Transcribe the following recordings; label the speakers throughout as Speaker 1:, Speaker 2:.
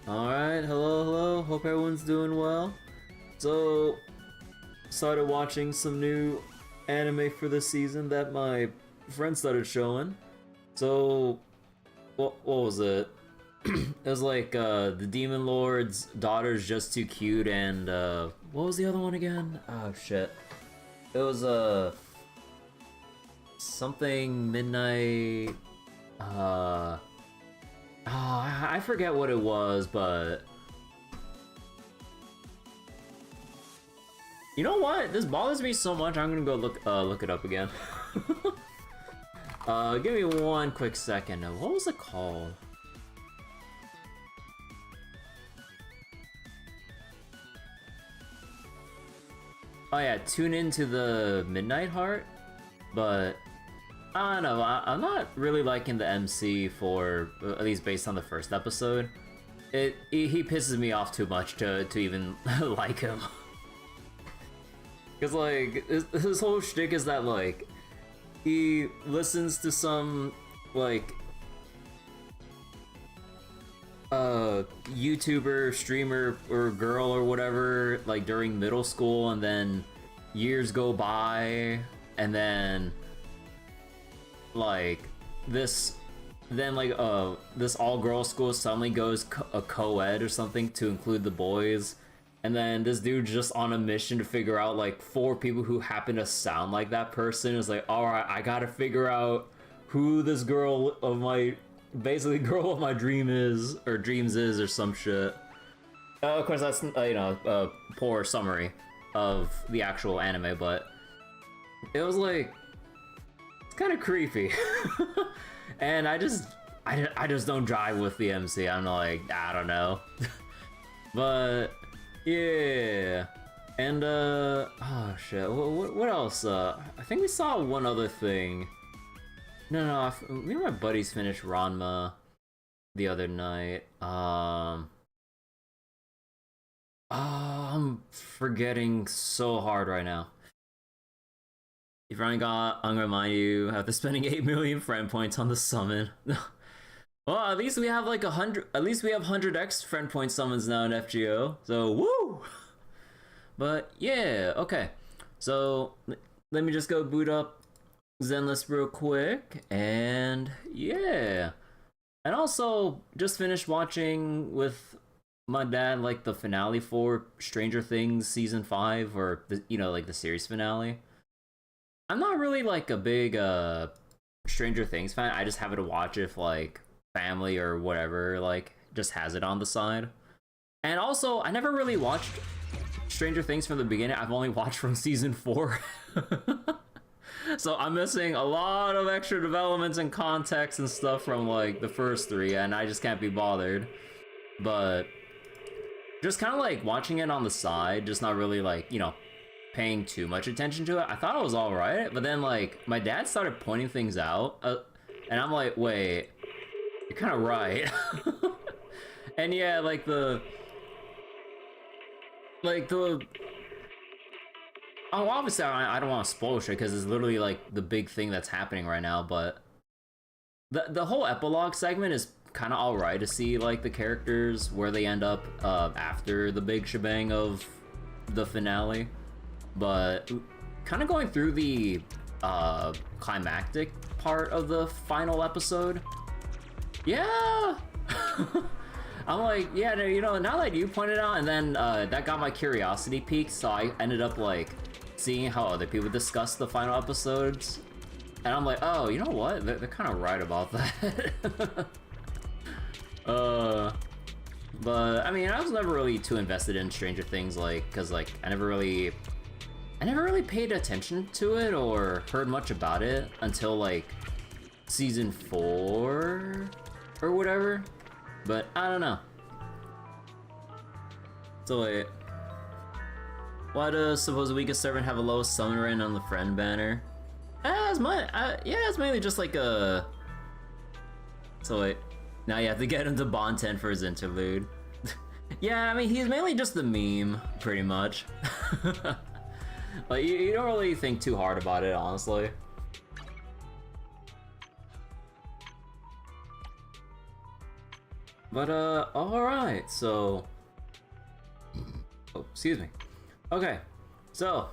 Speaker 1: Alright, hello. Hope everyone's doing well. So, started watching some new anime for this season that my friend started showing. So, what was it? It was like, the Demon Lord's daughter's just too cute and, what was the other one again? Oh, shit. It was, something midnight, I forget what it was, but you know what? This bothers me so much. I'm gonna go look it up again. Give me one quick second. What was it called? Oh yeah, tune into the Midnight Heart, but I don't know, I'm not really liking the MC for, at least based on the first episode. He pisses me off too much to even like him. Cause like, his whole shtick is that like, he listens to some, like, YouTuber, streamer, or girl or whatever, like during middle school, and then years go by, and then like this all-girls school suddenly goes a co-ed or something to include the boys, and then this dude's just on a mission to figure out like 4 people who happen to sound like that person. Is like, all right, I gotta figure out who this girl of my dreams is or some shit. Of course that's a poor summary of the actual anime, but it was like, it's kind of creepy. And I just don't jive with the MC. I'm like, I don't know. But yeah. And oh shit, what else? I think we saw one other thing. No, me and my buddies finished Ranma the other night. I'm forgetting so hard right now. If you I'm gonna remind you, after spending 8 million friend points on the summon. Well, at least we have like 100. At least we have 100x friend point summons now in FGO. So woo! But yeah, okay. So let me just go boot up Zenless real quick, and yeah. And also just finished watching with my dad like the finale for Stranger Things season 5, or the, like the series finale. I'm not really like a big Stranger Things fan. I just have it to watch if like family or whatever like just has it on the side. And also, I never really watched Stranger Things from the beginning. I've only watched from season 4. So I'm missing a lot of extra developments and context and stuff from like the first 3, and I just can't be bothered. But just kind of like watching it on the side, just not really like, paying too much attention to it. I thought it was alright, but then like my dad started pointing things out, and I'm like, wait, you're kind of right. And yeah, like the oh, obviously I don't want to spoil shit because it's literally like the big thing that's happening right now, but the whole epilogue segment is kind of alright to see like the characters where they end up after the big shebang of the finale. But kind of going through the climactic part of the final episode, yeah. I'm like, yeah, now that you pointed out, and then that got my curiosity peaked, so I ended up like seeing how other people discuss the final episodes, and I'm like, oh, you know what? They're kind of right about that. But I mean, I was never really too invested in Stranger Things, like, cause like I never really paid attention to it or heard much about it until like season 4 or whatever. But I don't know. So wait, why does suppose a weakest servant have a lowest summon rank on the friend banner? It's mainly just like a. So wait, now you have to get him to Bond 10 for his interlude. Yeah, I mean he's mainly just the meme, pretty much. Like, you don't really think too hard about it, honestly. But alright, so oh, excuse me. Okay, so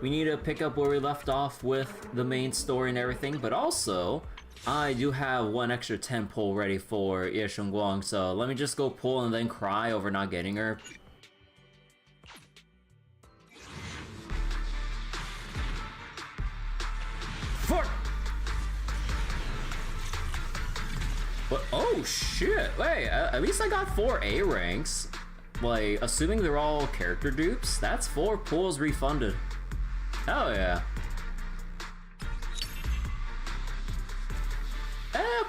Speaker 1: we need to pick up where we left off with the main story and everything, but also I do have one extra 10 pull ready for Ye Shengguang, so let me just go pull and then cry over not getting her. Fuck! But oh shit! Wait, at least I got 4 A ranks. Like, assuming they're all character dupes, that's 4 pulls refunded. Hell yeah.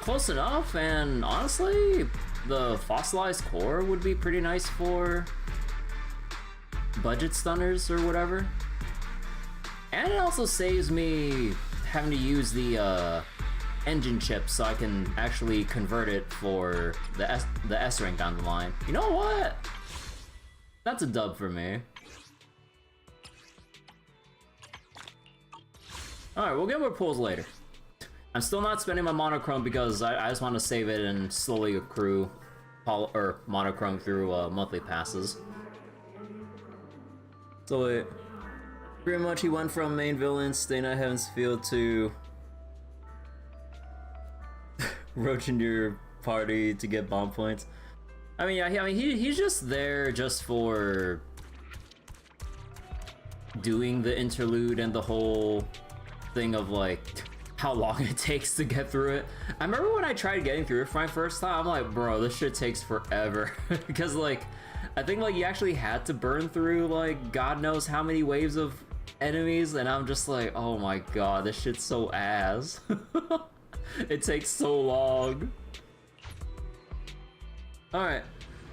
Speaker 1: Close enough, and honestly, the fossilized core would be pretty nice for budget stunners or whatever. And it also saves me having to use the engine chip so I can actually convert it for the S rank down the line. You know what? That's a dub for me. Alright, we'll get more pulls later. I'm still not spending my monochrome because I just want to save it and slowly accrue monochrome through monthly passes. So wait, pretty much he went from main villain, staying at Heaven's Field to roaching your party to get bomb points. I mean, yeah, he's just there just for doing the interlude and the whole thing of like how long it takes to get through it. I remember when I tried getting through it for my first time, I'm like, bro, this shit takes forever. Because like, I think like you actually had to burn through like God knows how many waves of enemies, and I'm just like, oh my god, this shit's so ass. It takes so long. Alright,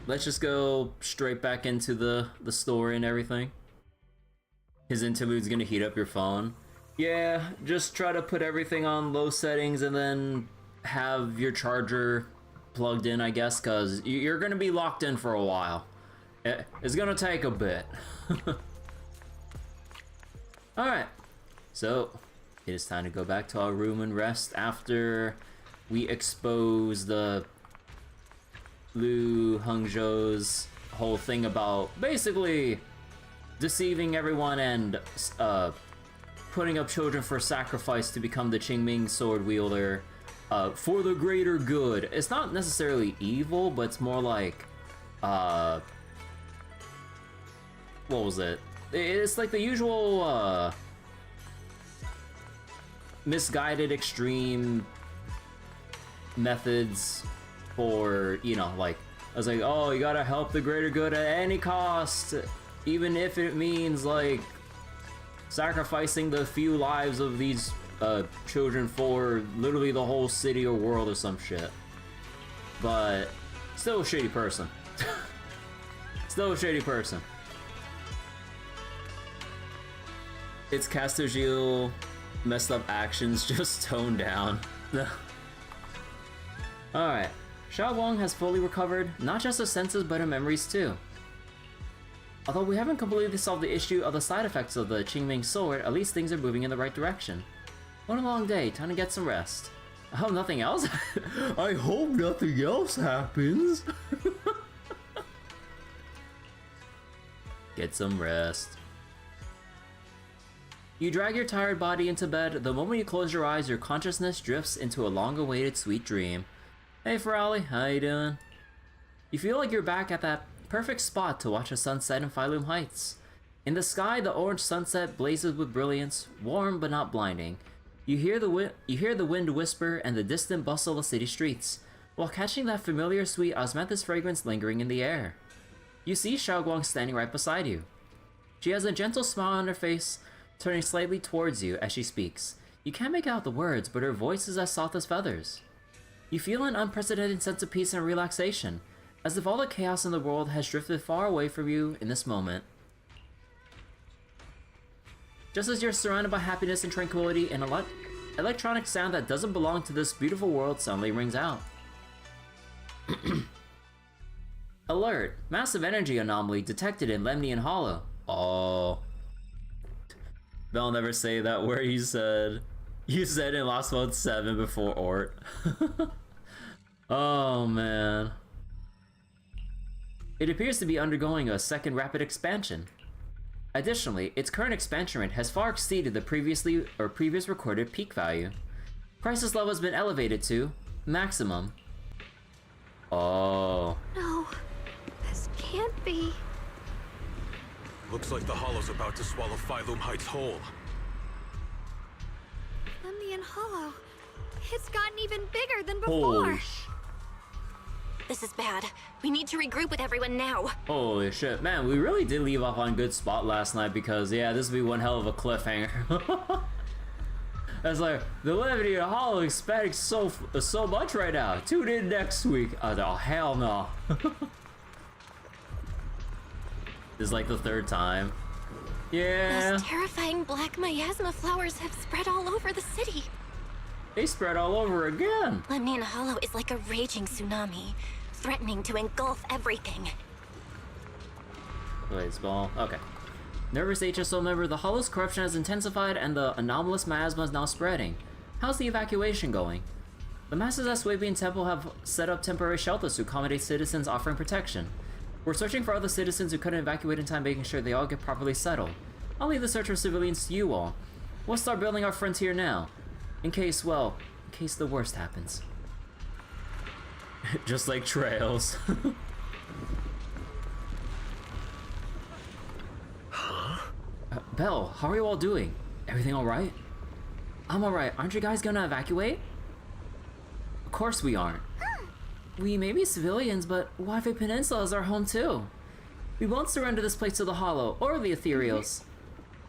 Speaker 1: let's just go straight back into the story and everything. His interlude's gonna heat up your phone. Yeah, just try to put everything on low settings and then have your charger plugged in, I guess, because you're gonna be locked in for a while. It's gonna take a bit. Alright, so it is time to go back to our room and rest after we expose the Lu Hangzhou's whole thing about basically deceiving everyone and putting up children for sacrifice to become the Qingming sword wielder for the greater good. It's not necessarily evil, but it's more like what was it? It's like the usual misguided extreme methods for, you know, like, I was like, oh, you gotta help the greater good at any cost, even if it means like sacrificing the few lives of these children for literally the whole city or world or some shit. But still a shitty person. Still a shitty person. It's Castorgil messed up actions just toned down. Alright, Xiaoguang has fully recovered, not just her senses but her memories too. Although we haven't completely solved the issue of the side effects of the Qingming sword, at least things are moving in the right direction. What a long day, time to get some rest. I hope nothing else? I hope nothing else happens. Get some rest. You drag your tired body into bed. The moment you close your eyes, your consciousness drifts into a long-awaited sweet dream. Hey Ferali, how you doing? You feel like you're back at that perfect spot to watch a sunset in Phylum Heights. In the sky, the orange sunset blazes with brilliance, warm but not blinding. You hear the wind whisper and the distant bustle of city streets, while catching that familiar sweet osmanthus fragrance lingering in the air. You see Xiaoguang standing right beside you. She has a gentle smile on her face, turning slightly towards you as she speaks. You can't make out the words, but her voice is as soft as feathers. You feel an unprecedented sense of peace and relaxation, as if all the chaos in the world has drifted far away from you in this moment. Just as you're surrounded by happiness and tranquility, an electronic sound that doesn't belong to this beautiful world suddenly rings out. Alert! Massive energy anomaly detected in Lemnian Hollow. Oh. They'll never say that word you said. You said in Lost Mode 7 before Ort. Oh man. It appears to be undergoing a second rapid expansion. Additionally, its current expansion rate has far exceeded the previous recorded peak value. Crisis level has been elevated to maximum. Oh.
Speaker 2: No, this can't be.
Speaker 3: Looks like the Hollow's about to swallow Phylum Heights whole.
Speaker 2: Lemnian Hollow. It's gotten even bigger than
Speaker 1: Holy
Speaker 2: before.
Speaker 4: This is bad. We need to regroup with everyone now.
Speaker 1: Holy shit. Man, we really did leave off on a good spot last night because, yeah, this would be one hell of a cliffhanger. It's like, the Lemnian Hollow expanding so much right now. Tune in next week. Oh, hell no. This is like the third time. Yeah.
Speaker 4: Those terrifying black miasma flowers have spread all over the city.
Speaker 1: They spread all over again.
Speaker 4: Lemnian Hollow is like a raging tsunami, threatening to engulf everything.
Speaker 1: Wait, small. Okay. Nervous HSO member, the Hollow's corruption has intensified and the anomalous miasma is now spreading. How's the evacuation going? The Masters at Swabian Temple have set up temporary shelters to accommodate citizens offering protection. We're searching for other citizens who couldn't evacuate in time, making sure they all get properly settled. I'll leave the search for civilians to you all. We'll start building our frontier now. In case the worst happens. Just like Trails. Belle, how are you all doing? Everything alright? I'm alright. Aren't you guys gonna evacuate? Of course we aren't. We may be civilians, but Waifei Peninsula is our home too. We won't surrender this place to the Hollow or the Ethereals.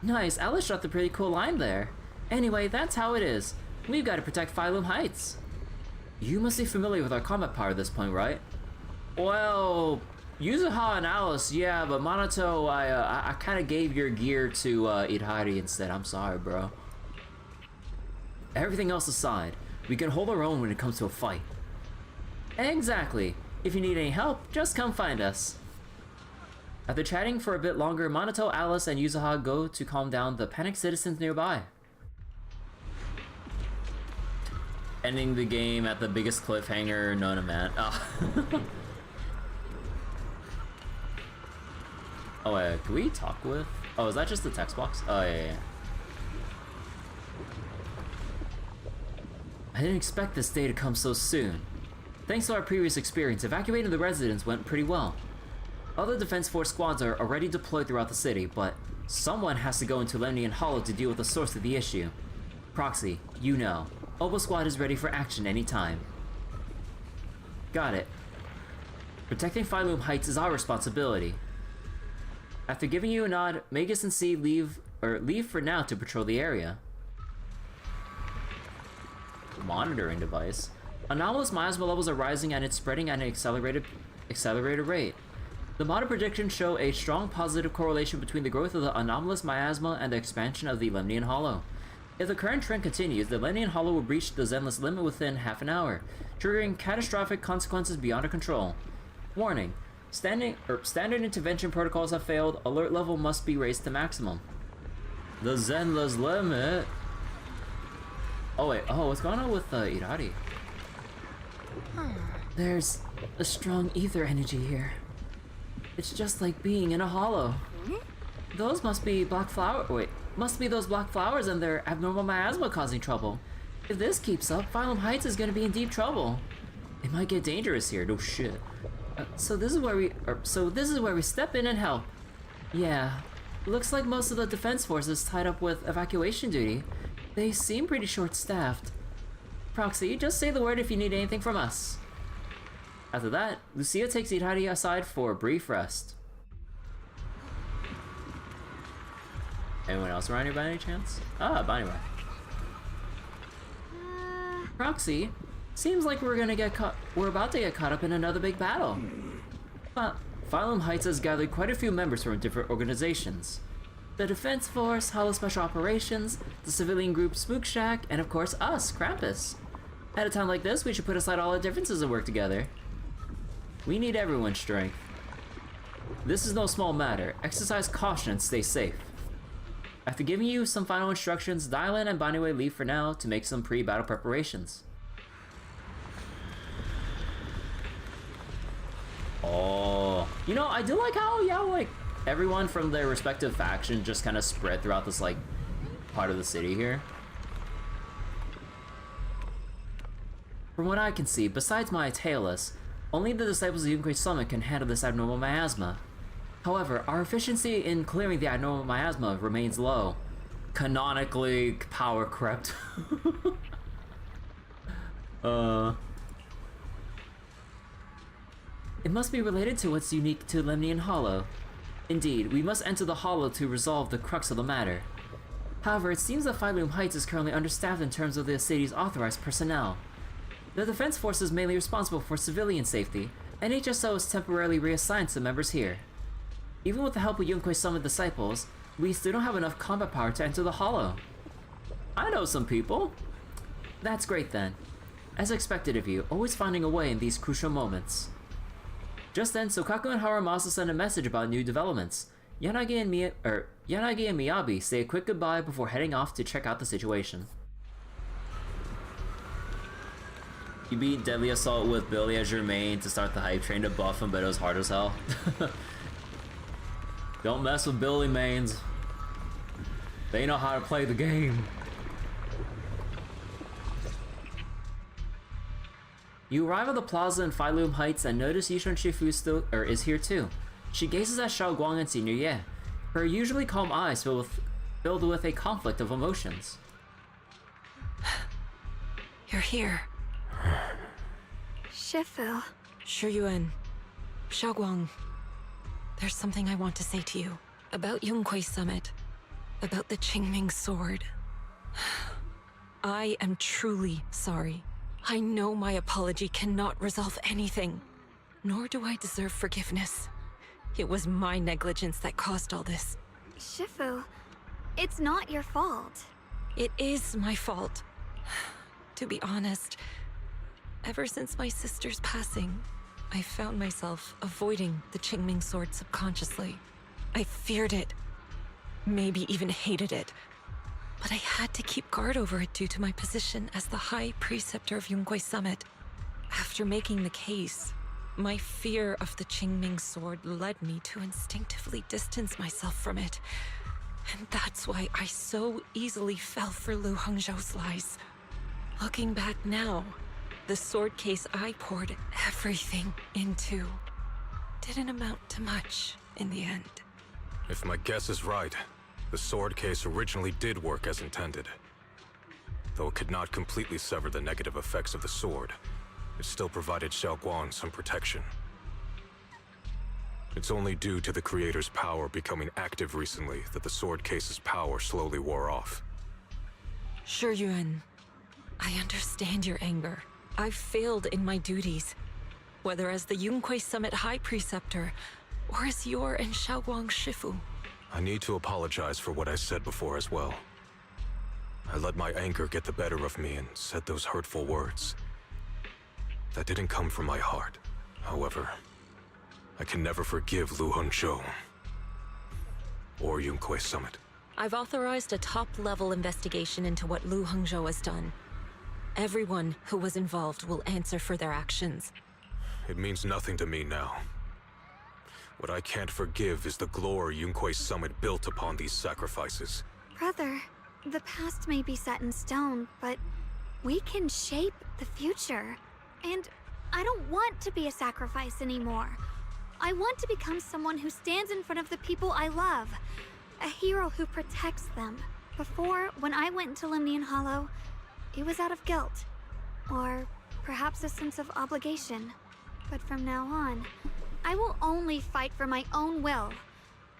Speaker 1: Nice, Alice shot the pretty cool line there. Anyway, that's how it is. We've got to protect Phylum Heights. You must be familiar with our combat power at this point, right? Well, Yuzuha and Alice, yeah, but Monato, I kind of gave your gear to Idhari instead. I'm sorry, bro. Everything else aside, we can hold our own when it comes to a fight. Exactly. If you need any help, just come find us. After chatting for a bit longer, Monato, Alice, and Yuzuha go to calm down the panicked citizens nearby. Ending the game at the biggest cliffhanger known to man. Oh. Oh wait, can we talk with? Oh, is that just the text box? Oh yeah. I didn't expect this day to come so soon. Thanks to our previous experience, evacuating the residents went pretty well. Other Defense Force squads are already deployed throughout the city, but someone has to go into Lemnian Hollow to deal with the source of the issue. Proxy, you know. Obo Squad is ready for action anytime. Got it. Protecting Phylum Heights is our responsibility. After giving you a nod, Magus and C leave for now to patrol the area. Monitoring device. Anomalous miasma levels are rising and it's spreading at an accelerated rate. The model predictions show a strong positive correlation between the growth of the anomalous miasma and the expansion of the Lemnian Hollow. If the current trend continues, the Lemnian Hollow will breach the Zenless limit within half an hour, triggering catastrophic consequences beyond our control. Warning: standard intervention protocols have failed. Alert level must be raised to maximum. The Zenless limit. Oh wait. Oh, what's going on with Irari? There's a strong ether energy here. It's just like being in a hollow. Those must be black flower. Wait, must be those black flowers and their abnormal miasma causing trouble. If this keeps up, Phylum Heights is gonna be in deep trouble. It might get dangerous here. No shit. So this is where we step in and help. Yeah, looks like most of the defense forces tied up with evacuation duty. They seem pretty short-staffed. Proxy, just say the word if you need anything from us. After that, Lucia takes Idhari aside for a brief rest. Anyone else around here by any chance? Ah, Bonnie. Proxy, seems like we're about to get caught up in another big battle. Phylum Heights has gathered quite a few members from different organizations. The Defense Force, Hollow Special Operations, the civilian group Spook Shack, and of course us, Krampus. At a time like this, we should put aside all our differences and work together. We need everyone's strength. This is no small matter. Exercise caution and stay safe. After giving you some final instructions, Dylan and Baniway leave for now to make some pre-battle preparations. Oh. You know, I do like how, yeah, like, everyone from their respective factions just kind of spread throughout this, like, part of the city here. From what I can see, besides my tailless, only the disciples of Yunque's Summit can handle this abnormal miasma. However, our efficiency in clearing the abnormal miasma remains low. Canonically, power crept. It must be related to what's unique to Lemnian Hollow. Indeed, we must enter the Hollow to resolve the crux of the matter. However, it seems that Phylum Heights is currently understaffed in terms of the city's authorized personnel. The defense force is mainly responsible for civilian safety, and HSO is temporarily reassigned to members here. Even with the help of Yunque's Summit disciples, we still don't have enough combat power to enter the Hollow. I know some people. That's great then. As expected of you, always finding a way in these crucial moments. Just then, Sokaku and Haramasa send a message about new developments. Yanagi and Miyabi say a quick goodbye before heading off to check out the situation. You beat Deadly Assault with Billy as your main to start the hype train to buff him, but it was hard as hell. Don't mess with Billy mains. They know how to play the game. You arrive at the plaza in Phylum Heights and notice Yishun Shifu is here too. She gazes at Xiao Guang and Senior Ye, her usually calm eyes filled with a conflict of emotions.
Speaker 5: You're here.
Speaker 2: Shifu.
Speaker 5: Shiyuan. Xiaoguang. There's something I want to say to you. About Yunque's Summit. About the Qingming sword. I am truly sorry. I know my apology cannot resolve anything. Nor do I deserve forgiveness. It was my negligence that caused all this.
Speaker 2: Shifu, it's not your fault.
Speaker 5: It is my fault. To be honest, ever since my sister's passing, I found myself avoiding the Qingming sword subconsciously. I feared it, maybe even hated it, but I had to keep guard over it due to my position as the High Preceptor of Yunque's Summit. After making the case, my fear of the Qingming sword led me to instinctively distance myself from it, and that's why I so easily fell for Lu Hongzhou's lies. Looking back now, the sword case I poured everything into didn't amount to much in the end.
Speaker 3: If my guess is right, the sword case originally did work as intended. Though it could not completely sever the negative effects of the sword, it still provided Xiao Guang some protection. It's only due to the creator's power becoming active recently that the sword case's power slowly wore off.
Speaker 5: Shiyuan, I understand your anger. I've failed in my duties, whether as the Yunque Summit High Preceptor, or as your and Xiaoguang's Shifu.
Speaker 3: I need to apologize for what I said before as well. I let my anger get the better of me and said those hurtful words. That didn't come from my heart. However, I can never forgive Lu Hongzhou or Yunque Summit.
Speaker 5: I've authorized a top-level investigation into what Lu Hongzhou has done. Everyone who was involved will answer for their actions.
Speaker 3: It means nothing to me now. What I can't forgive is the glory Yunque Summit built upon these sacrifices.
Speaker 2: Brother, the past may be set in stone, but we can shape the future. And I don't want to be a sacrifice anymore. I want to become someone who stands in front of the people I love. A hero who protects them. Before, when I went into Lemnian Hollow, it was out of guilt. Or perhaps a sense of obligation. But from now on, I will only fight for my own will.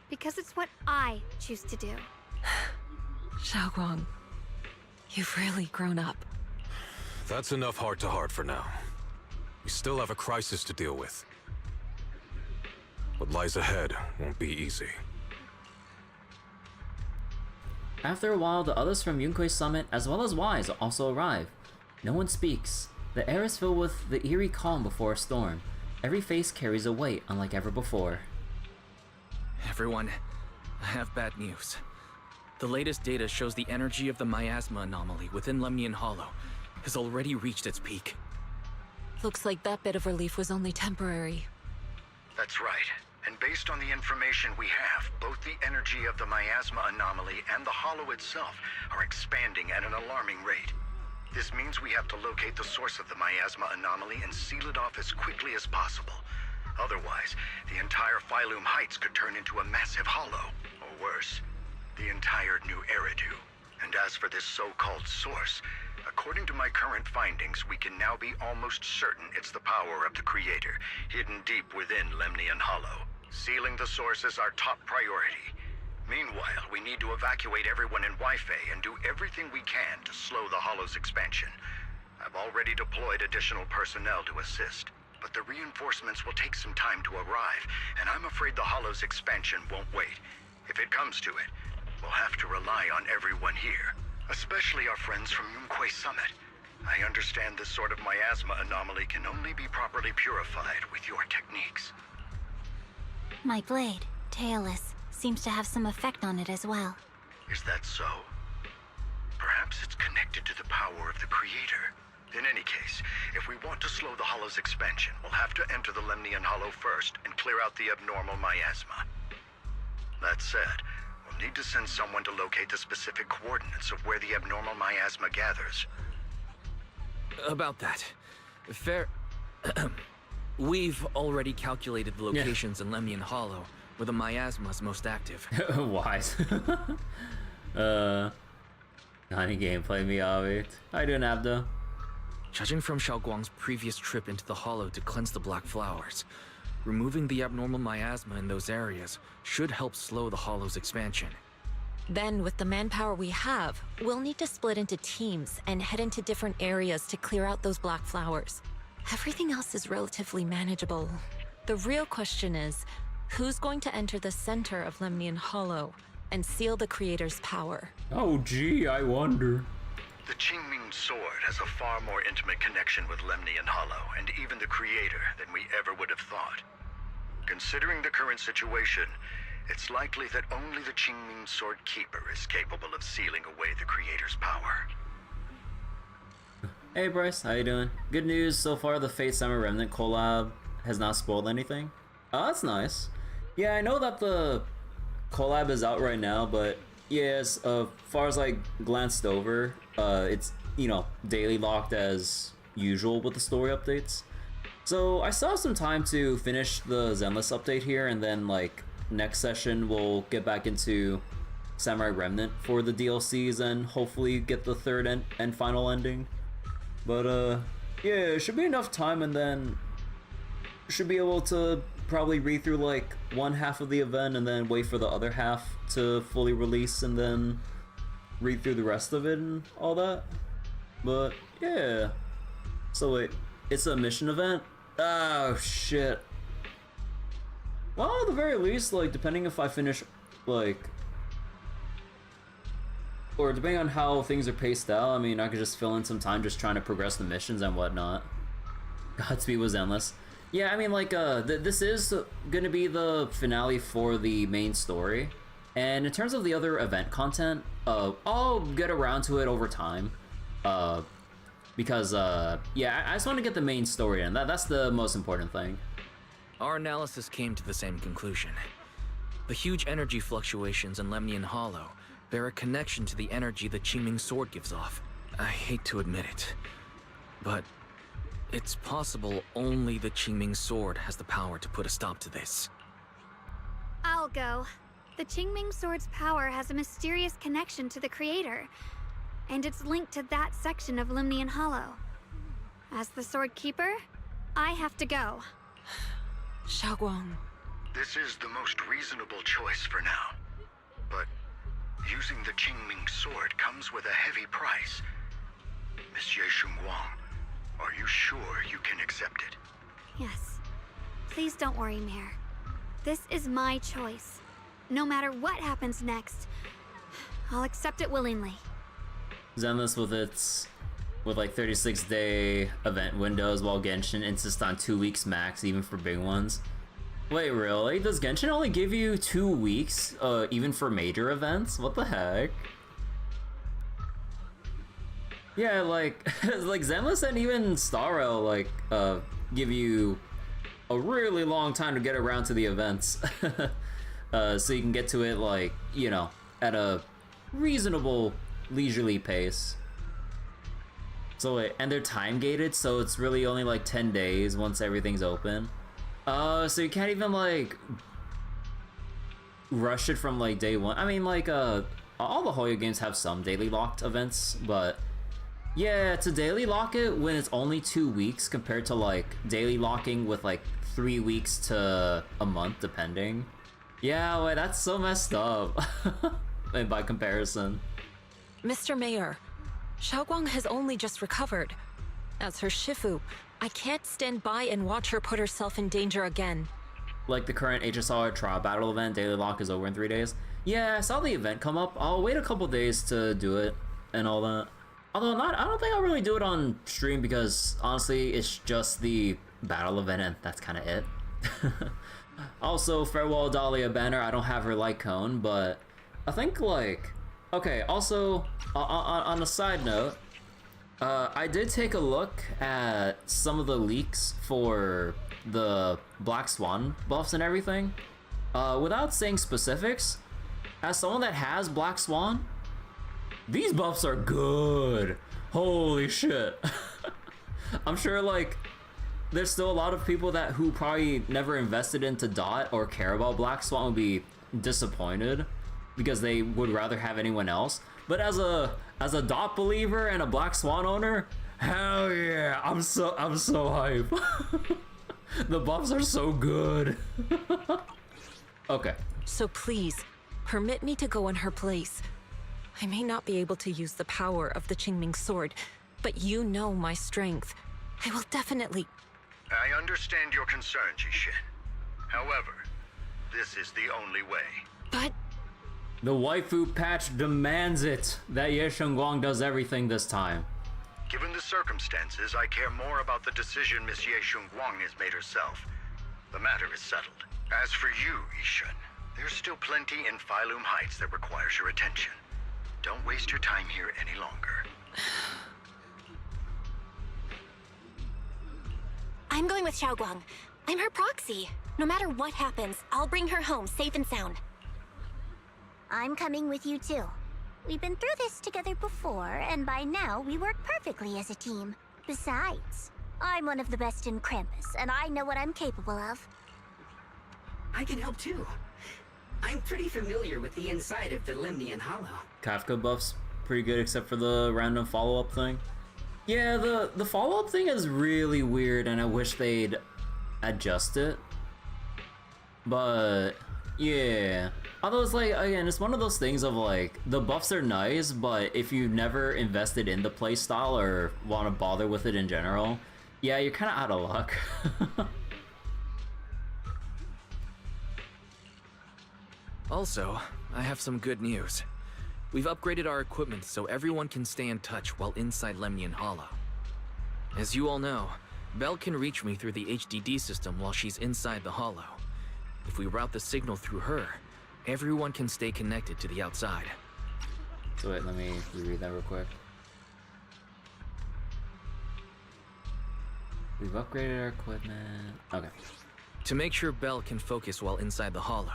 Speaker 2: Because it's what I choose to do.
Speaker 5: Xiaoguang, you've really grown up.
Speaker 3: That's enough heart-to-heart for now. We still have a crisis to deal with. What lies ahead won't be easy.
Speaker 1: After a while, the others from Yunque's Summit, as well as Wise, also arrive. No one speaks. The air is filled with the eerie calm before a storm. Every face carries a weight unlike ever before.
Speaker 6: Everyone, I have bad news. The latest data shows the energy of the miasma anomaly within Lemnian Hollow has already reached its peak.
Speaker 5: Looks like that bit of relief was only temporary.
Speaker 7: That's right. And based on the information we have, both the energy of the miasma anomaly and the hollow itself are expanding at an alarming rate. This means we have to locate the source of the miasma anomaly and seal it off as quickly as possible. Otherwise, the entire Phylum Heights could turn into a massive hollow, or worse, the entire new Eridu. And as for this so-called source, according to my current findings, we can now be almost certain it's the power of the Creator, hidden deep within Lemnian Hollow. Sealing the source is our top priority. Meanwhile, we need to evacuate everyone in Wi-Fi and do everything we can to slow the Hollow's expansion. I've already deployed additional personnel to assist, but the reinforcements will take some time to arrive, and I'm afraid the Hollow's expansion won't wait. If it comes to it, we'll have to rely on everyone here, especially our friends from Yunquay Summit. I understand this sort of miasma anomaly can only be properly purified with your techniques.
Speaker 4: My blade, Tailless, seems to have some effect on it as well.
Speaker 7: Is that so? Perhaps it's connected to the power of the Creator. In any case, if we want to slow the Hollow's expansion, we'll have to enter the Lemnian Hollow first and clear out the abnormal miasma. That said, we'll need to send someone to locate the specific coordinates of where the abnormal miasma gathers.
Speaker 6: About that. Fair. We've already calculated the locations in Lemnian Hollow, where the miasma is most active.
Speaker 1: Wise. Nani gameplay me of it. How you doing, Abdo?
Speaker 6: Judging from Xiaoguang's previous trip into the Hollow to cleanse the Black Flowers, removing the abnormal miasma in those areas should help slow the Hollow's expansion.
Speaker 5: Then, with the manpower we have, we'll need to split into teams and head into different areas to clear out those black flowers. Everything else is relatively manageable. The real question is, who's going to enter the center of Lemnian Hollow and seal the Creator's power?
Speaker 1: Oh gee, I wonder.
Speaker 7: The Qingming Sword has a far more intimate connection with Lemnian Hollow and even the Creator than we ever would have thought. Considering the current situation, it's likely that only the Qingming Sword Keeper is capable of sealing away the Creator's power.
Speaker 1: Hey Bryce, how you doing? Good news so far, the Fate Summer Remnant collab has not spoiled anything. Oh, that's nice. Yeah, I know that the collab is out right now, but yes, far as I glanced over, it's, you know, daily locked as usual with the story updates. So I still have some time to finish the Zenless update here, and then like next session we'll get back into Samurai Remnant for the DLCs and hopefully get the third and final ending. But yeah, it should be enough time, and then should be able to probably read through like one half of the event and then wait for the other half to fully release and then read through the rest of it and all that. But yeah. So wait, it's a mission event? Oh shit. Well, at the very least, like, depending if I finish, like, or depending on how things are paced out, I mean, I could just fill in some time just trying to progress the missions and whatnot. Godspeed was Zenless. Yeah, I mean, like, this is gonna be the finale for the main story. And in terms of the other event content, I'll get around to it over time. Because, yeah, I just want to get the main story in. That's the most important thing.
Speaker 6: Our analysis came to the same conclusion. The huge energy fluctuations in Lemnian Hollow bear a connection to the energy the Qingming Sword gives off. I hate to admit it, but it's possible only the Qingming Sword has the power to put a stop to this.
Speaker 2: I'll go. The Qingming Sword's power has a mysterious connection to the Creator, and it's linked to that section of Lemnian Hollow. As the Sword Keeper, I have to go.
Speaker 5: Xiaoguang.
Speaker 7: This is the most reasonable choice for now. But using the Qingming Sword comes with a heavy price. Monsieur Xunguang, are you sure you can accept it?
Speaker 2: Yes. Please don't worry, Mayor. This is my choice. No matter what happens next, I'll accept it willingly.
Speaker 1: Zenless with like 36-day event windows, while Genshin insists on 2 weeks max, even for big ones. Wait, really? Does Genshin only give you 2 weeks, even for major events? What the heck? Yeah, like, like Zenless and even Star Rail, like, give you a really long time to get around to the events. So you can get to it, like, you know, at a reasonable, leisurely pace. So, and they're time gated, so it's really only like 10 days once everything's open. So you can't even, like, rush it from, like, day one. I mean, like, all the Hoyo games have some daily locked events, but yeah, to daily lock it when it's only 2 weeks compared to, like, daily locking with, like, 3 weeks to a month, depending. Yeah, wait, that's so messed up. And by comparison.
Speaker 5: Mr. Mayor, Xiaoguang has only just recovered. As her Shifu, I can't stand by and watch her put herself in danger again.
Speaker 1: Like the current HSR trial battle event, daily lock is over in 3 days. Yeah, I saw the event come up. I'll wait a couple days to do it and all that. Although I don't think I'll really do it on stream because honestly, it's just the battle event and that's kind of it. Also, farewell Dahlia banner. I don't have her light cone, but I think, like, okay. Also, on a side note, I did take a look at some of the leaks for the Black Swan buffs and everything. Without saying specifics, as someone that has Black Swan, these buffs are good. Holy shit. I'm sure, like, there's still a lot of people who probably never invested into Dot or care about Black Swan will be disappointed because they would rather have anyone else. But as a Dot believer and a Black Swan owner, hell yeah, I'm so hype. The buffs are so good. Okay.
Speaker 5: So please, permit me to go in her place. I may not be able to use the power of the Qingming sword, but you know my strength. I will definitely...
Speaker 7: I understand your concern, Jishin. However, this is the only way.
Speaker 5: But...
Speaker 1: The waifu patch demands it that Ye Shengguang does everything this time.
Speaker 7: Given the circumstances, I care more about the decision Miss Ye Shengguang has made herself. The matter is settled. As for you, Yishun, there's still plenty in Phylum Heights that requires your attention. Don't waste your time here any longer.
Speaker 4: I'm going with Xiaoguang. I'm her proxy. No matter what happens, I'll bring her home safe and sound. I'm coming with you too. We've been through this together before, and by now we work perfectly as a team. Besides, I'm one of the best in Krampus, and I know what I'm capable of.
Speaker 8: I can help too. I'm pretty familiar with the inside of the Lemnian Hollow.
Speaker 1: Kafka buff's pretty good except for the random follow-up thing. Yeah, the follow-up thing is really weird and I wish they'd adjust it. But yeah. Although it's like, again, it's one of those things of like, the buffs are nice, but if you've never invested in the playstyle or want to bother with it in general, yeah, you're kind of out of luck.
Speaker 6: Also, I have some good news. We've upgraded our equipment so everyone can stay in touch while inside Lemnian Hollow. As you all know, Belle can reach me through the HDD system while she's inside the Hollow. If we route the signal through her, everyone can stay connected to the outside.
Speaker 1: So wait, let me reread that real quick. We've upgraded our equipment. Okay.
Speaker 6: To make sure Belle can focus while inside the Hollow,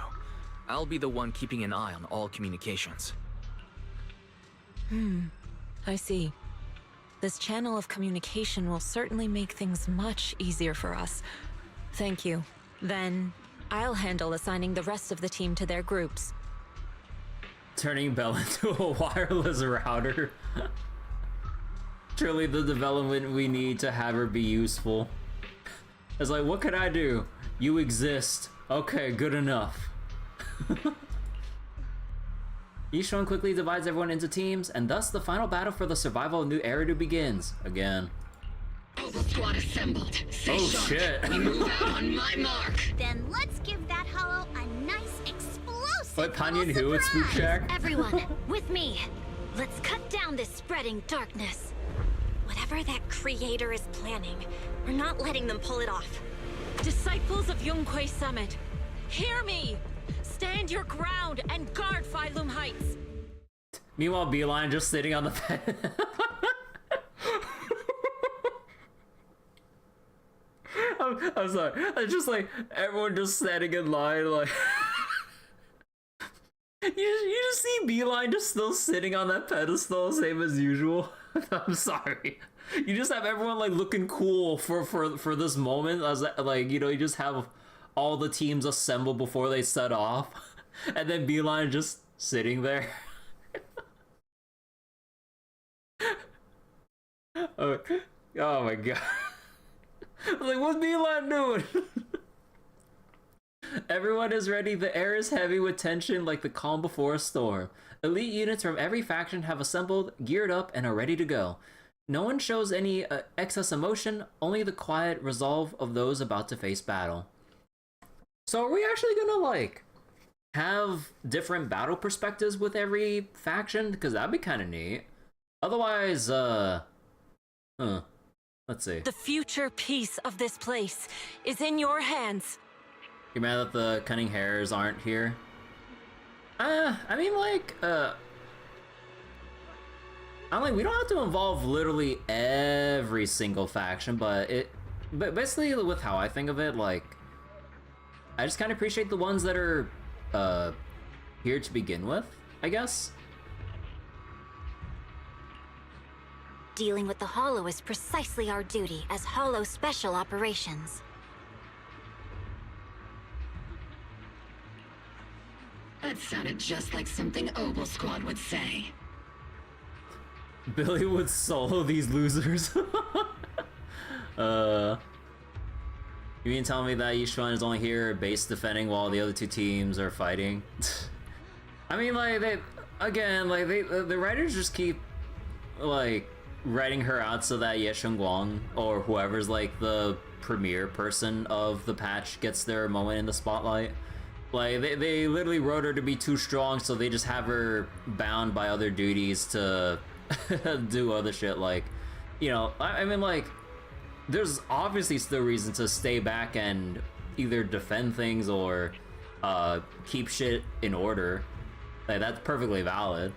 Speaker 6: I'll be the one keeping an eye on all communications.
Speaker 5: I see. This channel of communication will certainly make things much easier for us. Thank you. Then, I'll handle assigning the rest of the team to their groups.
Speaker 1: Turning Belle into a wireless router. Truly the development we need to have her be useful. It's like, what could I do? You exist. Okay, good enough. Yishun quickly divides everyone into teams, and thus the final battle for the survival of New Eridu begins. Again.
Speaker 8: All the squad assembled. Stay
Speaker 1: Oh,
Speaker 8: sharp.
Speaker 1: shit.
Speaker 8: We move out on my mark.
Speaker 2: Then let's give that hollow a nice explosive
Speaker 1: What, Panyan
Speaker 2: little
Speaker 1: who would spook
Speaker 2: surprise.
Speaker 1: Shack?
Speaker 4: Everyone, with me. Let's cut down this spreading darkness. Whatever that creator is planning, we're not letting them pull it off.
Speaker 5: Disciples of Yonghui Summit, hear me! Stand your ground and guard Phylum Heights!
Speaker 1: Meanwhile, Beeline just sitting on the bed. I'm sorry. It's just like everyone just standing in line, like you just see Beeline just still sitting on that pedestal, same as usual. I'm sorry. You just have everyone like looking cool for this moment, as like, you know, you just have all the teams assemble before they set off, and then Beeline just sitting there. Oh, oh my god. Like, what's Beeline doing? Everyone is ready. The air is heavy with tension like the calm before a storm. Elite units from every faction have assembled, geared up, and are ready to go. No one shows any excess emotion, only the quiet resolve of those about to face battle. So are we actually gonna, like, have different battle perspectives with every faction? Because that'd be kind of neat. Otherwise, let's see.
Speaker 5: The future peace of this place is in your hands.
Speaker 1: You're mad that the cunning hairs aren't here? I mean, like, we don't have to involve literally every single faction, but basically with how I think of it, like, I just kind of appreciate the ones that are, here to begin with, I guess.
Speaker 4: Dealing with the Hollow is precisely our duty as Hollow Special Operations.
Speaker 8: That sounded just like something Obel Squad would say.
Speaker 1: Billy would solo these losers. You mean tell me that Yishuan is only here base defending while the other two teams are fighting? I mean, like, the writers just keep, like, writing her out so that Ye Guang or whoever's, like, the premier person of the patch gets their moment in the spotlight. Like, they literally wrote her to be too strong, so they just have her bound by other duties to do other shit, like, you know, I mean, like, there's obviously still reason to stay back and either defend things or keep shit in order. Like, that's perfectly valid.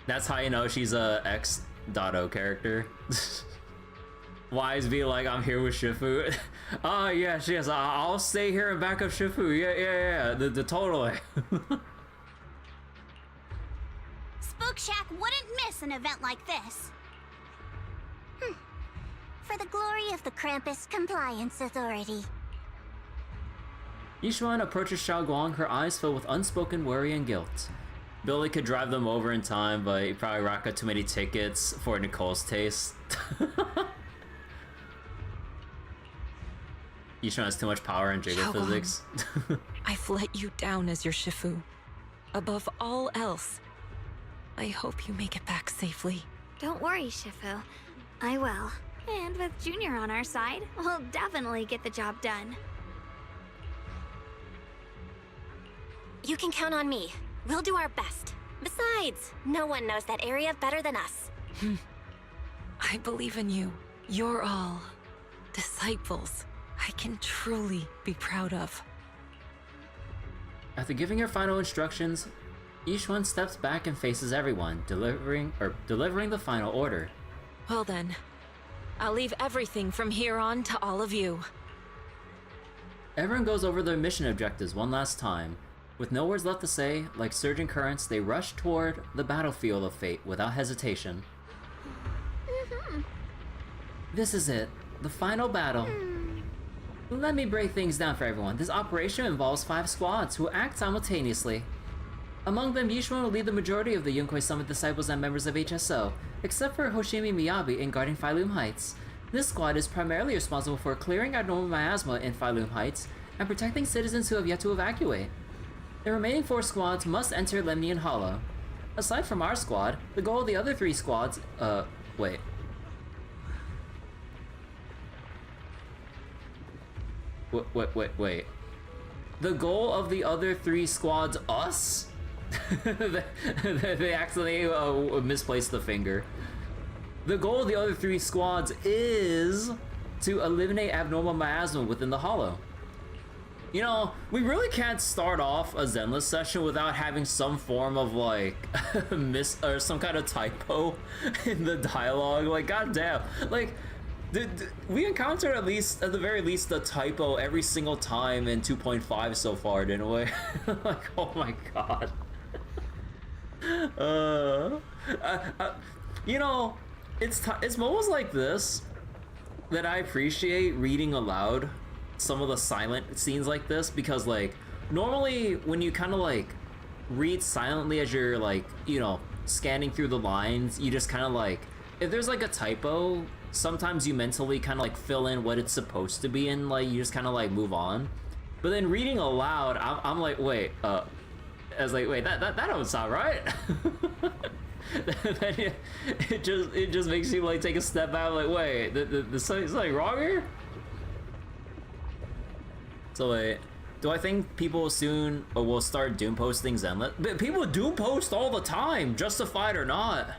Speaker 1: That's how you know she's a X.O character. Wise be like, I'm here with Shifu. Oh yes, I'll stay here and back up Shifu. Yeah. The totally.
Speaker 4: Spook Shack wouldn't miss an event like this. For the glory of the Krampus Compliance Authority.
Speaker 1: Yishuan approaches Xiaoguang, her eyes filled with unspoken worry and guilt. Billy could drive them over in time, but he'd probably rack up too many tickets for Nicole's taste. Yishuan has too much power in Jiggle physics.
Speaker 5: I've let you down as your Shifu. Above all else, I hope you make it back safely.
Speaker 2: Don't worry, Shifu. I will. And with Junior on our side, we'll definitely get the job done.
Speaker 4: You can count on me. We'll do our best. Besides, no one knows that area better than us.
Speaker 5: I believe in you. You're all disciples I can truly be proud of.
Speaker 1: After giving her final instructions, Yishuan steps back and faces everyone, delivering the final order.
Speaker 5: Well then, I'll leave everything from here on to all of you.
Speaker 1: Everyone goes over their mission objectives one last time. With no words left to say, like surging currents, they rush toward the battlefield of fate without hesitation. This is it, the final battle. Let me break things down for everyone. This operation involves 5 squads who act simultaneously. Among them, Yishuan will lead the majority of the Yunkai Summit disciples and members of HSO, except for Hoshimi Miyabi in guarding Phylum Heights. This squad is primarily responsible for clearing abnormal miasma in Phylum Heights and protecting citizens who have yet to evacuate. The remaining 4 squads must enter Lemnian Hollow. Aside from our squad, the goal of the other 3 squads, wait. Wait. The goal of the other 3 squads, us? They accidentally misplaced the finger. The goal of the other 3 squads is to eliminate abnormal miasma within the Hollow. You know, we really can't start off a Zenless session without having some form of, like, miss or some kind of typo in the dialogue. Like, goddamn. Like, We encountered at the very least, a typo every single time in 2.5 so far, didn't we? Like, oh my god. You know, it's moments like this that I appreciate reading aloud some of the silent scenes like this, because like normally when you kind of like read silently as you're like, you know, scanning through the lines, you just kind of like, if there's like a typo, sometimes you mentally kind of like fill in what it's supposed to be and like you just kind of like move on. But then reading aloud, I'm like, wait, I was like, wait, that don't sound right. Then it just makes you like take a step back, like, wait, there's something wrong here. So wait, do I think people soon will start doom posting Zenless? But people doom post all the time, justified or not.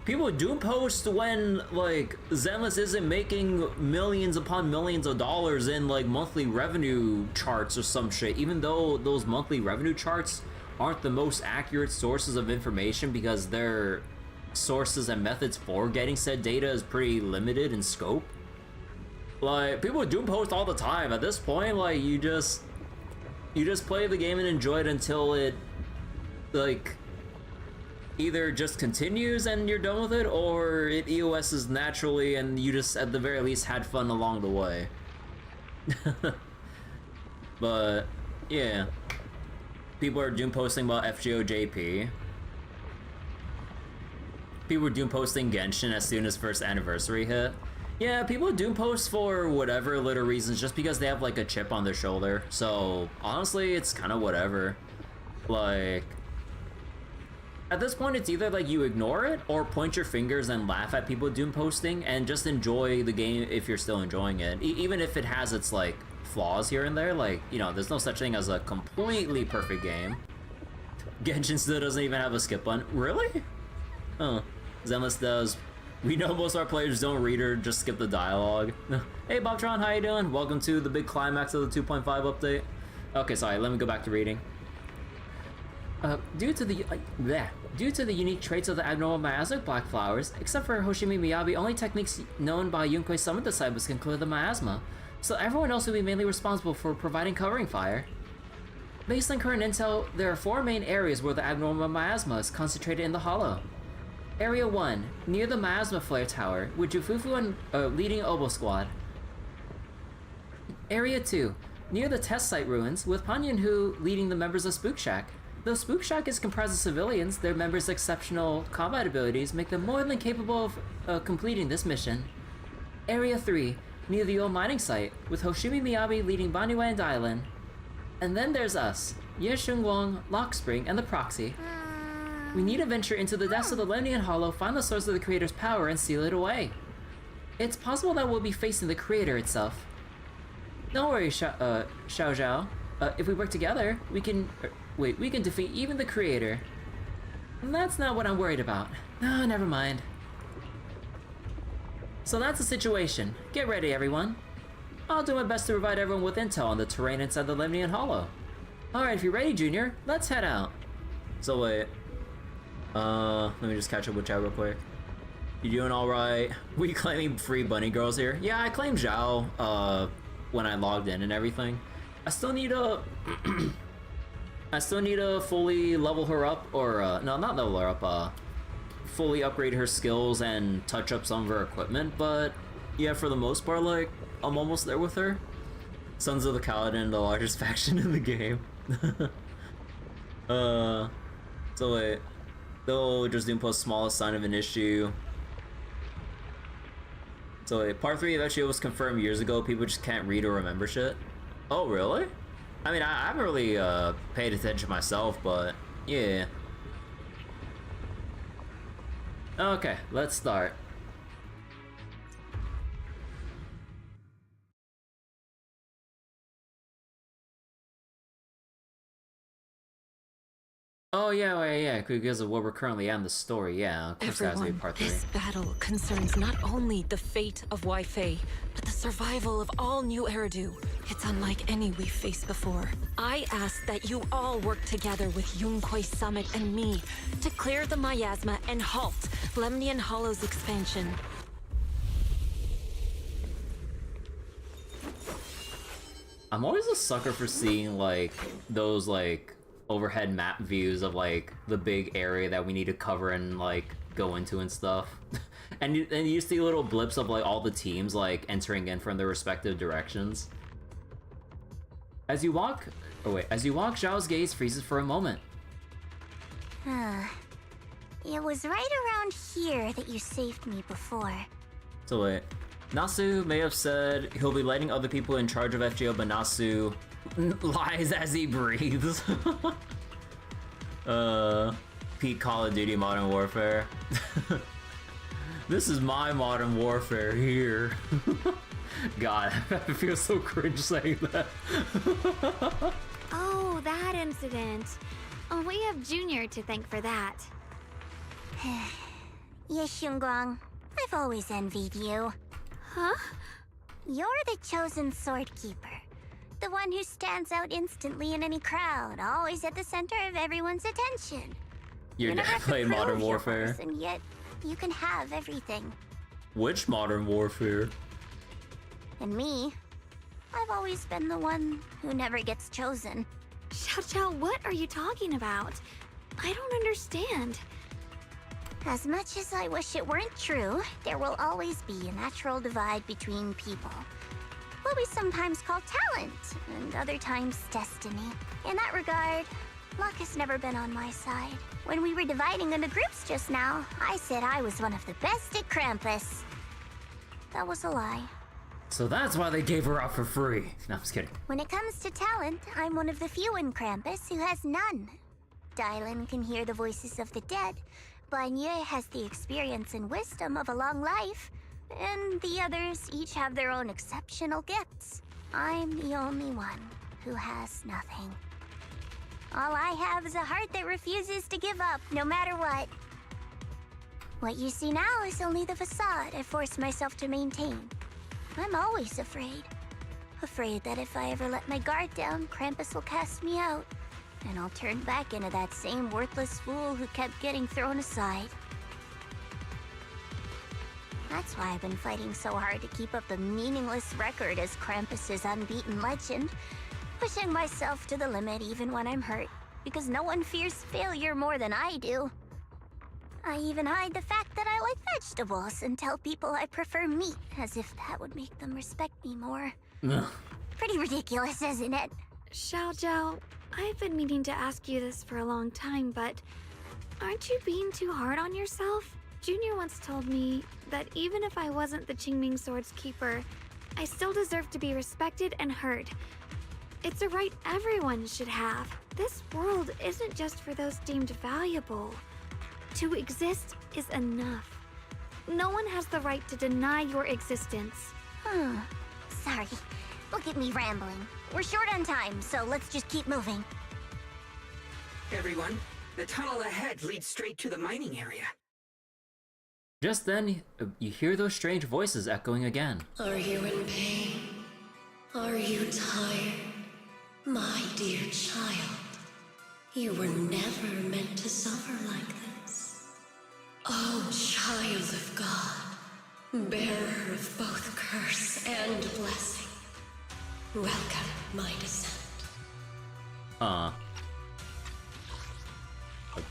Speaker 1: People doom post when like Zenless isn't making millions upon millions of dollars in like monthly revenue charts or some shit, even though those monthly revenue charts aren't the most accurate sources of information because their sources and methods for getting said data is pretty limited in scope. Like, people doom post all the time. At this point, like, you just play the game and enjoy it until it like either just continues and you're done with it, or it EOS's naturally and you just at the very least had fun along the way. But yeah, people are doom posting about FGOJP. People were doom posting Genshin as soon as first anniversary hit. Yeah, people doom post for whatever little reasons, just because they have like a chip on their shoulder. So honestly, it's kind of whatever. Like, at this point, it's either like you ignore it or point your fingers and laugh at people doom posting and just enjoy the game if you're still enjoying it. Even if it has its like flaws here and there, like, you know, there's no such thing as a completely perfect game. Genshin still doesn't even have a skip button. Really? Huh. Zenless does. We know most of our players don't read or just skip the dialogue. Hey Bobtron, how you doing? Welcome to the big climax of the 2.5 update. Okay, sorry, let me go back to reading. Due to the unique traits of the abnormal miasmic black flowers, except for Hoshimi Miyabi, only techniques known by Yunque's summon disciples can clear the miasma, so everyone else will be mainly responsible for providing covering fire. Based on current intel, there are 4 main areas where the abnormal miasma is concentrated in the hollow. Area 1, near the miasma flare tower, with Jufufu and leading Obo squad. Area 2, near the test site ruins, with Pan Yunhu leading the members of Spook Shack. Though Spook Shack is comprised of civilians, their members' exceptional combat abilities make them more than capable of completing this mission. Area 3, near the old mining site, with Hoshimi Miyabi leading Banyue and Dylan. And then there's us, Ye Shunguang, Lockspring, and the Proxy. We need to venture into the depths of the Lemnian Hollow, find the source of the Creator's power, and seal it away. It's possible that we'll be facing the Creator itself. Don't worry, Xiao Zhao. If we work together, we can defeat even the Creator. And that's not what I'm worried about. No, never mind. So that's the situation. Get ready, everyone. I'll do my best to provide everyone with intel on the terrain inside the Lemnian Hollow. Alright, if you're ready, Junior, let's head out. So wait. Let me just catch up with Zhao real quick. You doing alright? We claiming free bunny girls here? Yeah, I claimed Zhao, when I logged in and everything. I still need to... I still need to fully level her up, or, no, not level her up, fully upgrade her skills and touch up some of her equipment, but, yeah, for the most part, like, I'm almost there with her. Sons of the Kaladin, the largest faction in the game. So wait. They'll just do post smallest sign of an issue. So wait, part 3 of that shit was confirmed years ago. People just can't read or remember shit. Oh, really? I mean, I haven't really paid attention myself, but yeah. Okay, let's start. Oh yeah, because of what we're currently at in the story, yeah. Of course, that's part 3.
Speaker 5: This battle concerns not only the fate of Wai Fei, but the survival of all New Eridu. It's unlike any we've faced before. I ask that you all work together with Yunquei Summit and me to clear the miasma and halt Lemnian Hollow's expansion.
Speaker 1: I'm always a sucker for seeing like those like overhead map views of like the big area that we need to cover and like go into and stuff. And you see little blips of like all the teams like entering in from their respective directions. As you walk, Zhao's gaze freezes for a moment.
Speaker 4: It was right around here that you saved me before.
Speaker 1: So wait, Nasu may have said he'll be letting other people in charge of FGO, but Nasu lies as he breathes. Peak Call of Duty Modern Warfare. This is my Modern Warfare here. God, I feel so cringe saying that.
Speaker 2: Oh, that incident. Oh, we have Junior to thank for that.
Speaker 4: Yes, Xiongguang. I've always envied you.
Speaker 2: Huh?
Speaker 4: You're the chosen sword keeper. The one who stands out instantly in any crowd, always at the center of everyone's attention.
Speaker 1: You're
Speaker 4: never have to
Speaker 1: play
Speaker 4: prove
Speaker 1: Modern
Speaker 4: your
Speaker 1: Warfare.
Speaker 4: worth, and yet you can have everything.
Speaker 1: Which Modern Warfare?
Speaker 4: And me, I've always been the one who never gets chosen.
Speaker 2: Xiao, what are you talking about? I don't understand.
Speaker 4: As much as I wish it weren't true, there will always be a natural divide between people. What we sometimes call talent, and other times destiny. In that regard, luck has never been on my side. When we were dividing into groups just now, I said I was one of the best at Krampus. That was a lie.
Speaker 1: So that's why they gave her out for free. No, I'm just kidding.
Speaker 4: When it comes to talent, I'm one of the few in Krampus who has none. Dylan can hear the voices of the dead. Banye has the experience and wisdom of a long life. And the others each have their own exceptional gifts. I'm the only one who has nothing. All I have is a heart that refuses to give up, no matter what. What you see now is only the facade I forced myself to maintain. I'm always afraid. Afraid that if I ever let my guard down, Krampus will cast me out. And I'll turn back into that same worthless fool who kept getting thrown aside. That's why I've been fighting so hard to keep up the meaningless record as Krampus's unbeaten legend. Pushing myself to the limit even when I'm hurt, because no one fears failure more than I do. I even hide the fact that I like vegetables and tell people I prefer meat, as if that would make them respect me more. Pretty ridiculous, isn't it?
Speaker 2: Xiao, I've been meaning to ask you this for a long time, but aren't you being too hard on yourself? Junior once told me that even if I wasn't the Qingming Sword's keeper, I still deserve to be respected and heard. It's a right everyone should have. This world isn't just for those deemed valuable. To exist is enough. No one has the right to deny your existence.
Speaker 4: Sorry. Look at me rambling. We're short on time, so let's just keep moving.
Speaker 8: Everyone, the tunnel ahead leads straight to the mining area.
Speaker 1: Just then, you hear those strange voices echoing again.
Speaker 9: Are you in pain? Are you tired? My dear child, you were never meant to suffer like this. Oh, child of God, bearer of both curse and blessing, welcome my descent.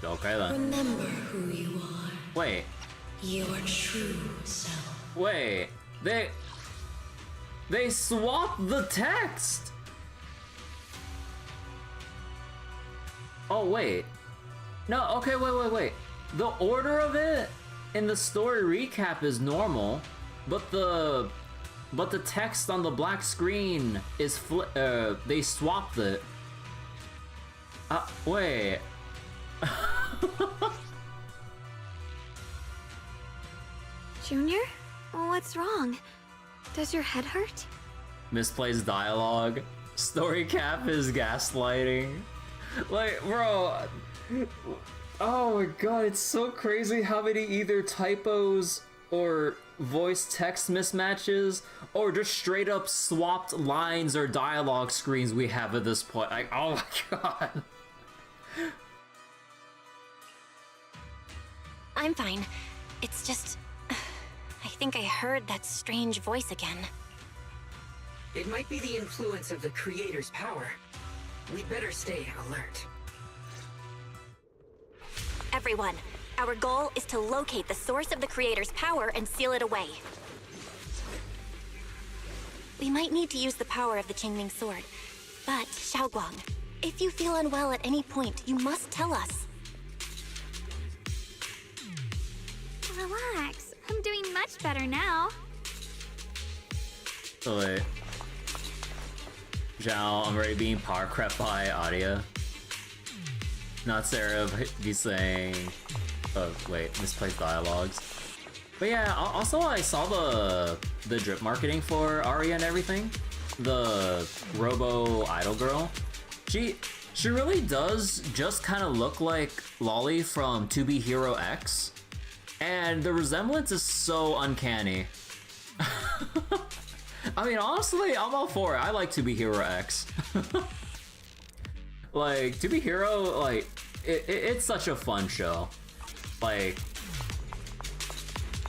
Speaker 1: Okay then.
Speaker 9: Remember who you are.
Speaker 1: Wait.
Speaker 9: Your true self.
Speaker 1: Wait. They swapped the text! Oh, wait. No, okay, wait. The order of it in the story recap is normal, but the text on the black screen is they swapped it. Wait.
Speaker 2: Junior? What's wrong? Does your head hurt?
Speaker 1: Misplaced dialogue. Story cap is gaslighting. Like, bro. Oh my god, it's so crazy how many either typos or voice text mismatches or just straight up swapped lines or dialogue screens we have at this point. Like, oh my god.
Speaker 4: I'm fine. It's just... I think I heard that strange voice again.
Speaker 8: It might be the influence of the Creator's power. We'd better stay alert.
Speaker 4: Everyone, our goal is to locate the source of the Creator's power and seal it away. We might need to use the power of the Qingming Sword, but Xiaoguang, if you feel unwell at any point, you must tell us.
Speaker 2: Relax. I'm doing much better now.
Speaker 1: So wait. Zhao, I'm already being power crept by Adia. Not Sarah, but he's saying... Oh, wait, misplaced dialogues. But yeah, also I saw the drip marketing for Arya and everything. The Robo Idol girl. She really does just kind of look like Lolly from To Be Hero X. And the resemblance is so uncanny. I mean, honestly, I'm all for it. I like To Be Hero X. Like, To Be Hero, like, it's such a fun show. Like,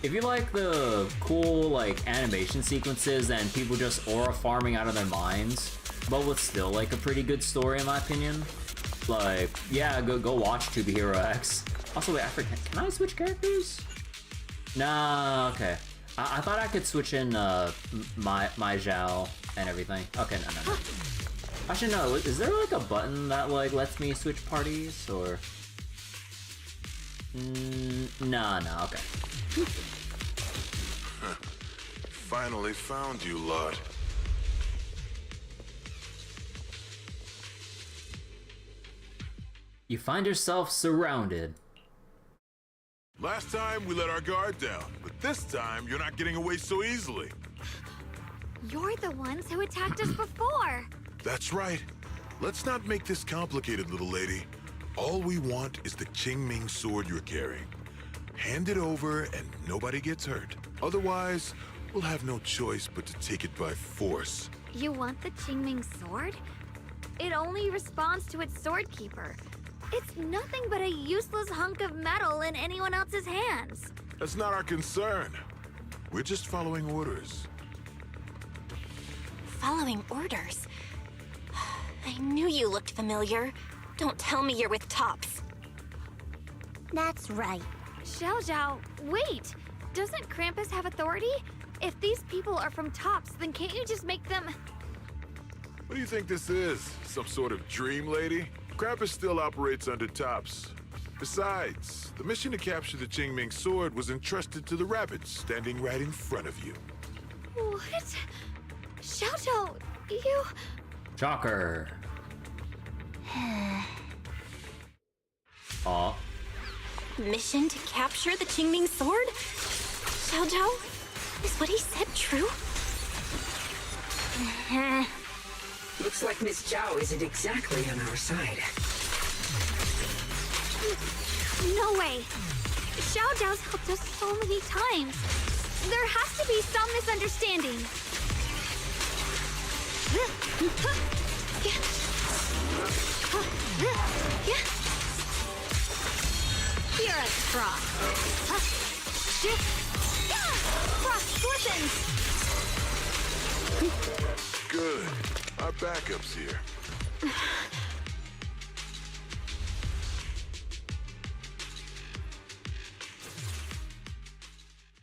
Speaker 1: if you like the cool, like, animation sequences and people just aura farming out of their minds, but with still, like, a pretty good story, in my opinion, like, yeah, go watch To Be Hero X. Also, wait, I forget, can I switch characters? Nah, okay. I thought I could switch in my Zhao and everything. Okay, no. Actually, no. Is there like a button that like lets me switch parties or? Nah, okay.
Speaker 10: Finally found you, Lord.
Speaker 1: You find yourself surrounded.
Speaker 10: Last time we let our guard down, but this time you're not getting away so easily.
Speaker 2: You're the ones who attacked us before.
Speaker 10: That's right. Let's not make this complicated, little lady. All we want is the Qingming sword you're carrying. Hand it over and nobody gets hurt. Otherwise, we'll have no choice but to take it by force.
Speaker 2: You want the Qingming sword? It only responds to its sword keeper. It's nothing but a useless hunk of metal in anyone else's hands.
Speaker 10: That's not our concern. We're just following orders.
Speaker 4: Following orders? I knew you looked familiar. Don't tell me you're with Tops.
Speaker 2: That's right. Xiao, wait! Doesn't Krampus have authority? If these people are from Tops, then can't you just make them...
Speaker 10: What do you think this is? Some sort of dream lady? Krampus still operates under Tops. Besides, the mission to capture the Qingming sword was entrusted to the rabbits standing right in front of you.
Speaker 2: What? Xiao, you...
Speaker 1: Shocker. Aw.
Speaker 4: Mission to capture the Qingming sword? Xiao, is what he said true?
Speaker 8: Looks like Miss Zhao isn't exactly on our side.
Speaker 2: No way. Xiao's helped us so many times. There has to be some misunderstanding. You're a cross. Cross glistens.
Speaker 10: Good. Our backup's here.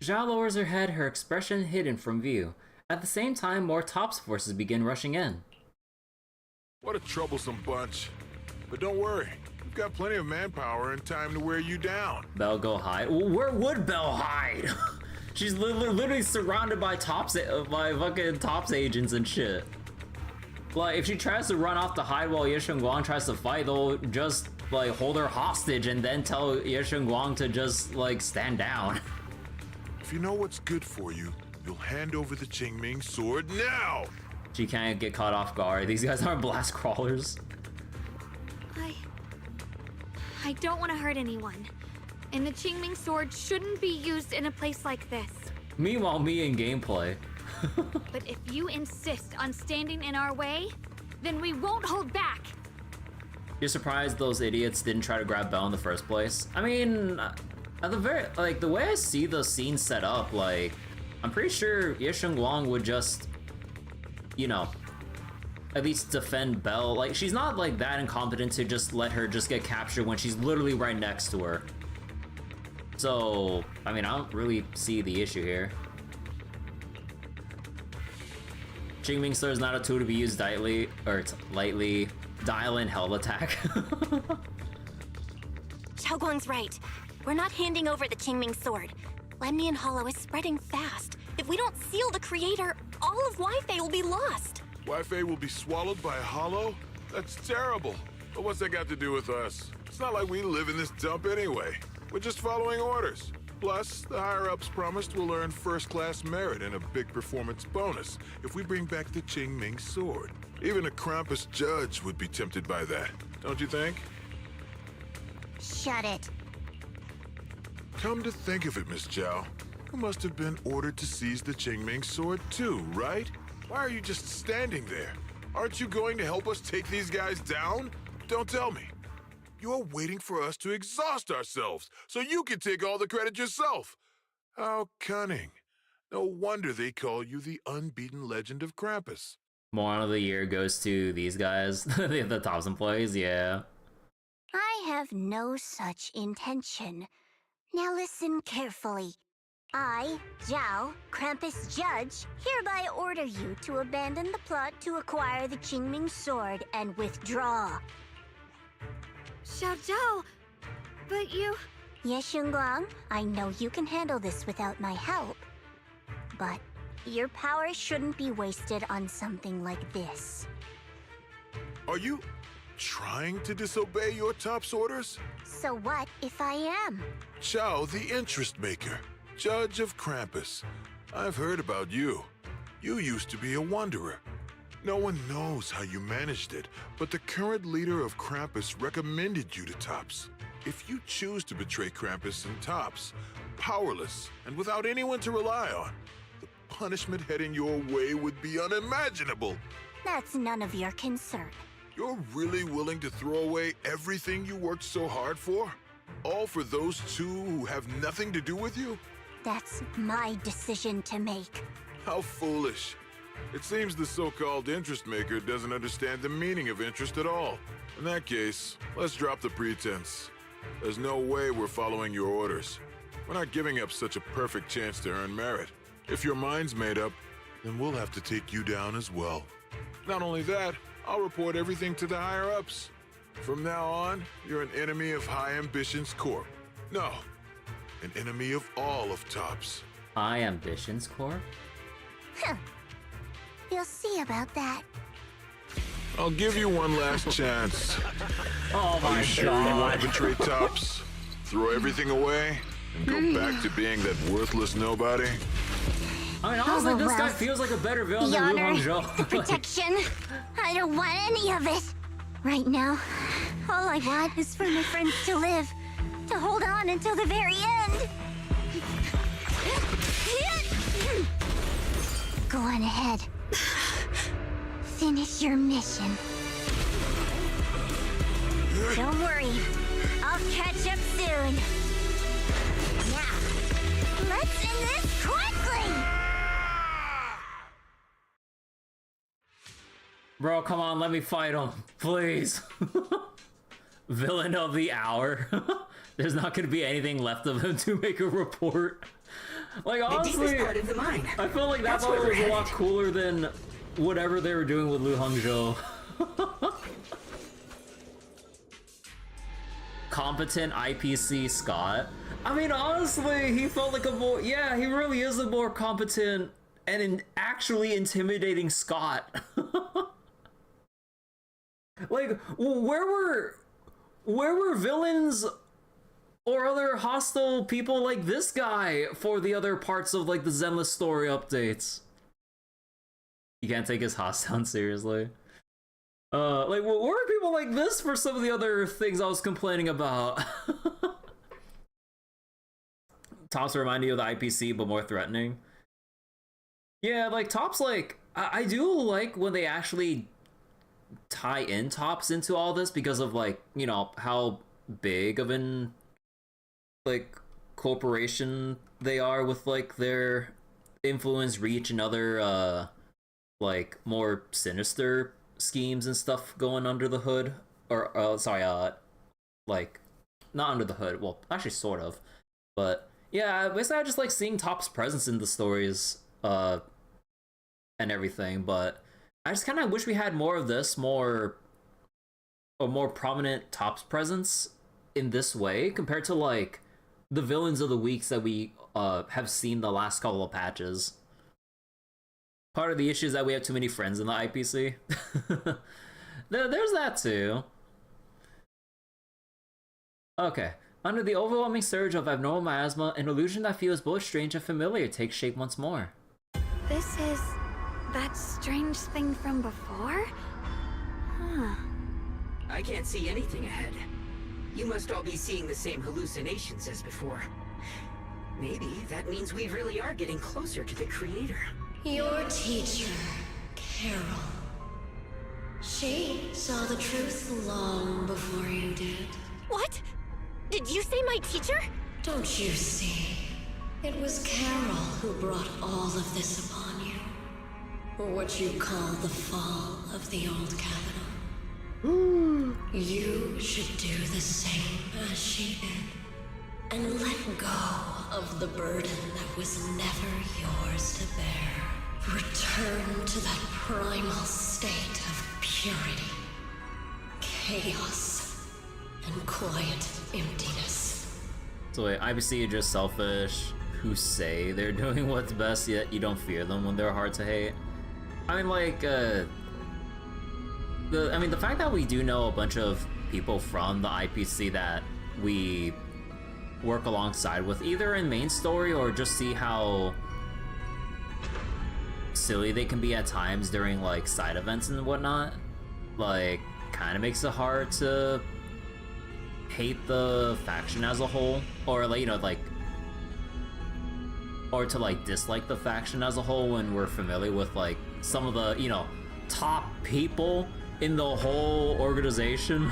Speaker 1: Zhao lowers her head, her expression hidden from view. At the same time, more Tops forces begin rushing in.
Speaker 10: What a troublesome bunch. But don't worry. We've got plenty of manpower and time to wear you down.
Speaker 1: Belle go hide? Where would Belle hide? She's literally surrounded by fucking Tops agents and shit. Like, if she tries to run off to hide while Ye Guang tries to fight, they'll just, like, hold her hostage and then tell Ye Guang to just, like, stand down.
Speaker 10: If you know what's good for you, you'll hand over the Qingming sword now!
Speaker 1: She can't get caught off guard. These guys aren't blast crawlers.
Speaker 2: I don't want to hurt anyone. And the Qingming sword shouldn't be used in a place like this.
Speaker 1: Meanwhile, me in gameplay.
Speaker 2: But if you insist on standing in our way, then we won't hold back.
Speaker 1: You're surprised those idiots didn't try to grab Belle in the first place? I mean, at the very, like, the way I see the scene set up, like, I'm pretty sure Ye Guang would just you know, at least defend Belle. Like, she's not like that incompetent to just let her just get captured when she's literally right next to her. So, I mean, I don't really see the issue here. Qingming Sword is not a tool to be used lightly, or lightly. Dial in Hell Attack.
Speaker 4: Xiaoguang's right. We're not handing over the Qingming Sword. Lemnian Hollow is spreading fast. If we don't seal the creator, all of Wi-Fi will be lost.
Speaker 10: Wi-Fi will be swallowed by a hollow? That's terrible. But what's that got to do with us? It's not like we live in this dump anyway. We're just following orders. Plus, the higher-ups promised we'll earn first-class merit and a big performance bonus if we bring back the Qingming Sword. Even a Krampus judge would be tempted by that, don't you think?
Speaker 4: Shut it.
Speaker 10: Come to think of it, Miss Zhao, you must have been ordered to seize the Qingming Sword too, right? Why are you just standing there? Aren't you going to help us take these guys down? Don't tell me. You're waiting for us to exhaust ourselves so you can take all the credit yourself. How cunning. No wonder they call you the unbeaten legend of Krampus.
Speaker 1: Moron of the year goes to these guys, the Tops employees, yeah.
Speaker 4: I have no such intention. Now listen carefully. I, Zhao, Krampus Judge, hereby order you to abandon the plot to acquire the Qingming Sword and withdraw.
Speaker 2: Xiao Zhao, but you...
Speaker 4: Ye Shengguang, I know you can handle this without my help. But your power shouldn't be wasted on something like this.
Speaker 10: Are you trying to disobey your top's orders?
Speaker 4: So what if I am?
Speaker 10: Zhao, the interest maker, judge of Krampus. I've heard about you. You used to be a wanderer. No one knows how you managed it, but the current leader of Krampus recommended you to Tops. If you choose to betray Krampus and Tops, powerless and without anyone to rely on, the punishment heading your way would be unimaginable.
Speaker 4: That's none of your concern.
Speaker 10: You're really willing to throw away everything you worked so hard for? All for those two who have nothing to do with you?
Speaker 4: That's my decision to make.
Speaker 10: How foolish. It seems the so-called interest maker doesn't understand the meaning of interest at all. In that case, let's drop the pretense. There's no way we're following your orders. We're not giving up such a perfect chance to earn merit. If your mind's made up, then we'll have to take you down as well. Not only that, I'll report everything to the higher-ups. From now on, you're an enemy of High Ambitions Corp. No, an enemy of all of Tops.
Speaker 1: High Ambitions Corp?
Speaker 4: Huh. You'll see about that.
Speaker 10: I'll give you one last chance.
Speaker 1: Oh my
Speaker 10: Are you sure
Speaker 1: god.
Speaker 10: you want to betray Tops? Throw everything away and go back to being that worthless nobody?
Speaker 1: I mean, honestly,
Speaker 4: Oh,
Speaker 1: this guy
Speaker 4: well.
Speaker 1: feels like a better villain
Speaker 4: The
Speaker 1: than Lu
Speaker 4: honor,
Speaker 1: Hongzhou.
Speaker 4: the protection. I don't want any of it. Right now, all I want is for my friends to live. To hold on until the very end. Go on ahead. Finish your mission. Don't worry. I'll catch up soon. Now, let's end this quickly!
Speaker 1: Bro, come on, let me fight him, please. Villain of the hour. There's not gonna be anything left of him to make a report. Like,
Speaker 8: The
Speaker 1: honestly,
Speaker 8: deepest part of the mine.
Speaker 1: I feel like that
Speaker 8: That's
Speaker 1: part
Speaker 8: where
Speaker 1: was
Speaker 8: we're
Speaker 1: a lot
Speaker 8: headed.
Speaker 1: cooler than whatever they were doing with Lu Hongzhou. Competent IPC Scott. I mean, honestly, he felt like a more, yeah, he really is a more competent and actually intimidating Scott. Like, where were villains or other hostile people like this guy for the other parts of like the Zenless story updates? You can't take his hostile seriously. Like, where were people like this for some of the other things I was complaining about? Tops remind you of the IPC, but more threatening. Yeah, like Tops, like I do like when they actually tie in Tops into all this because of like, you know, how big of an like corporation they are with like their influence, reach, and other like more sinister schemes and stuff going under the hood, or sorry, like not under the hood. Well, actually, sort of, but yeah. Basically, I just like seeing Top's presence in the stories, and everything. But I just kind of wish we had more of this, more prominent Top's presence in this way compared to like the villains of the weeks that we have seen the last couple of patches. Part of the issue is that we have too many friends in the IPC. There's that too. Okay. Under the overwhelming surge of abnormal miasma, an illusion that feels both strange and familiar takes shape once more.
Speaker 2: This is that strange thing from before? Huh.
Speaker 8: I can't see anything ahead. You must all be seeing the same hallucinations as before. Maybe that means we really are getting closer to the creator.
Speaker 9: Your teacher, Carol. She saw the truth long before you did.
Speaker 4: What? Did you say my teacher?
Speaker 9: Don't you see? It was Carol who brought all of this upon you. What you call the fall of the old capital. You should do the same as she did. And let go of the burden that was never yours to bear. Return to that primal state of purity, chaos, and quiet emptiness.
Speaker 1: So wait, IPC are just selfish who say they're doing what's best, yet you don't fear them when they're hard to hate? I mean, like, the fact that we do know a bunch of people from the IPC that we work alongside with, either in main story or just see how silly they can be at times during like side events and whatnot, like, kind of makes it hard to hate the faction as a whole, or like, you know, like, or to like dislike the faction as a whole when we're familiar with like some of the, you know, top people in the whole organization.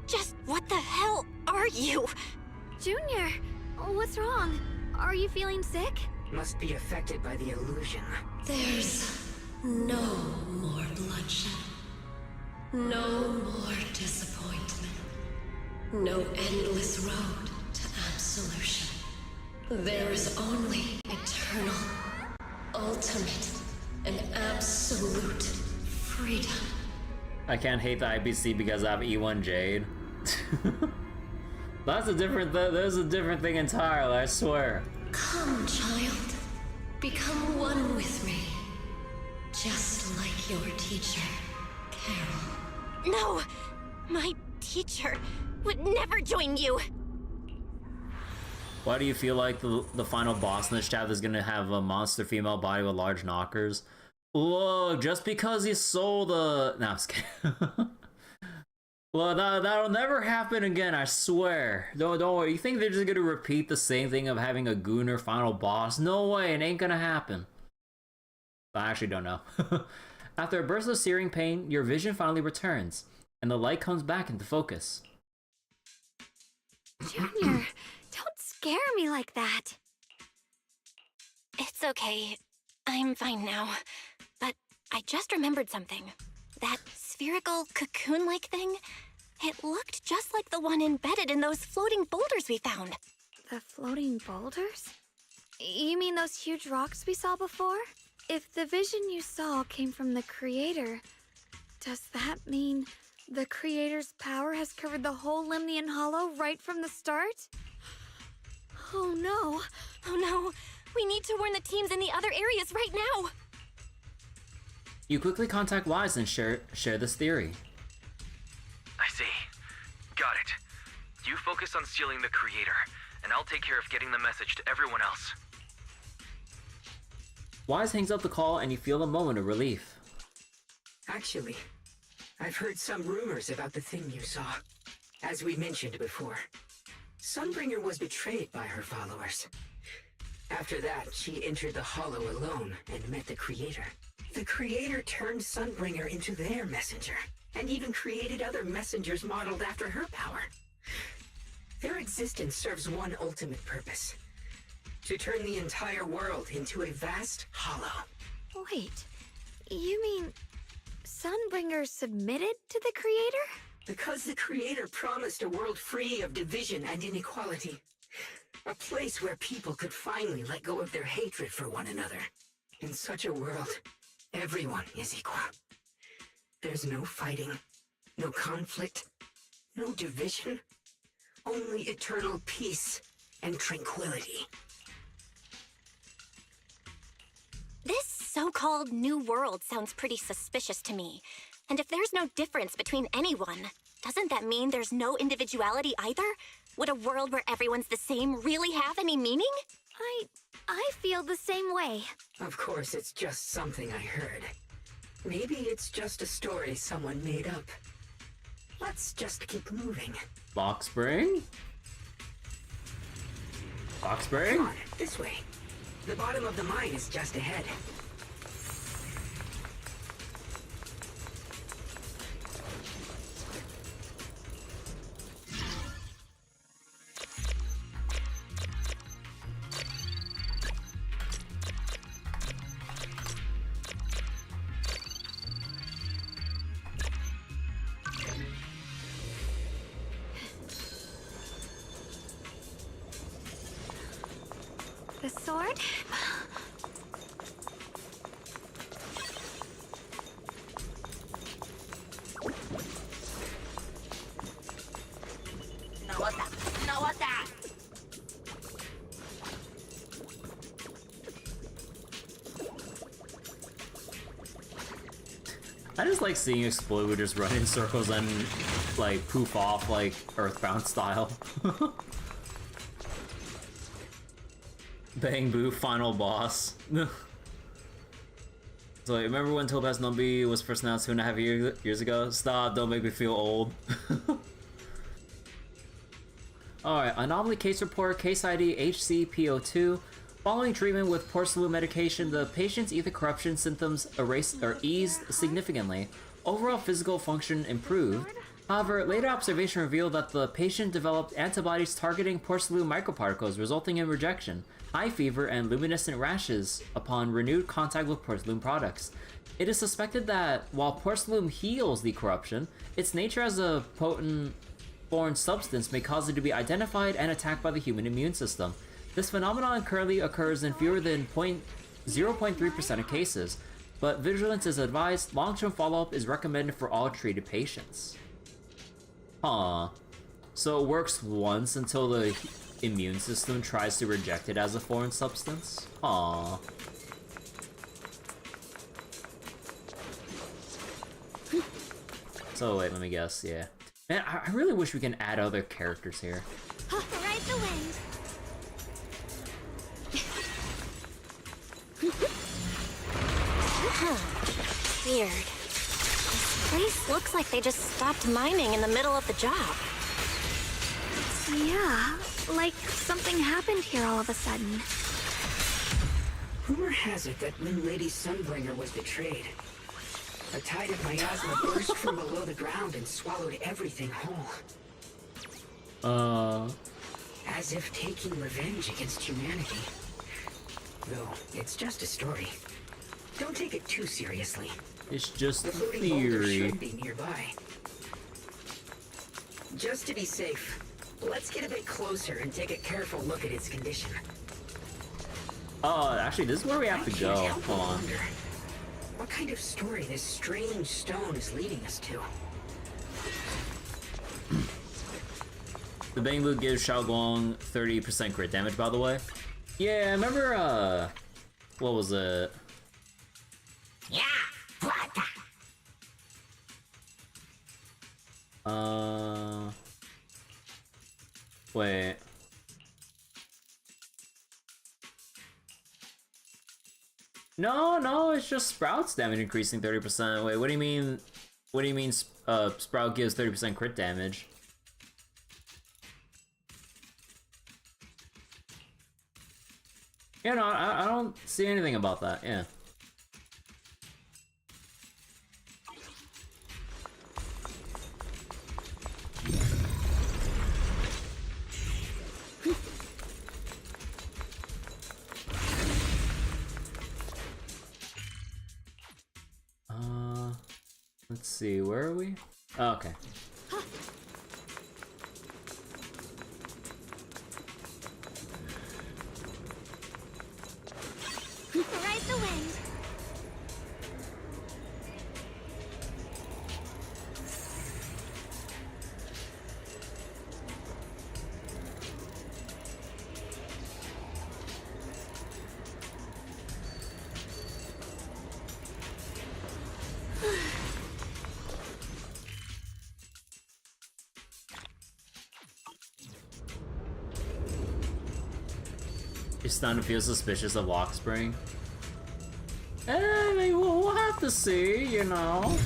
Speaker 4: Just what the hell are you?
Speaker 2: Junior, what's wrong? Are you feeling sick?
Speaker 8: Must be affected by the illusion.
Speaker 9: There's no more bloodshed. No more disappointment. No endless road to absolution. There is only eternal, ultimate, and absolute freedom.
Speaker 1: I can't hate the IPC because I have E1 Jade. That's a different there's a different thing entirely, I swear.
Speaker 9: Come, child. Become one with me. Just like your teacher, Carol.
Speaker 4: No! My teacher would never join you!
Speaker 1: Why do you feel like the final boss in this chapter is gonna have a monster female body with large knockers? Look, just because he sold a... No, I'm just kidding. Well, that'll never happen again, I swear. Don't worry, you think they're just gonna repeat the same thing of having a Gooner final boss? No way, it ain't gonna happen. I actually don't know. After a burst of searing pain, your vision finally returns, and the light comes back into focus.
Speaker 2: Junior, don't scare me like that.
Speaker 4: It's okay. I'm fine now. But I just remembered something. That spherical cocoon-like thing, it looked just like the one embedded in those floating boulders we found.
Speaker 2: The floating boulders? You mean those huge rocks we saw before? If the vision you saw came from the creator, does that mean the creator's power has covered the whole Lemnian Hollow right from the start? Oh no.
Speaker 4: Oh no. We need to warn the teams in the other areas right now.
Speaker 1: You quickly contact Wise and share this theory.
Speaker 6: I see. Got it. You focus on stealing the creator, and I'll take care of getting the message to everyone else.
Speaker 1: Wise hangs up the call and you feel a moment of relief.
Speaker 8: Actually, I've heard some rumors about the thing you saw. As we mentioned before, Sunbringer was betrayed by her followers. After that, she entered the Hollow alone and met the Creator. The Creator turned Sunbringer into their messenger, and even created other messengers modeled after her power. Their existence serves one ultimate purpose: To turn the entire world into a vast hollow.
Speaker 2: Wait, you mean Sunbringer submitted to the Creator?
Speaker 8: Because the Creator promised a world free of division and inequality. A place where people could finally let go of their hatred for one another. In such a world, everyone is equal. There's no fighting, no conflict, no division, only eternal peace and tranquility.
Speaker 4: This so-called new world sounds pretty suspicious to me. And if there's no difference between anyone, doesn't that mean there's no individuality either? Would a world where everyone's the same really have any meaning?
Speaker 2: I feel the same way.
Speaker 8: Of course, it's just something I heard. Maybe it's just a story someone made up. Let's just keep moving.
Speaker 1: Box spring? Box spring?
Speaker 8: Come on, this way. The bottom of the mine is just ahead.
Speaker 2: The sword?
Speaker 1: I just like seeing Explode just run in circles and like poof off like Earthbound style. Bang Boo, final boss. So remember when Topaz Numby was first announced 2.5 years ago? Stop, don't make me feel old. Alright, anomaly case report, case ID HCPO2. Following treatment with Porcelain medication, the patient's ether corruption symptoms eased significantly. Overall physical function improved. However, later observation revealed that the patient developed antibodies targeting Porcelain microparticles, resulting in rejection, high fever, and luminescent rashes upon renewed contact with Porcelain products. It is suspected that while Porcelain heals the corruption, its nature as a potent foreign substance may cause it to be identified and attacked by the human immune system. This phenomenon currently occurs in fewer than 0.3% of cases, but vigilance is advised. Long-term follow-up is recommended for all treated patients. Huh. So it works once until the immune system tries to reject it as a foreign substance? Huh. So wait, let me guess, yeah. Man, I really wish we can add other characters here.
Speaker 2: Ride the wind.
Speaker 4: Weird. This place looks like they just stopped mining in the middle of the job.
Speaker 2: Yeah, like something happened here all of a sudden.
Speaker 8: Rumor has it that when Lady Sunbringer was betrayed, a tide of miasma burst from below the ground and swallowed everything whole. As if taking revenge against humanity. Though, it's just a story. Don't take it too seriously.
Speaker 1: It's just a
Speaker 8: The floating boulder
Speaker 1: theory.
Speaker 8: should be nearby. Just to be safe, let's get a bit closer and take a careful look at its condition.
Speaker 1: Oh, actually, this is where we have to
Speaker 8: I
Speaker 1: go.
Speaker 8: can't help but
Speaker 1: Hold on.
Speaker 8: wonder what kind of story this strange stone is leading us to.
Speaker 1: The Bang Boo gives Xiaoguang 30% crit damage, by the way. Yeah, I remember, what was it?
Speaker 8: Yeah, what?
Speaker 1: Wait. No, it's just Sprout's damage increasing 30%. Wait, what do you mean? What do you mean, Sprout gives 30% crit damage? Yeah, no, I don't see anything about that, yeah. see, where are we? Oh, okay.
Speaker 2: Ride the wind.
Speaker 1: You're starting to feel suspicious of Lock Spring. I mean, we'll have to see, you know.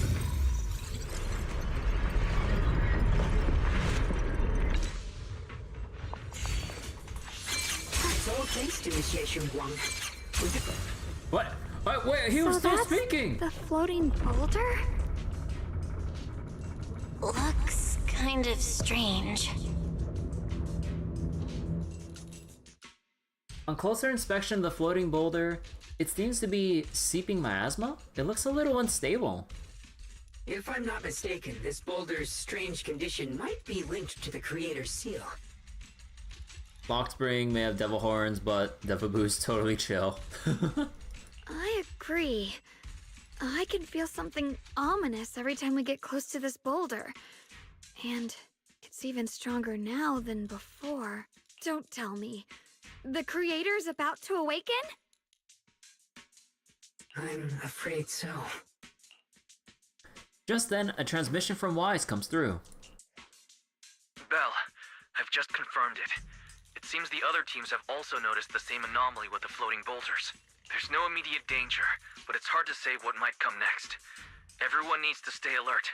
Speaker 8: It's all thanks to Miss Shiyu Defense.
Speaker 1: What? Wait, he was
Speaker 2: So
Speaker 1: still
Speaker 2: that's
Speaker 1: speaking!
Speaker 2: The floating boulder?
Speaker 4: Looks kind of strange.
Speaker 1: On closer inspection of the floating boulder, it seems to be seeping miasma. It looks a little unstable.
Speaker 8: If I'm not mistaken, this boulder's strange condition might be linked to the creator's seal.
Speaker 1: Lock Spring may have devil horns, but Devaboo's totally chill.
Speaker 2: I agree. I can feel something ominous every time we get close to this boulder. And it's even stronger now than before. Don't tell me. The creator's about to awaken?
Speaker 8: I'm afraid so.
Speaker 1: Just then, a transmission from Wise comes through.
Speaker 6: Bell, I've just confirmed it. It seems the other teams have also noticed the same anomaly with the floating boulders. There's no immediate danger, but it's hard to say what might come next. Everyone needs to stay alert.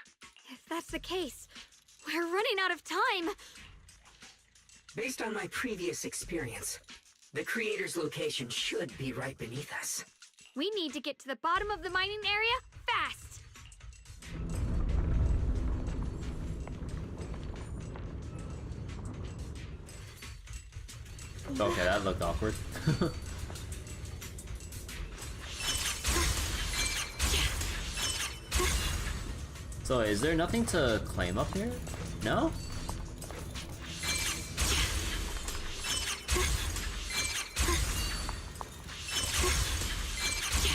Speaker 2: If that's the case, we're running out of time.
Speaker 8: Based on my previous experience, the creator's location should be right beneath us.
Speaker 2: We need to get to the bottom of the mining area fast.
Speaker 1: Okay, that looked awkward. So, is there nothing to claim up here? No?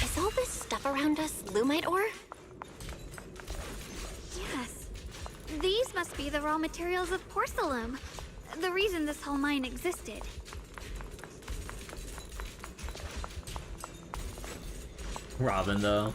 Speaker 4: Is all this stuff around us Lumite ore?
Speaker 2: Yes. These must be the raw materials of porcelain. The reason this whole mine existed.
Speaker 1: Robin, though.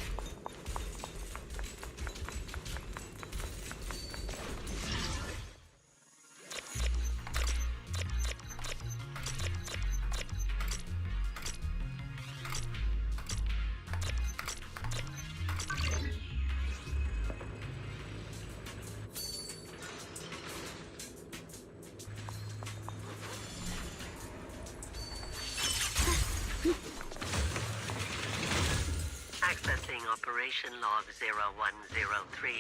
Speaker 11: Accessing Operation Log 0103,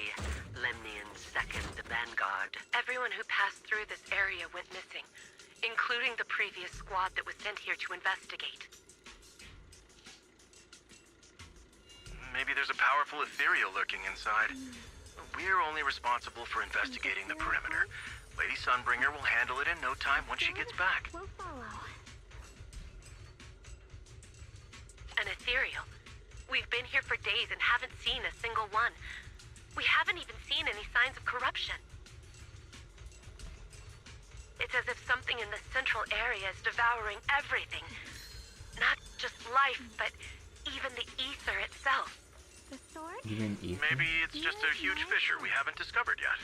Speaker 11: Lemnian's second vanguard.
Speaker 12: Everyone who passed through this area went missing, including the previous squad that was sent here to investigate.
Speaker 7: Maybe there's a powerful ethereal lurking inside. We're only responsible for investigating the perimeter. Lady Sunbringer will handle it in no time once she gets back.
Speaker 2: We'll follow.
Speaker 12: An ethereal. We've been here for days and haven't seen a single one. We haven't even seen any signs of corruption. It's as if something in the central area is devouring everything. Not just life, but even the ether itself.
Speaker 2: The sword?
Speaker 1: Even ether?
Speaker 7: Maybe it's just a huge fissure we haven't discovered yet.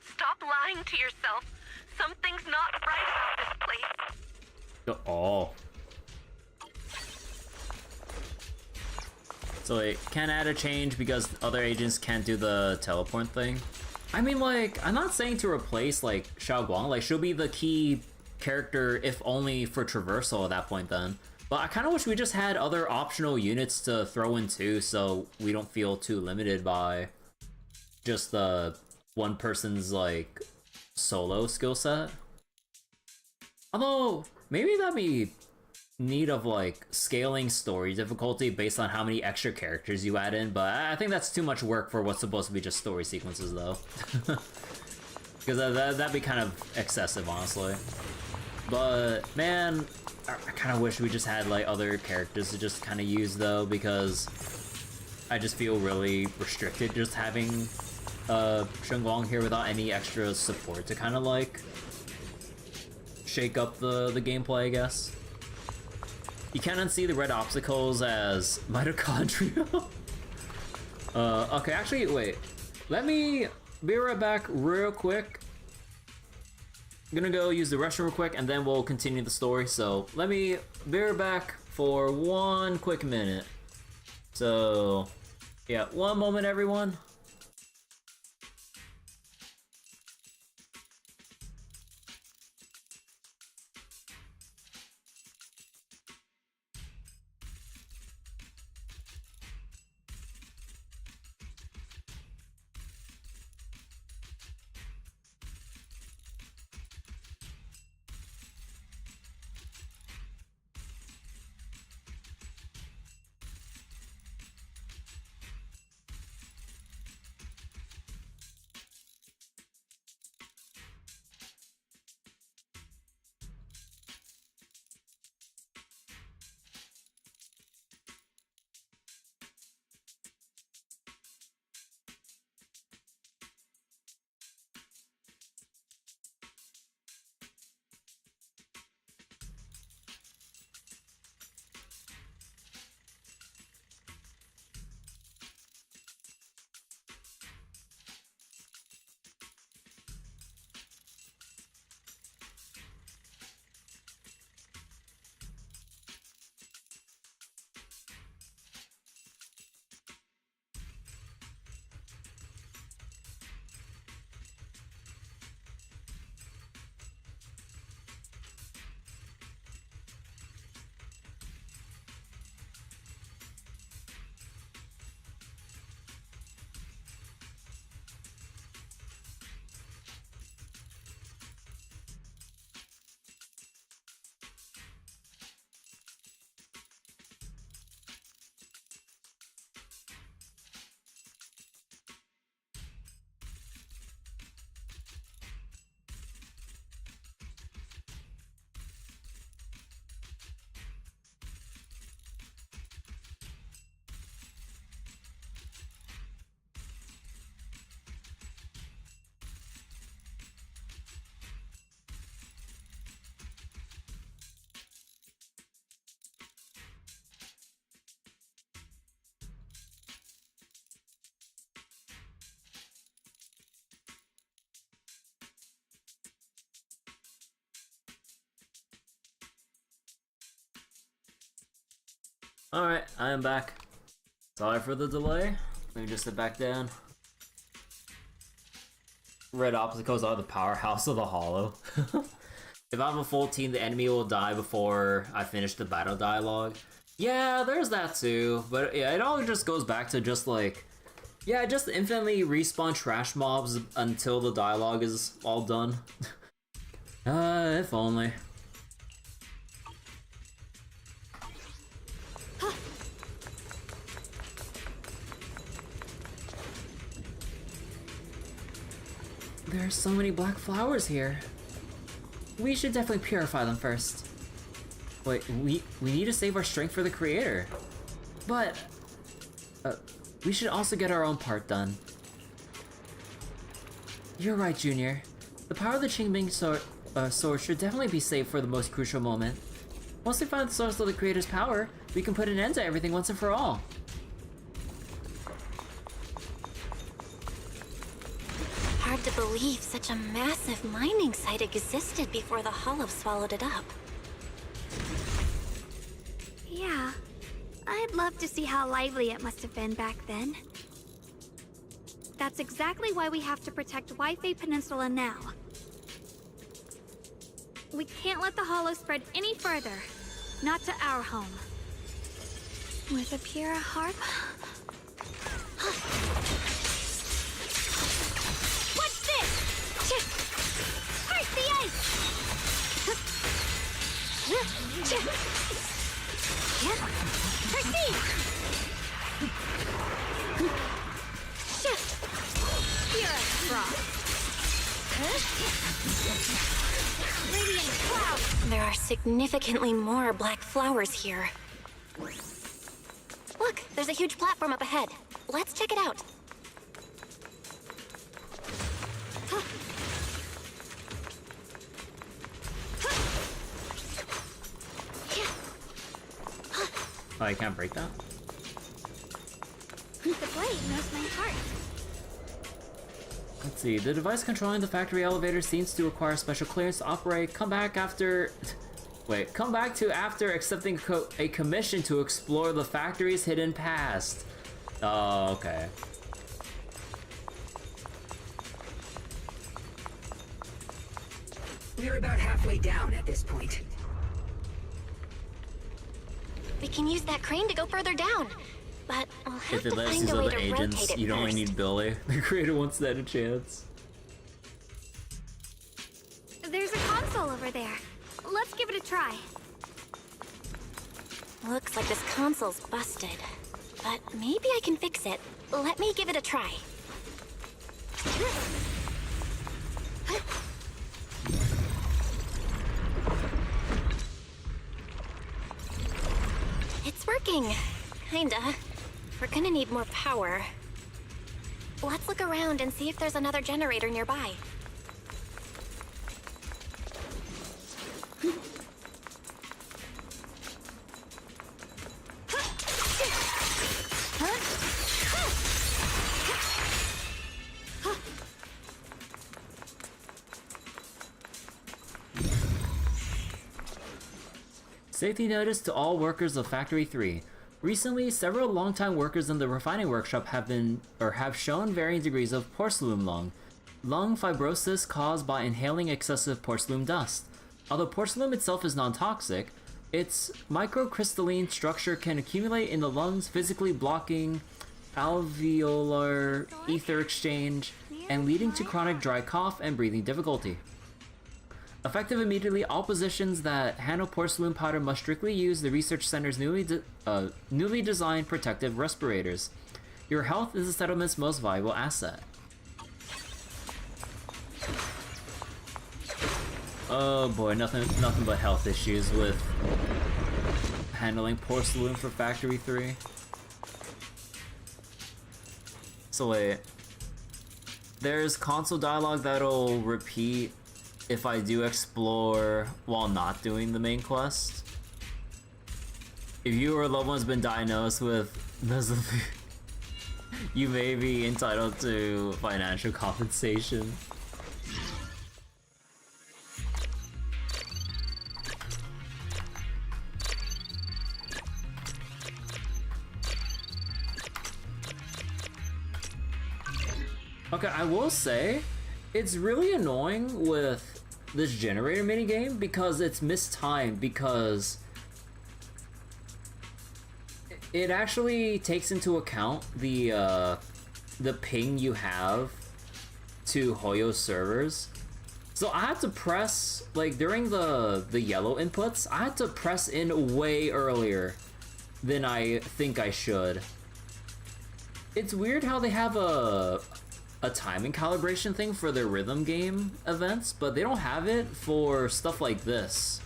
Speaker 12: Stop lying to yourself. Something's not right about this place.
Speaker 1: Oh. So it can't add a change because other agents can't do the teleport thing? I mean, like, I'm not saying to replace, like, Xiao Guang. Like, she'll be the key character, if only for traversal at that point then. But I kind of wish we just had other optional units to throw in too, so we don't feel too limited by just the one person's, like, solo skill set. Although, maybe that'd be need of like scaling story difficulty based on how many extra characters you add in, but I think that's too much work for what's supposed to be just story sequences though. Because that'd be kind of excessive, honestly. But man, I kind of wish we just had like other characters to just kind of use though, because I just feel really restricted just having Shunguang here without any extra support to kind of like shake up the gameplay, I guess. You can't unsee the red obstacles as mitochondria. Okay, actually, wait. Let me be right back real quick. I'm gonna go use the restroom real quick and then we'll continue the story. So let me be right back for one quick minute. So yeah, one moment everyone. Alright, I am back. Sorry for the delay. Let me just sit back down. Red obstacles are the powerhouse of the Hollow. If I have a full team, the enemy will die before I finish the battle dialogue. Yeah, there's that too. But yeah, it all just goes back to just like... Yeah, just infinitely respawn trash mobs until the dialogue is all done. If only. There are so many black flowers here. We should definitely purify them first. Wait, we need to save our strength for the creator. But, we should also get our own part done. You're right, Junior. The power of the Qingming sword should definitely be saved for the most crucial moment. Once we find the source of the creator's power, we can put an end to everything once and for all.
Speaker 4: Hard to believe such a massive mining site existed before the Hollow swallowed it up.
Speaker 2: Yeah, I'd love to see how lively it must have been back then. That's exactly why we have to protect Waifei Peninsula now. We can't let the Hollow spread any further. Not to our home. With a pure harp? What's this? First the ice! Radiant cloud!
Speaker 4: There are significantly more black flowers here. Look, there's a huge platform up ahead. Let's check it out.
Speaker 1: Oh, you can't break that?
Speaker 2: The blade knows my heart.
Speaker 1: Let's see. The device controlling the factory elevator seems to require special clearance to operate. Come back after... Wait, come back to after accepting a commission to explore the factory's hidden past. Oh, okay.
Speaker 8: We're about halfway down at this point.
Speaker 4: We can use that crane to go further down. But we'll have
Speaker 1: If it
Speaker 4: to
Speaker 1: lets
Speaker 4: find
Speaker 1: these
Speaker 4: a way
Speaker 1: other
Speaker 4: to
Speaker 1: agents,
Speaker 4: rotate it
Speaker 1: you don't only
Speaker 4: first.
Speaker 1: need Billy. The creator wants that a chance.
Speaker 2: There's a console over there. Let's give it a try.
Speaker 4: Looks like this console's busted. But maybe I can fix it. Let me give it a try. It's working. Kinda. We're gonna need more power. Let's look around and see if there's another generator nearby.
Speaker 1: Safety notice to all workers of Factory 3. Recently, several longtime workers in the refining workshop have shown varying degrees of porcelain lung fibrosis caused by inhaling excessive porcelain dust. Although porcelain itself is non-toxic, its microcrystalline structure can accumulate in the lungs, physically blocking alveolar ether exchange and leading to chronic dry cough and breathing difficulty. Effective immediately, all positions that handle porcelain powder must strictly use the research center's newly designed protective respirators. Your health is the settlement's most valuable asset. Oh boy, nothing but health issues with handling porcelain for Factory 3. So wait, there's console dialogue that'll repeat if I do explore while not doing the main quest. If you or a loved one's been diagnosed with mesothelioma, you may be entitled to financial compensation. Okay, I will say, it's really annoying with this generator minigame because it's mistimed, because it actually takes into account the ping you have to Hoyo's servers. So I had to press, like during the yellow inputs, I had to press in way earlier than I think I should. It's weird how they have a timing calibration thing for their rhythm game events, but they don't have it for stuff like this.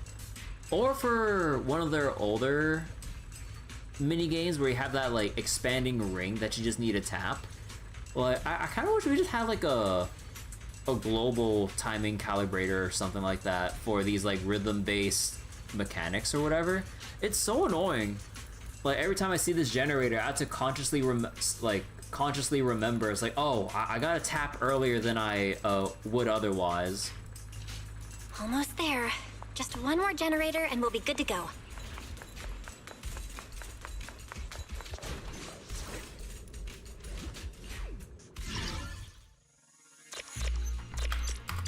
Speaker 1: Or for one of their older mini games where you have that like expanding ring that you just need to tap. Like I kind of wish we just had like a global timing calibrator or something like that for these like rhythm-based mechanics or whatever. It's so annoying. Like every time I see this generator, I have to consciously remember, it's like, oh, I gotta tap earlier than I would otherwise.
Speaker 4: Almost there. Just one more generator and we'll be good to go.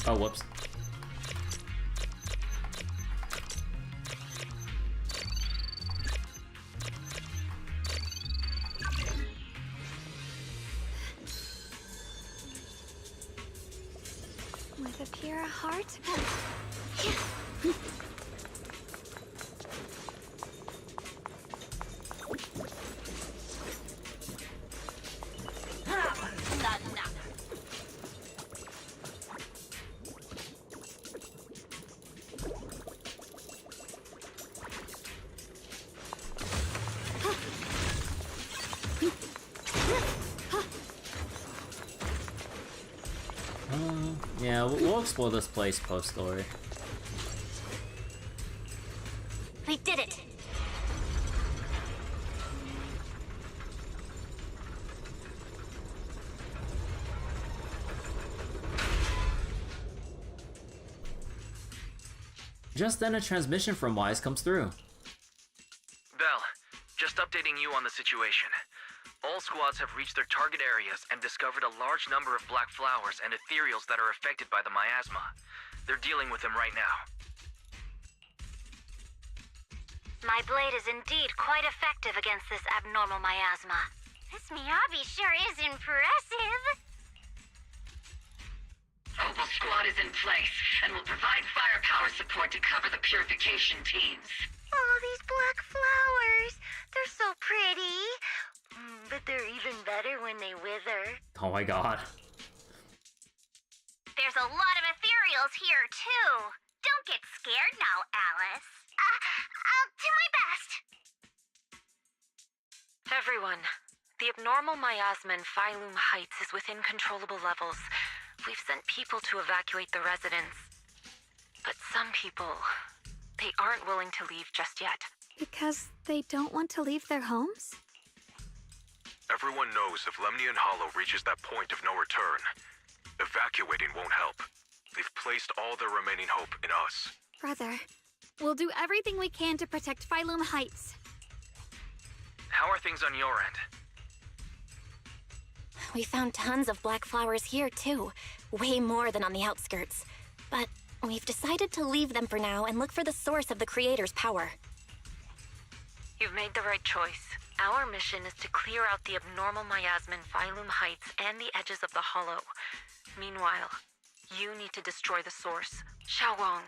Speaker 1: Oh, whoops.
Speaker 2: With a pure heart.
Speaker 1: Yeah, we'll explore this place post-story.
Speaker 4: We did it!
Speaker 1: Just then a transmission from Wise comes through.
Speaker 6: Bell, just updating you on the situation. All squads have reached their target areas and discovered a large number of black flowers and ethereals that are affected by the miasma. They're dealing with them right now.
Speaker 4: My blade is indeed quite effective against this abnormal miasma. This Miyabi sure is impressive.
Speaker 13: Opal Squad is in place and will provide firepower support to cover the purification teams.
Speaker 4: Oh, these black flowers. They're so pretty. But they're even better when they wither.
Speaker 1: Oh my god.
Speaker 4: There's a lot of ethereals here, too. Don't get scared now, Alice. I'll do my best.
Speaker 5: Everyone, the abnormal miasma in Phylum Heights is within controllable levels. We've sent people to evacuate the residents. But some people, they aren't willing to leave just yet.
Speaker 2: Because they don't want to leave their homes?
Speaker 3: Everyone knows if Lemnian Hollow reaches that point of no return, evacuating won't help. They've placed all their remaining hope in us.
Speaker 2: Brother, we'll do everything we can to protect Phylum Heights.
Speaker 6: How are things on your end?
Speaker 4: We found tons of black flowers here, too. Way more than on the outskirts. But we've decided to leave them for now and look for the source of the Creator's power.
Speaker 5: You've made the right choice. Our mission is to clear out the abnormal miasma in Phylum Heights and the edges of the Hollow. Meanwhile, you need to destroy the source. Xiaowang,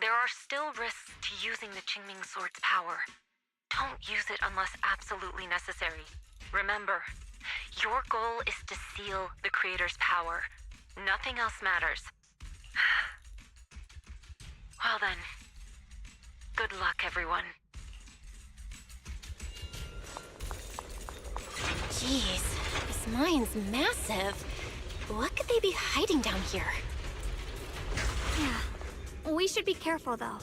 Speaker 5: there are still risks to using the Qingming Sword's power. Don't use it unless absolutely necessary. Remember, your goal is to seal the Creator's power. Nothing else matters. Well then, good luck, everyone.
Speaker 4: Jeez, this mine's massive. What could they be hiding down here?
Speaker 2: Yeah, we should be careful though.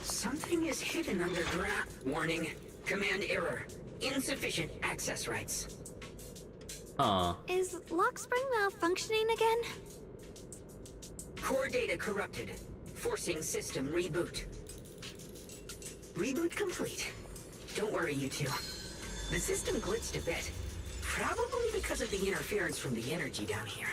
Speaker 8: Something is hidden underground. Warning. Command error. Insufficient access rights.
Speaker 2: Is Lockspring malfunctioning again?
Speaker 8: Core data corrupted. Forcing system reboot. Reboot complete. Don't worry, you two. The system glitched a bit. Probably because of the interference from the energy down here.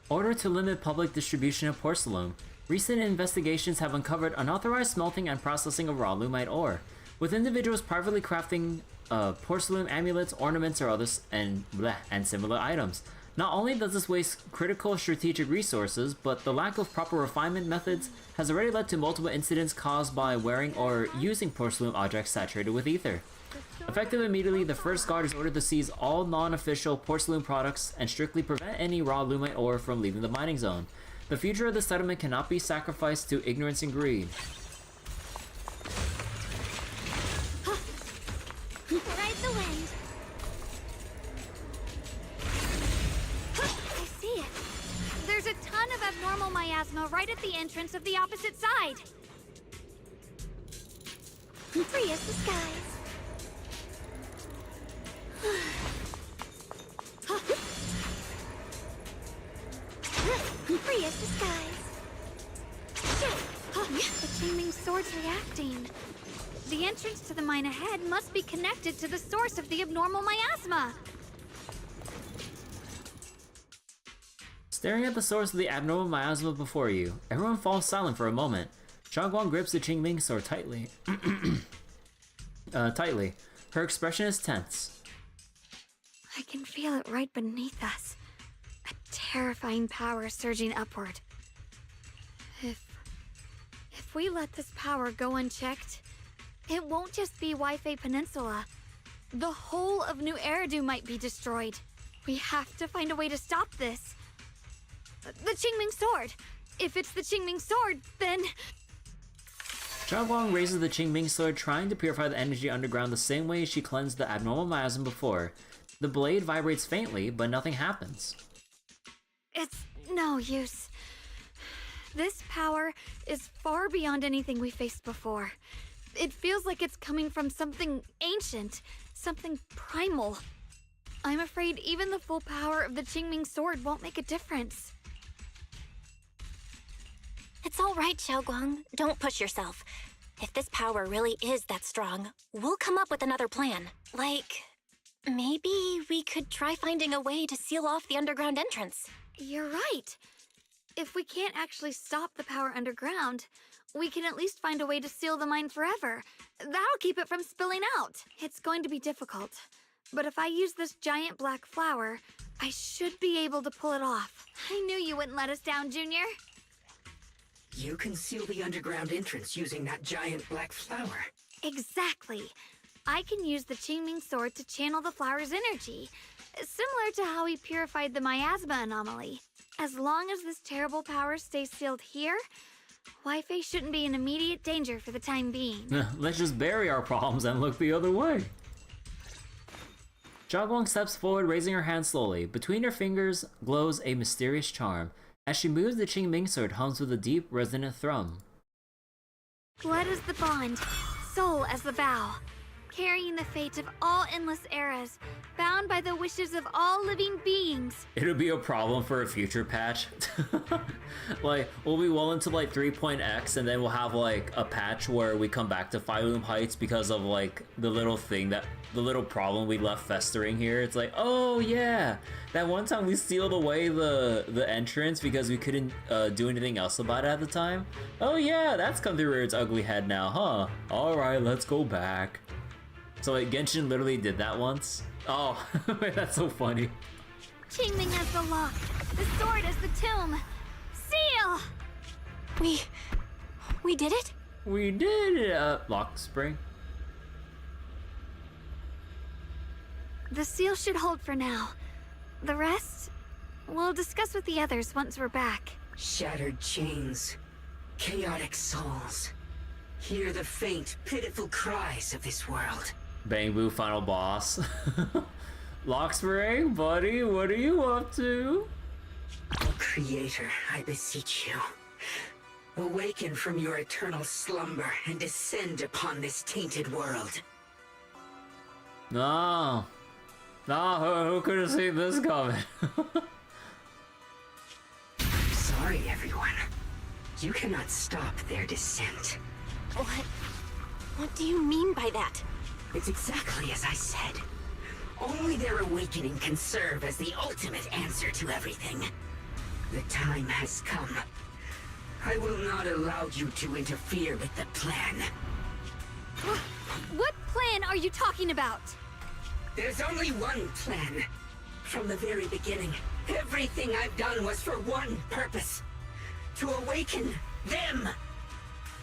Speaker 1: Order to limit public distribution of porcelain. Recent investigations have uncovered unauthorized smelting and processing of raw lumite ore, with individuals privately crafting porcelain amulets, ornaments, or others, and similar items. Not only does this waste critical strategic resources, but the lack of proper refinement methods has already led to multiple incidents caused by wearing or using porcelain objects saturated with ether. Effective immediately, the First Guard is ordered to seize all non-official porcelain products and strictly prevent any raw lumite ore from leaving the mining zone. The future of the settlement cannot be sacrificed to ignorance and greed.
Speaker 2: Ride the wind. I see it. There's a ton of abnormal miasma right at the entrance of the opposite side. Free as the skies. Free as the skies. The Qingming Sword's reacting. The entrance to the mine ahead must be connected to the source of the abnormal miasma.
Speaker 1: Staring at the source of the abnormal miasma before you, everyone falls silent for a moment. Xiaoguang grips the Qingming Sword tightly. Tightly. Her expression is tense.
Speaker 2: I can feel it right beneath us. A terrifying power surging upward. If we let this power go unchecked, it won't just be Waifei Peninsula. The whole of New Eridu might be destroyed. We have to find a way to stop this. The Qingming Sword! If it's the Qingming Sword, then...
Speaker 1: Xiaoguang raises the Qingming Sword, trying to purify the energy underground the same way she cleansed the abnormal miasm before. The blade vibrates faintly, but nothing happens.
Speaker 2: It's no use. This power is far beyond anything we faced before. It feels like it's coming from something ancient, something primal. I'm afraid even the full power of the Qingming Sword won't make a difference.
Speaker 4: It's all right, Xiaoguang. Don't push yourself. If this power really is that strong, we'll come up with another plan. Like, maybe we could try finding a way to seal off the underground entrance.
Speaker 2: You're right. If we can't actually stop the power underground, we can at least find a way to seal the mine forever. That'll keep it from spilling out. It's going to be difficult, but if I use this giant black flower, I should be able to pull it off. I knew you wouldn't let us down, Junior.
Speaker 8: You can seal the underground entrance using that giant black flower.
Speaker 2: Exactly. I can use the Qingming Sword to channel the flower's energy, similar to how we purified the miasma anomaly. As long as this terrible power stays sealed here, Wi-Fi shouldn't be in immediate danger for the time being.
Speaker 1: Let's just bury our problems and look the other way. Xiaoguang steps forward, raising her hand slowly. Between her fingers glows a mysterious charm. As she moves, the Qingming Sword hums with a deep, resonant thrum.
Speaker 2: Blood is the bond, soul as the vow, carrying the fate of all endless eras, bound by the wishes of all living beings.
Speaker 1: It'll be a problem for a future patch. Like, we'll be well into like 3.x, and then we'll have like a patch where we come back to Phylum Heights because of like the little problem we left festering here. It's like, oh yeah, that one time we sealed away the entrance because we couldn't do anything else about it at the time. Oh yeah, that's come to rear its ugly head now, huh? Alright, let's go back. So like, Genshin literally did that once. Oh, that's so funny.
Speaker 2: Qingming as the lock, the sword as the tomb. Seal!
Speaker 4: We did it?
Speaker 1: We did it, lock spring.
Speaker 2: The seal should hold for now. The rest, we'll discuss with the others once we're back.
Speaker 8: Shattered chains, chaotic souls. Hear the faint, pitiful cries of this world.
Speaker 1: Bang Boo, final boss. Lock spring, buddy, what are you up to?
Speaker 8: Oh, Creator, I beseech you. Awaken from your eternal slumber and descend upon this tainted world.
Speaker 1: No, who could have seen this coming?
Speaker 8: Sorry, everyone. You cannot stop their descent.
Speaker 4: What do you mean by that?
Speaker 8: It's exactly as I said. Only their awakening can serve as the ultimate answer to everything. The time has come. I will not allow you to interfere with the plan.
Speaker 2: What plan are you talking about?
Speaker 8: There's only one plan. From the very beginning, everything I've done was for one purpose. To awaken them.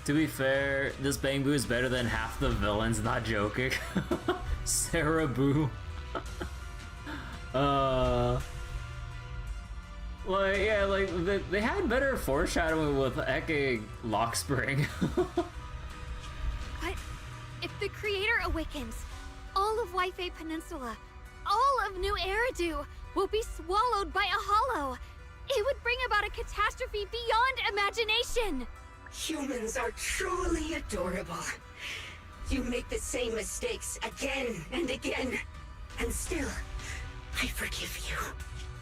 Speaker 1: To be fair, this Bang Boo is better than half the villains, not joking. Sarah Boo. Like, yeah, like, they had better foreshadowing with Eke Lock Spring.
Speaker 2: But if the creator awakens, all of Wi-Fi Peninsula, all of New Eridu will be swallowed by a hollow. It would bring about a catastrophe beyond imagination.
Speaker 8: Humans are truly adorable. You make the same mistakes again and again, and still, I forgive you.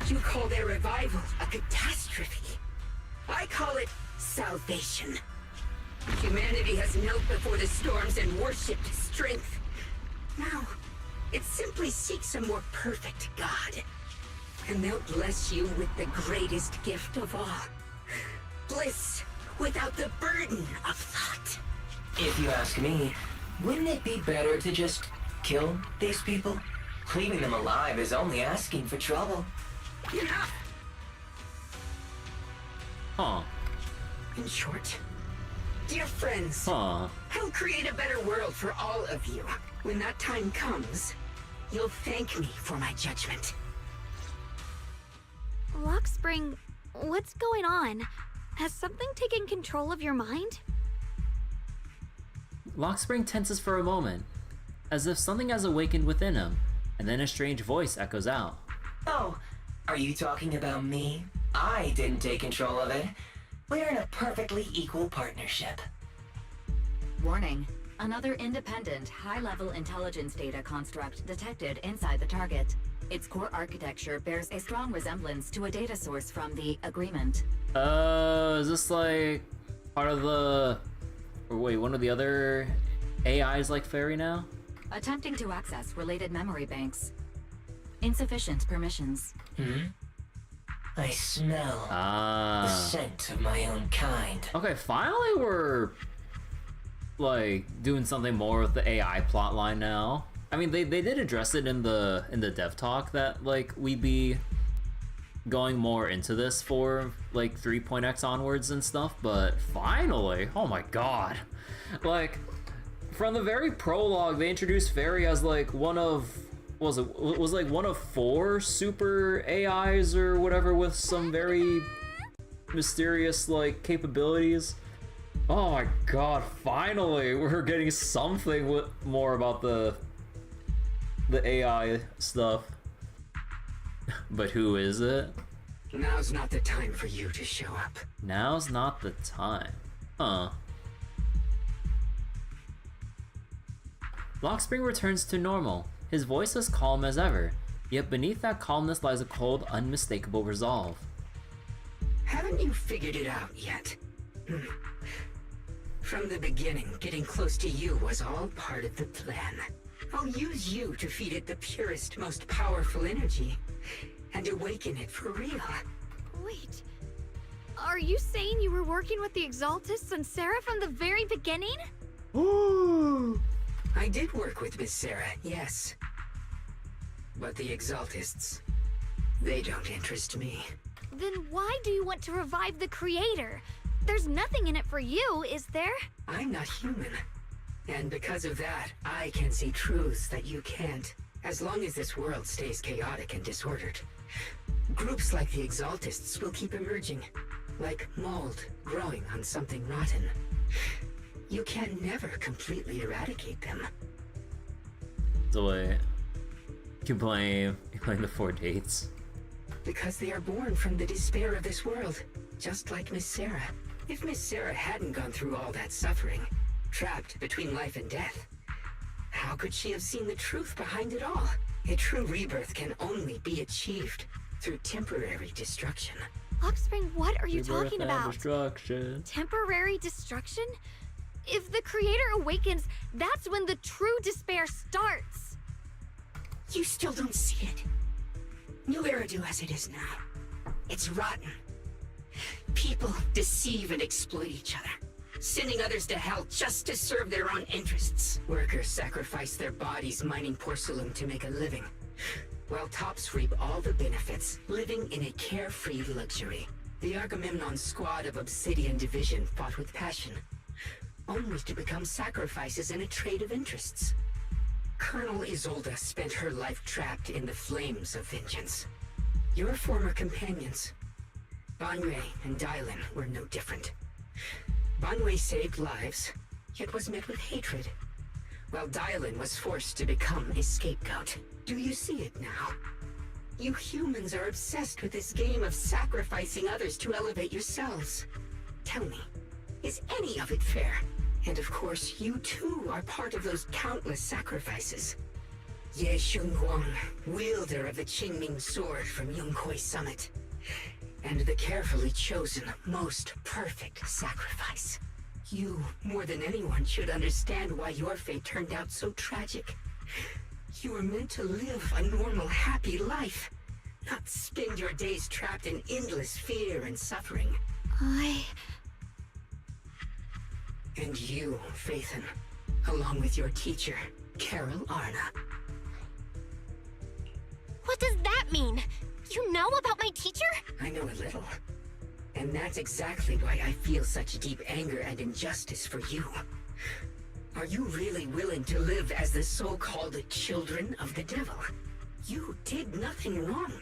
Speaker 8: You call their revival a catastrophe. I call it salvation. Humanity has knelt before the storms and worshipped strength. Now, it simply seeks a more perfect God. And they'll bless you with the greatest gift of all. Bliss without the burden of thought.
Speaker 14: If you ask me, wouldn't it be better to just kill these people? Leaving them alive is only asking for trouble.
Speaker 8: Enough!
Speaker 1: Huh.
Speaker 8: In short, dear friends,
Speaker 1: Huh.
Speaker 8: I'll create a better world for all of you. When that time comes, You'll thank me for my judgment.
Speaker 2: Lockspring, what's going on? Has something taken control of your mind?
Speaker 1: Lockspring tenses for a moment, as if something has awakened within him, and then a strange voice echoes out.
Speaker 14: Oh, are you talking about me? I didn't take control of it. We're in a perfectly equal partnership.
Speaker 15: Warning. Another independent, high-level intelligence data construct detected inside the target. Its core architecture bears a strong resemblance to a data source from the Agreement.
Speaker 1: Is this like part of the... Or wait, one of the other AIs like Fairy now?
Speaker 15: Attempting to access related memory banks. Insufficient permissions.
Speaker 14: I smell the scent of my own kind.
Speaker 1: Okay, finally we're like doing something more with the AI plotline now. I mean, they did address it in the dev talk that like we'd be going more into this for like 3.x onwards and stuff, but finally, oh my god. Like from the very prologue, they introduced Fairy as like one of was like one of 4 super AIs or whatever with some very mysterious like capabilities. Oh my god, finally we're getting something with more about the AI stuff. But who is it?
Speaker 8: Now's not the time for you to show up.
Speaker 1: Now's not the time. Huh. Lockspring returns to normal, his voice as calm as ever, yet beneath that calmness lies a cold, unmistakable resolve.
Speaker 8: Haven't you figured it out yet? From the beginning, getting close to you was all part of the plan. I'll use you to feed it the purest, most powerful energy, and awaken it for real.
Speaker 2: Wait, are you saying you were working with the Exaltists and Sarah from the very beginning?
Speaker 8: I did work with Miss Sarah, yes. But the Exaltists, they don't interest me.
Speaker 2: Then why do you want to revive the Creator? There's nothing in it for you, is there?
Speaker 8: I'm not human. And because of that, I can see truths that you can't. As long as this world stays chaotic and disordered, groups like the Exaltists will keep emerging, like mold growing on something rotten. You can never completely eradicate them.
Speaker 1: So wait, you playing the 4 dates?
Speaker 8: Because they are born from the despair of this world, just like Miss Sarah. If Miss Sarah hadn't gone through all that suffering, trapped between life and death, how could she have seen the truth behind it all? A true rebirth can only be achieved through temporary destruction.
Speaker 2: Lockspring, what are you
Speaker 1: Rebirth
Speaker 2: talking
Speaker 1: and
Speaker 2: about?
Speaker 1: Destruction.
Speaker 2: Temporary destruction? If the Creator awakens, that's when the true despair starts.
Speaker 8: You still don't see it. New Eridu as it is now. It's rotten. People deceive and exploit each other, sending others to hell just to serve their own interests. Workers sacrifice their bodies mining porcelain to make a living, while tops reap all the benefits, living in a carefree luxury. The Agamemnon squad of Obsidian Division fought with passion, only to become sacrifices in a trade of interests. Colonel Isolde spent her life trapped in the flames of vengeance. Your former companions, Banwei and Dylan, were no different. Banwei saved lives, yet was met with hatred, while Dylan was forced to become a scapegoat. Do you see it now? You humans are obsessed with this game of sacrificing others to elevate yourselves. Tell me, is any of it fair? And of course, you too are part of those countless sacrifices. Ye Shunguang, wielder of the Qingming sword from Yongkoi Summit, and the carefully chosen, most perfect sacrifice. You, more than anyone, should understand why your fate turned out so tragic. You were meant to live a normal, happy life, not spend your days trapped in endless fear and suffering. And you, Phaethon, along with your teacher, Carol Arna.
Speaker 4: What does that mean? You know about my teacher?
Speaker 8: I know a little. And that's exactly why I feel such deep anger and injustice for you. Are you really willing to live as the so-called children of the devil? You did nothing wrong.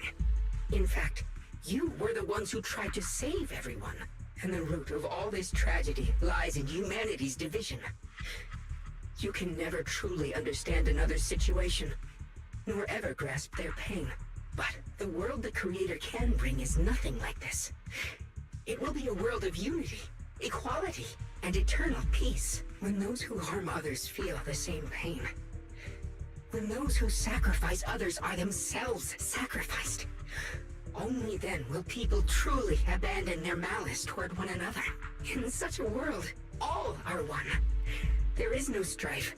Speaker 8: In fact, you were the ones who tried to save everyone. And the root of all this tragedy lies in humanity's division. You can never truly understand another's situation, nor ever grasp their pain. But the world the Creator can bring is nothing like this. It will be a world of unity, equality, and eternal peace. When those who harm others feel the same pain. When those who sacrifice others are themselves sacrificed. Only then will people truly abandon their malice toward one another. In such a world, all are one. There is no strife,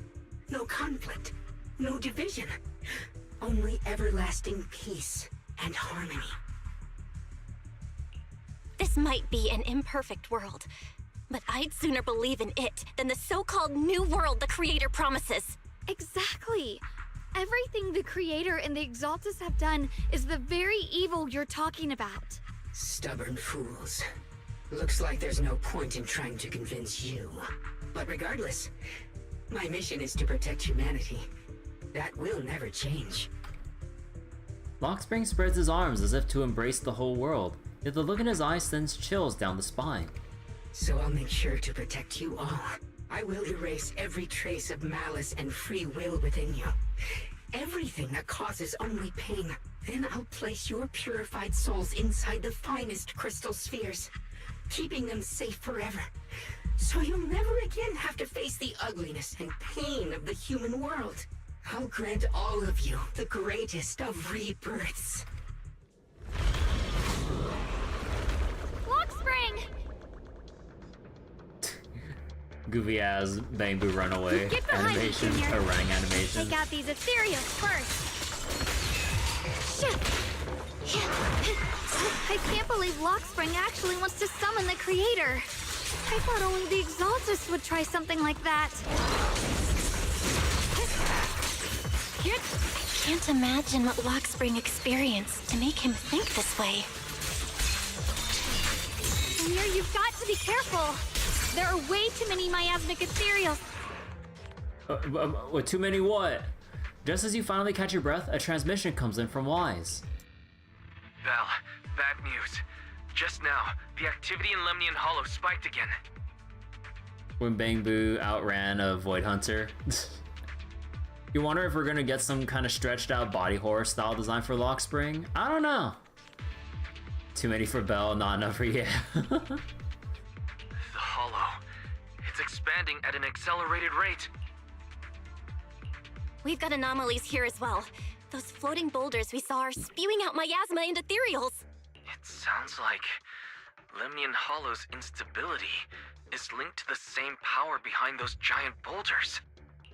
Speaker 8: no conflict, no division. Only everlasting peace and harmony.
Speaker 4: This might be an imperfect world, but I'd sooner believe in it than the so-called new world the Creator promises.
Speaker 2: Exactly. Everything the Creator and the Exaltus have done is the very evil you're talking about.
Speaker 8: Stubborn fools. Looks like there's no point in trying to convince you. But regardless, my mission is to protect humanity. That will never change.
Speaker 1: Lockspring spreads his arms as if to embrace the whole world, yet the look in his eyes sends chills down the spine.
Speaker 8: So I'll make sure to protect you all. I will erase every trace of malice and free will within you. Everything that causes only pain. Then I'll place your purified souls inside the finest crystal spheres, keeping them safe forever. So you'll never again have to face the ugliness and pain of the human world. I'll grant all of you the greatest of rebirths.
Speaker 2: Lockspring!
Speaker 1: Goofy ass Bang Boo run away
Speaker 2: Get behind
Speaker 1: animation,
Speaker 2: me, Junior.
Speaker 1: orang animation.
Speaker 2: Take out these ethereals first. Shit. I can't believe Lockspring actually wants to summon the Creator. I thought only the Exaltus would try something like that.
Speaker 4: I can't imagine what Lockspring experienced to make him think this way.
Speaker 2: Junior, you've got to be careful. There are way too many miasmic ethereals.
Speaker 1: Too many what? Just as you finally catch your breath, a transmission comes in from Wise.
Speaker 6: Belle, bad news. Just now, the activity in Lemnian Hollow spiked again.
Speaker 1: When Bang Boo outran a Void Hunter. You wonder if we're gonna get some kind of stretched out body horror style design for Lockspring? I don't know. Too many for Belle, not enough for you.
Speaker 6: The Hollow. It's expanding at an accelerated rate.
Speaker 4: We've got anomalies here as well. Those floating boulders we saw are spewing out miasma and ethereals.
Speaker 6: It sounds like Lemnian Hollow's instability is linked to the same power behind those giant boulders.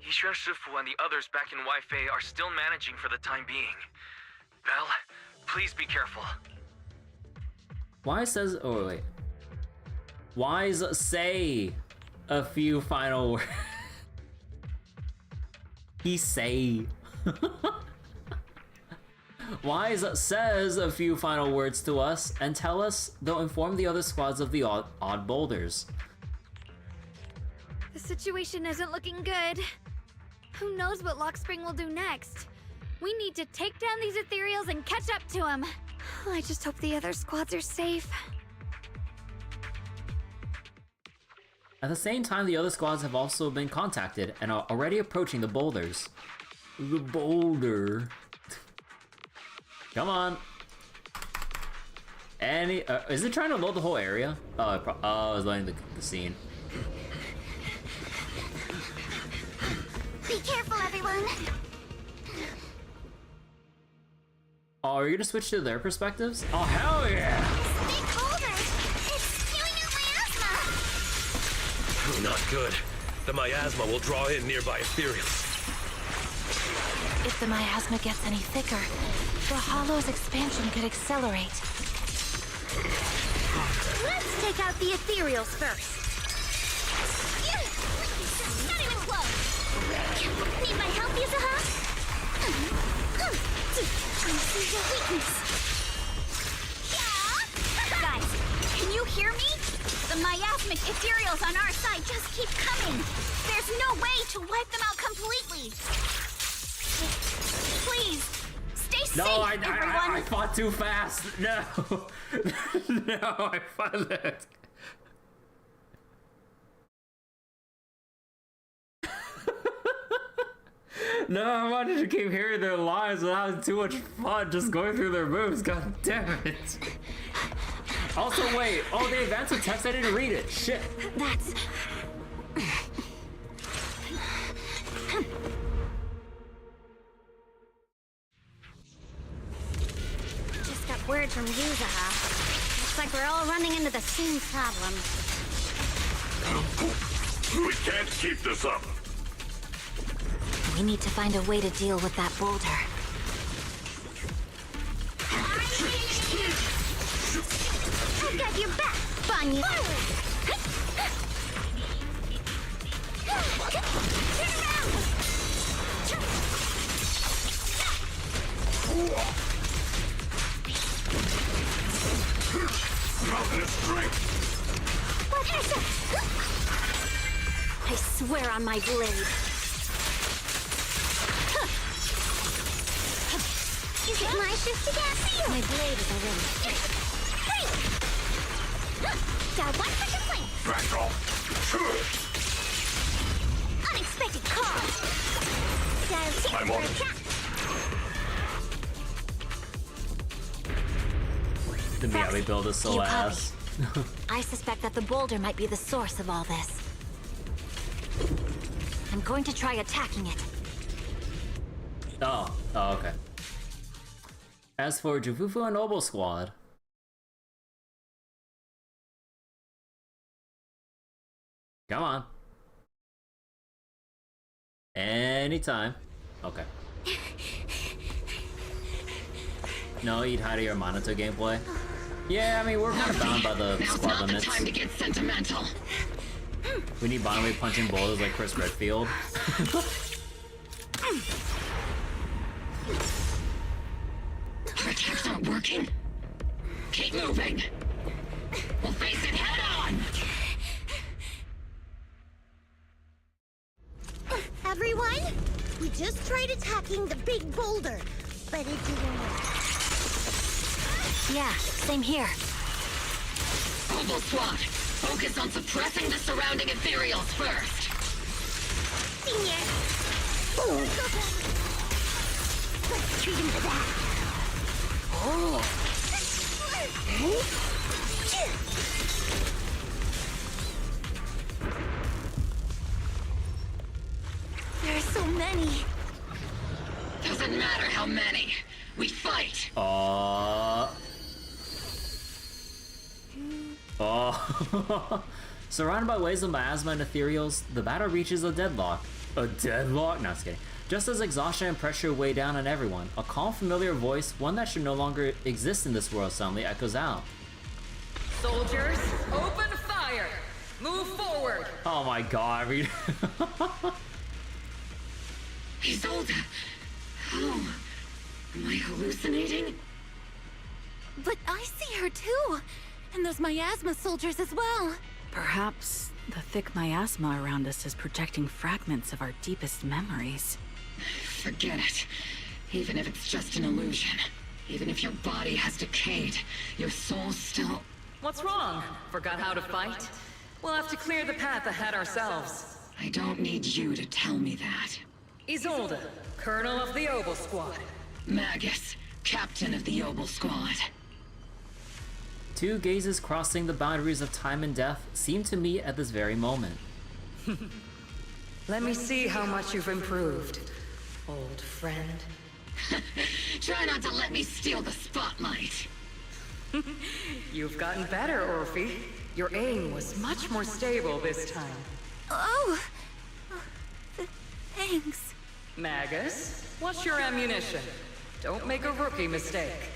Speaker 6: Yishuan Shifu and the others back in Weifei are still managing for the time being. Belle, please be careful.
Speaker 1: Wise says, oh wait. Wise say a few final words. He say. Wise says a few final words to us and tell us they'll inform the other squads of the odd boulders.
Speaker 2: The situation isn't looking good. Who knows what Lockspring will do next? We need to take down these ethereals and catch up to him. I just hope the other squads are safe.
Speaker 1: At the same time, the other squads have also been contacted and are already approaching the boulders. The boulder. Come on. Any? Is it trying to load the whole area? Oh, I was loading the scene.
Speaker 4: Be careful, everyone.
Speaker 1: Oh, are you gonna switch to their perspectives? Oh, hell yeah!
Speaker 4: Big boulders! It's spewing out miasma!
Speaker 3: Not good. The miasma will draw in nearby ethereals.
Speaker 4: If the miasma gets any thicker, the Hollow's expansion could accelerate.
Speaker 2: Let's take out the ethereals first.
Speaker 4: Not even close! Need my help, Yuzuha? See your weakness.
Speaker 2: Guys, can you hear me? The miasma
Speaker 4: cosmic ethereals on our side just keep coming. There's no way to wipe them out completely. Please, stay safe, everyone.
Speaker 1: I fought too fast. No. No, I fought it. No, I wanted to keep hearing their lies without too much fun just going through their moves. God damn it. Also, wait. Oh, the advanced text, I didn't read it. Shit.
Speaker 4: That's... Just got word from Yuzaha. Looks like we're all running into the same problem.
Speaker 10: We can't keep this up.
Speaker 4: We need to find a way to deal with that boulder. I got your back, Bunny. Turn around!
Speaker 10: Mountain strength.
Speaker 4: What is it? I swear on my blade. Is it my shift to get? My blade is already strict. Got one for the plane.
Speaker 10: Back off.
Speaker 4: Unexpected call. Dial 2
Speaker 10: I'm
Speaker 4: for
Speaker 10: on it.
Speaker 1: The Miyabi build is so ass.
Speaker 4: I suspect that the boulder might be the source of all this. I'm going to try attacking it.
Speaker 1: Oh, okay. As for Jufufu and Obo Squad, come on. Anytime. Okay. No, you'd hide your monitor gameplay. Yeah, I mean, we're kind of bound by the squad limits.
Speaker 13: Time to get sentimental.
Speaker 1: We need Bonaway punching boulders like Chris Redfield.
Speaker 13: Our attacks aren't working. Keep moving. We'll face it head on.
Speaker 4: Everyone, we just tried attacking the big boulder, but it didn't work. Yeah, same here.
Speaker 13: Oval Squad, focus on suppressing the surrounding ethereals first.
Speaker 4: Senior. Let's treat him to that. Oh. There are so many.
Speaker 13: Doesn't matter how many. We fight.
Speaker 1: Oh. Surrounded by waves of miasma and ethereals, the battle reaches a deadlock. A deadlock? No, just kidding. Just as exhaustion and pressure weigh down on everyone, a calm, familiar voice, one that should no longer exist in this world, suddenly echoes out.
Speaker 5: Soldiers, open fire! Move forward!
Speaker 1: Oh my god, I mean...
Speaker 13: Isolde! Oh, am I hallucinating?
Speaker 2: But I see her too! And those miasma soldiers as well!
Speaker 16: Perhaps the thick miasma around us is projecting fragments of our deepest memories.
Speaker 13: Forget it. Even if it's just an illusion. Even if your body has decayed, your soul still...
Speaker 5: What's wrong? Forgot how to fight? We'll have to clear the path ahead ourselves.
Speaker 13: I don't need you to tell me that.
Speaker 5: Isolde, Colonel of the Oval Squad.
Speaker 13: Magus, Captain of the Oval Squad.
Speaker 1: Two gazes crossing the boundaries of time and death seem to meet at this very moment.
Speaker 5: Let me see how much you've improved, old friend.
Speaker 13: Try not to let me steal the spotlight.
Speaker 5: You've gotten better, Orphe. Your aim was much more stable this time.
Speaker 2: Oh! Thanks.
Speaker 5: Magus, what's your ammunition? Don't make a rookie mistake.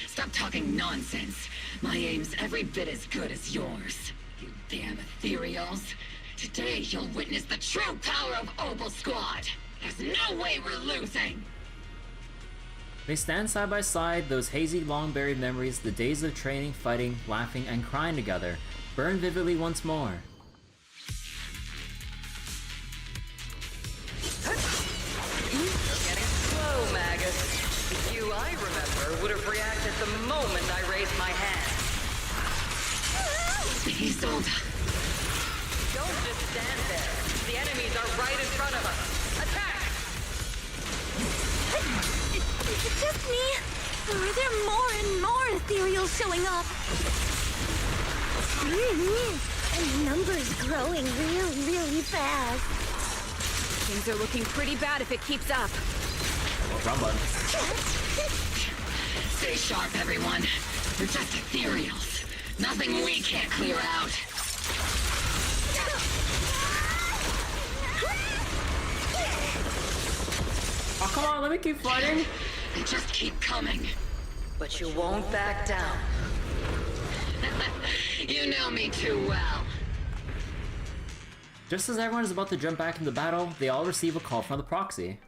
Speaker 13: Stop talking nonsense. My aim's every bit as good as yours. You damn ethereals. Today you'll witness the true power of Oval Squad. There's no way we're losing.
Speaker 1: They stand side by side, those hazy, long-buried memories, the days of training, fighting, laughing, and crying together. Burn vividly once more.
Speaker 17: Getting slow, maggot. You, I remember, would have reacted the moment I raised my hand.
Speaker 13: Isolde.
Speaker 17: Don't just stand there. The enemies are right in front of us. Attack!
Speaker 4: Is it just me? Or are there more and more ethereals showing up? And numbers growing really fast.
Speaker 18: Things are looking pretty bad if it keeps up.
Speaker 1: Wrong button.
Speaker 13: Stay sharp, everyone. They're just ethereals. Nothing we can't clear out.
Speaker 1: Oh, come on, let me keep fighting.
Speaker 13: They just keep coming.
Speaker 17: But you won't back down.
Speaker 13: You know me too well.
Speaker 1: Just as everyone is about to jump back into battle, they all receive a call from the proxy.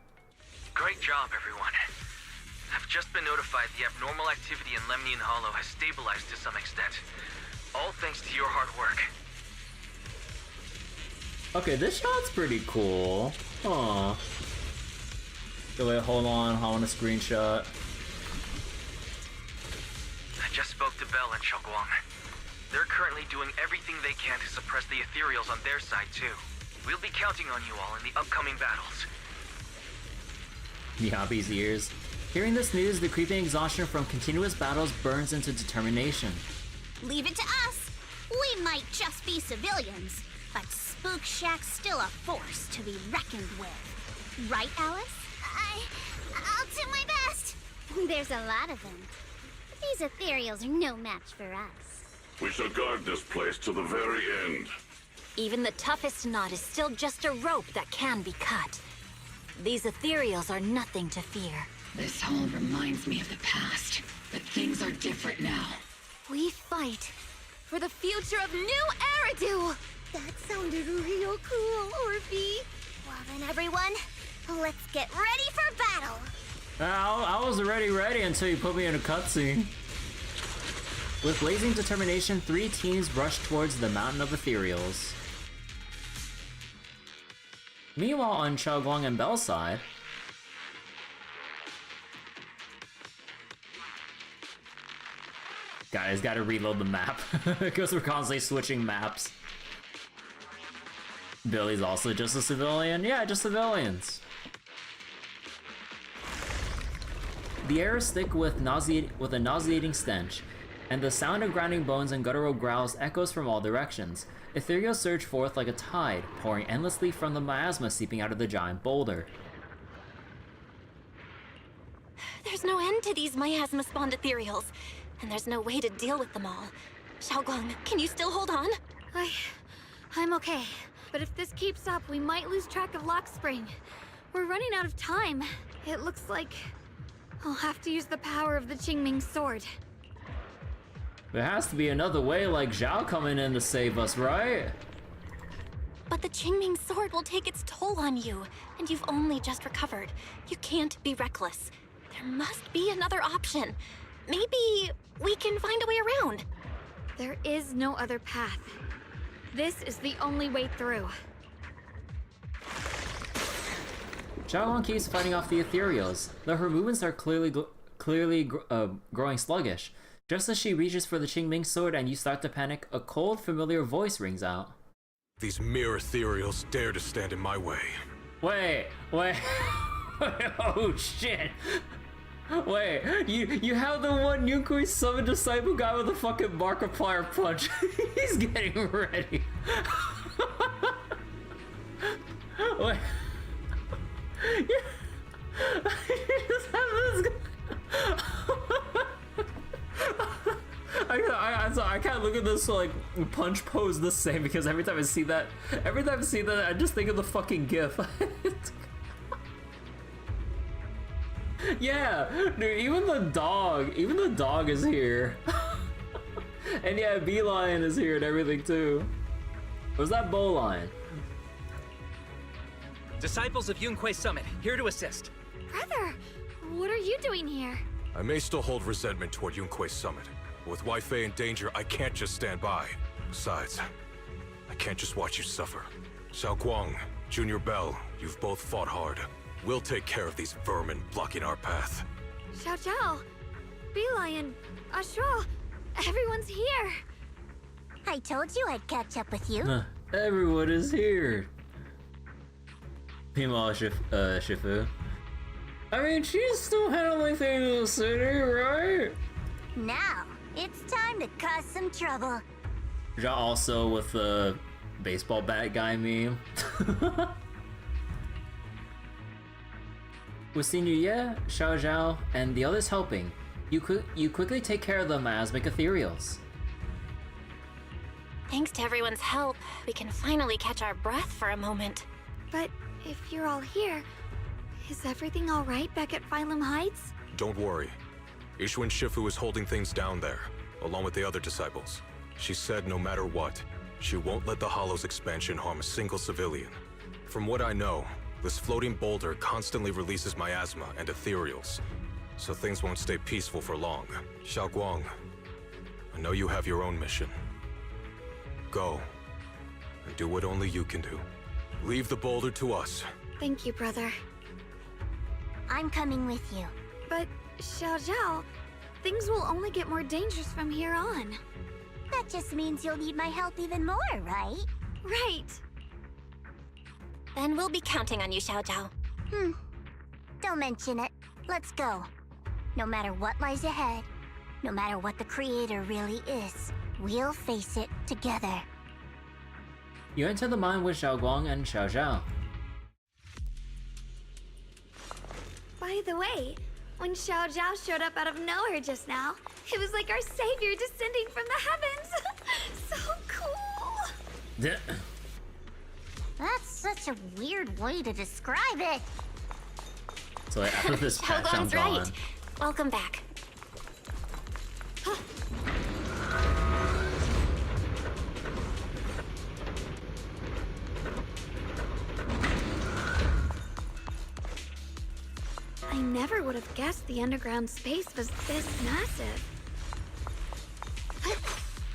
Speaker 6: Great job, everyone. I've just been notified the abnormal activity in Lemnian Hollow has stabilized to some extent. All thanks to your hard work.
Speaker 1: Okay, this shot's pretty cool. Aw. Wait, hold on, I want a screenshot.
Speaker 6: I just spoke to Bell and Xiaoguang. They're currently doing everything they can to suppress the ethereals on their side too. We'll be counting on you all in the upcoming battles.
Speaker 1: Miyabi's ears. Hearing this news, the creeping exhaustion from continuous battles burns into determination.
Speaker 4: Leave it to us. We might just be civilians, but Spook Shack's still a force to be reckoned with. Right, Alice? I'll do my best. There's a lot of them. These ethereals are no match for us.
Speaker 19: We shall guard this place to the very end.
Speaker 4: Even the toughest knot is still just a rope that can be cut. These ethereals are nothing to fear.
Speaker 13: This all reminds me of the past, but things are different now.
Speaker 4: We fight for the future of New Eridu! That sounded real cool, Orphe. Well then, everyone, let's get ready for battle!
Speaker 1: I was already ready until you put me in a cutscene. With blazing determination, 3 teams rush towards the mountain of ethereals. Meanwhile, on Xiaoguang and Bell's side, guys, gotta reload the map because we're constantly switching maps. Billy's also just a civilian. Yeah, just civilians. The air is thick with a nauseating stench, and the sound of grinding bones and guttural growls echoes from all directions. Ethereals surge forth like a tide, pouring endlessly from the miasma seeping out of the giant boulder.
Speaker 4: There's no end to these miasma-spawned ethereals, and there's no way to deal with them all. Xiaoguang, can you still hold on?
Speaker 2: I'm okay. But if this keeps up, we might lose track of Lock Spring. We're running out of time. It looks like I'll have to use the power of the Qingming sword.
Speaker 1: There has to be another way, like Zhao coming in to save us, right?
Speaker 4: But the Qingming sword will take its toll on you, and you've only just recovered. You can't be reckless. There must be another option. Maybe we can find a way around.
Speaker 2: There is no other path. This is the only way through.
Speaker 1: Xiaoguang keeps fighting off the ethereals, though her movements are clearly growing sluggish. Just as she reaches for the Qingming sword and you start to panic, a cold, familiar voice rings out.
Speaker 3: These mere ethereals dare to stand in my way.
Speaker 1: Wait. Oh shit. Wait, you have the one Yunkui summon disciple guy with the fucking Markiplier punch. He's getting ready. Wait. You just have this I can't look at this like punch pose the same because every time I see that, I just think of the fucking GIF. Yeah, dude, even the dog is here. And yeah, Beeline is here and everything too. Where's that bowline?
Speaker 20: Disciples of Yunque Summit, here to assist.
Speaker 2: Brother, what are you doing here?
Speaker 3: I may still hold resentment toward Yunque Summit, but with Wei Fei in danger, I can't just stand by. Besides, I can't just watch you suffer. Xiao Guang, Junior Bell, you've both fought hard. We'll take care of these vermin blocking our path.
Speaker 2: Xiao Zhao, Bee Lion, Ashura, everyone's here.
Speaker 4: I told you I'd catch up with you.
Speaker 1: Everyone is here. Meanwhile, Shifu. I mean, she's still handling things in the city, right?
Speaker 4: Now, it's time to cause some trouble.
Speaker 1: Zhao also with the baseball bat guy meme. With Senior Ye, Xiao Zhao, and the others helping, you quickly take care of the miasmic ethereals.
Speaker 4: Thanks to everyone's help, we can finally catch our breath for a moment.
Speaker 2: But if you're all here, is everything all right back at Phylum Heights?
Speaker 3: Don't worry. Ishun Shifu is holding things down there, along with the other disciples. She said no matter what, she won't let the Hollow's expansion harm a single civilian. From what I know, this floating boulder constantly releases miasma and ethereals, so things won't stay peaceful for long. Xiao Guang, I know you have your own mission. Go, and do what only you can do. Leave the boulder to us.
Speaker 2: Thank you, brother.
Speaker 4: I'm coming with you.
Speaker 2: But, Xiao Zhao, things will only get more dangerous from here on.
Speaker 4: That just means you'll need my help even more, right?
Speaker 2: Right.
Speaker 4: Then we'll be counting on you, Xiao Zhao. Don't mention it. Let's go. No matter what lies ahead, no matter what the Creator really is, we'll face it together.
Speaker 1: You enter the mine with Xiao Guang and Xiao Zhao.
Speaker 2: By the way, when Xiao Zhao showed up out of nowhere just now, it was like our savior descending from the heavens. So cool.
Speaker 4: That's such a weird way to describe it.
Speaker 1: So after this patch, I'm gone.
Speaker 4: Right. Welcome back.
Speaker 2: I never would have guessed the underground space was this massive.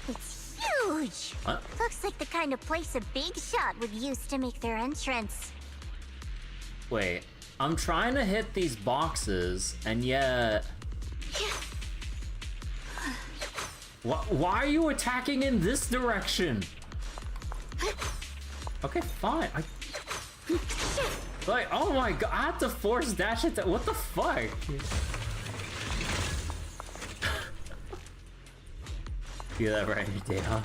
Speaker 4: It's huge!
Speaker 1: What?
Speaker 4: Looks like the kind of place a big shot would use to make their entrance.
Speaker 1: Wait, I'm trying to hit these boxes, and yet... Why are you attacking in this direction? Okay, fine. Like, oh my god, I have to force dash it. What the fuck? Do that for every day, huh?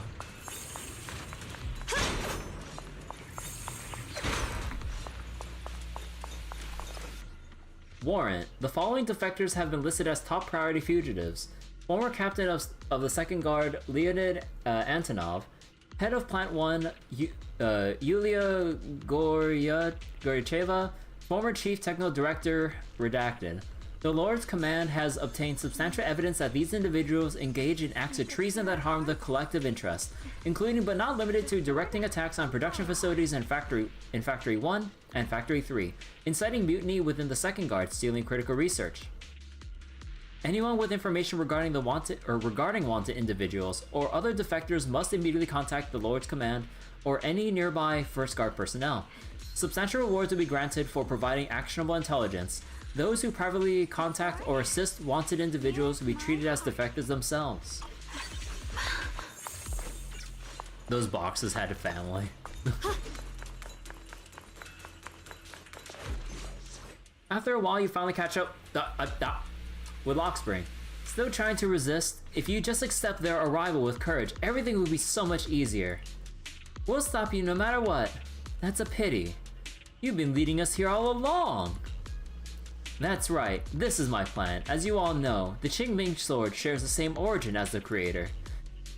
Speaker 1: Warrant. The following defectors have been listed as top priority fugitives. Former captain of the Second Guard, Leonid Antonov. Head of Plant 1, Yulia Goryacheva. Former Chief Techno Director, redacted. The Lord's Command has obtained substantial evidence that these individuals engage in acts of treason that harm the collective interest, including but not limited to directing attacks on production facilities in Factory 1 and Factory 3, inciting mutiny within the Second Guard, stealing critical research. Anyone with information regarding wanted individuals or other defectors must immediately contact the Lord's Command or any nearby First Guard personnel. Substantial rewards will be granted for providing actionable intelligence. Those who privately contact or assist wanted individuals will be treated as defectors themselves. Those boxes had a family. After a while, you finally catch up with Lockspring. Still trying to resist? If you just accept their arrival with courage, everything will be so much easier. We'll stop you no matter what. That's a pity. You've been leading us here all along. That's right, this is my plan. As you all know, the Qingming Sword shares the same origin as the Creator.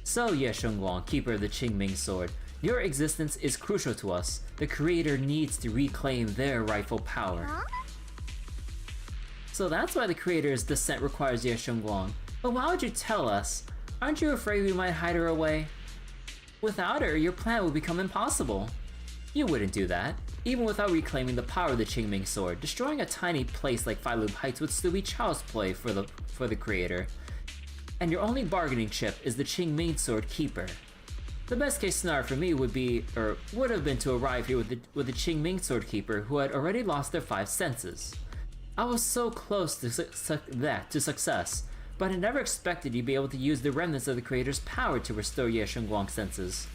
Speaker 1: So Ye Shengguang, keeper of the Qingming Sword, your existence is crucial to us. The Creator needs to reclaim their rightful power. So that's why the Creator's descent requires Ye Shengguang. But why would you tell us? Aren't you afraid we might hide her away? Without her, your plan would become impossible. You wouldn't do that. Even without reclaiming the power of the Qingming Sword, destroying a tiny place like Phylum Heights would still be child's play for the Creator. And your only bargaining chip is the Qingming Sword Keeper. The best case scenario for me would be, or would have been, to arrive here with the Qingming Swordkeeper who had already lost their 5 senses. I was so close to success, but I never expected you'd be able to use the remnants of the creator's power to restore Ye Shengguang's senses.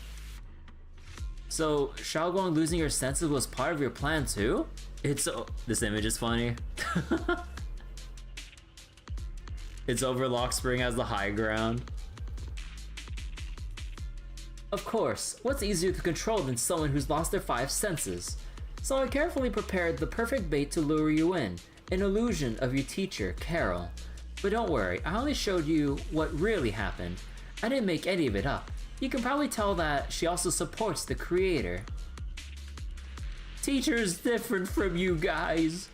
Speaker 1: So, Xiaoguang losing your senses was part of your plan too? This image is funny. It's over Lock Spring as the high ground. Of course, what's easier to control than someone who's lost their 5 senses? So I carefully prepared the perfect bait to lure you in, an illusion of your teacher, Carol. But don't worry, I only showed you what really happened. I didn't make any of it up. You can probably tell that she also supports the creator. Teacher's different from you guys.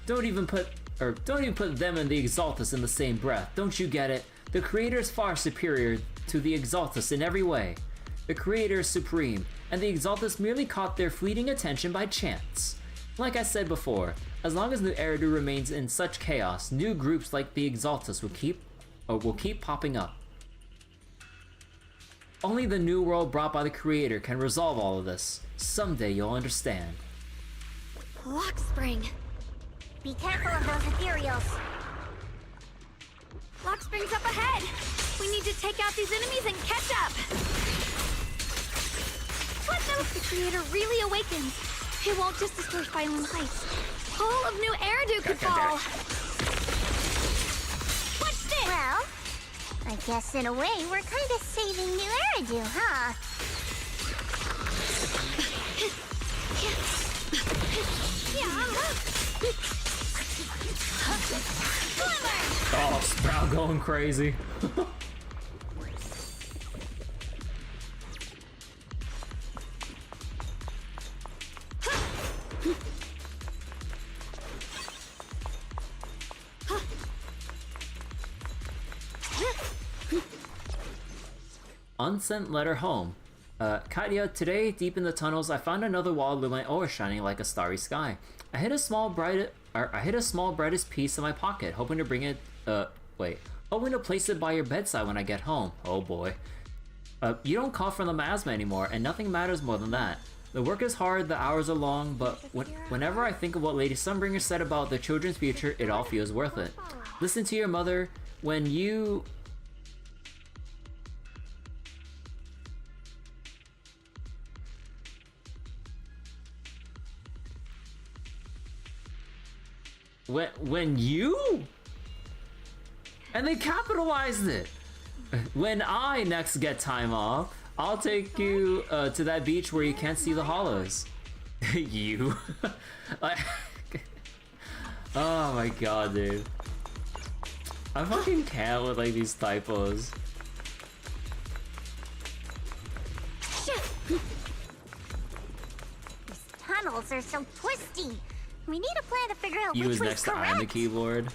Speaker 1: Don't even put them and the Exaltus in the same breath. Don't you get it? The creator is far superior to the Exaltus in every way. The creator is supreme, and the Exaltus merely caught their fleeting attention by chance. Like I said before, as long as New Eridu remains in such chaos, new groups like the Exaltus will keep popping up. Only the new world brought by the creator can resolve all of this. Someday you'll understand.
Speaker 2: Lock Spring.
Speaker 4: Be careful of those ethereals.
Speaker 2: Lock Spring's up ahead. We need to take out these enemies and catch up. What if the creator really awakens? It won't just destroy Phylum Heights. All of New Eridu could fall. What's this?
Speaker 4: Well, I guess in a way we're kind of saving New Eridu, huh?
Speaker 1: Oh, Sprout going crazy. Unsent letter home. Katya, today, deep in the tunnels, I found another wall of my ore shining like a starry sky. I hid a small brightest piece in my pocket, hoping to bring it, hoping to place it by your bedside when I get home. Oh boy. You don't cough from the miasma anymore, and nothing matters more than that. The work is hard, the hours are long, but whenever I think of what Lady Sunbringer said about the children's future, it all feels worth it. Listen to your mother when you... When you? And they capitalized it! When I next get time off, I'll take you to that beach where you can't see the hollows. You? Oh my god, dude. I fucking can't with like these typos.
Speaker 4: These tunnels are so twisty. We need a plan to figure out
Speaker 1: You
Speaker 4: which
Speaker 1: was
Speaker 4: way's
Speaker 1: next to
Speaker 4: correct.
Speaker 1: I on the keyboard.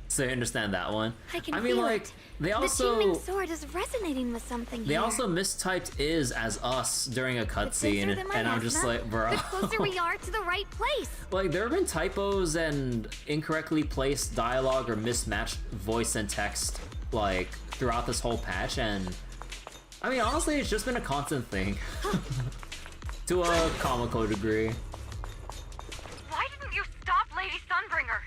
Speaker 1: So you understand that one.
Speaker 2: I
Speaker 1: mean,
Speaker 2: feel
Speaker 1: like,
Speaker 2: it.
Speaker 1: they also...
Speaker 2: The Qingming sword is resonating with something
Speaker 1: They
Speaker 2: here.
Speaker 1: also mistyped is as us during a cutscene, and I'm just like, bro.
Speaker 2: The closer we are to the right place.
Speaker 1: Like, there have been typos and incorrectly placed dialogue or mismatched voice and text, like, throughout this whole patch, and... I mean, honestly, it's just been a constant thing. To a comical degree.
Speaker 12: Why didn't you stop Lady Sunbringer?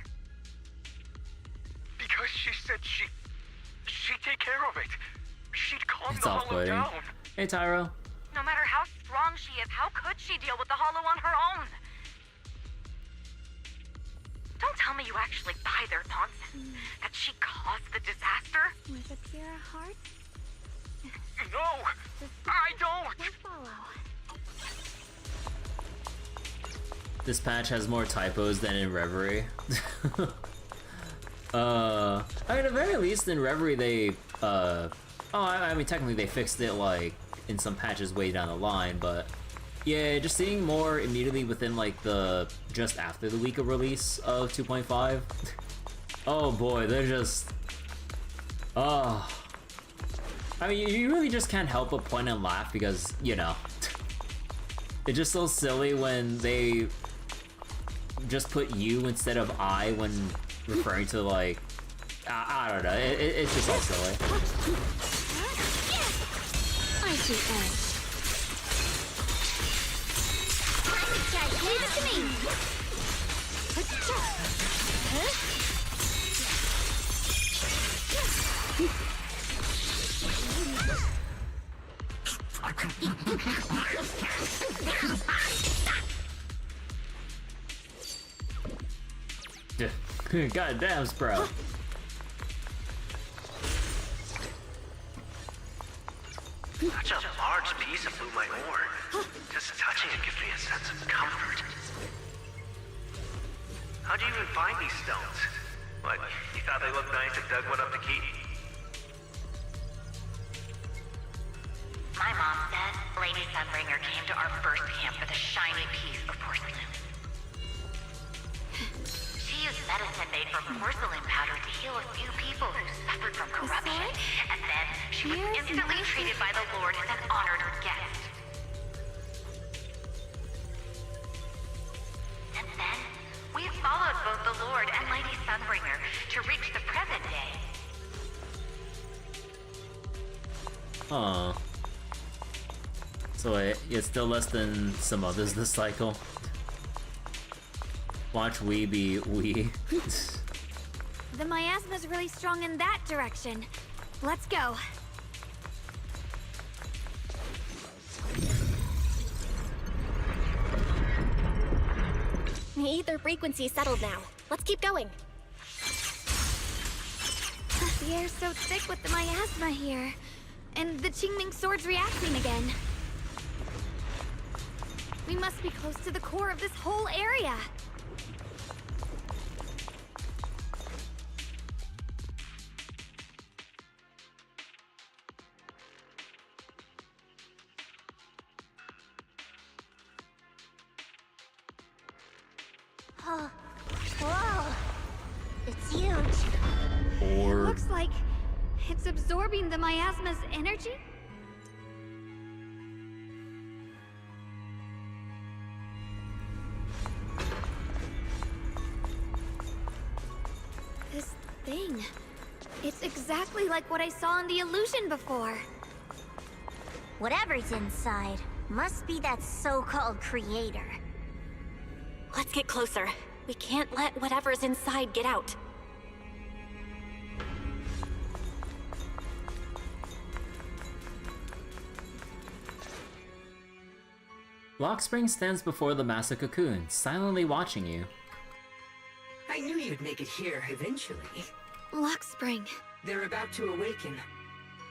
Speaker 7: Because she said she'd take care of it. She'd calm
Speaker 1: It's
Speaker 7: the hollow
Speaker 1: off-putting.
Speaker 7: down.
Speaker 1: Hey, Tyro.
Speaker 12: No matter how strong she is, how could she deal with the hollow on her own? Don't tell me you actually buy their nonsense. That she caused the disaster?
Speaker 2: With a pure heart?
Speaker 7: No! I don't!
Speaker 1: This patch has more typos than in Reverie. I mean, at the very least in Reverie they, I mean, technically they fixed it, like, in some patches way down the line, but yeah, just seeing more immediately within, like, just after the week of release of 2.5. Oh boy, they're just... Oh. I mean, you really just can't help but point and laugh because, you know, it's just so silly when they just put you instead of I when referring to, like, I don't know, it's just all silly.
Speaker 2: I see edge. Leave it to me!
Speaker 1: God damn, Sprout.
Speaker 11: Such a large piece of blue my ore. Just touching it gives me a sense of comfort. How'd you even find these stones? What, you thought they looked nice and dug one up to keep?
Speaker 21: My mom said Lady Sunbringer came to our first camp with a shiny piece of porcelain. She used medicine made from porcelain powder to heal a few people who suffered from corruption, and then she was instantly treated by the Lord as an honored guest. And then, we followed both the Lord and Lady Sunbringer to reach the present day.
Speaker 1: Aw. So it's still less than some others this cycle. Watch we be we.
Speaker 2: The miasma's really strong in that direction. Let's go.
Speaker 4: The ether frequency settled now. Let's keep going.
Speaker 2: The air's so thick with the miasma here. And the Qingming sword's reacting again. We must be close to the core of this whole area.
Speaker 4: Oh, whoa! It's huge.
Speaker 2: It looks like it's absorbing the miasma's energy. This thing. It's exactly like what I saw in the illusion before.
Speaker 4: Whatever's inside must be that so-called creator. Let's get closer. We can't let whatever's inside get out.
Speaker 1: Lockspring stands before the massive cocoon, silently watching you.
Speaker 8: I knew you'd make it here eventually.
Speaker 2: Lockspring.
Speaker 8: They're about to awaken.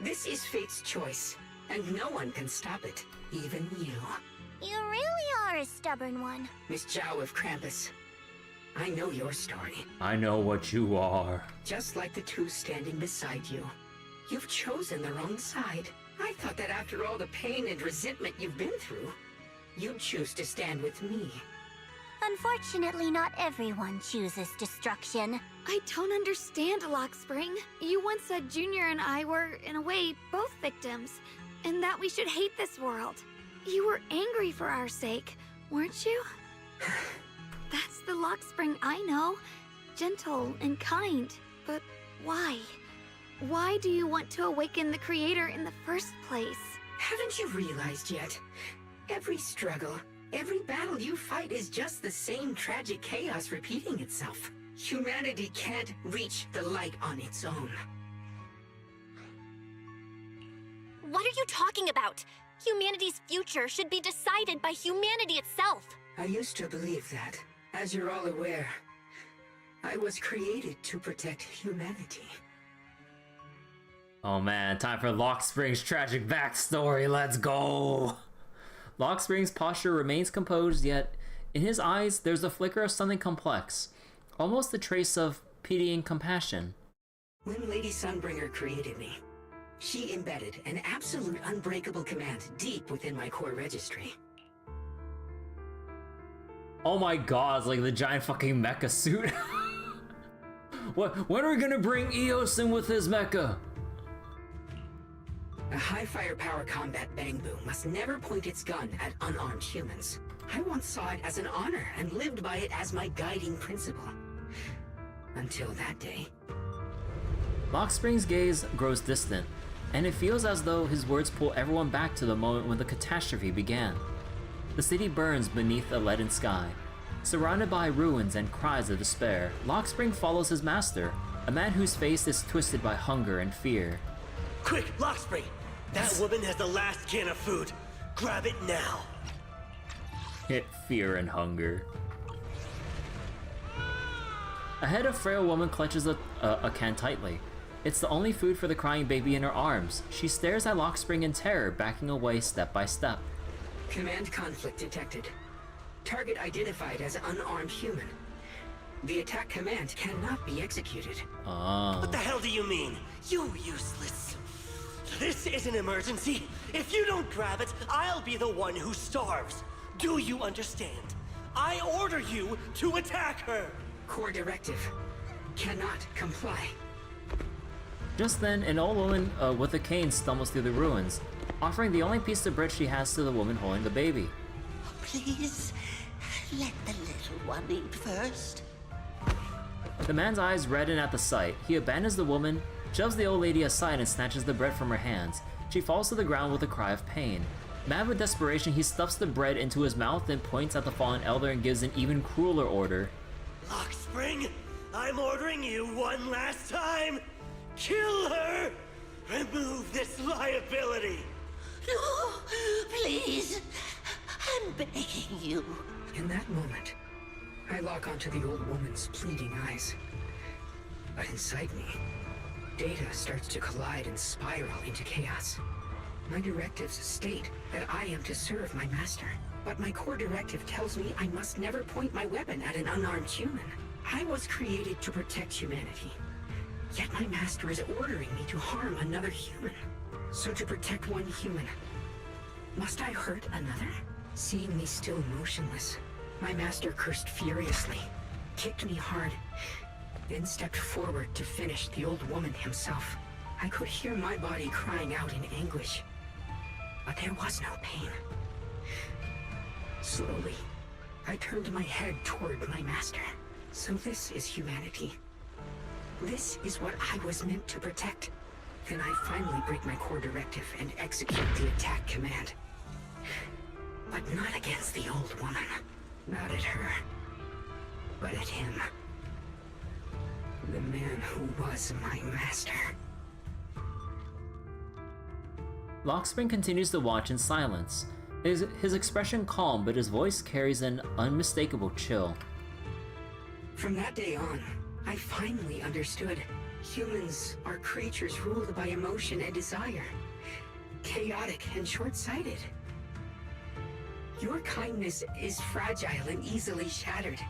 Speaker 8: This is fate's choice, and no one can stop it, even you.
Speaker 4: You really are a stubborn one.
Speaker 8: Miss Zhao of Krampus. I know your story.
Speaker 1: I know what you are.
Speaker 8: Just like the two standing beside you. You've chosen the wrong side. I thought that after all the pain and resentment you've been through, you'd choose to stand with me.
Speaker 4: Unfortunately, not everyone chooses destruction.
Speaker 2: I don't understand, Lockspring. You once said Junior and I were, in a way, both victims, and that we should hate this world. You were angry for our sake, weren't you? That's the Lockspring I know. Gentle and kind. But why? Why do you want to awaken the Creator in the first place?
Speaker 8: Haven't you realized yet? Every struggle, every battle you fight is just the same tragic chaos repeating itself. Humanity can't reach the light on its own.
Speaker 4: What are you talking about? Humanity's future should be decided by humanity itself.
Speaker 8: I used to believe that. As you're all aware, I was created to protect humanity.
Speaker 1: Oh man, time for Lockspring's tragic backstory, let's go! Lockspring's posture remains composed, yet in his eyes there's a flicker of something complex, almost a trace of pity and compassion.
Speaker 8: When Lady Sunbringer created me, she embedded an absolute unbreakable command deep within my core registry.
Speaker 1: Oh my god, it's like the giant fucking mecha suit. When are we gonna bring Eos in with his mecha?
Speaker 8: A high firepower combat bang boom must never point its gun at unarmed humans. I once saw it as an honor and lived by it as my guiding principle. Until that day.
Speaker 1: Lockspring's gaze grows distant, and it feels as though his words pull everyone back to the moment when the catastrophe began. The city burns beneath a leaden sky. Surrounded by ruins and cries of despair, Lockspring follows his master, a man whose face is twisted by hunger and fear.
Speaker 9: Quick, Lockspring! That woman has the last can of food. Grab it now.
Speaker 1: Hit fear and hunger. A head of frail woman clutches a can tightly. It's the only food for the crying baby in her arms. She stares at Lockspring in terror, backing away step by step.
Speaker 8: Command conflict detected. Target identified as unarmed human. The attack command cannot be executed.
Speaker 1: Oh.
Speaker 9: What the hell do you mean? You useless. This is an emergency. If you don't grab it, I'll be the one who starves. Do you understand? I order you to attack her.
Speaker 8: Core directive. Cannot comply.
Speaker 1: Just then, an old woman with a cane stumbles through the ruins, offering the only piece of bread she has to the woman holding the baby.
Speaker 22: Please, let the little one eat first.
Speaker 1: The man's eyes redden at the sight. He abandons the woman, shoves the old lady aside and snatches the bread from her hands. She falls to the ground with a cry of pain. Mad with desperation, he stuffs the bread into his mouth and points at the fallen elder and gives an even crueler order.
Speaker 9: Lockspring, I'm ordering you one last time. Kill her! Remove this liability!
Speaker 22: No, please. I'm begging you.
Speaker 8: In that moment, I lock onto the old woman's pleading eyes. But inside me, data starts to collide and spiral into chaos. My directives state that I am to serve my master, but my core directive tells me I must never point my weapon at an unarmed human. I was created to protect humanity, yet my master is ordering me to harm another human. So to protect one human, must I hurt another? Seeing me still motionless, my master cursed furiously, kicked me hard, then stepped forward to finish the old woman himself. I could hear my body crying out in anguish, but there was no pain. Slowly, I turned my head toward my master. So this is humanity. This is what I was meant to protect. Then I finally break my core directive and execute the attack command. But not against the old woman. Not at her. But at him. The man who was my master.
Speaker 1: Lockspring continues to watch in silence. His expression calm, but his voice carries an unmistakable chill.
Speaker 8: From that day on, I finally understood. Humans are creatures ruled by emotion and desire. Chaotic and short-sighted. Your kindness is fragile and easily shattered.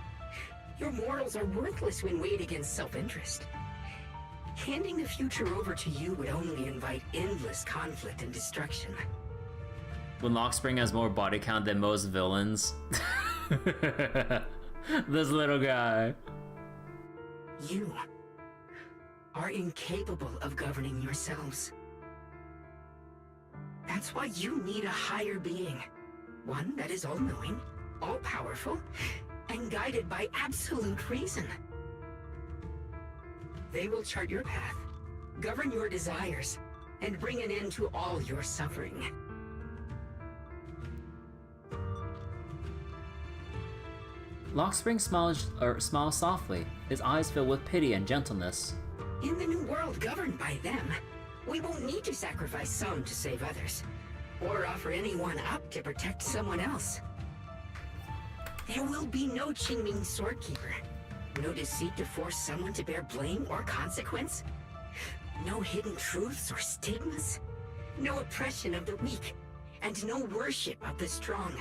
Speaker 8: Your morals are worthless when weighed against self-interest. Handing the future over to you would only invite endless conflict and destruction.
Speaker 1: When Lockspring has more body count than most villains. This little guy.
Speaker 8: You are incapable of governing yourselves. That's why you need a higher being. One that is all-knowing, all-powerful, and guided by absolute reason. They will chart your path, govern your desires, and bring an end to all your suffering.
Speaker 1: Lockspring smiles softly, his eyes filled with pity and gentleness.
Speaker 8: In the new world governed by them, we won't need to sacrifice some to save others, or offer anyone up to protect someone else. There will be no Qingming Swordkeeper, no deceit to force someone to bear blame or consequence, no hidden truths or stigmas, no oppression of the weak, and no worship of the strong.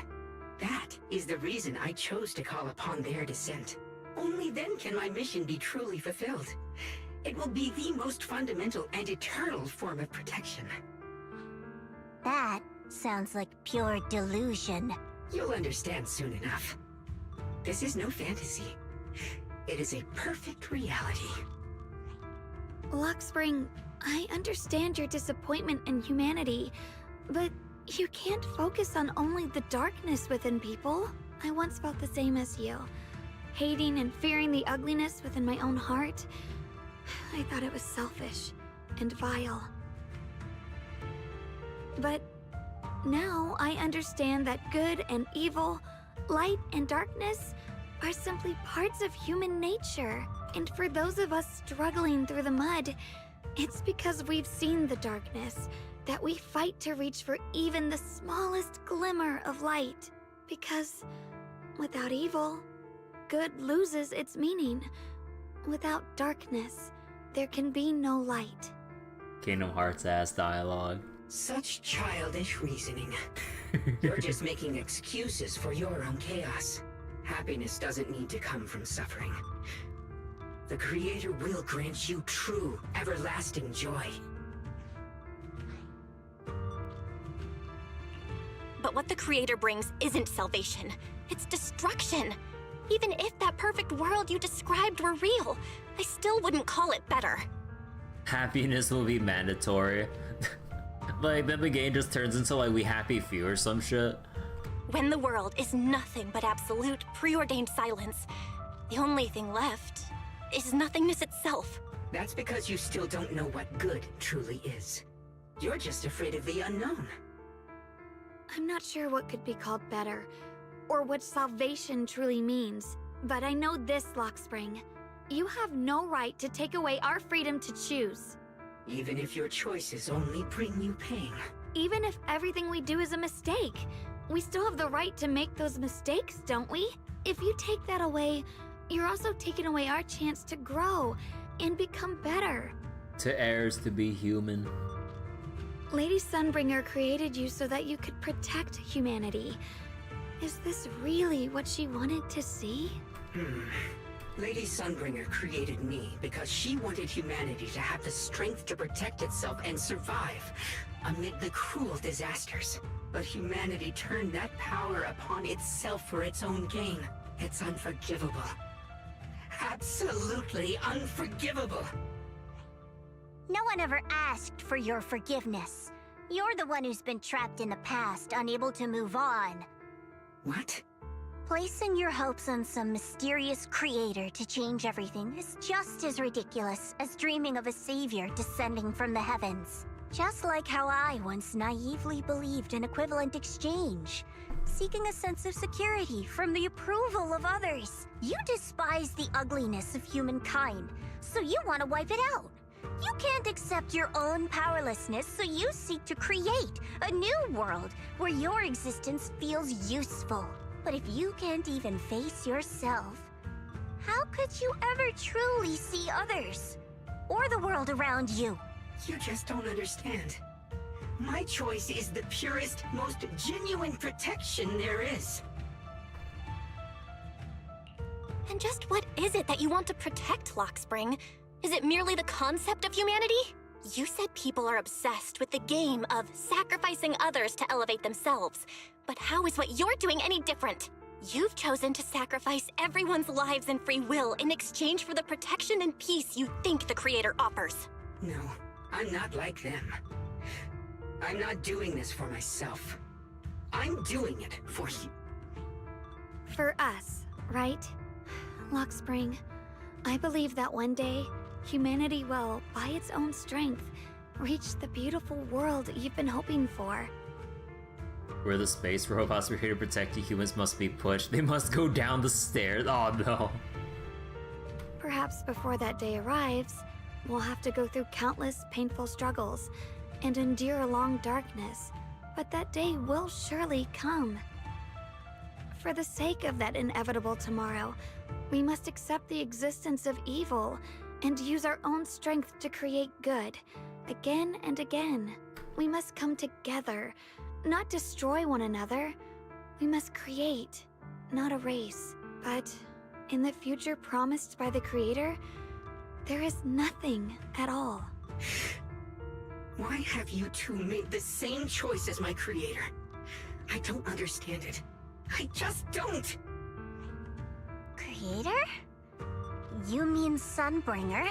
Speaker 8: That is the reason I chose to call upon their descent. Only then can my mission be truly fulfilled. It will be the most fundamental and eternal form of protection.
Speaker 4: That sounds like pure delusion.
Speaker 8: You'll understand soon enough. This is no fantasy. It is a perfect reality.
Speaker 2: Lockspring, I understand your disappointment in humanity, but you can't focus on only the darkness within people. I once felt the same as you, hating and fearing the ugliness within my own heart. I thought it was selfish and vile. But now I understand that good and evil, light and darkness are simply parts of human nature. And for those of us struggling through the mud, it's because we've seen the darkness that we fight to reach for even the smallest glimmer of light. Because without evil, good loses its meaning. Without darkness, there can be no light.
Speaker 1: Kingdom Hearts ass dialogue.
Speaker 8: Such childish reasoning. You're just making excuses for your own chaos. Happiness doesn't need to come from suffering. The Creator will grant you true, everlasting joy.
Speaker 4: But what the Creator brings isn't salvation. It's destruction. Even if that perfect world you described were real, I still wouldn't call it better.
Speaker 1: Happiness will be mandatory. Like, then the game just turns into like We Happy Few or some shit.
Speaker 4: When the world is nothing but absolute, preordained silence, the only thing left is nothingness itself.
Speaker 8: That's because you still don't know what good truly is. You're just afraid of the unknown.
Speaker 2: I'm not sure what could be called better, or what salvation truly means. But I know this, Lockspring. You have no right to take away our freedom to choose.
Speaker 8: Even if your choices only bring you pain.
Speaker 2: Even if everything we do is a mistake, we still have the right to make those mistakes, don't we? If you take that away, you're also taking away our chance to grow and become better.
Speaker 1: To heirs to be human.
Speaker 2: Lady Sunbringer created you so that you could protect humanity. Is this really what she wanted to see?
Speaker 8: Lady Sunbringer created me because she wanted humanity to have the strength to protect itself and survive amid the cruel disasters. But humanity turned that power upon itself for its own gain. It's unforgivable. Absolutely unforgivable.
Speaker 4: No one ever asked for your forgiveness. You're the one who's been trapped in the past, unable to move on.
Speaker 8: What?
Speaker 4: Placing your hopes on some mysterious creator to change everything is just as ridiculous as dreaming of a savior descending from the heavens. Just like how I once naively believed in equivalent exchange, seeking a sense of security from the approval of others. You despise the ugliness of humankind, so you want to wipe it out. You can't accept your own powerlessness, so you seek to create a new world where your existence feels useful. But if you can't even face yourself, how could you ever truly see others? Or the world around you?
Speaker 8: You just don't understand. My choice is the purest, most genuine protection there is.
Speaker 4: And just what is it that you want to protect, Lockspring? Is it merely the concept of humanity? You said people are obsessed with the game of sacrificing others to elevate themselves. But how is what you're doing any different? You've chosen to sacrifice everyone's lives and free will in exchange for the protection and peace you think the Creator offers.
Speaker 8: No, I'm not like them. I'm not doing this for myself. I'm doing it for you.
Speaker 2: For us, right? Lockspring, I believe that one day, humanity will, by its own strength, reach the beautiful world you've been hoping for.
Speaker 1: Where the space robots were here to protect you, humans must be pushed. They must go down the stairs. Oh no.
Speaker 2: Perhaps before that day arrives, we'll have to go through countless painful struggles and endure a long darkness. But that day will surely come. For the sake of that inevitable tomorrow, we must accept the existence of evil and use our own strength to create good, again and again. We must come together, not destroy one another. We must create, not erase. But in the future promised by the Creator, there is nothing at all.
Speaker 8: Why have you two made the same choice as my Creator? I don't understand it. I just don't!
Speaker 4: Creator? You mean Sunbringer?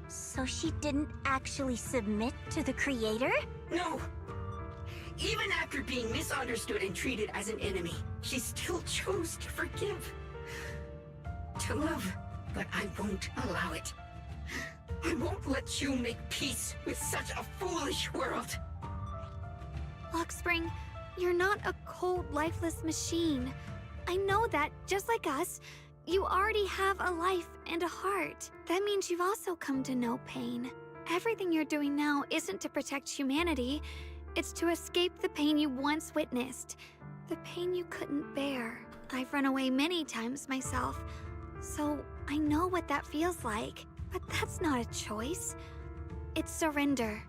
Speaker 4: So she didn't actually submit to the Creator?
Speaker 8: No! Even after being misunderstood and treated as an enemy, she still chose to forgive. To love, but I won't allow it. I won't let you make peace with such a foolish world.
Speaker 2: Lockspring, you're not a cold, lifeless machine. I know that, just like us, you already have a life and a heart. That means you've also come to know pain. Everything you're doing now isn't to protect humanity. It's to escape the pain you once witnessed. The pain you couldn't bear. I've run away many times myself, so I know what that feels like. But that's not a choice. It's surrender.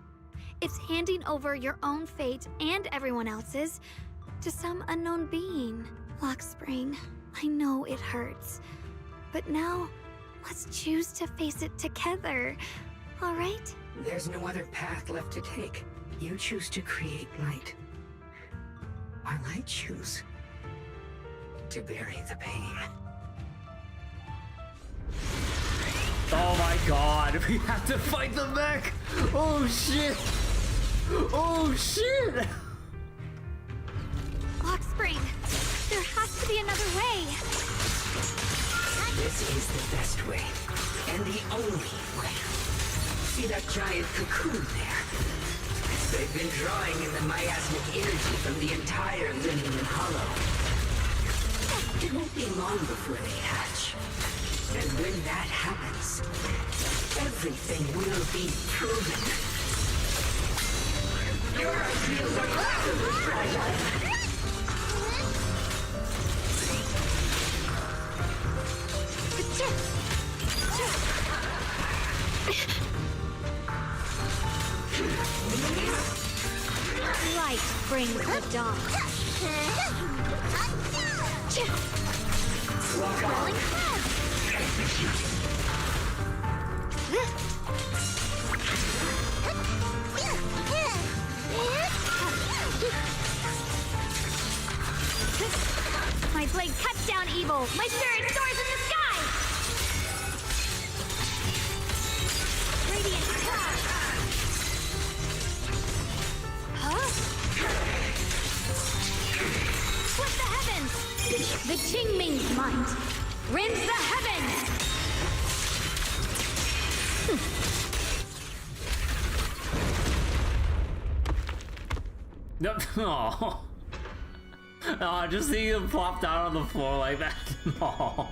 Speaker 2: It's handing over your own fate and everyone else's to some unknown being. Lockspring, I know it hurts. But now, let's choose to face it together. All right?
Speaker 8: There's no other path left to take. You choose to create light, while I choose to bury the pain.
Speaker 1: Oh my god, we have to fight the mech! Oh shit! Oh shit!
Speaker 2: Lockspring, there has to be another way.
Speaker 8: This is the best way, and the only way. See that giant cocoon there? They've been drawing in the miasmic energy from the entire Lemnian Hollow. It won't be long before they hatch. And when that happens, everything will be proven. Your ideals are rapidly fragile.
Speaker 2: Light brings the dawn. My blade cuts down evil. My spirit soars in the sky. Radiant attack. Huh? Split the heavens. The Qingming's might rends the heavens.
Speaker 1: Nope. Oh. Oh, just seeing him plop down on the floor like that. Oh.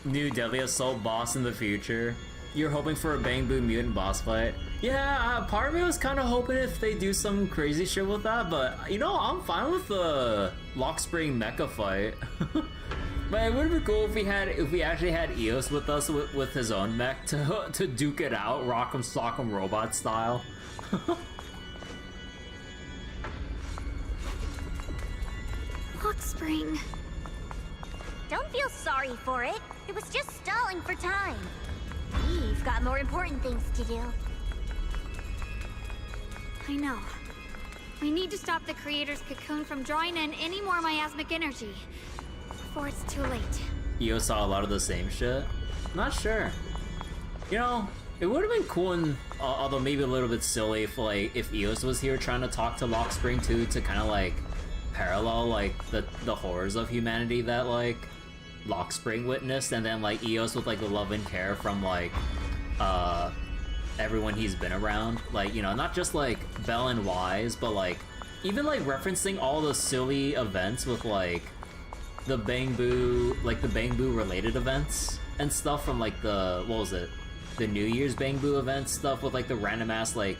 Speaker 1: New Deadly Assault boss in the future. You're hoping for a Bang Boo mutant boss fight. Yeah, part of me was kind of hoping if they do some crazy shit with that, but you know, I'm fine with the Lockspring mecha fight. But it would be cool if we actually had Eos with us with his own mech to duke it out, Rock'em Sock'em Robot style.
Speaker 2: Lockspring.
Speaker 4: Don't feel sorry for it. It was just stalling for time. We've got more important things to do.
Speaker 2: I know. We need to stop the creator's cocoon from drawing in any more miasmic energy before it's too late.
Speaker 1: Eos saw a lot of the same shit? Not sure. You know, it would have been cool and although maybe a little bit silly if Eos was here trying to talk to Lockspring too, to kind of like parallel like the horrors of humanity that like Lockspring witnessed, and then like Eos with like the love and care from like everyone he's been around, like, you know, not just like Bell and Wise, but like even like referencing all the silly events with like the Bang Boo related events and stuff from like the, what was it, the New Year's Bang Boo event stuff with like the random ass like,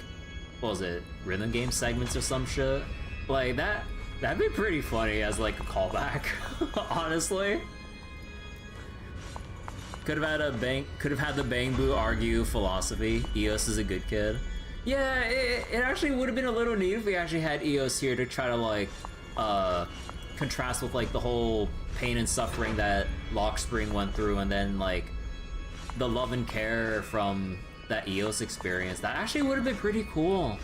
Speaker 1: what was it, rhythm game segments or some shit like that. That'd be pretty funny as like a callback. Honestly, could have had the Bang Boo argue philosophy. Eos is a good kid. Yeah, it actually would have been a little neat if we actually had Eos here to try to like contrast with like the whole pain and suffering that Lockspring went through, and then like the love and care from that Eos experience. That actually would have been pretty cool.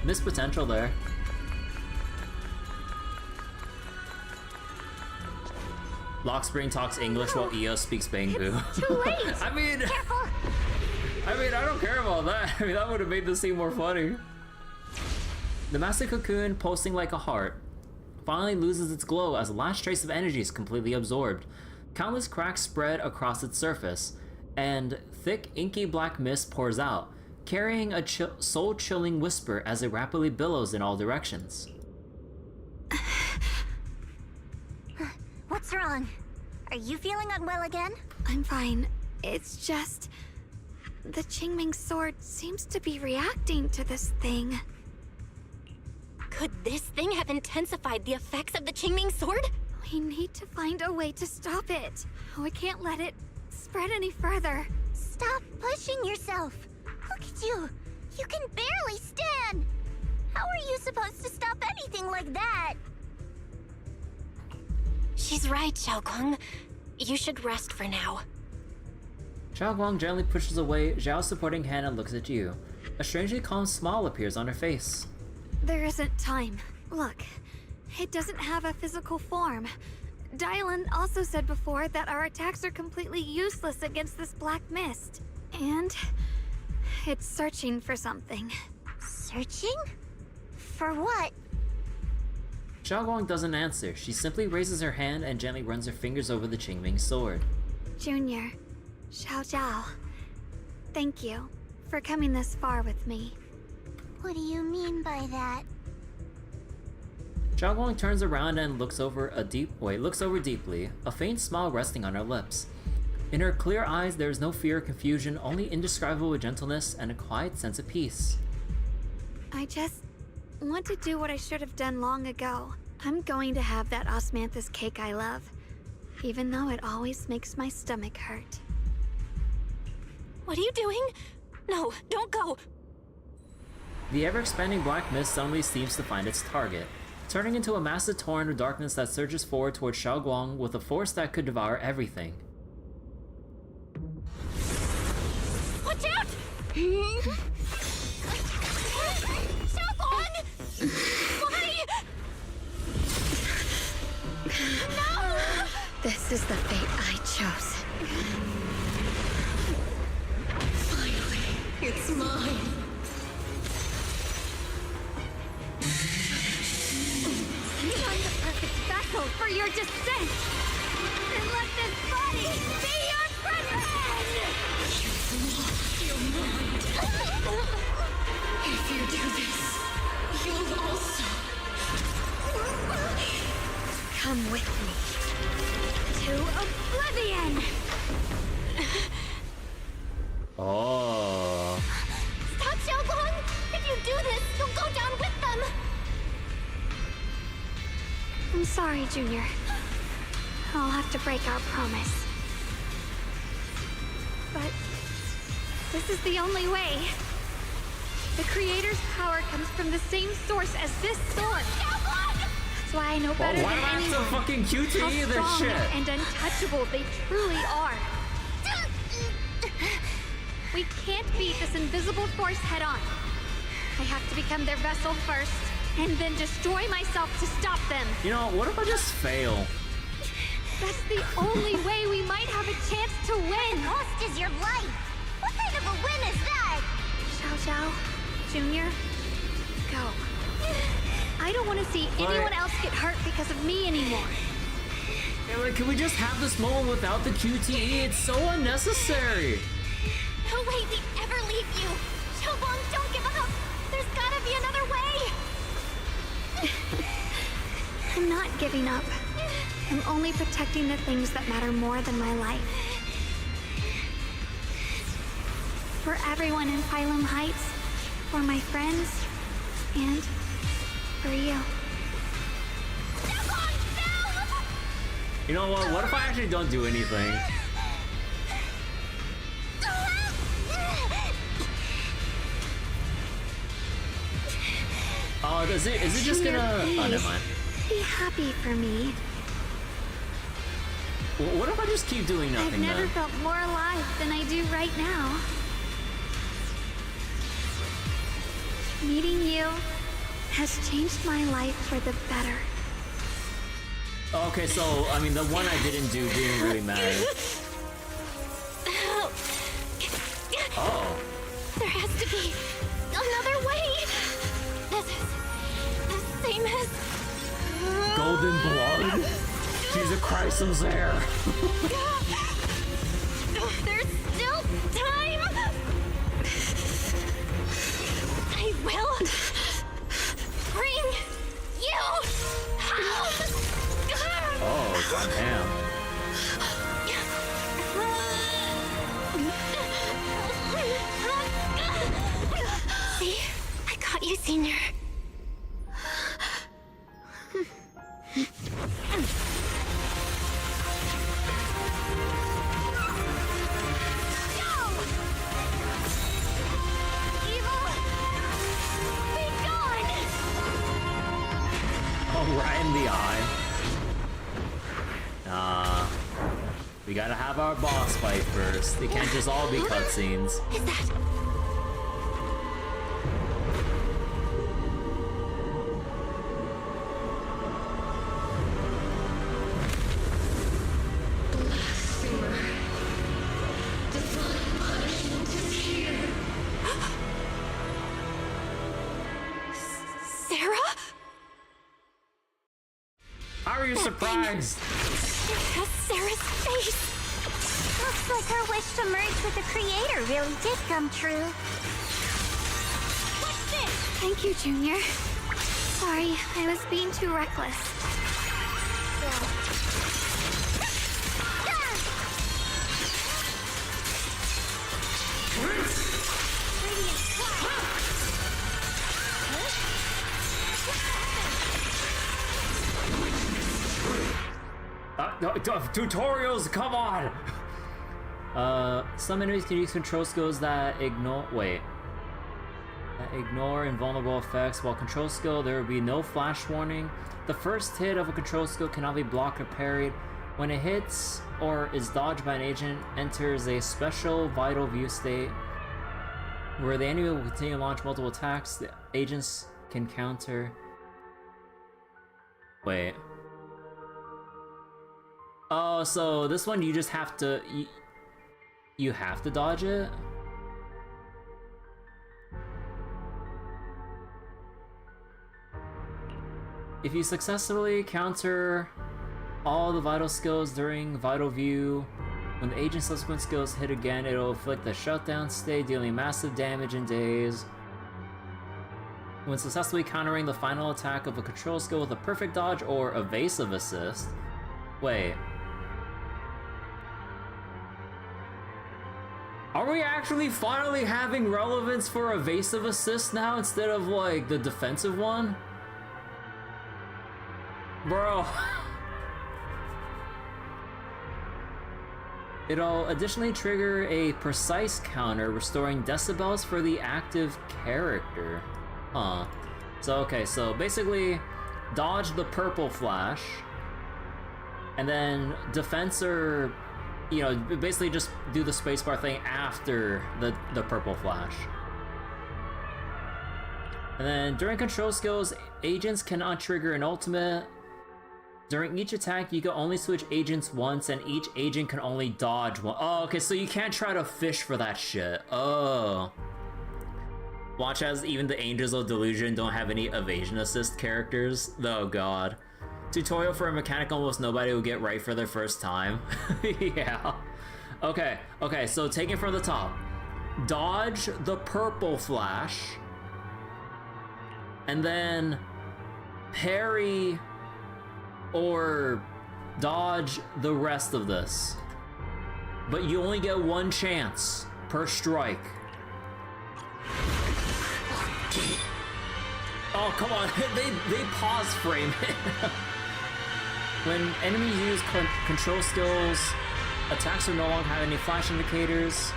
Speaker 1: Missed potential there. Lockspring talks English while Eos speaks Bang Boo.
Speaker 2: Too late.
Speaker 1: I mean, I don't care about that. I mean, that would have made the scene more funny. The massive cocoon, pulsing like a heart, finally loses its glow as the last trace of energy is completely absorbed. Countless cracks spread across its surface, and thick, inky black mist pours out. carrying a soul-chilling whisper as it rapidly billows in all directions.
Speaker 4: What's wrong? Are you feeling unwell again?
Speaker 2: I'm fine. It's just... the Qingming sword seems to be reacting to this thing.
Speaker 4: Could this thing have intensified the effects of the Qingming sword?
Speaker 2: We need to find a way to stop it. We can't let it spread any further.
Speaker 4: Stop pushing yourself. Look at you. You can barely stand. How are you supposed to stop anything like that? She's right, Xiaoguang. You should rest for now.
Speaker 1: Xiaoguang gently pushes away Zhao's supporting hand and looks at you. A strangely calm smile appears on her face.
Speaker 2: There isn't time. Look, it doesn't have a physical form. Dylan also said before that our attacks are completely useless against this black mist. And it's searching for something.
Speaker 4: Searching? For what?
Speaker 1: Xiaoguang doesn't answer. She simply raises her hand and gently runs her fingers over the Qingming sword.
Speaker 2: Junior, Xiao Zhao, thank you for coming this far with me.
Speaker 4: What do you mean by that?
Speaker 1: Xiaoguang turns around and looks over deeply, a faint smile resting on her lips. In her clear eyes, there is no fear or confusion, only indescribable gentleness and a quiet sense of peace.
Speaker 2: I just want to do what I should have done long ago. I'm going to have that osmanthus cake I love, even though it always makes my stomach hurt.
Speaker 4: What are you doing? No, don't go!
Speaker 1: The ever-expanding black mist suddenly seems to find its target, turning into a massive torrent of darkness that surges forward towards Xiaoguang with a force that could devour everything.
Speaker 4: Watch out! Xiaoguang! Why? No!
Speaker 2: This is the fate I chose.
Speaker 13: Finally, it's mine.
Speaker 2: I'm the perfect vessel for your descent! And let this body be your prison!
Speaker 13: Your mind. If you do this, you'll also...
Speaker 2: Come with me. To oblivion!
Speaker 1: Oh.
Speaker 4: Stop, Xiaoguang! If you do this, you'll go down with them!
Speaker 2: I'm sorry, Junior. I'll have to break our promise. But this is the only way. The Creator's power comes from the same source as this sword. That's why I know better
Speaker 1: why
Speaker 2: than
Speaker 1: do I have
Speaker 2: anyone
Speaker 1: to fucking QTE
Speaker 2: how
Speaker 1: this
Speaker 2: strong
Speaker 1: shit?
Speaker 2: and untouchable they truly are. We can't beat this invisible force head on. I have to become their vessel first, and then destroy myself to stop them.
Speaker 1: You know, what if I just fail?
Speaker 2: That's the only way we might have a chance to win.
Speaker 4: The cost is your life. What kind of a win is that?
Speaker 2: Xiao Zhao, Junior, go. I don't want to see anyone else get hurt because of me anymore.
Speaker 1: Yeah, like, can we just have this moment without the QTE? It's so unnecessary.
Speaker 4: No way we ever leave you. Xiaoguang, don't give up. There's gotta be another way.
Speaker 2: I'm not giving up. I'm only protecting the things that matter more than my life. For everyone in Phylum Heights, for my friends, and for you.
Speaker 1: You know what? What if I actually don't do anything? Oh, is it just
Speaker 2: Junior,
Speaker 1: gonna... Oh, never
Speaker 2: please,
Speaker 1: mind.
Speaker 2: be happy for me.
Speaker 1: What if I just keep doing nothing
Speaker 2: I've never
Speaker 1: then?
Speaker 2: felt more alive than I do right now. Meeting you has changed my life for the better.
Speaker 1: Okay, so, I mean, the one I didn't do didn't really matter. Oh.
Speaker 4: There has to be another way. This is the same as...
Speaker 1: Golden blood? Jesus Christ, I'm there.
Speaker 4: There's still time. See? I got you, Senior.
Speaker 1: Oh, right in the eye. We gotta have our boss fight first. It can't just all be cutscenes.
Speaker 4: Is that? Sarah?
Speaker 1: How are you surprised?
Speaker 4: It has Sarah's face.
Speaker 22: Looks like her wish to merge with the creator really did come true.
Speaker 2: What's this? Thank you, Junior. Sorry, I was being too reckless.
Speaker 1: Tutorials, come on! Some enemies can use control skills that ignore invulnerable effects. While control skill, there will be no flash warning. The first hit of a control skill cannot be blocked or parried. When it hits or is dodged by an agent, enters a special vital view state where the enemy will continue to launch multiple attacks. The agents can counter. Wait. Oh, so this one you just have to... You have to dodge it? If you successfully counter all the vital skills during Vital View, when the agent's subsequent skills hit again, it'll inflict a shutdown state, dealing massive damage in days. When successfully countering the final attack of a control skill with a perfect dodge or evasive assist... Wait. Are we actually finally having relevance for evasive assist now instead of, like, the defensive one? Bro. It'll additionally trigger a precise counter, restoring decibels for the active character. Huh. So, okay, so basically, dodge the purple flash, and then defensor, you know, basically just do the spacebar thing after the purple flash. And then during control skills, agents cannot trigger an ultimate. During each attack, you can only switch agents once, and each agent can only dodge one. Oh, okay, so you can't try to fish for that shit. Oh. Watch as even the Angels of Delusion don't have any evasion assist characters. Oh god. Tutorial for a mechanic almost nobody will get right for their first time. Yeah. Okay, so take it from the top. Dodge the purple flash. And then parry or dodge the rest of this. But you only get one chance per strike. Oh, come on. they pause frame it. When enemies use control skills, attacks will no longer have any flash indicators.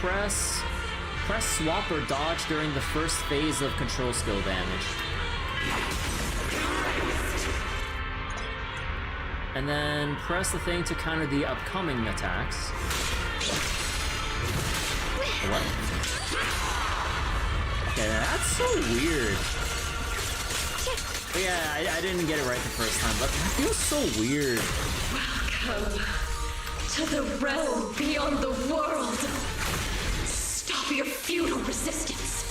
Speaker 1: Press swap or dodge during the first phase of control skill damage. And then press the thing to counter the upcoming attacks. What? Okay, that's so weird. But yeah, I didn't get it right the first time, but that feels so weird.
Speaker 13: Welcome to the realm beyond the world. Stop your futile resistance.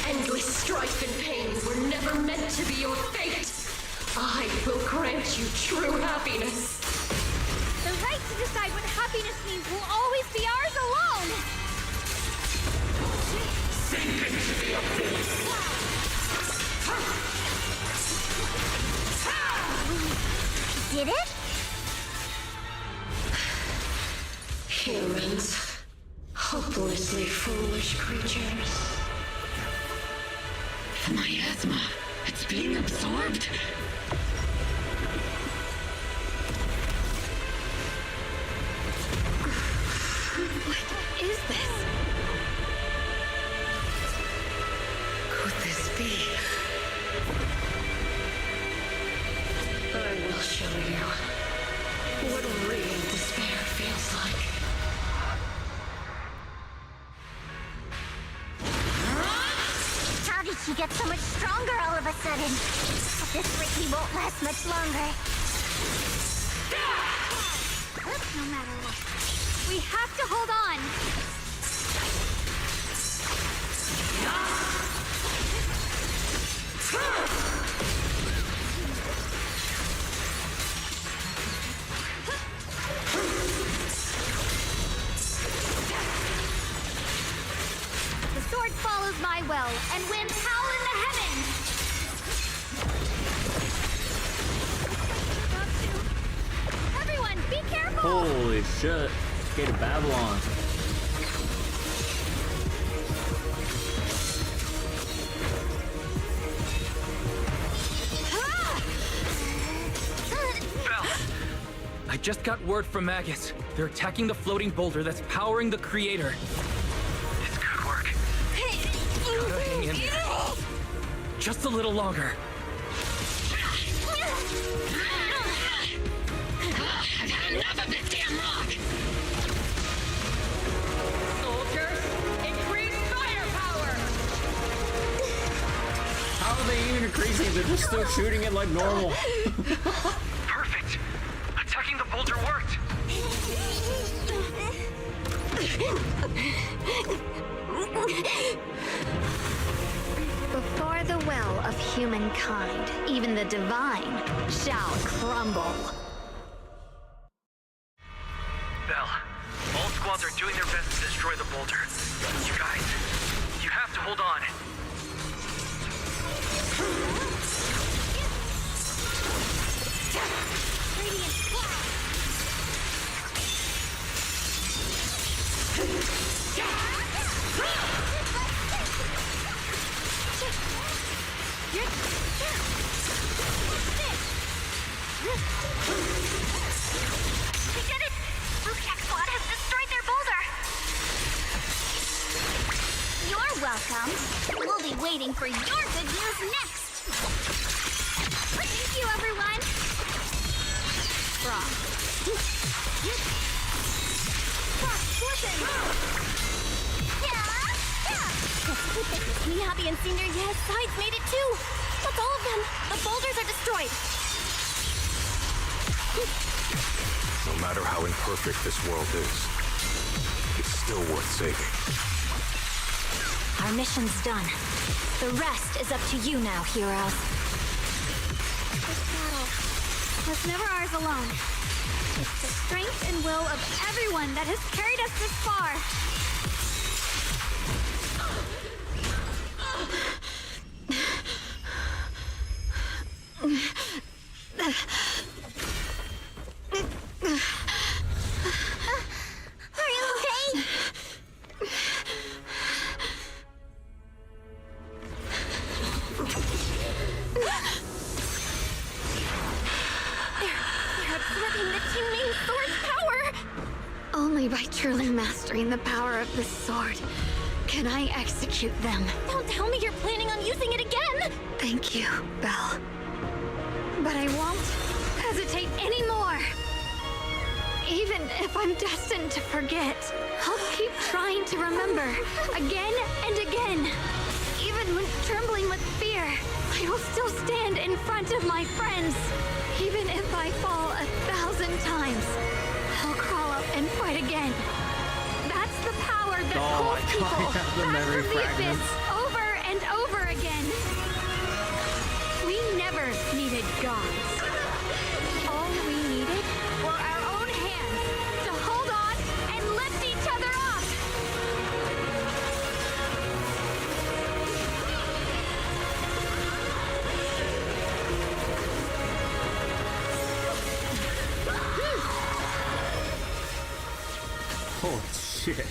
Speaker 13: Endless strife and pain were never meant to be your fate. I will grant you true happiness.
Speaker 2: The right to decide what happiness means will always be ours alone!
Speaker 13: Sink into the abyss.
Speaker 22: Did it?
Speaker 13: Humans. Hopelessly foolish creatures. The miasma. It's being absorbed.
Speaker 2: What is this?
Speaker 13: Could this be? I will show you what real despair feels like.
Speaker 4: How did she get so much stronger all of a sudden? This Ricky won't last much longer.
Speaker 2: No matter what, we have to hold on. The sword follows my will, and winds howl in the heavens! Everyone, be careful!
Speaker 1: Holy shit. Gate of Babylon.
Speaker 6: I just got word from Magus. They're attacking the floating boulder that's powering the creator. It's good work. Gotta hang in there. Just a little longer.
Speaker 13: I've had enough of this damn rock!
Speaker 17: Soldiers, increase firepower!
Speaker 1: How are they even increasing? They're just still shooting it like normal.
Speaker 11: Perfect. Attacking the boulder worked.
Speaker 2: Before the will of humankind, even the divine shall crumble.
Speaker 11: Bell, all squads are doing their best to destroy the boulder. You guys, you have to hold on.
Speaker 4: We did it! Rooftech Squad has destroyed their boulder! You're welcome. We'll be waiting for your good news next! Thank you, everyone! Frost. Frost, listen! Let's keep it. Miyabi and Senior Yes sides made it too! That's all of them! The boulders are destroyed!
Speaker 3: No matter how imperfect this world is, it's still worth saving.
Speaker 4: Our mission's done. The rest is up to you now, heroes.
Speaker 2: This battle was never ours alone. It's the strength and will of everyone that has carried us this far.
Speaker 4: Are you okay? They're absorbing the Qingming sword's power!
Speaker 2: Only by truly mastering the power of this sword can I execute them.
Speaker 4: Don't tell me you're planning on using it again!
Speaker 2: Thank you, Belle. But I won't hesitate anymore. Even if I'm destined to forget, I'll keep trying to remember again and again. Even when trembling with fear, I will still stand in front of my friends. Even if I fall 1,000 times, I'll crawl up and fight again. That's the power that pulls people back from the abyss over and over again. We never needed gods. All we needed were our own hands to hold on and lift each other up.
Speaker 1: Holy shit.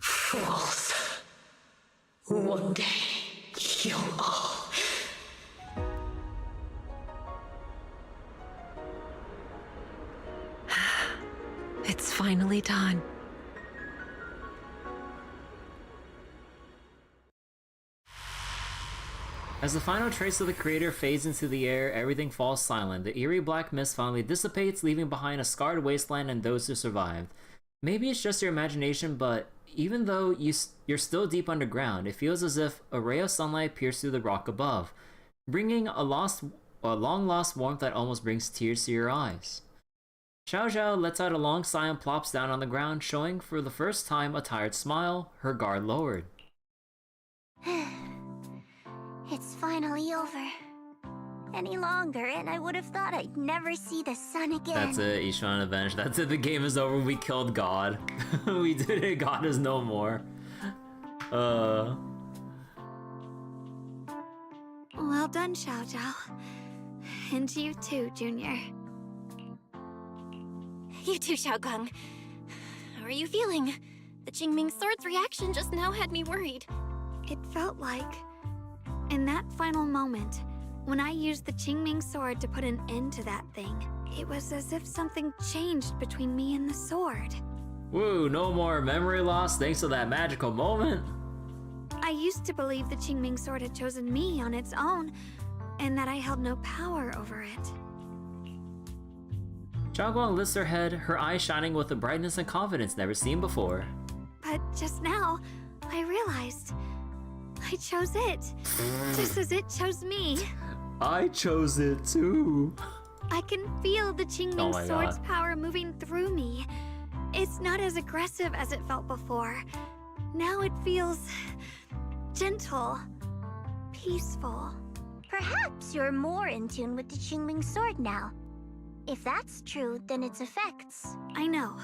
Speaker 13: Fools. One day, you'll all...
Speaker 5: It's finally done.
Speaker 1: As the final trace of the creator fades into the air, everything falls silent. The eerie black mist finally dissipates, leaving behind a scarred wasteland and those who survived. Maybe it's just your imagination, but even though you're still deep underground, it feels as if a ray of sunlight pierced through the rock above, bringing a long-lost warmth that almost brings tears to your eyes. Xiao Zhao lets out a long sigh and plops down on the ground, showing for the first time a tired smile, her guard lowered.
Speaker 4: It's finally over. Any longer, and I would have thought I'd never see the sun again.
Speaker 1: That's it, Yishuan Avenged. That's it, the game is over. We killed God. We did it, God is no more.
Speaker 2: Well done, Xiao Zhao. And you too, Junior.
Speaker 4: You too, Xiaoguang. How are you feeling? The Qingming Sword's reaction just now had me worried.
Speaker 2: It felt like, in that final moment, when I used the Qingming Sword to put an end to that thing, it was as if something changed between me and the sword.
Speaker 1: Woo, no more memory loss thanks to that magical moment.
Speaker 2: I used to believe the Qingming Sword had chosen me on its own, and that I held no power over it.
Speaker 1: Xiaoguang lifts her head, her eyes shining with a brightness and confidence never seen before.
Speaker 2: But just now, I realized I chose it, just as it chose me.
Speaker 1: I chose it too.
Speaker 2: I can feel the Qingming Sword's power moving through me. It's not as aggressive as it felt before. Now it feels gentle, peaceful.
Speaker 4: Perhaps you're more in tune with the Qingming Sword now. If that's true, then its effects...
Speaker 2: I know.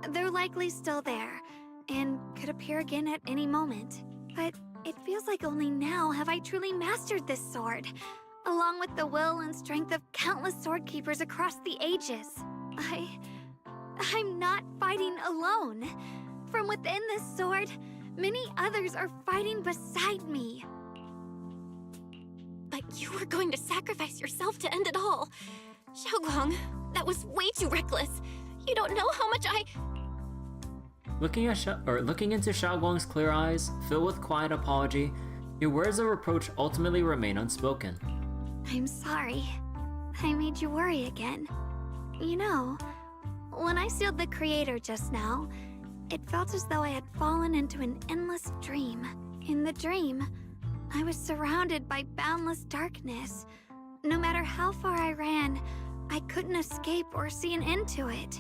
Speaker 2: They're likely still there, and could appear again at any moment. But it feels like only now have I truly mastered this sword, along with the will and strength of countless sword keepers across the ages. I'm not fighting alone. From within this sword, many others are fighting beside me.
Speaker 4: But you were going to sacrifice yourself to end it all. Xiaoguang, that was way too reckless. You don't know how much I...
Speaker 1: Looking into Xiaoguang's clear eyes, filled with quiet apology, your words of reproach ultimately remain unspoken.
Speaker 2: I'm sorry. I made you worry again. You know, when I sealed the creator just now, it felt as though I had fallen into an endless dream. In the dream, I was surrounded by boundless darkness. No matter how far I ran, I couldn't escape or see an end to it.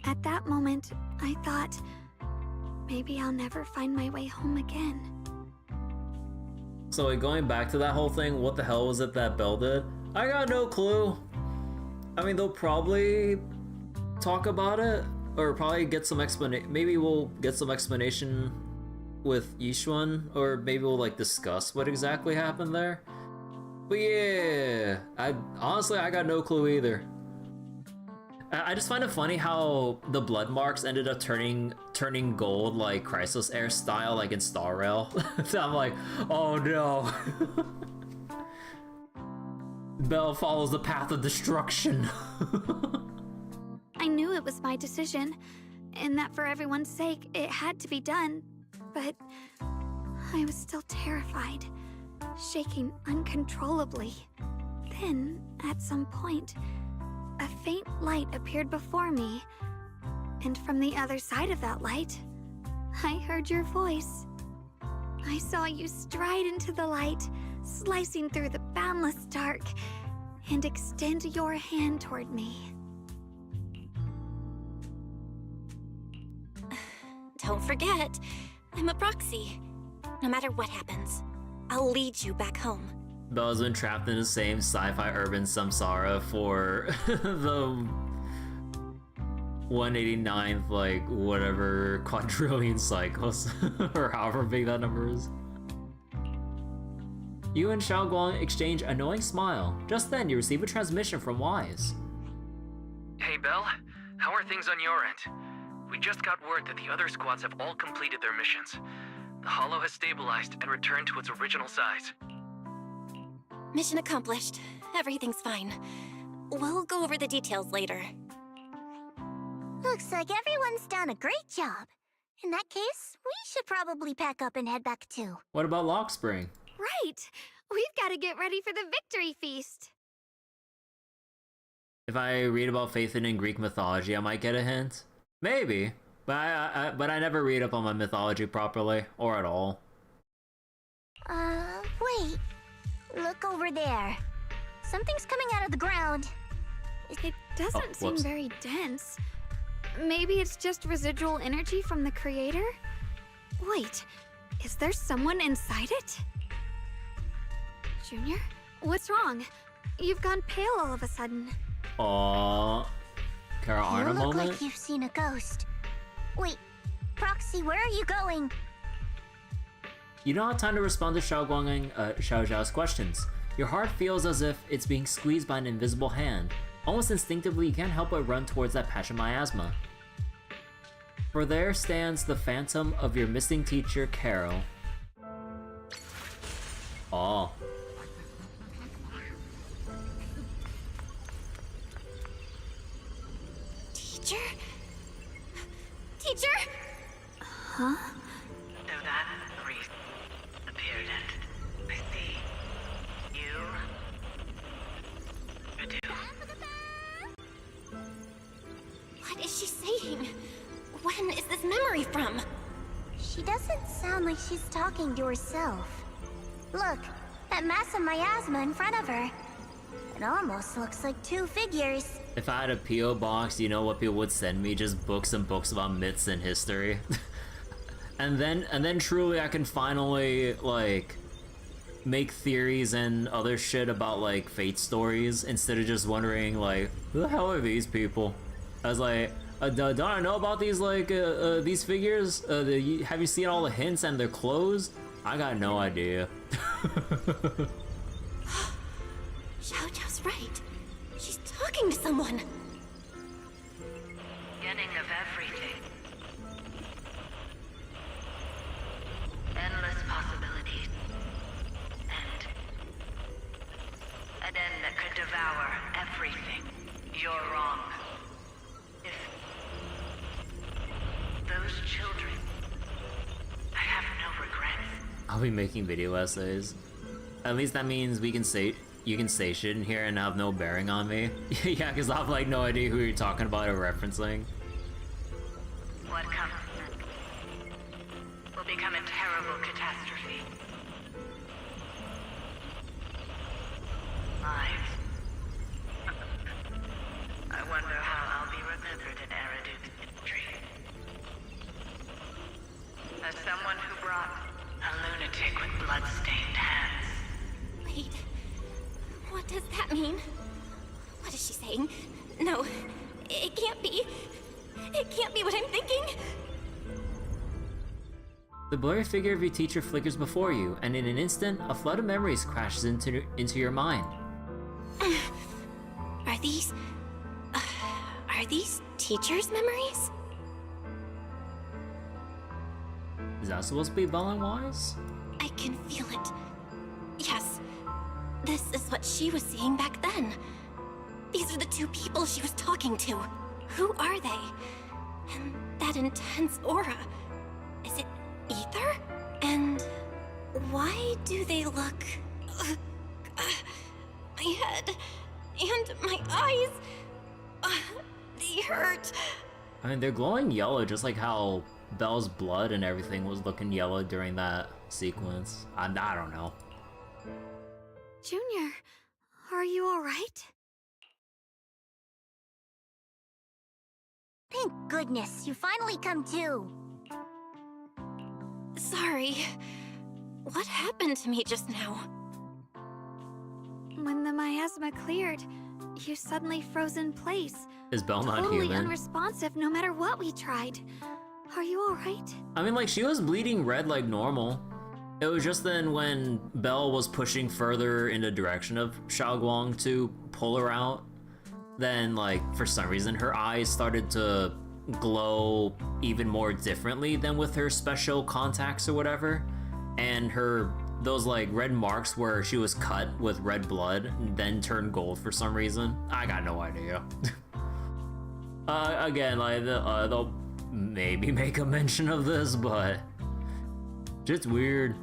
Speaker 2: At that moment, I thought, maybe I'll never find my way home again.
Speaker 1: So like, going back to that whole thing, what the hell was it that Belle did? I got no clue. I mean, they'll probably talk about it, or probably get some explanation. Maybe we'll get some explanation with Yishuan, or maybe we'll like discuss what exactly happened there. But yeah, honestly I got no clue either. I just find it funny how the blood marks ended up turning gold, like Chrysos Air style, like in Star Rail. So I'm like, oh no. Belle follows the path of destruction.
Speaker 2: I knew it was my decision, and that for everyone's sake, it had to be done. But I was still terrified, shaking uncontrollably. Then, at some point, a faint light appeared before me, and from the other side of that light, I heard your voice. I saw you stride into the light, slicing through the boundless dark, and extend your hand toward me.
Speaker 4: Don't forget, I'm a proxy. No matter what happens, I'll lead you back home.
Speaker 1: Belle's been trapped in the same sci-fi urban samsara for the 189th, like, whatever quadrillion cycles, or however big that number is. You and Xiaoguang exchange a knowing smile. Just then, you receive a transmission from Wise.
Speaker 6: Hey, Belle. How are things on your end? We just got word that the other squads have all completed their missions. The Hollow has stabilized and returned to its original size.
Speaker 4: Mission accomplished. Everything's fine. We'll go over the details later.
Speaker 14: Looks like everyone's done a great job. In that case, we should probably pack up and head back too.
Speaker 1: What about Lockspring?
Speaker 2: Right! We've got to get ready for the victory feast!
Speaker 1: If I read about Phaethon in Greek mythology, I might get a hint. Maybe. But I never read up on my mythology properly, or at all.
Speaker 14: Wait. Look over there. Something's coming out of the ground.
Speaker 2: It doesn't seem very dense. Maybe it's just residual energy from the creator? Wait, is there someone inside it? Junior? What's wrong? You've gone pale all of a sudden.
Speaker 1: Aww. Kara Arna
Speaker 14: You look
Speaker 1: moment?
Speaker 14: like you've seen a ghost. Wait, Proxy, where are you going?
Speaker 1: You don't have time to respond to Xiaoguang and Xiao Zhao's questions. Your heart feels as if it's being squeezed by an invisible hand. Almost instinctively, you can't help but run towards that patch of miasma. For there stands the phantom of your missing teacher, Carol. Oh.
Speaker 4: Teacher? Teacher?
Speaker 2: Huh?
Speaker 21: So that reason appeared and I see you.
Speaker 4: What is she saying? When is this memory from?
Speaker 14: She doesn't sound like she's talking to herself. Look, that mass of miasma in front of her. It almost looks like two figures.
Speaker 1: If I had a P.O. box, you know what people would send me? Just books and books about myths and history. and then truly I can finally, like, make theories and other shit about, like, fate stories instead of just wondering, like, who the hell are these people? I was like, don't I know about these, like, these figures? Have you seen all the hints and their clothes? I got no idea.
Speaker 4: Xiao Zhao's right. She's talking to someone.
Speaker 21: Beginning of everything. Endless possibilities. An end that could devour everything. You're wrong. If those children, I have no regrets.
Speaker 1: I'll be making video essays. At least that means we can say you can say shit in here and have no bearing on me. Yeah, because I have like no idea who you're talking about or referencing.
Speaker 21: What comes next will become a terrible catastrophe. Lives. I wonder how I'll be remembered in Eridu's history. As someone who brought a lunatic with blood-stained hands.
Speaker 4: Wait. What does that mean? What is she saying? No, it can't be. It can't be what I'm thinking.
Speaker 1: The blurry figure of your teacher flickers before you, and in an instant, a flood of memories crashes into your mind.
Speaker 4: Are these teachers' memories?
Speaker 1: Is that supposed to be Belle and Wise?
Speaker 4: I can feel it. Yes. This is what she was seeing back then. These are the two people she was talking to. Who are they? And that intense aura. Is it ether? And why do they look... my head and my eyes... they hurt.
Speaker 1: I mean, they're glowing yellow, just like how Belle's blood and everything was looking yellow during that sequence. I don't know.
Speaker 2: Junior, are you alright?
Speaker 14: Thank goodness, you finally come to.
Speaker 4: Sorry. What happened to me just now?
Speaker 2: When the miasma cleared, you suddenly froze in place.
Speaker 1: Is Belle not
Speaker 2: totally
Speaker 1: human?
Speaker 2: Unresponsive no matter what we tried. Are you alright?
Speaker 1: I mean, like, she was bleeding red like normal. It was just then when Belle was pushing further in the direction of Xiaoguang to pull her out, then like for some reason her eyes started to glow even more differently than with her special contacts or whatever, and those like red marks where she was cut with red blood then turned gold for some reason. I got no idea. Again, like they'll maybe make a mention of this, but just weird.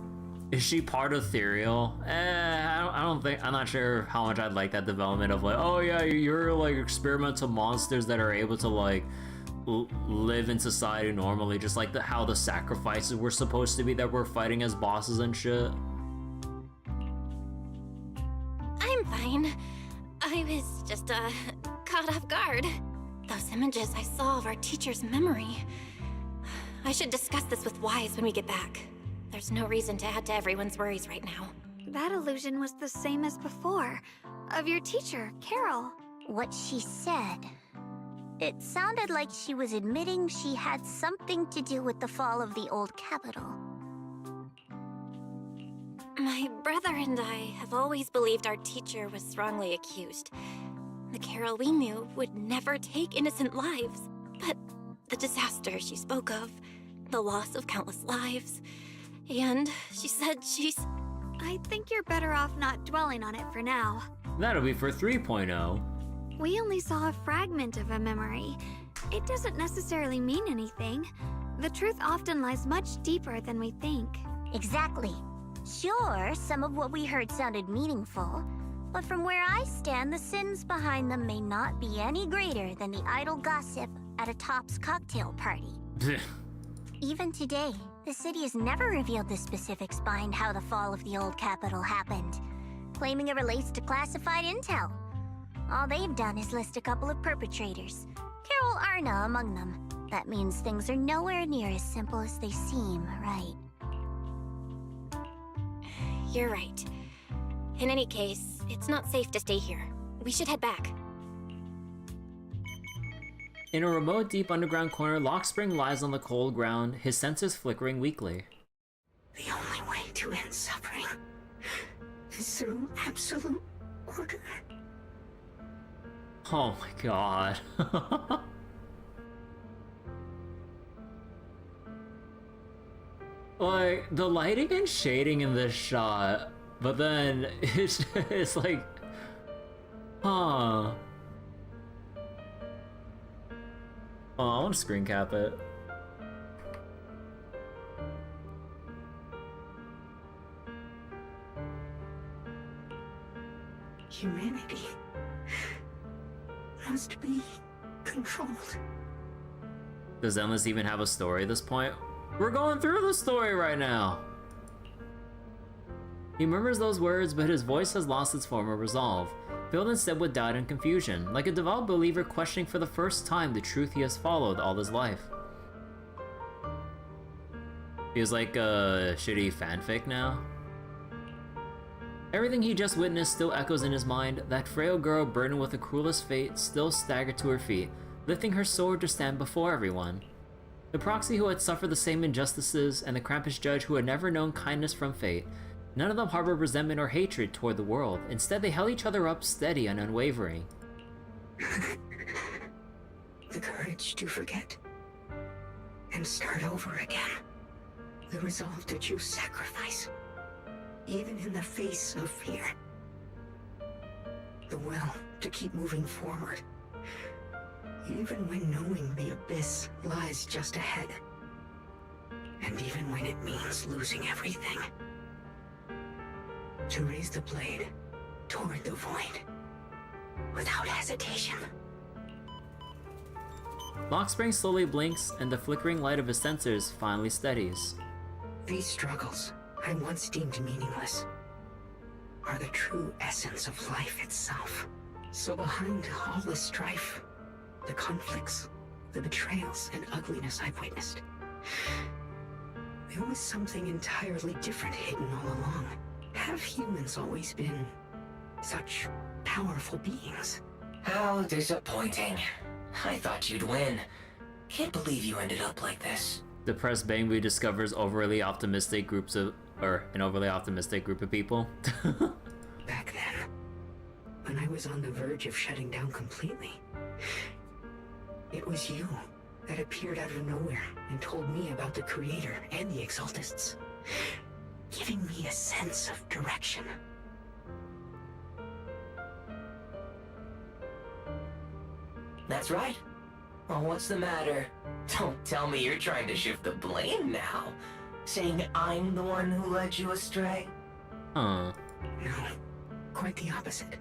Speaker 1: Is she part of Ethereal? I don't think, I'm not sure how much I'd like that development of like, oh yeah, you're like experimental monsters that are able to like live in society normally, just like how the sacrifices were supposed to be that we're fighting as bosses and shit.
Speaker 4: I'm fine. I was just, caught off guard. Those images I saw of our teacher's memory. I should discuss this with Wise when we get back. There's no reason to add to everyone's worries right now.
Speaker 2: That illusion was the same as before, of your teacher, Carol.
Speaker 14: What she said. It sounded like she was admitting she had something to do with the fall of the old capital.
Speaker 4: My brother and I have always believed our teacher was wrongly accused. The Carol we knew would never take innocent lives. But the disaster she spoke of, the loss of countless lives, and she said she's...
Speaker 2: I think you're better off not dwelling on it for now.
Speaker 1: That'll be for 3.0.
Speaker 2: We only saw a fragment of a memory. It doesn't necessarily mean anything. The truth often lies much deeper than we think.
Speaker 14: Exactly. Sure, some of what we heard sounded meaningful, but from where I stand, the sins behind them may not be any greater than the idle gossip at a Top's cocktail party. Even today, the city has never revealed the specifics behind how the fall of the old capital happened, claiming it relates to classified intel. All they've done is list a couple of perpetrators, Carol Arna among them. That means things are nowhere near as simple as they seem, right?
Speaker 4: You're right. In any case, it's not safe to stay here. We should head back.
Speaker 1: In a remote, deep underground corner, Lockspring lies on the cold ground, his senses flickering weakly.
Speaker 8: The only way to end suffering is through absolute order.
Speaker 1: Oh my god. Like, the lighting and shading in this shot, but then it's like, huh. Oh, I want to screen cap it.
Speaker 8: Humanity must be controlled.
Speaker 1: Does Zenless even have a story at this point? We're going through the story right now! He murmurs those words, but his voice has lost its former resolve, filled instead with doubt and confusion, like a devout believer questioning for the first time the truth he has followed all his life. Feels like a shitty fanfic now. Everything he just witnessed still echoes in his mind. That frail girl burdened with the cruelest fate still staggered to her feet, lifting her sword to stand before everyone. The proxy who had suffered the same injustices, and the Krampus judge who had never known kindness from fate. None of them harbored resentment or hatred toward the world. Instead, they held each other up steady and unwavering.
Speaker 8: The courage to forget and start over again. The resolve to choose sacrifice, even in the face of fear. The will to keep moving forward, even when knowing the abyss lies just ahead. And even when it means losing everything. To raise the blade toward the void, without hesitation.
Speaker 1: Lockspring slowly blinks, and the flickering light of his sensors finally steadies.
Speaker 8: These struggles, I once deemed meaningless, are the true essence of life itself. So behind all the strife, the conflicts, the betrayals, and ugliness I've witnessed, there was something entirely different hidden all along. Have humans always been such powerful beings?
Speaker 10: How disappointing. I thought you'd win. Can't believe you ended up like this.
Speaker 1: Depressed Bangui discovers overly optimistic groups of an overly optimistic group of people.
Speaker 8: Back then, when I was on the verge of shutting down completely, it was you that appeared out of nowhere and told me about the Creator and the Exaltists, giving me a sense of direction.
Speaker 10: That's right. Well, what's the matter? Don't tell me you're trying to shift the blame now. Saying I'm the one who led you astray?
Speaker 1: Huh.
Speaker 8: No, quite the opposite.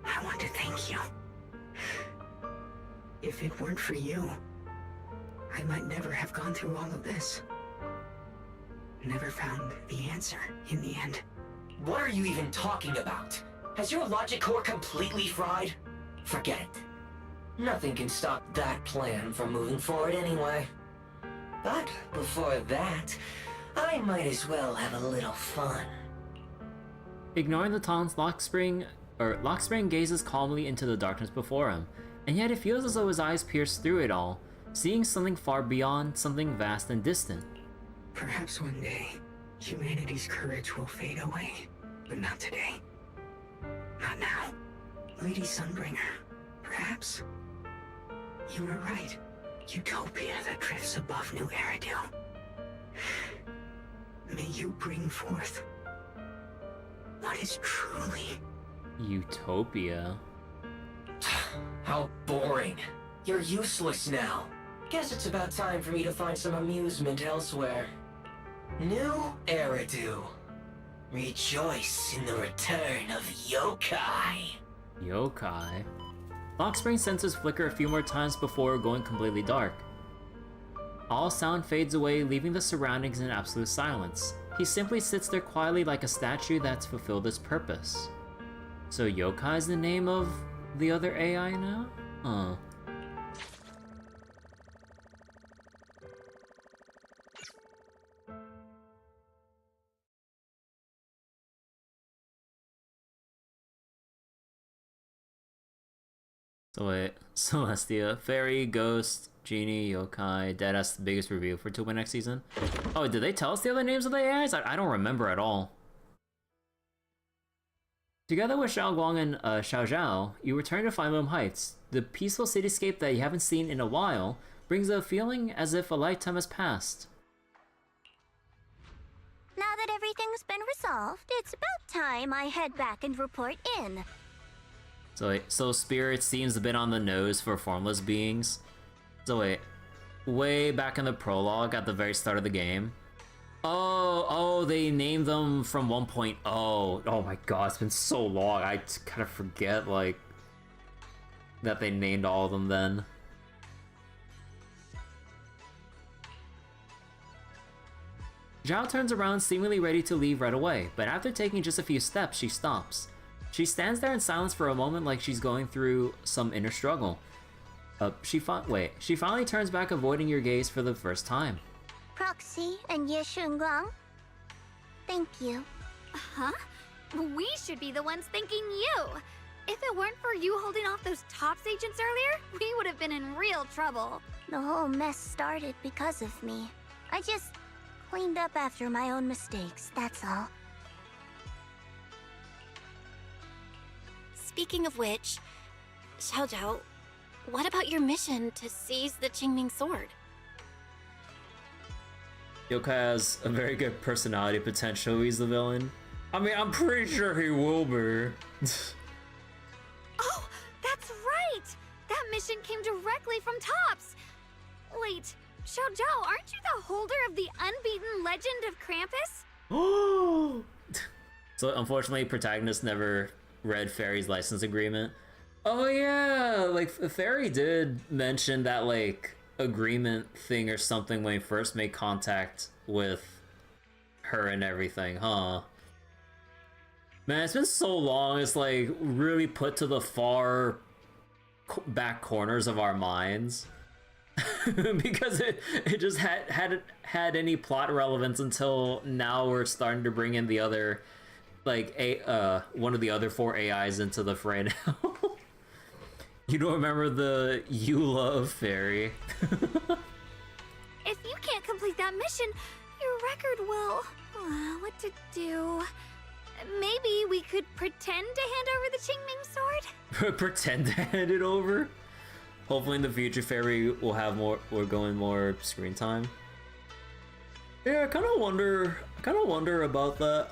Speaker 8: I want to thank you. If it weren't for you, I might never have gone through all of this. Never found the answer in the end.
Speaker 10: What are you even talking about? Has your logic core completely fried? Forget it. Nothing can stop that plan from moving forward anyway. But before that, I might as well have a little fun.
Speaker 1: Ignoring the taunts, Lockspring gazes calmly into the darkness before him, and yet it feels as though his eyes pierce through it all, seeing something far beyond, something vast and distant.
Speaker 8: Perhaps one day, humanity's courage will fade away, but not today. Not now. Lady Sunbringer, perhaps? You were right. Utopia that drifts above New Eridu. May you bring forth what is truly...
Speaker 1: Utopia?
Speaker 10: How boring. You're useless now. Guess it's about time for me to find some amusement elsewhere. New Eridu. Rejoice in the return of yokai.
Speaker 1: Yokai? Lockspring's senses flicker a few more times before going completely dark. All sound fades away, leaving the surroundings in absolute silence. He simply sits there quietly like a statue that's fulfilled its purpose. So yokai is the name of the other AI now? Huh. So wait, Celestia, Fairy, Ghost, Genie, Yokai, Deadass, the biggest reveal for 2 next season. Oh, did they tell us the other names of the AIs? I don't remember at all. Together with Xiao Guang and Xiao Zhao, you return to Fine Loom Heights. The peaceful cityscape that you haven't seen in a while brings a feeling as if a lifetime has passed.
Speaker 14: Now that everything's been resolved, it's about time I head back and report in.
Speaker 1: So Spirit seems a bit on the nose for formless beings. So wait, way back in the prologue at the very start of the game. Oh, they named them from 1.0. Oh my god, it's been so long. I kind of forget, like, that they named all of them then. Zhao turns around, seemingly ready to leave right away, but after taking just a few steps, she stops. She stands there in silence for a moment like she's going through some inner struggle. She finally turns back, avoiding your gaze for the first time.
Speaker 14: Proxy and Ye Shunguang, thank you.
Speaker 2: Huh? We should be the ones thanking you. If it weren't for you holding off those TOPS agents earlier, we would have been in real trouble.
Speaker 14: The whole mess started because of me. I just cleaned up after my own mistakes, that's all.
Speaker 4: Speaking of which, Xiao Zhao, what about your mission to seize the Qingming sword?
Speaker 1: Yokai has a very good personality potential. He's the villain. I mean, I'm pretty sure he will be.
Speaker 2: Oh, that's right! That mission came directly from TOPS! Wait, Xiao Zhao, aren't you the holder of the unbeaten legend of Krampus?
Speaker 1: Oh! So unfortunately, protagonist never read Fairy's license agreement. Oh yeah, like Fairy did mention that like agreement thing or something when he first made contact with her and everything, huh? Man, it's been so long, it's like really put to the far back corners of our minds. Because it just hadn't had any plot relevance until now. We're starting to bring in the other, like, one of the other 4 AIs into the fray now. You don't remember the You Love Fairy?
Speaker 2: If you can't complete that mission, your record will... What to do? Maybe we could pretend to hand over the Qingming sword?
Speaker 1: Pretend to hand it over? Hopefully in the future, Fairy will have more screen time. Yeah, I kind of wonder about that.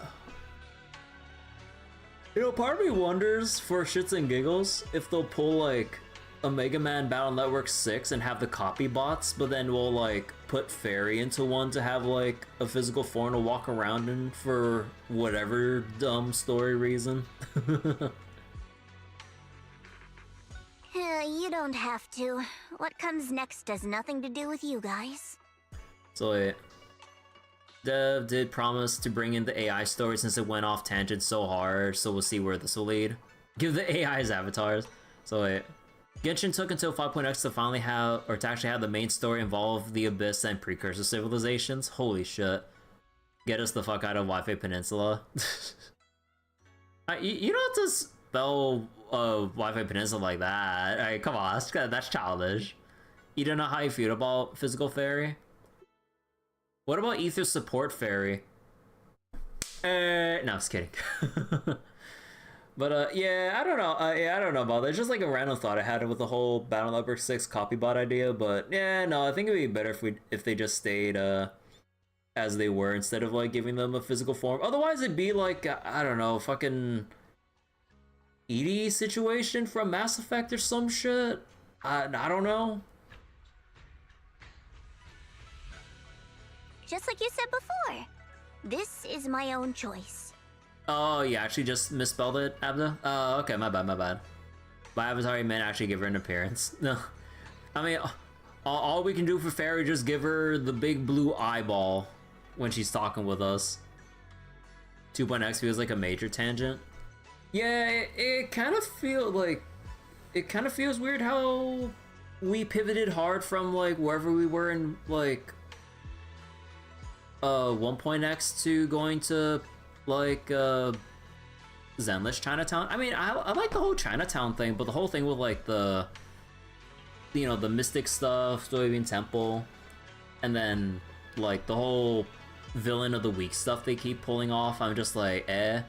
Speaker 1: You know, part of me wonders, for shits and giggles, if they'll pull like a Mega Man Battle Network 6 and have the copy bots, but then we'll like put Fairy into one to have like a physical form to walk around in for whatever dumb story reason.
Speaker 14: You don't have to. What comes next has nothing to do with you guys.
Speaker 1: So wait. Dev did promise to bring in the AI story since it went off tangent so hard, so we'll see where this will lead. Give the AIs avatars. So wait. Genshin took until 5.x to finally have, or to actually have the main story involve the Abyss and precursor civilizations. Holy shit. Get us the fuck out of Wi-Fi Peninsula. You don't have to spell Wi-Fi Peninsula like that. Come on, that's childish. You don't know how you feel about Physical Fairy? What about Ether Support Fairy? No, I'm just kidding. But yeah, I don't know. I don't know about that. It's just like a random thought I had with the whole Battle Network 6 copy bot idea. But yeah, no, I think it'd be better if they just stayed as they were instead of like giving them a physical form. Otherwise, it'd be like I don't know, fucking Edie situation from Mass Effect or some shit. I don't know.
Speaker 14: Just like you said before, this is my own choice.
Speaker 1: Oh, you actually just misspelled it, Abda? Oh, okay, my bad. By avatar, I meant actually give her an appearance. No. I mean, all we can do for Fairy, just give her the big blue eyeball when she's talking with us. 2.x feels like a major tangent. Yeah, it kind of feels like... It kind of feels weird how we pivoted hard from, like, wherever we were in, like... 1.x to going to like Zenless Chinatown. I mean, I like the whole Chinatown thing, but the whole thing with like the the mystic stuff, Soybean Temple, and then like the whole villain of the week stuff they keep pulling off, I'm just like, eh.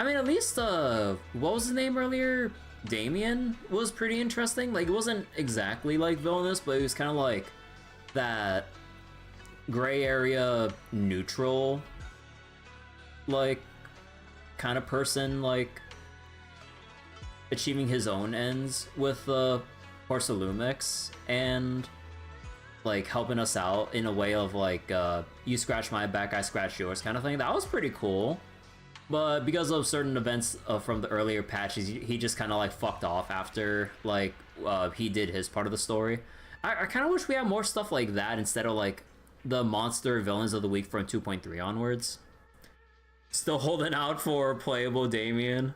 Speaker 1: I mean, at least what was his name earlier? Damien was pretty interesting. Like, it wasn't exactly like villainous, but it was kind of like that gray area neutral like kind of person, like achieving his own ends with Porcelumix and like helping us out in a way of like you scratch my back, I scratch yours kind of thing. That was pretty cool. But because of certain events from the earlier patches, he just kind of like fucked off after like he did his part of the story. I kind of wish we had more stuff like that instead of like the monster villains of the week from 2.3 onwards. Still holding out for playable Damien.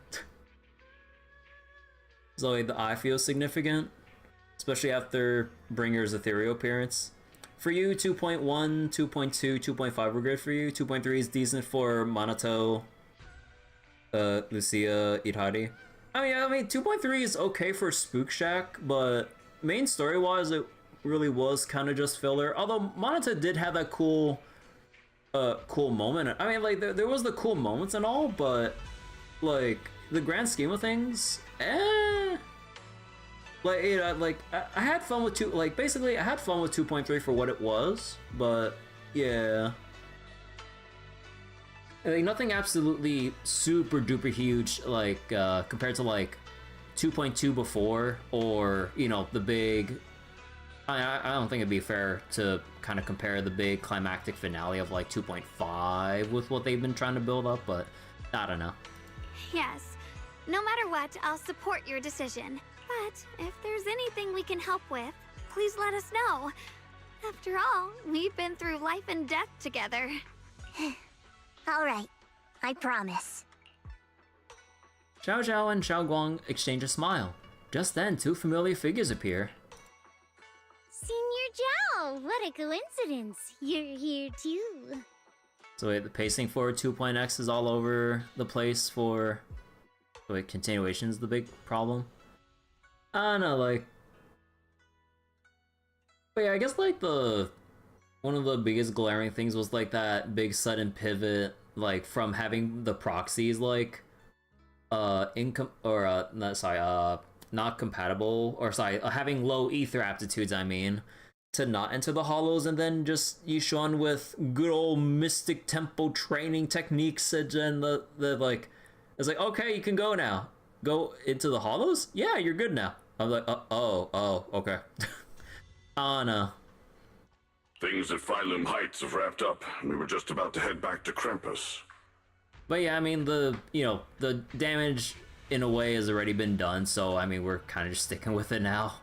Speaker 1: Zoe, the eye feels significant, especially after Bringer's ethereal appearance. For you, 2.1, 2.2, 2.5 were good for you. 2.3 is decent for Minato, Lucia, Itari. I mean, 2.3 is okay for Spook Shack, but main story-wise, it really was kind of just filler. Although Minato did have that cool moment. I mean, like there was the cool moments and all, but like the grand scheme of things, like like I had fun with basically I had fun with 2.3 for what it was, but yeah, like nothing absolutely super duper huge like compared to like 2.2 before, or the big. I don't think it'd be fair to kind of compare the big climactic finale of like 2.5 with what they've been trying to build up, but I don't know.
Speaker 2: Yes. No matter what, I'll support your decision. But if there's anything we can help with, please let us know. After all, we've been through life and death together.
Speaker 14: All right. I promise.
Speaker 1: Xiao Zhao and Xiao Guang exchange a smile. Just then, two familiar figures appear.
Speaker 14: Senior Zhao, what a coincidence. You're here too.
Speaker 1: So wait, the pacing for 2.x is all over the place for... Wait, continuation is the big problem? I don't know, like... But yeah, I guess like one of the biggest glaring things was like that big sudden pivot, like from having the proxies like income or not sorry not compatible, or sorry, having low ether aptitudes, I mean, to not enter the hollows, and then just Yishuan with good old mystic tempo training techniques, and then the like, it's like, okay, you can go now. Go into the hollows? Yeah, you're good now. I'm like, oh, okay. Oh no.
Speaker 19: Things at Phylum Heights have wrapped up, and we were just about to head back to Krampus.
Speaker 1: But yeah, I mean, the damage in a way has already been done, so I mean, we're kind of just sticking with it now.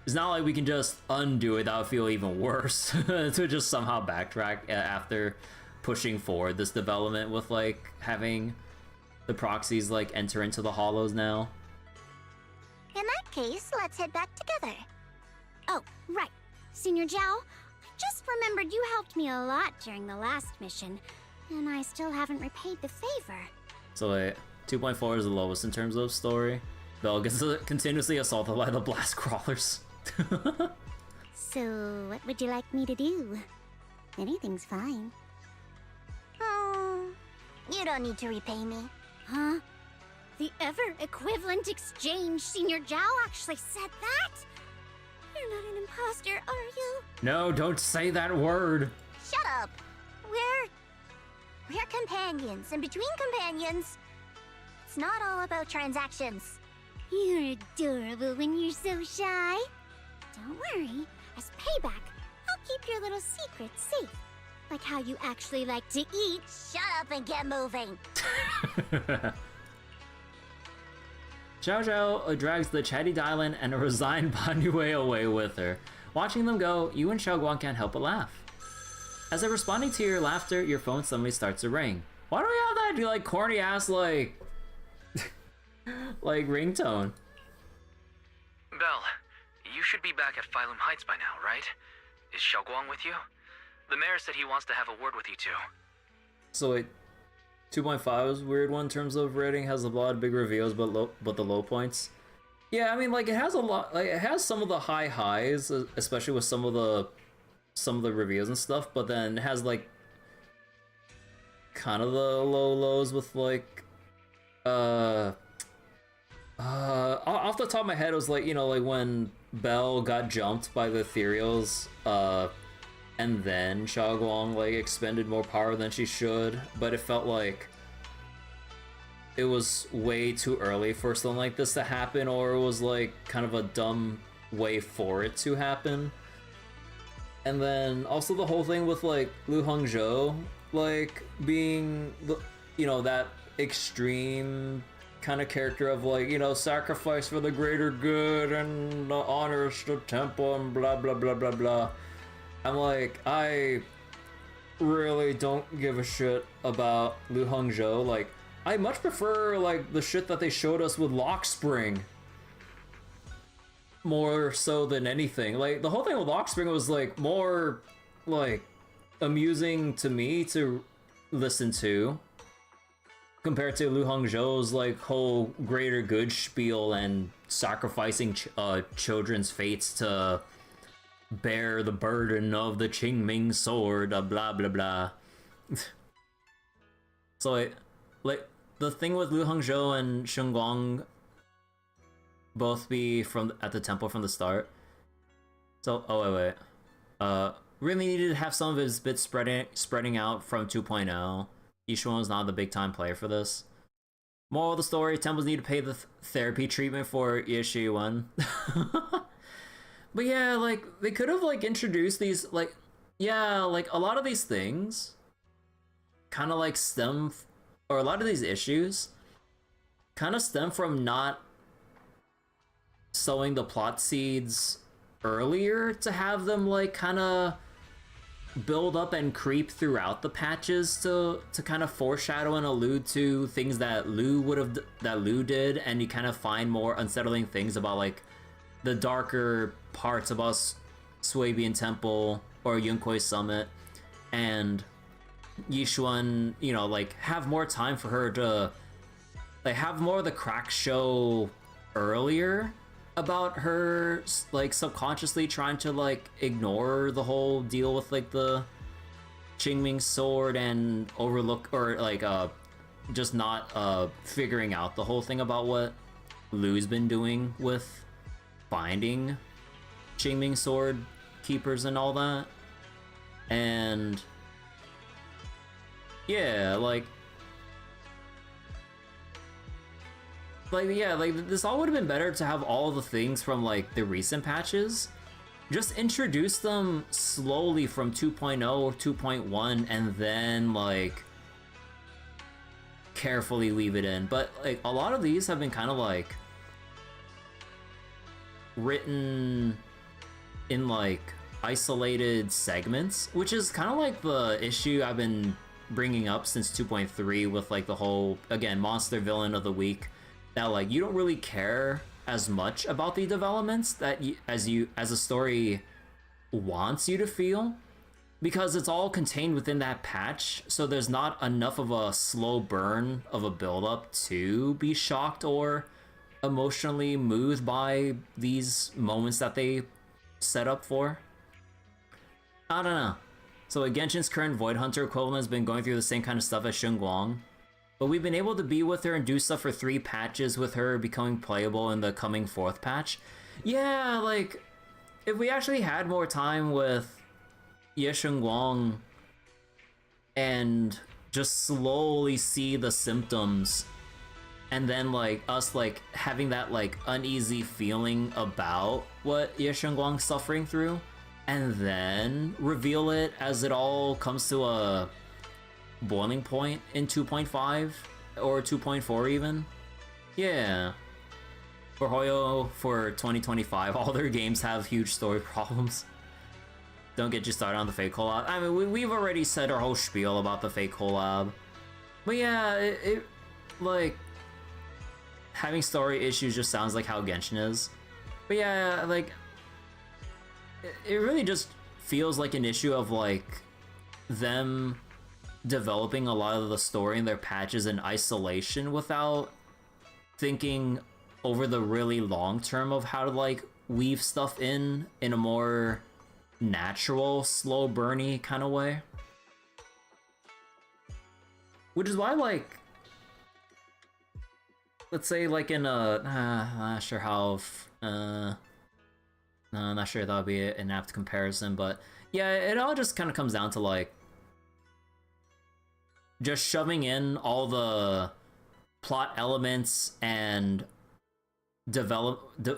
Speaker 1: It's not like we can just undo it. That would feel even worse to just somehow backtrack after pushing forward this development with like having the proxies like enter into the hollows now.
Speaker 14: In that case, let's head back together. Oh, right. Senior Zhao, I just remembered you helped me a lot during the last mission, and I still haven't repaid the favor.
Speaker 1: So wait, 2.4 is the lowest in terms of story. Belle gets continuously assaulted by the blast crawlers.
Speaker 14: So, what would you like me to do? Anything's fine. Oh, you don't need to repay me. Huh? The ever-equivalent exchange, Senior Zhao actually said that? You're not an imposter, are you?
Speaker 1: No, don't say that word.
Speaker 14: Shut up. We're companions, and between companions, it's not all about transactions. You're adorable when you're so shy. Don't worry, as payback, I'll keep your little secrets safe. Like how you actually like to eat. Shut up and get moving.
Speaker 1: Zhao Zhao drags the chatty Dylan and a resigned Banyue away with her. Watching them go, you and Xiaoguang can't help but laugh. As they're responding to your laughter, your phone suddenly starts to ring. Why do we have that like corny ass like like ringtone?
Speaker 6: Belle, you should be back at Phylum Heights by now, right? Is Xiaoguang with you? The mayor said he wants to have a word with you two.
Speaker 1: So wait, 2.5 is a weird one in terms of rating. Has a lot of big reveals, but the low points. Yeah, I mean, like it has a lot. Like it has some of the high highs, especially with some of the reveals and stuff. But then it has like kind of the low lows with like off the top of my head, it was like, you know, like when Belle got jumped by the ethereals, and then Xiaoguang like expended more power than she should, but it felt like it was way too early for something like this to happen, or it was like kind of a dumb way for it to happen. And then also the whole thing with like Lu Hongzhou like being the, you know, that extreme kind of character of like, you know, sacrifice for the greater good and the honors the temple and blah blah blah blah blah. I'm like, I really don't give a shit about Lu Hongzhou. Like, I much prefer like the shit that they showed us with Lockspring more so than anything. Like the whole thing with Lockspring was like more like amusing to me to listen to compared to Lu Hongzhou's like whole greater good spiel and sacrificing children's fates to bear the burden of the Qingming sword, blah blah blah. So like the thing with Lu Hongzhou and Shengguang both be at the temple from the start. So wait. Really needed to have some of his bits spreading out from 2.0. Yishuan was not the big time player for this. Moral of the story: temples need to pay the therapy treatment for Yishuan. But yeah, like they could have like introduced these like, yeah, like a lot of these things kind of like or a lot of these issues kind of stem from not sowing the plot seeds earlier to have them like kind of build up and creep throughout the patches to kind of foreshadow and allude to things that Lu did, and you kind of find more unsettling things about like the darker parts about Swabian Temple or Yunquei Summit, and Yishuan, you know, like have more time for her to like have more of the crack show earlier about her like subconsciously trying to like ignore the whole deal with like the Qingming sword and overlook, or like just not figuring out the whole thing about what Lu's been doing with finding Qingming sword keepers and all that. And yeah, like yeah, like this all would have been better to have all the things from like the recent patches. Just introduce them slowly from 2.0 or 2.1 and then like carefully weave it in. But like a lot of these have been kind of like written in like isolated segments, which is kind of like the issue I've been bringing up since 2.3 with like the whole, again, monster villain of the week, that like you don't really care as much about the developments that as a story wants you to feel, because it's all contained within that patch, so there's not enough of a slow burn of a build-up to be shocked or emotionally moved by these moments that they set up for. I don't know. So Genshin's current Void Hunter equivalent has been going through the same kind of stuff as Xinguang, but we've been able to be with her and do stuff for 3 patches with her becoming playable in the coming 4th patch. Yeah, like, if we actually had more time with Ye Xinguang and just slowly see the symptoms, and then like us like having that like uneasy feeling about what Ye Xinguang's suffering through, and then reveal it as it all comes to a boiling point in 2.5 or 2.4 even. Yeah. For Hoyo for 2025, all their games have huge story problems. Don't get you started on the fake collab. I mean, we've already said our whole spiel about the fake collab. But yeah, it like having story issues just sounds like how Genshin is. But yeah, like it really just feels like an issue of like them developing a lot of the story in their patches in isolation without thinking over the really long term of how to like weave stuff in a more natural, slow burny kind of way. Which is why, like, let's say like in a not sure how no, I'm not sure that would be an apt comparison, but yeah, it all just kind of comes down to like just shoving in all the plot elements and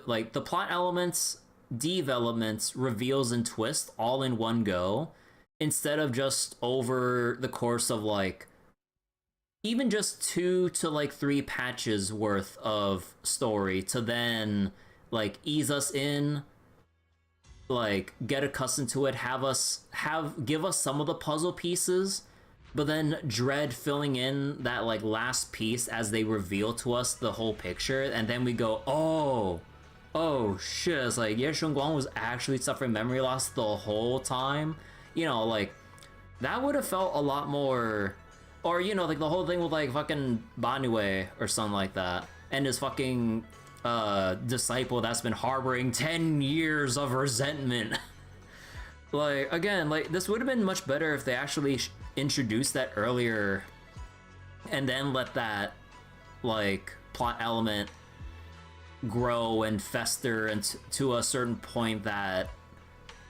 Speaker 1: like the plot elements, developments, reveals, and twists all in one go, instead of just over the course of like even just 2 to like 3 patches worth of story to then like ease us in, like get accustomed to it, give us some of the puzzle pieces, but then dread filling in that like last piece as they reveal to us the whole picture, and then we go, oh shit, it's like Ye Xinguang was actually suffering memory loss the whole time. You know, like that would have felt a lot more, or you know, like the whole thing with like fucking Banue or something like that, and his fucking disciple that's been harboring 10 years of resentment. Like again, like this would have been much better if they actually introduced that earlier and then let that like plot element grow and fester and to a certain point that,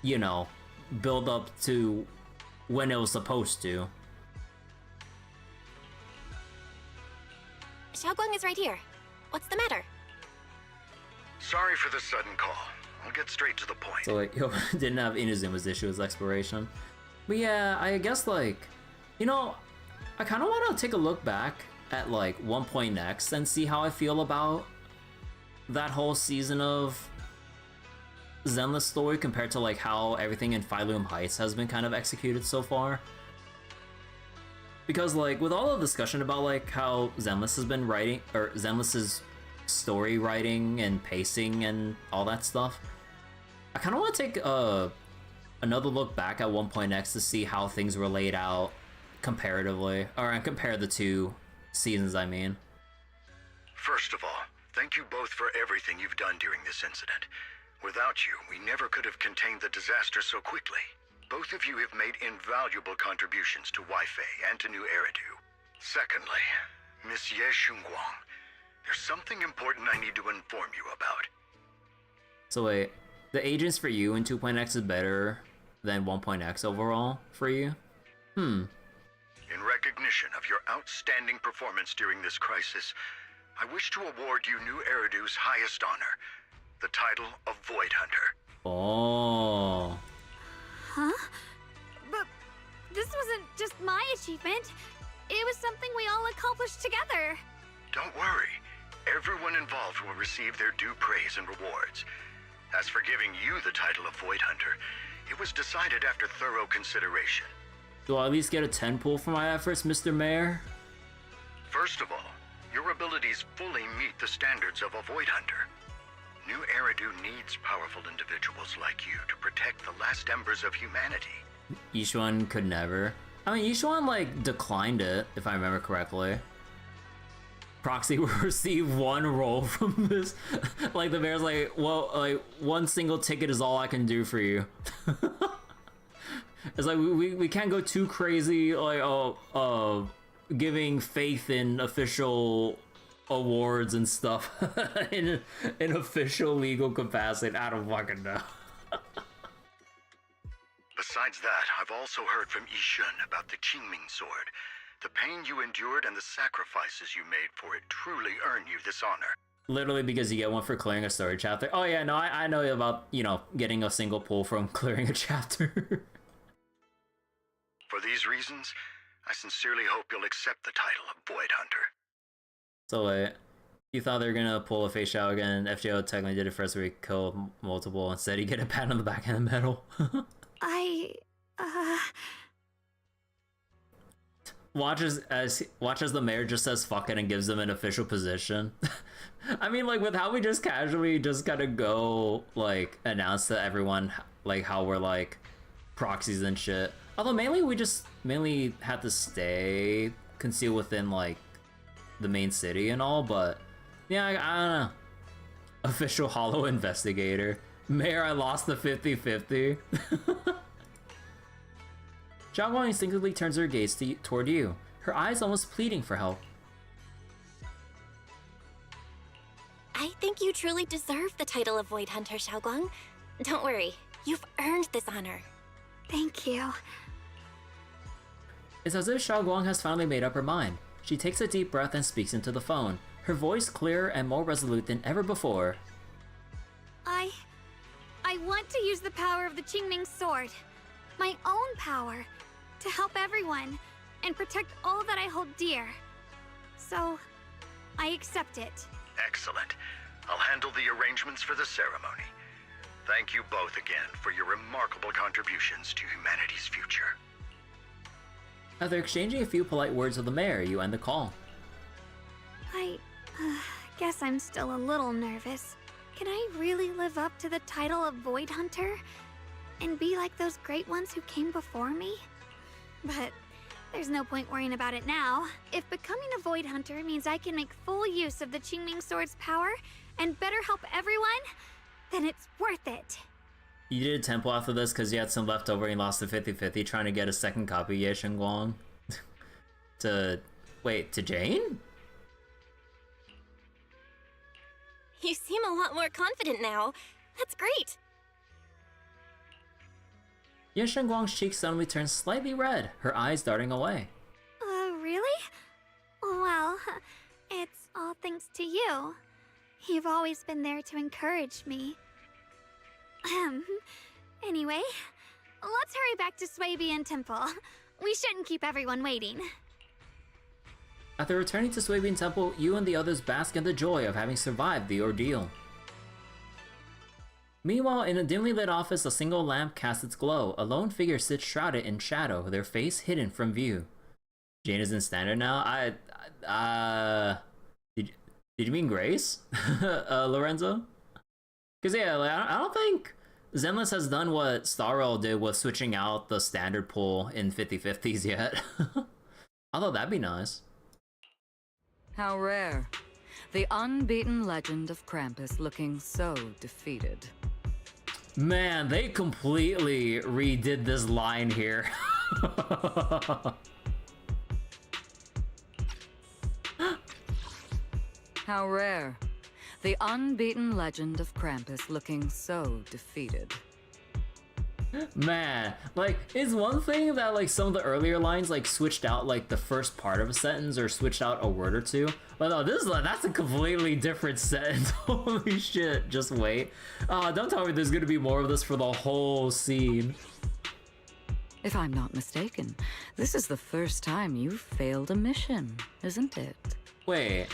Speaker 1: you know, build up to when it was supposed to.
Speaker 4: Xiaoguang is right here. What's the matter?
Speaker 7: Sorry for the sudden call. I'll get straight to the point.
Speaker 1: So like, yo, didn't have Inuzuma's issue with exploration. But yeah, I guess like, you know, I kind of want to take a look back at like 1.next and see how I feel about that whole season of Zenless story compared to like how everything in Phylum Heights has been kind of executed so far. Because like with all the discussion about like how Zenless has been writing, or Zenless's story writing and pacing and all that stuff, I kind of want to take another look back at 1.next to see how things were laid out comparatively, or compare the 2 seasons, I mean.
Speaker 7: First of all, thank you both for everything you've done during this incident. Without you, we never could have contained the disaster so quickly. both of you have made invaluable contributions to Weifei and to New Eridu. Secondly, Miss Ye Shunguang, there's something important I need to inform you about.
Speaker 1: So wait, the agents for you in 2.x is better than 1.x overall for you?
Speaker 7: In recognition of your outstanding performance during this crisis, I wish to award you New Eridu's highest honor, the title of Void Hunter.
Speaker 1: Oh.
Speaker 2: Huh? But this wasn't just my achievement. It was something we all accomplished together.
Speaker 7: Don't worry. Everyone involved will receive their due praise and rewards. As for giving you the title of Void Hunter, it was decided after thorough consideration.
Speaker 1: Do I at least get a 10 pull for my efforts, Mr. Mayor?
Speaker 7: First of all, your abilities fully meet the standards of a Void Hunter. New Eridu needs powerful individuals like you to protect the last embers of humanity.
Speaker 1: Yishuan could never. I mean, Yishuan, like, declined it, if I remember correctly. Proxy will receive 1 roll from this. Like, the mayor's like, well, like, 1 single ticket is all I can do for you. It's like, we can't go too crazy, like, giving faith in official awards and stuff in official legal capacity. I don't fucking know.
Speaker 7: Besides that, I've also heard from Yishun about the Qingming sword. The pain you endured and the sacrifices you made for it truly earn you this honor.
Speaker 1: Literally because you get one for clearing a story chapter. Oh yeah, no, I know about, you know, getting a single pull from clearing a chapter.
Speaker 7: For these reasons, I sincerely hope you'll accept the title of Void Hunter.
Speaker 1: So wait, you thought they were gonna pull a face shot again? FGO technically did it first where he killed multiple. Instead he get a pat on the back of the medal. Watch as the mayor just says fuck it and gives them an official position. I mean, like, with how we just casually just gotta go, like, announce to everyone, like, how we're, like, proxies and shit. Although we just mainly had to stay concealed within, like, the main city and all, but yeah, I don't know. Official Hollow Investigator. Mayor, I lost the 50-50. Xiaoguang instinctively turns her gaze toward you, her eyes almost pleading for help.
Speaker 4: I think you truly deserve the title of Void Hunter, Xiaoguang. Don't worry, you've earned this honor.
Speaker 2: Thank you.
Speaker 1: It's as if Xiaoguang has finally made up her mind. She takes a deep breath and speaks into the phone, her voice clearer and more resolute than ever before.
Speaker 2: I want to use the power of the Qingming sword, my own power, to help everyone and protect all that I hold dear. So, I accept it.
Speaker 7: Excellent. I'll handle the arrangements for the ceremony. Thank you both again for your remarkable contributions to humanity's future.
Speaker 1: After exchanging a few polite words with the mayor, you end the call.
Speaker 2: I guess I'm still a little nervous. Can I really live up to the title of Void Hunter? And be like those great ones who came before me? But there's no point worrying about it now. If becoming a Void Hunter means I can make full use of the Qingming sword's power and better help everyone, then it's worth it.
Speaker 1: You did a temple after this because you had some leftover and lost the 50-50 trying to get a second copy of Ye Shengguang. to Jane?
Speaker 4: You seem a lot more confident now. That's great.
Speaker 1: Ye Shengguang's cheeks suddenly turn slightly red, her eyes darting away.
Speaker 2: Really? Well, it's all thanks to you. You've always been there to encourage me. Anyway, let's hurry back to Swabian Temple. We shouldn't keep everyone waiting.
Speaker 1: After returning to Swabian Temple, you and the others bask in the joy of having survived the ordeal. Meanwhile, in a dimly lit office, a single lamp casts its glow. A lone figure sits shrouded in shadow, their face hidden from view. Jane is in standard now? Did you mean Grace? Lorenzo? Because yeah, like, I don't think Zenless has done what Starro did with switching out the standard pool in 50-50s yet. Although that'd be nice.
Speaker 15: How rare. The unbeaten legend of Krampus looking so defeated.
Speaker 1: Man, they completely redid this line here.
Speaker 15: How rare. The unbeaten legend of Krampus looking so defeated.
Speaker 1: Man, like, it's one thing that like some of the earlier lines like switched out like the first part of a sentence or switched out a word or two, but no, this is like, that's a completely different sentence. Holy shit, just wait. Don't tell me there's gonna be more of this for the whole scene.
Speaker 15: If I'm not mistaken, this is the first time you've failed a mission, isn't it?
Speaker 1: Wait.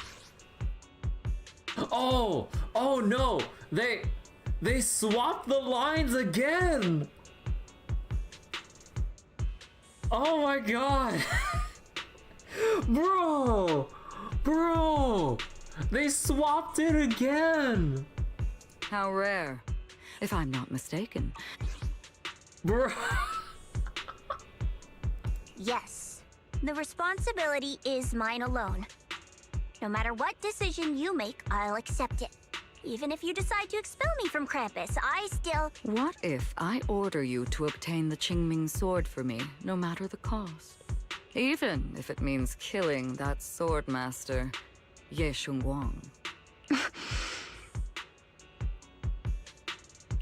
Speaker 1: Oh no, they swapped the lines again. Oh my god. Bro, they swapped it again.
Speaker 15: How rare. If I'm not mistaken.
Speaker 1: Bro.
Speaker 14: Yes, the responsibility is mine alone. No matter what decision you make, I'll accept it. Even if you decide to expel me from Krampus, I still...
Speaker 15: What if I order you to obtain the Qingming sword for me, no matter the cost? Even if it means killing that sword master, Ye Shunguang.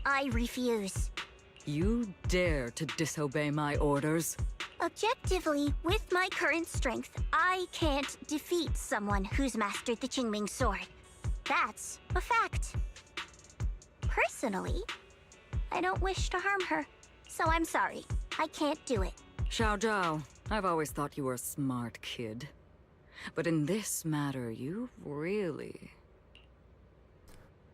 Speaker 14: I refuse.
Speaker 15: You dare to disobey my orders?
Speaker 14: Objectively, with my current strength, I can't defeat someone who's mastered the Qingming sword. That's a fact. Personally, I don't wish to harm her, so I'm sorry. I can't do it.
Speaker 15: Xiao Zhao, I've always thought you were a smart kid. But in this matter, you really...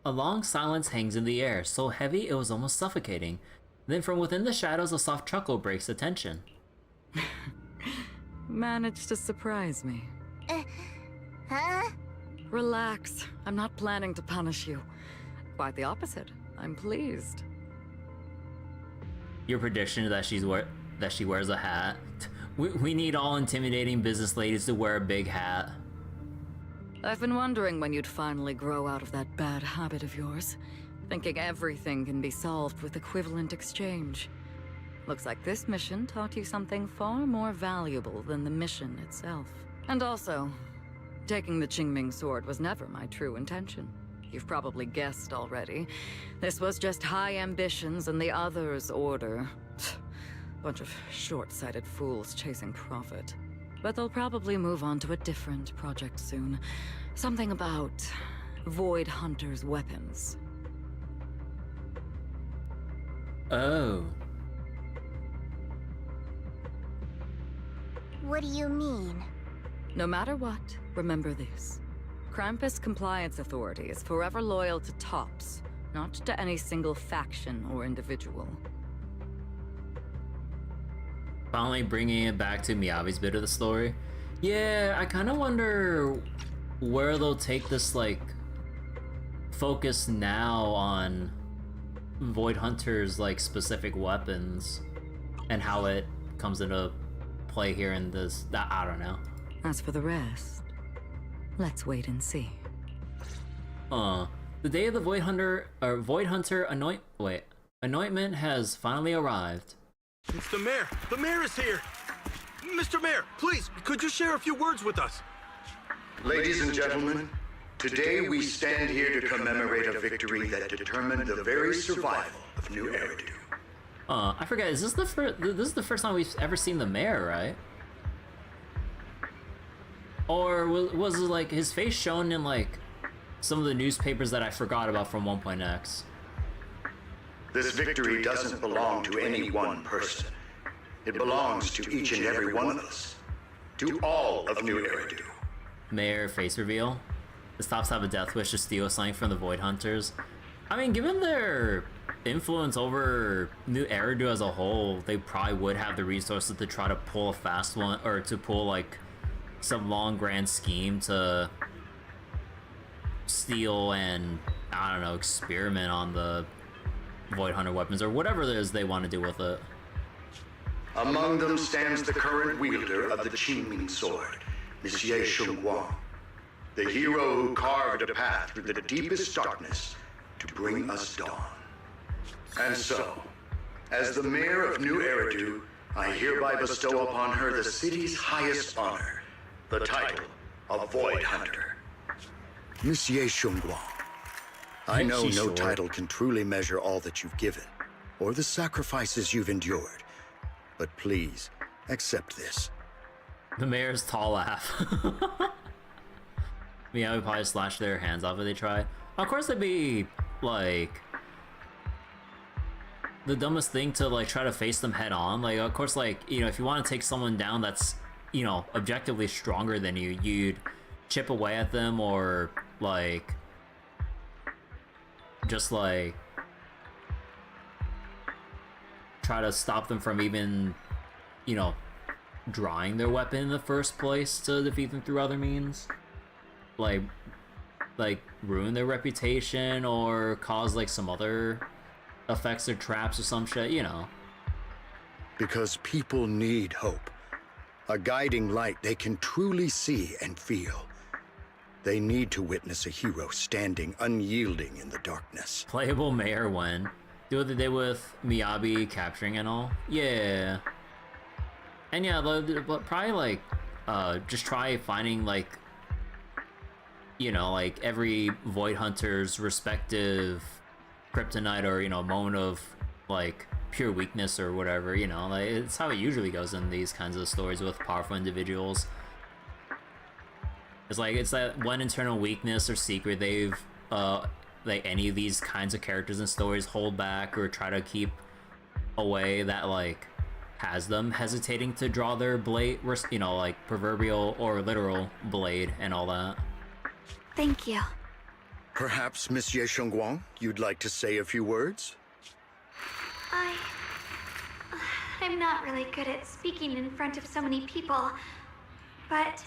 Speaker 1: A long silence hangs in the air, so heavy it was almost suffocating. Then from within the shadows, a soft chuckle breaks the tension.
Speaker 15: Managed to surprise me.
Speaker 14: Huh?
Speaker 15: Relax. I'm not planning to punish you. Quite the opposite. I'm pleased.
Speaker 1: Your prediction that she wears a hat. We need all intimidating business ladies to wear a big hat.
Speaker 15: I've been wondering when you'd finally grow out of that bad habit of yours. Thinking everything can be solved with equivalent exchange. Looks like this mission taught you something far more valuable than the mission itself. And also, taking the Qingming sword was never my true intention. You've probably guessed already. This was just high ambitions and the others' order. Bunch of short-sighted fools chasing profit. But they'll probably move on to a different project soon. Something about Void Hunter's weapons.
Speaker 1: Oh.
Speaker 14: What do you mean?
Speaker 15: No matter what, remember this. Krampus Compliance Authority is forever loyal to TOPS, not to any single faction or individual.
Speaker 1: Finally bringing it back to Miyabi's bit of the story. Yeah, I kind of wonder where they'll take this, like, focus now on Void Hunter's, like, specific weapons and how it comes into play here in this. I don't know.
Speaker 15: As for the rest, let's wait and see.
Speaker 1: The day of the Void Hunter anointment has finally arrived.
Speaker 3: It's the mayor! The mayor is here! Mr. Mayor, please, could you share a few words with us?
Speaker 7: Ladies and gentlemen, today we stand here to commemorate a victory that determined the very survival of New Eridu.
Speaker 1: I forget, is this the first time we've ever seen the mayor, right? Or was it like his face shown in like some of the newspapers that I forgot about from 1.x?
Speaker 7: This victory doesn't belong to any one person. It belongs to each and every one of us. To all of New Eridu.
Speaker 1: Mayor face reveal. The Stops have a death wish to steal something from the Void Hunters. I mean, given their influence over New Eridu as a whole, they probably would have the resources to try to pull a fast one, or to pull like some long grand scheme to steal and, I don't know, experiment on the Void Hunter weapons or whatever it is they want to do with it.
Speaker 7: Among them stands the current wielder of the Qingming sword, Monsieur Shunguang, the hero who carved a path through the deepest darkness to bring us dawn. And so, as the mayor of New Eridu, I hereby bestow upon her the city's highest honor, the title of Void Hunter.
Speaker 16: Monsieur Shunguang, I know no title can truly measure all that you've given, or the sacrifices you've endured. But please, accept this.
Speaker 1: The mayor's tall laugh. Yeah, I would probably slash their hands off if they try. Of course, it'd be like the dumbest thing to like try to face them head on. Like, of course, like, you know, if you want to take someone down that's, you know, objectively stronger than you, you'd chip away at them or like just like try to stop them from even, you know, drawing their weapon in the first place to defeat them through other means. Like ruin their reputation or cause like some other effects or traps or some shit, you know.
Speaker 16: Because people need hope. A guiding light they can truly see and feel. They need to witness a hero standing unyielding in the darkness.
Speaker 1: Playable mayor when? Do what they did with Miyabi capturing and all? Yeah. And yeah, but probably like, just try finding like, you know, like every Void Hunter's respective kryptonite or, you know, moment of like pure weakness or whatever, you know, like it's how it usually goes in these kinds of stories with powerful individuals. It's like, it's that one internal weakness or secret they've, like any of these kinds of characters and stories hold back or try to keep away that like has them hesitating to draw their blade, you know, like proverbial or literal blade and all that.
Speaker 2: Thank you.
Speaker 16: Perhaps, Monsieur Shunguang, you'd like to say a few words?
Speaker 2: I'm not really good at speaking in front of so many people, but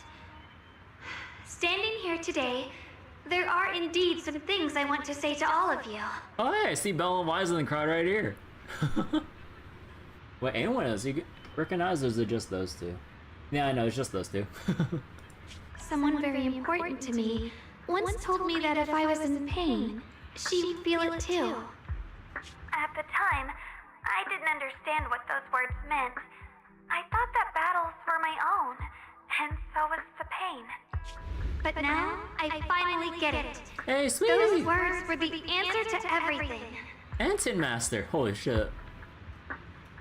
Speaker 2: standing here today, there are indeed some things I want to say to all of you.
Speaker 1: Oh hey, I see Bella and Wise in the crowd right here. Wait, anyone else? You recognize those are just those two? Yeah, I know, it's just those two.
Speaker 2: Someone very important to me once told me that if I was in pain, she would feel it too.
Speaker 18: At the time, I didn't understand what those words meant. I thought that battles were my own, and so was the pain.
Speaker 2: But now, I finally get it.
Speaker 1: Hey, sweetie!
Speaker 2: Those words were the answer to everything.
Speaker 1: And Tin Master, holy shit.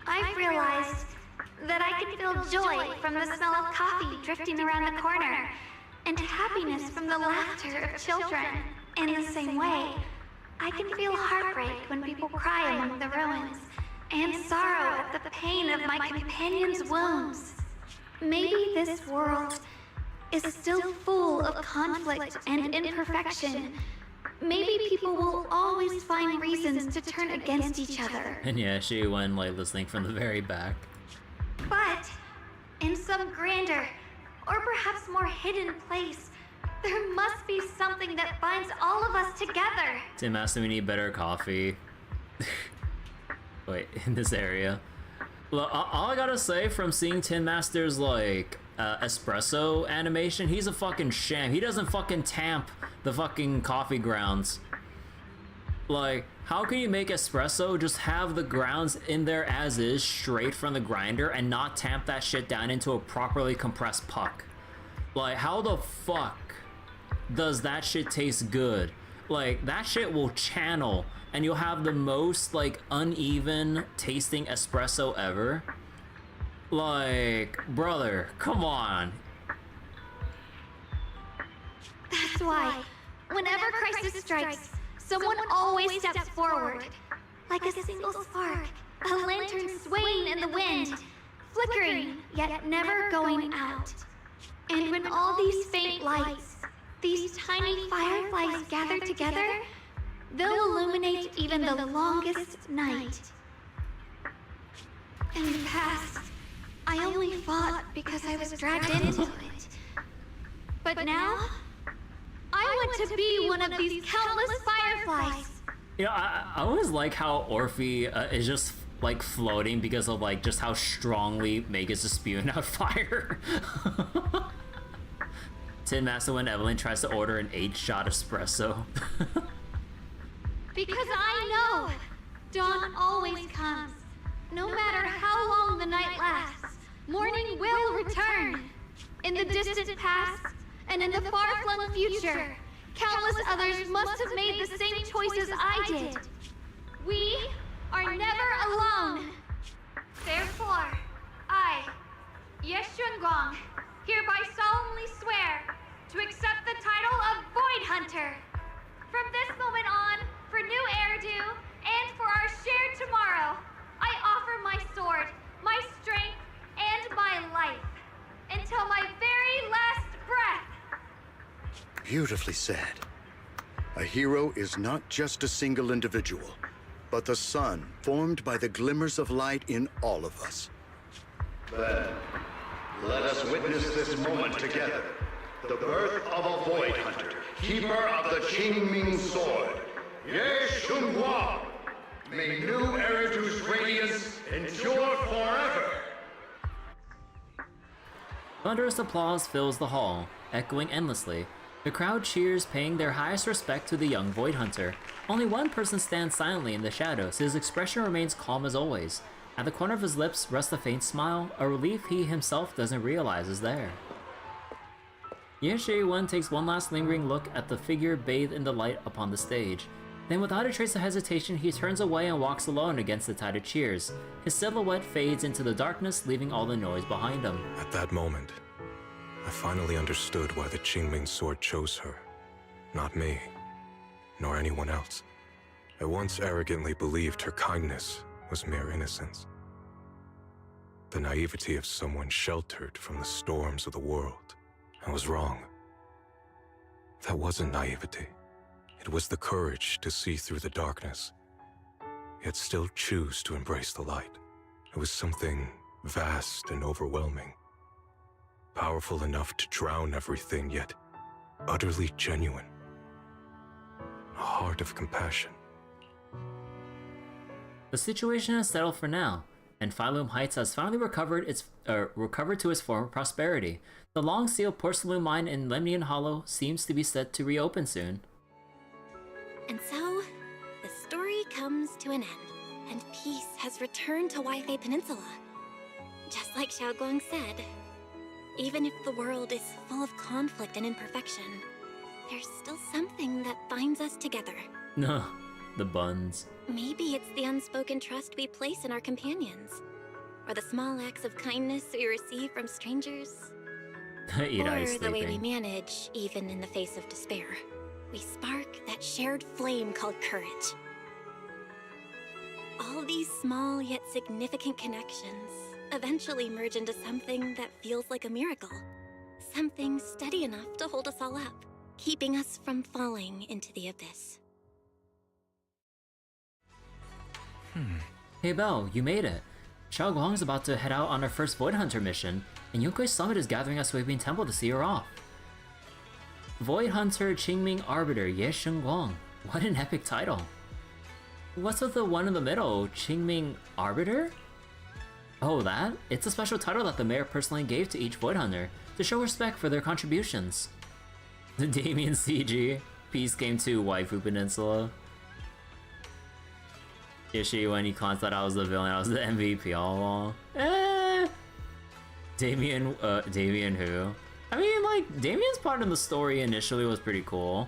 Speaker 2: I've realized that I can feel joy from the smell of coffee drifting around the corner, and happiness from the laughter of children. In the same way, I can feel heartbreak when people cry among the ruins, and sorrow at the pain of my companion's wounds. Maybe this world is still full of conflict and imperfection. Maybe people will always find reasons to turn against each other.
Speaker 1: And yeah, she went like listening from the very back.
Speaker 2: But in some grander, or perhaps more hidden place, there must be something that binds all of us together.
Speaker 1: Tin Master, we need better coffee. Wait, in this area. Look, all I gotta say from seeing Tin Master's like espresso animation, he's a fucking sham. He doesn't fucking tamp the fucking coffee grounds. Like, how can you make espresso, just have the grounds in there as is, straight from the grinder, and not tamp that shit down into a properly compressed puck? Like, how the fuck does that shit taste good? Like, that shit will channel, and you'll have the most, like, uneven tasting espresso ever. Like, brother, come on.
Speaker 2: That's why, whenever crisis strikes, someone always steps forward. Like a single spark, a lantern swaying in the wind, flickering, yet never going out. And when all these faint lights, these tiny fireflies gather together, they'll illuminate even the longest night. In the past, I only fought because I was dragged into it. But now, I want to be one of these countless fireflies.
Speaker 1: You know, I always like how Orphe is just like floating because of like just how strongly Magus is spewing out fire. Tin Master when Evelyn tries to order an 8-shot espresso.
Speaker 2: Because I know Dawn no matter how long the night lasts, morning will return. In the distant past, and in the far-flung future, countless others must have made the same choices I did. We are never alone. Therefore, I, Ye Shunguang, hereby solemnly swear to accept the title of Void Hunter. From this moment on, for new Eridu, and for our shared tomorrow, I offer my sword, my strength, and my life, until my very last breath.
Speaker 16: Beautifully said. A hero is not just a single individual, but the sun formed by the glimmers of light in all of us.
Speaker 12: Then, let us witness this moment together. The birth of a Void Hunter, keeper of the Qingming Sword, Ye Shunguang. May new Eridu's radiance endure forever.
Speaker 1: Thunderous applause fills the hall, echoing endlessly. The crowd cheers, paying their highest respect to the young Void Hunter. Only one person stands silently in the shadows. His expression remains calm as always. At the corner of his lips rests a faint smile, a relief he himself doesn't realize is there. Ye Shi-wen takes one last lingering look at the figure bathed in the light upon the stage. Then without a trace of hesitation, he turns away and walks alone against the tide of cheers. His silhouette fades into the darkness, leaving all the noise behind him.
Speaker 3: At that moment, I finally understood why the Qingming Sword chose her. Not me, nor anyone else. I once arrogantly believed her kindness was mere innocence. The naivety of someone sheltered from the storms of the world. I was wrong. That wasn't naivety. It was the courage to see through the darkness, yet still choose to embrace the light. It was something vast and overwhelming. Powerful enough to drown everything, yet utterly genuine. A heart of compassion.
Speaker 1: The situation has settled for now, and Phylum Heights has finally recovered to its former prosperity. The long-sealed porcelain mine in Lemnian Hollow seems to be set to reopen soon.
Speaker 4: And so, the story comes to an end, and peace has returned to Wi-Fi Peninsula. Just like Xiaoguang said, even if the world is full of conflict and imperfection, there's still something that binds us together.
Speaker 1: No, the buns.
Speaker 4: Maybe it's the unspoken trust we place in our companions, or the small acts of kindness we receive from strangers, or the way we manage, even in the face of despair. We spark that shared flame called courage. All these small yet significant connections eventually merge into something that feels like a miracle. Something steady enough to hold us all up, keeping us from falling into the abyss.
Speaker 1: Hey Belle, you made it. Xiaoguang's about to head out on her first Void Hunter mission, and Yonkoi Summit is gathering at Suibin Temple to see her off. Void Hunter Qingming Arbiter Ye Shunguang. What an epic title. What's with the one in the middle? Qingming Arbiter? Oh, that? It's a special title that the mayor personally gave to each Void Hunter to show respect for their contributions. The Damien CG. Peace came to Waifu Peninsula. Ishi, when he claims that I was the villain, I was the MVP all along. Damien who? I mean, like, Damien's part of the story initially was pretty cool.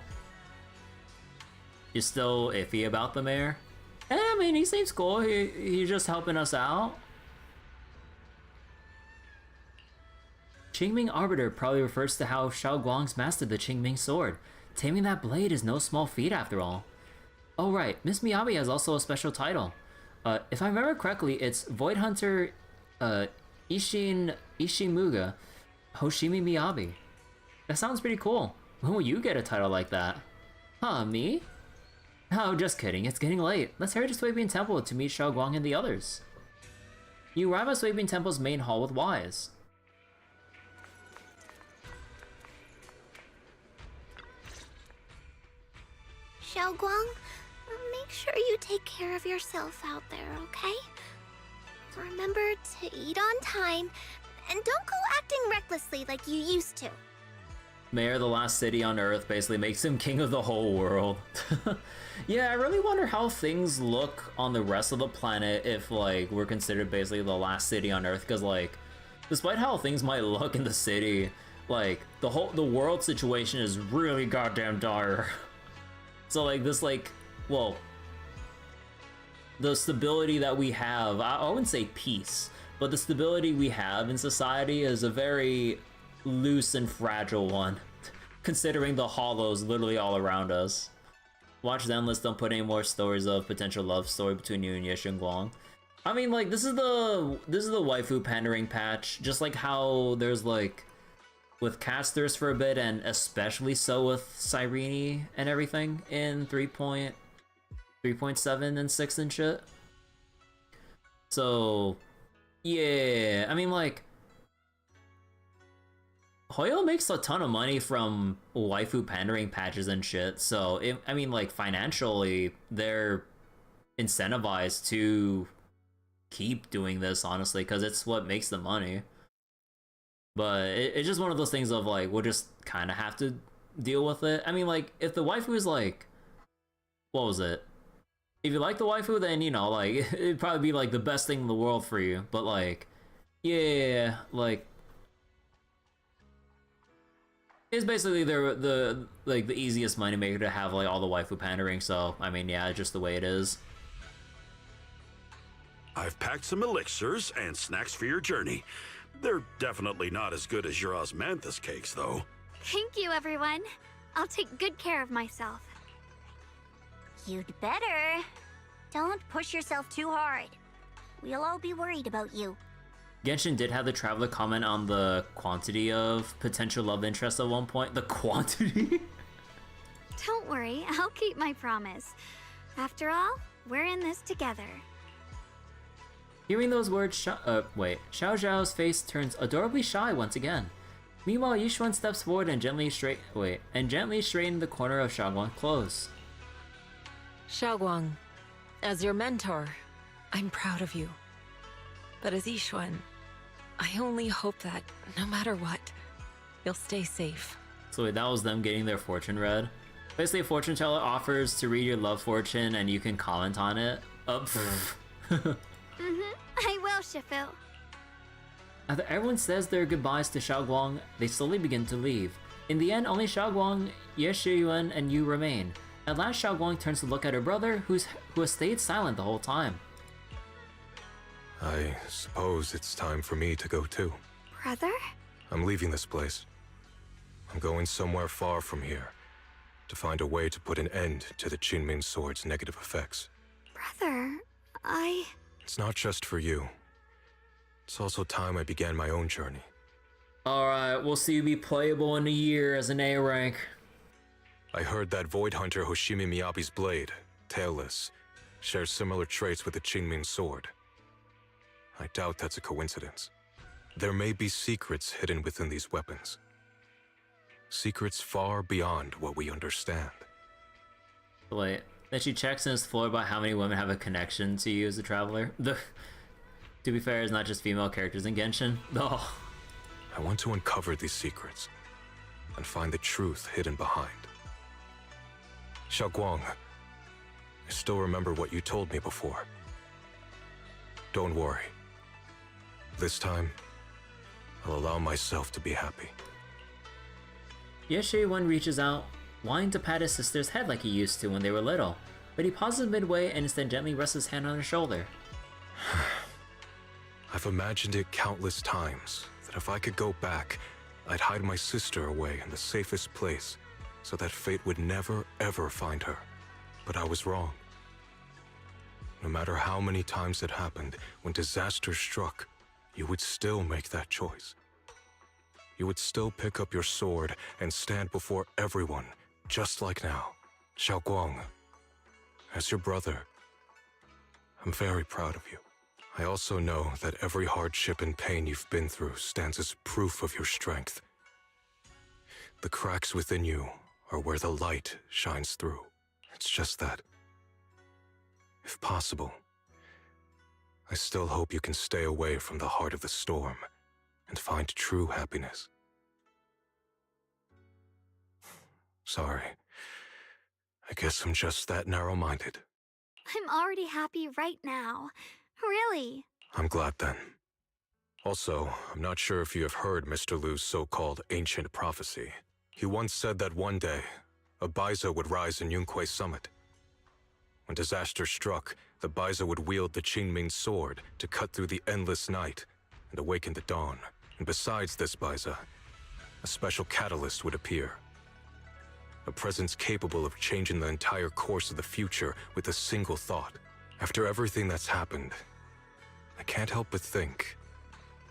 Speaker 1: You're still iffy about the mayor? I mean, he seems cool. He's just helping us out. Qingming Arbiter probably refers to how Xiaoguang's mastered the Qingming Sword. Taming that blade is no small feat after all. Oh right, Miss Miyabi has also a special title. If I remember correctly, it's Void Hunter Ishimuga Hoshimi Miyabi. That sounds pretty cool. When will you get a title like that? Huh, me? Oh, just kidding, it's getting late. Let's hurry to Suibin Temple to meet Xiaoguang and the others. You arrive at Suibin Temple's main hall with Wise.
Speaker 14: Xiaoguang, make sure you take care of yourself out there, okay? Remember to eat on time, and don't go acting recklessly like you used to.
Speaker 1: mayor of the last city on Earth basically makes him king of the whole world. Yeah, I really wonder how things look on the rest of the planet if, like, we're considered basically the last city on Earth, because, like, despite how things might look in the city, like, the world situation is really goddamn dire. So, like, this, like, well, the stability that we have, I wouldn't say peace, but the stability we have in society is a very loose and fragile one, considering the hollows literally all around us. Watch Zenless, don't put any more stories of potential love story between you and Ye Guang. I mean, like, this is the waifu pandering patch, just like how there's, like, with casters for a bit, and especially so with Cyrene and everything in 3.7 and 6 and shit. So, yeah, I mean, like, Hoyo makes a ton of money from waifu pandering patches and shit, so, I mean, like, financially, they're incentivized to keep doing this, honestly, because it's what makes the money. But it's just one of those things of, like, we'll just kind of have to deal with it. I mean, like, if the waifu is, like, what was it? If you like the waifu, then, you know, like, it'd probably be, like, the best thing in the world for you. But, like, yeah, like, it's basically the easiest moneymaker to have, like, all the waifu pandering, so, I mean, yeah, it's just the way it is.
Speaker 9: I've packed some elixirs and snacks for your journey. They're definitely not as good as your osmanthus cakes, though.
Speaker 2: Thank you, everyone. I'll take good care of myself.
Speaker 14: You'd better. Don't push yourself too hard. We'll all be worried about you.
Speaker 1: Genshin did have the traveler comment on the quantity of potential love interest at one point. The quantity?
Speaker 2: Don't worry, I'll keep my promise. After all, we're in this together.
Speaker 1: Hearing those words, Xiao Zhao's face turns adorably shy once again. Meanwhile, Yishuan steps forward and gently straighten the corner of Xiaoguang's clothes.
Speaker 5: Xiaoguang, as your mentor, I'm proud of you. But as Yishuan, I only hope that, no matter what, you'll stay safe.
Speaker 1: So wait, that was them getting their fortune read? Basically, a fortune teller offers to read your love fortune and you can comment on it.
Speaker 2: I will, Shifu.
Speaker 1: After everyone says their goodbyes to Xiaoguang, they slowly begin to leave. In the end, only Xiaoguang, Ye Shiyuan, and you remain. At last, Xiaoguang turns to look at her brother, who has stayed silent the whole time.
Speaker 3: I suppose it's time for me to go too.
Speaker 2: Brother?
Speaker 3: I'm leaving this place. I'm going somewhere far from here, to find a way to put an end to the Qinming Sword's negative effects.
Speaker 2: Brother,
Speaker 3: It's not just for you. It's also time I began my own journey.
Speaker 1: Alright, we'll see you be playable in a year as an A rank.
Speaker 3: I heard that Void Hunter Hoshimi Miyabi's blade, Tailless, shares similar traits with the Qinming Sword. I doubt that's a coincidence. There may be secrets hidden within these weapons. Secrets far beyond what we understand.
Speaker 1: Wait, then she checks and is floored by how many women have a connection to you as a traveler. To be fair, it's not just female characters in Genshin. Oh.
Speaker 3: I want to uncover these secrets and find the truth hidden behind. Xiaoguang, I still remember what you told me before. Don't worry. This time, I'll allow myself to be happy.
Speaker 1: Ye Shiyuan reaches out, wanting to pat his sister's head like he used to when they were little, but he pauses midway and instead gently rests his hand on her shoulder.
Speaker 3: I've imagined it countless times, that if I could go back, I'd hide my sister away in the safest place, so that fate would never ever find her. But I was wrong. No matter how many times it happened, when disaster struck, you would still make that choice. You would still pick up your sword and stand before everyone, just like now. Xiaoguang, as your brother, I'm very proud of you. I also know that every hardship and pain you've been through stands as proof of your strength. The cracks within you are where the light shines through. It's just that, if possible, I still hope you can stay away from the heart of the storm and find true happiness. Sorry. I guess I'm just that narrow-minded.
Speaker 2: I'm already happy right now. Really.
Speaker 3: I'm glad then. Also, I'm not sure if you have heard Mr. Liu's so-called ancient prophecy. He once said that one day, a Baiza would rise in Yunquei Summit. When disaster struck, the Baiza would wield the Qingming sword to cut through the endless night and awaken the dawn. And besides this Baiza, a special catalyst would appear. A presence capable of changing the entire course of the future with a single thought. After everything that's happened, I can't help but think,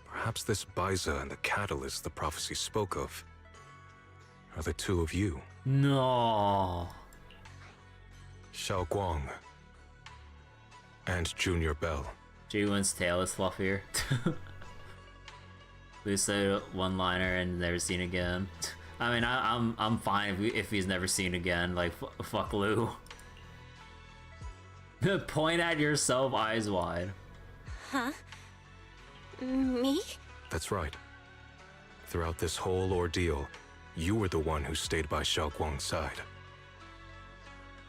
Speaker 3: perhaps this Baiza and the catalyst the prophecy spoke of are the two of you.
Speaker 1: No.
Speaker 3: Xiao Guang and Junior Bell.
Speaker 1: Ji-Wen's tail is fluffier. We said one-liner and never seen again. I mean, I'm fine if he's never seen again. Like, fuck Liu. Point at yourself, eyes wide.
Speaker 4: Huh? Me?
Speaker 3: That's right. Throughout this whole ordeal, you were the one who stayed by Xiao Guang's side.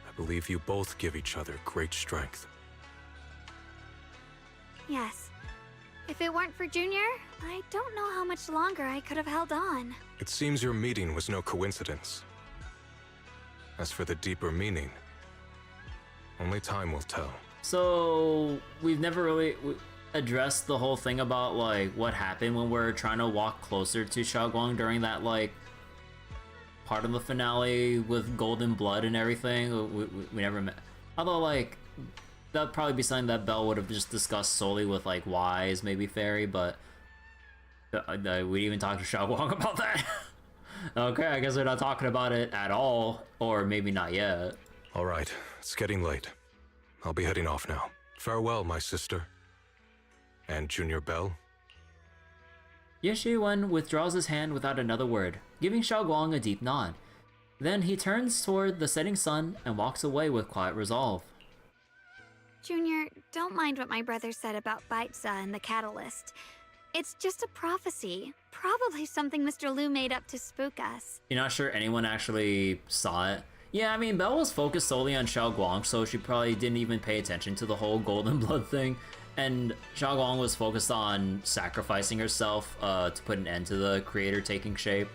Speaker 3: I believe you both give each other great strength.
Speaker 2: Yes. If it weren't for Junior, I don't know how much longer I could have held on.
Speaker 3: It seems your meeting was no coincidence. As for the deeper meaning, only time will tell.
Speaker 1: So, we've never really addressed the whole thing about, like, what happened when we're trying to walk closer to Xiao Guang during that, like, part of the finale with golden blood and everything. We never met. Although, like, that'd probably be something that Belle would have just discussed solely with, like, Wise, maybe Fairy, but we even talked to Xiao Guang about that. Okay, I guess we're not talking about it at all, or maybe not yet.
Speaker 3: All right, it's getting late. I'll be heading off now. Farewell, my sister. And Junior Bell?
Speaker 1: Ye-Shi-Wen withdraws his hand without another word, giving Xiao Guang a deep nod. Then he turns toward the setting sun and walks away with quiet resolve.
Speaker 2: Junior, don't mind what my brother said about Baiza and the catalyst. It's just a prophecy. Probably something Mr. Liu made up to spook us.
Speaker 1: You're not sure anyone actually saw it? Yeah, I mean, Belle was focused solely on Xiao Guang, so she probably didn't even pay attention to the whole golden blood thing. And Xiao Guang was focused on sacrificing herself to put an end to the creator taking shape.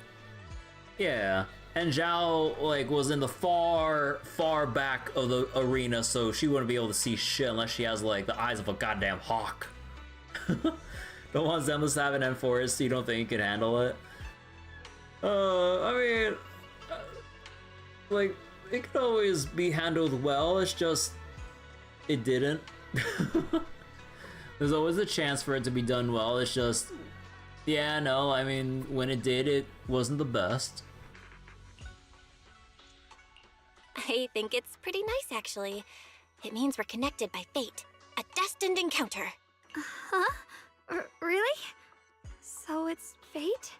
Speaker 1: Yeah, and Zhao, like, was in the far back of the arena, so she wouldn't be able to see shit unless she has, like, the eyes of a goddamn hawk. Don't want Zenless to have an M4, so you don't think you can handle it? I mean, like, it could always be handled well, it's just, it didn't. There's always a chance for it to be done well, it's just, yeah, no, I mean, when it did, it wasn't the best.
Speaker 4: I think it's pretty nice, actually. It means we're connected by fate. A destined encounter.
Speaker 2: Huh? Really? So it's fate?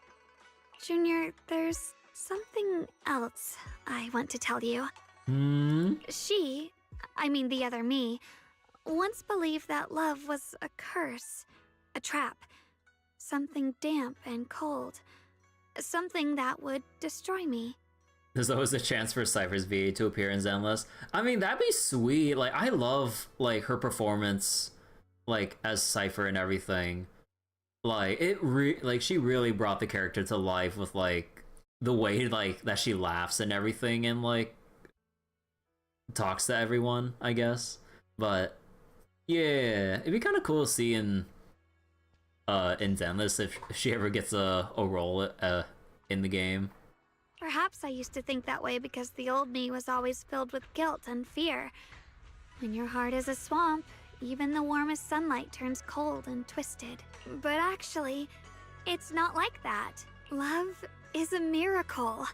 Speaker 2: Junior, there's something else I want to tell you. She, I mean the other me, once believed that love was a curse, a trap, something damp and cold, something that would destroy me.
Speaker 1: There's always a chance for Cypher's VA to appear in Zenless. I mean, that'd be sweet. Like, I love, like, her performance, like, as Cypher and everything. Like, she really brought the character to life with, like, the way, like, that she laughs and everything and, like, talks to everyone, I guess. But, yeah, it'd be kind of cool to see in Zenless if she ever gets a role in the game.
Speaker 2: Perhaps I used to think that way because the old me was always filled with guilt and fear. When your heart is a swamp, even the warmest sunlight turns cold and twisted. But actually, it's not like that. Love is a miracle,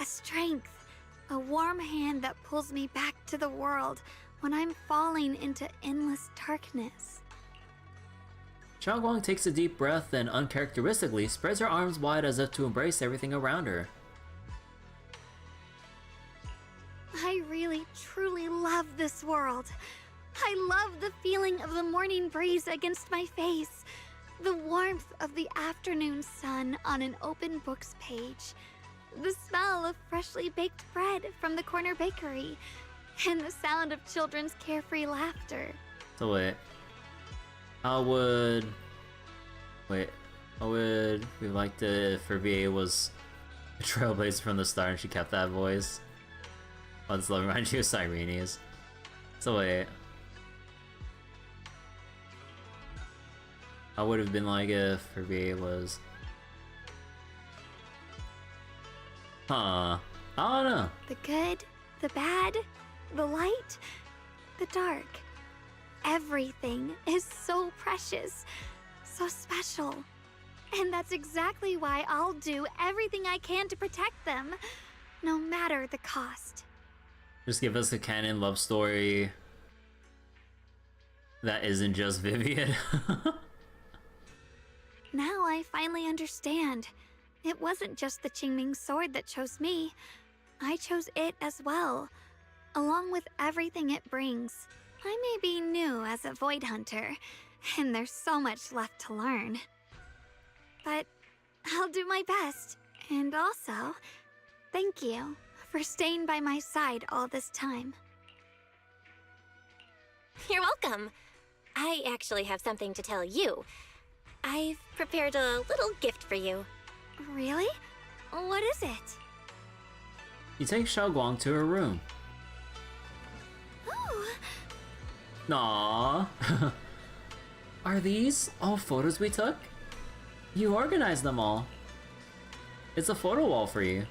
Speaker 2: a strength, a warm hand that pulls me back to the world when I'm falling into endless darkness.
Speaker 1: Xiao Guang takes a deep breath and uncharacteristically spreads her arms wide as if to embrace everything around her.
Speaker 2: I really, truly love this world. I love the feeling of the morning breeze against my face, the warmth of the afternoon sun on an open book's page, the smell of freshly baked bread from the corner bakery, and the sound of children's carefree laughter.
Speaker 1: So wait, how would we liked it if her VA was a trailblazer from the start and she kept that voice? Oh, this love reminds you of Cyrenius. So wait, how would it have been like if her VA was? Huh, I don't know.
Speaker 2: The good, the bad, the light, the dark. Everything is so precious, so special. And that's exactly why I'll do everything I can to protect them, no matter the cost.
Speaker 1: Just give us a canon love story that isn't just Vivian.
Speaker 2: Now I finally understand. It wasn't just the Qingming sword that chose me. I chose it as well, along with everything it brings. I may be new as a Void Hunter, and there's so much left to learn. But I'll do my best. And also, thank you for staying by my side all this time.
Speaker 4: You're welcome. I actually have something to tell you. I've prepared a little gift for you.
Speaker 2: Really? What is it?
Speaker 1: You take Xiaoguang to her room.
Speaker 2: Oh.
Speaker 1: Aww. Are these all photos we took? You organized them all. It's a photo wall for you.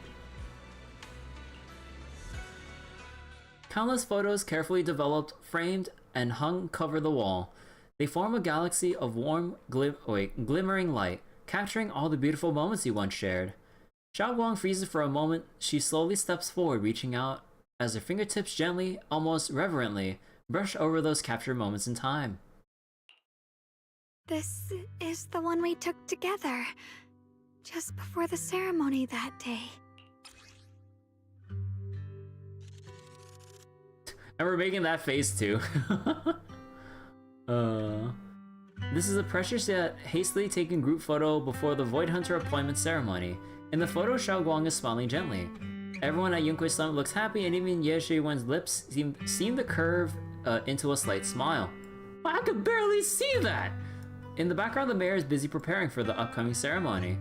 Speaker 1: Countless photos carefully developed, framed, and hung cover the wall. They form a galaxy of warm, glimmering light, capturing all the beautiful moments you once shared. Xiaoguang freezes for a moment. She slowly steps forward, reaching out as her fingertips gently, almost reverently, brush over those captured moments in time.
Speaker 2: This is the one we took together, just before the ceremony that day.
Speaker 1: And we're making that face too. This is a precious yet hastily taken group photo before the Void Hunter appointment ceremony. In the photo, Xiaoguang is smiling gently. Everyone at Yunkui's summit looks happy, and even Ye Shiyuan's lips seem to curve into a slight smile. I could barely see that! In the background, the mayor is busy preparing for the upcoming ceremony.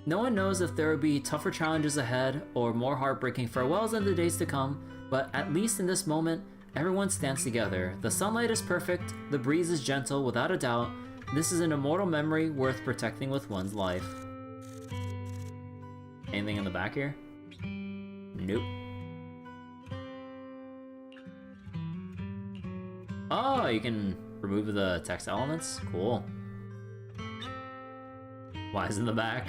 Speaker 1: No one knows if there will be tougher challenges ahead or more heartbreaking farewells in the days to come, but at least in this moment, everyone stands together. The sunlight is perfect, the breeze is gentle, without a doubt. This is an immortal memory worth protecting with one's life. Anything in the back here? Nope. Oh, you can remove the text elements? Cool. Why is it in the back?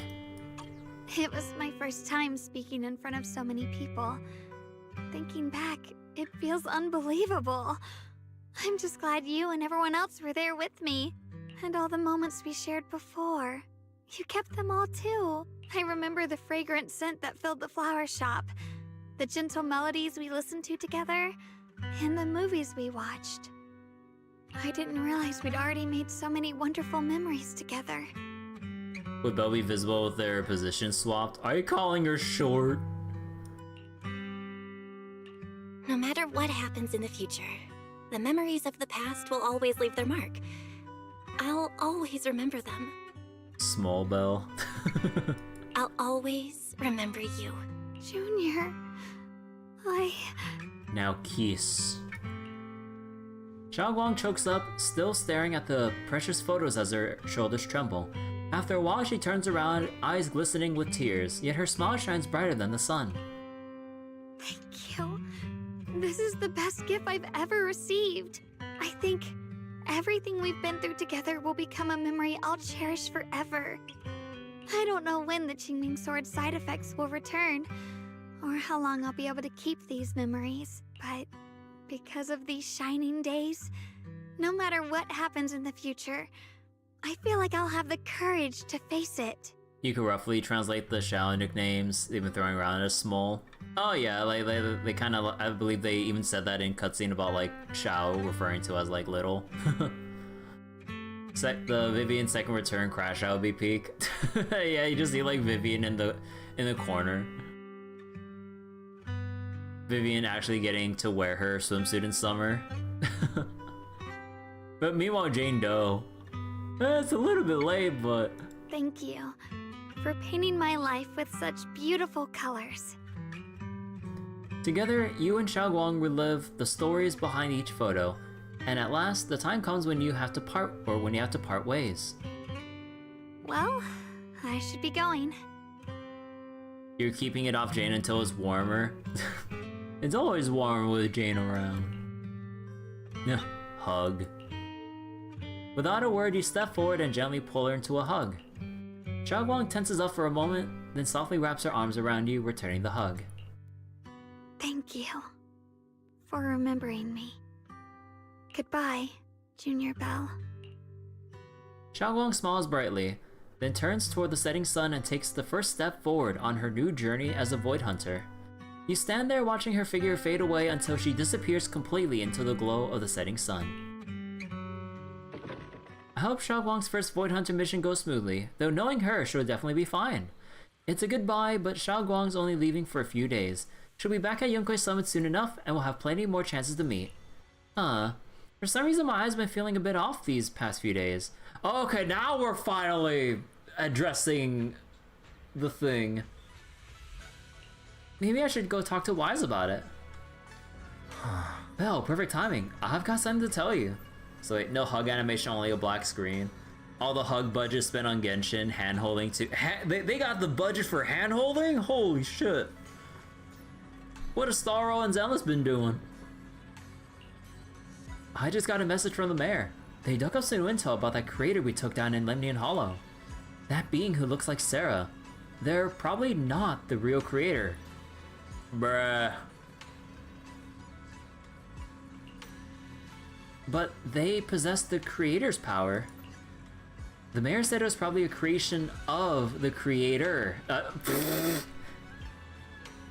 Speaker 2: It was my first time speaking in front of so many people. Thinking back, it feels unbelievable. I'm just glad you and everyone else were there with me. And all the moments we shared before. You kept them all too. I remember the fragrant scent that filled the flower shop, the gentle melodies we listened to together, and the movies we watched. I didn't realize we'd already made so many wonderful memories together.
Speaker 1: Would Belle be visible with their positions swapped? Are you calling her short?
Speaker 4: No matter what happens in the future, the memories of the past will always leave their mark. I'll always remember them.
Speaker 1: Small Belle.
Speaker 4: I'll always remember you.
Speaker 2: Junior,
Speaker 1: Now kiss. Xiaoguang chokes up, still staring at the precious photos as her shoulders tremble. After a while, she turns around, eyes glistening with tears, yet her smile shines brighter than the sun.
Speaker 2: Thank you. This is the best gift I've ever received. I think everything we've been through together will become a memory I'll cherish forever. I don't know when the Qingming Sword side effects will return, or how long I'll be able to keep these memories, but because of these shining days, no matter what happens in the future, I feel like I'll have the courage to face it.
Speaker 1: You could roughly translate the Xiao nicknames they've been throwing around as small. Oh yeah, like they kind of, I believe they even said that in cutscene about like Xiao referring to as like little. The Vivian second return crash out would be peak. Yeah, you just see like Vivian in the corner. Vivian actually getting to wear her swimsuit in summer. But meanwhile, Jane Doe. It's a little bit late, but...
Speaker 2: Thank you for painting my life with such beautiful colors.
Speaker 1: Together, you and Xiaoguang relive the stories behind each photo, and at last, the time comes when you have to part ways.
Speaker 2: Well, I should be going.
Speaker 1: You're keeping it off Jane until it's warmer. It's always warm with Jane around. Yeah, hug. Without a word, you step forward and gently pull her into a hug. Xiaoguang tenses up for a moment, then softly wraps her arms around you, returning the hug.
Speaker 2: Thank you for remembering me. Goodbye, Junior Belle.
Speaker 1: Xiaoguang smiles brightly, then turns toward the setting sun and takes the first step forward on her new journey as a Void Hunter. You stand there watching her figure fade away until she disappears completely into the glow of the setting sun. I hope Xiaoguang's first Void Hunter mission goes smoothly, though knowing her, she'll definitely be fine. It's a goodbye, but Xiaoguang's only leaving for a few days. She'll be back at Yonkoi Summit soon enough, and we'll have plenty more chances to meet. For some reason my eyes been feeling a bit off these past few days. Okay, now we're finally addressing the thing. Maybe I should go talk to Wise about it. Belle, perfect timing. I've got something to tell you. So wait, no hug animation, only a black screen. All the hug budget spent on Genshin, hand-holding too. They got the budget for hand-holding? Holy shit. What has Starro and Zenless been doing? I just got a message from the mayor. They dug up some intel about that creator we took down in Lemnian Hollow. That being who looks like Sarah. They're probably not the real creator. Bruh. But they possess the creator's power. The mayor said it was probably a creation of the creator.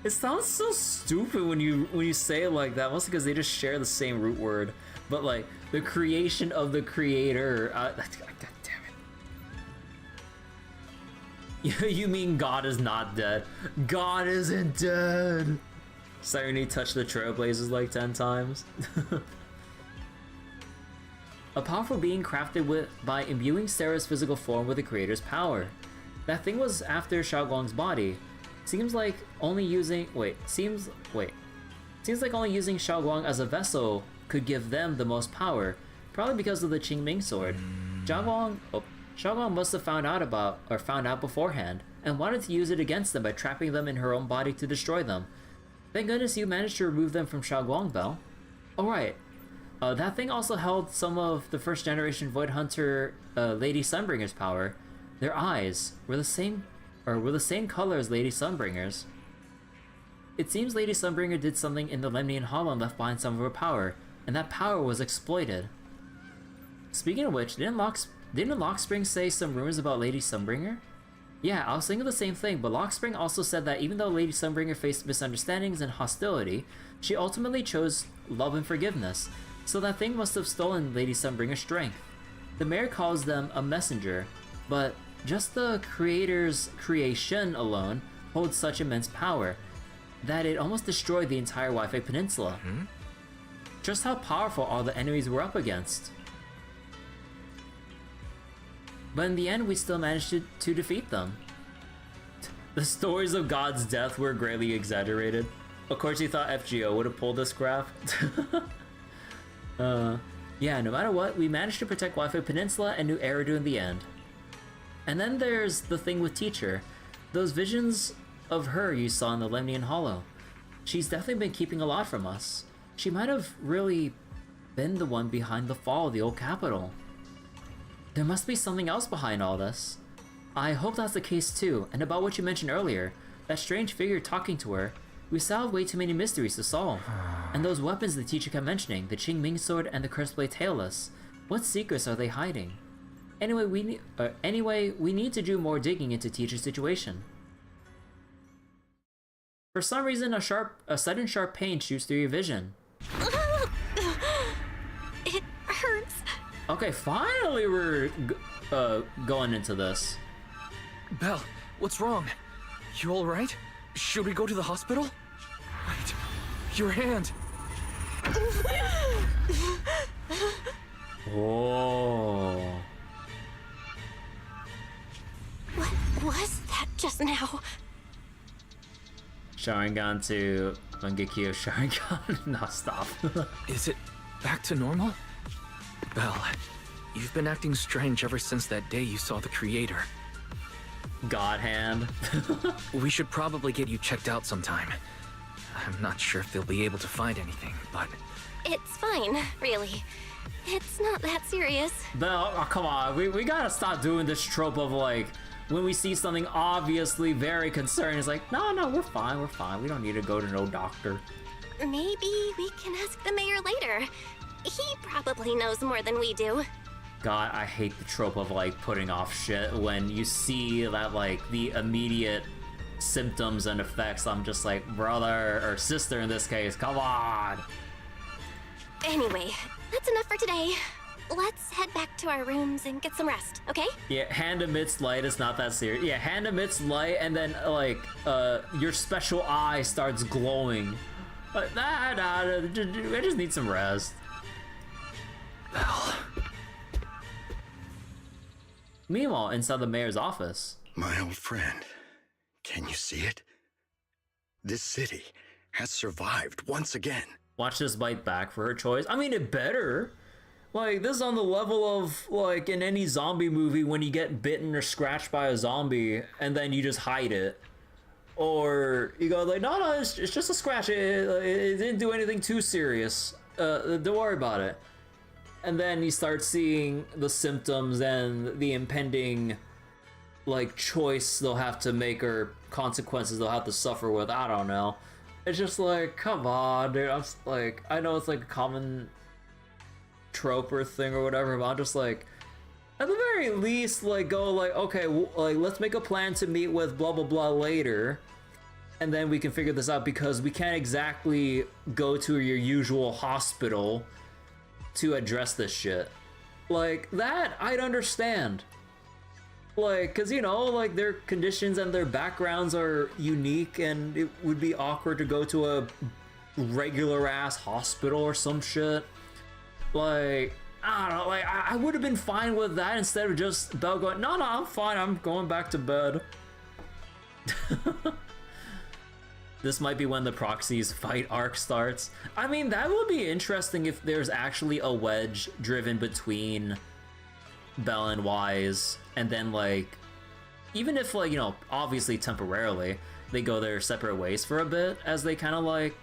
Speaker 1: It sounds so stupid when you say it like that, mostly because they just share the same root word. But like, the creation of the creator. God damn it. You mean God is not dead. God isn't dead. Sirenity touched the Trailblazers like 10 times. A powerful being crafted by imbuing Sarah's physical form with the creator's power. That thing was after Xiaoguang's body. Seems like only using only using Xiaoguang as a vessel could give them the most power, probably because of the Qingming sword. Xiaoguang must have found out beforehand and wanted to use it against them by trapping them in her own body to destroy them. Thank goodness you managed to remove them from Xiaoguang, Belle. Alright. That thing also held some of the first generation Void Hunter Lady Sunbringer's power. Their eyes were the same color as Lady Sunbringer's. It seems Lady Sunbringer did something in the Lemnian Hollow and left behind some of her power, and that power was exploited. Speaking of which, didn't Lockspring say some rumors about Lady Sunbringer? Yeah, I was thinking the same thing, but Lockspring also said that even though Lady Sunbringer faced misunderstandings and hostility, she ultimately chose love and forgiveness, so that thing must have stolen Lady Sunbringer's strength. The mayor calls them a messenger, but just the creator's creation alone holds such immense power that it almost destroyed the entire Wi-Fi Peninsula. Just how powerful all the enemies were up against. But in the end, we still managed to defeat them. The stories of God's death were greatly exaggerated. Of course, you thought FGO would have pulled this graph. Yeah, no matter what, we managed to protect Wi-Fi Peninsula and New Eridu in the end. And then there's the thing with Teacher. Those visions of her you saw in the Lemnian Hollow. She's definitely been keeping a lot from us. She might have really been the one behind the fall of the old capital. There must be something else behind all this. I hope that's the case too, and about what you mentioned earlier, that strange figure talking to her, we still have way too many mysteries to solve. And those weapons the teacher kept mentioning, the Qingming sword and the Cursed Tailless, what secrets are they hiding? Anyway, we need to do more digging into Teacher's situation. For some reason, a sudden sharp pain shoots through your vision.
Speaker 5: It hurts
Speaker 1: Okay, finally we're going into this.
Speaker 6: Belle, what's wrong? You alright? Should we go to the hospital? Wait, your hand!
Speaker 1: Oh.
Speaker 4: What was that just now?
Speaker 1: Sharingan to Mangekyo Sharingan. No, stop.
Speaker 6: Is it back to normal? Belle, you've been acting strange ever since that day you saw the creator.
Speaker 1: God hand.
Speaker 6: We should probably get you checked out sometime. I'm not sure if they'll be able to find anything, but...
Speaker 4: It's fine, really. It's not that serious.
Speaker 1: Belle, oh, come on. We gotta stop doing this trope of like, when we see something obviously very concerning, it's like, no, we're fine. We don't need to go to no doctor.
Speaker 4: Maybe we can ask the mayor later. He probably knows more than we do.
Speaker 1: God, I hate the trope of like putting off shit when you see that like the immediate symptoms and effects. I'm just like, brother or sister in this case, come on.
Speaker 4: Anyway, that's enough for today. Let's head back to our rooms and get some rest, okay?
Speaker 1: Yeah, hand amidst light is not that serious. Yeah, hand amidst light and then like your special eye starts glowing. But I just need some rest.
Speaker 6: Belle.
Speaker 1: Meanwhile, inside the mayor's office.
Speaker 16: My old friend, can you see it? This city has survived once again.
Speaker 1: Watch this bite back for her choice. I mean, it better. Like, this is on the level of, like, in any zombie movie when you get bitten or scratched by a zombie and then you just hide it. Or you go like, no, it's just a scratch. It didn't do anything too serious. Don't worry about it. And then you start seeing the symptoms and the impending, like, choice they'll have to make or consequences they'll have to suffer with. I don't know. It's just like, come on, dude. I'm just, like, I know it's like a common trope or thing or whatever, but I'm just like, at the very least, like, go like, okay, like, let's make a plan to meet with blah blah blah later, and then we can figure this out, because we can't exactly go to your usual hospital to address this shit. Like, that I'd understand. Like, cause you know, like, their conditions and their backgrounds are unique, and it would be awkward to go to a regular ass hospital or some shit. Like, I don't know, like, I would have been fine with that instead of just Belle going, no, I'm fine, I'm going back to bed. This might be when the proxies fight arc starts. I mean, that would be interesting if there's actually a wedge driven between Belle and Wise, and then, like, even if, like, you know, obviously temporarily, they go their separate ways for a bit as they kind of, like,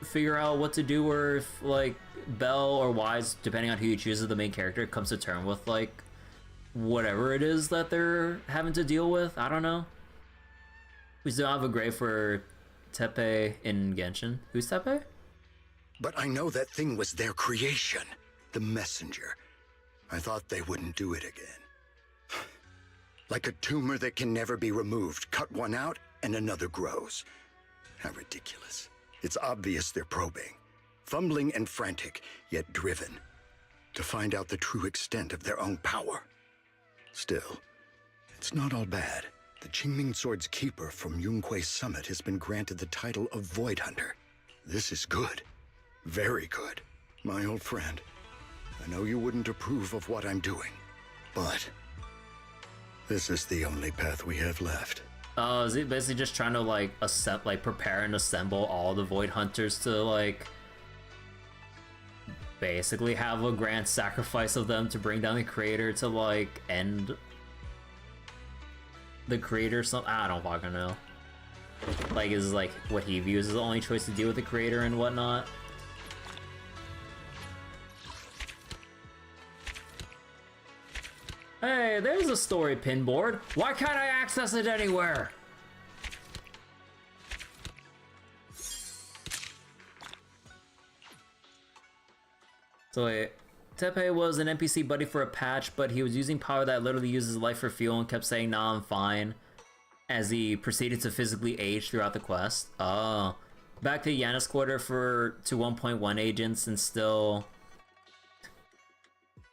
Speaker 1: figure out what to do, or if, like, Belle or Wise, depending on who you choose as the main character, comes to terms with, like, whatever it is that they're having to deal with. I don't know. We still have a grave for Teppei in Genshin. Who's Teppei?
Speaker 16: But I know that thing was their creation. The messenger. I thought they wouldn't do it again. Like a tumor that can never be removed. Cut one out and another grows. How ridiculous. It's obvious they're probing. Fumbling and frantic, yet driven. To find out the true extent of their own power. Still, it's not all bad. The Qingming Sword's keeper from Yunquei Summit has been granted the title of Void Hunter. This is good. Very good. My old friend, I know you wouldn't approve of what I'm doing, but this is the only path we have left.
Speaker 1: Oh, is it basically just trying to, like, prepare and assemble all the Void Hunters to, like, basically have a grand sacrifice of them to bring down the creator to, like, end the creator? Something, I don't fucking know. Like, is like what he views as the only choice to deal with the creator and whatnot. Hey, there's a story pinboard. Why can't I access it anywhere? So wait, Teppei was an NPC buddy for a patch, but he was using power that literally uses life for fuel and kept saying, nah, I'm fine, as he proceeded to physically age throughout the quest. Oh. Back to Yanis Quarter to 1.1 agents and still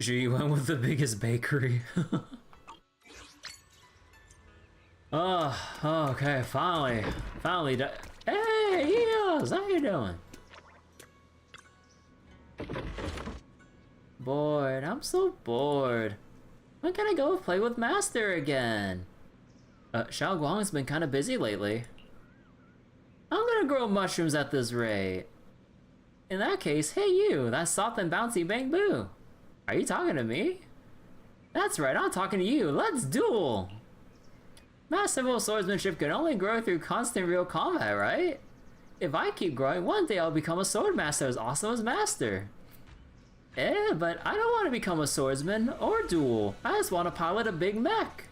Speaker 1: She went with the biggest bakery. Oh, okay, finally. Hey, Eos, how you doing? Bored, I'm so bored. When can I go play with Master again? Xiao Guang's been kinda busy lately. I'm gonna grow mushrooms at this rate. In that case, hey you, that soft and bouncy bamboo. Are you talking to me? That's right, I'm talking to you. Let's duel! Masterful swordsmanship can only grow through constant real combat, right? If I keep growing, one day I'll become a swordmaster as awesome as Master. But I don't want to become a swordsman or duel. I just want to pilot a big mech.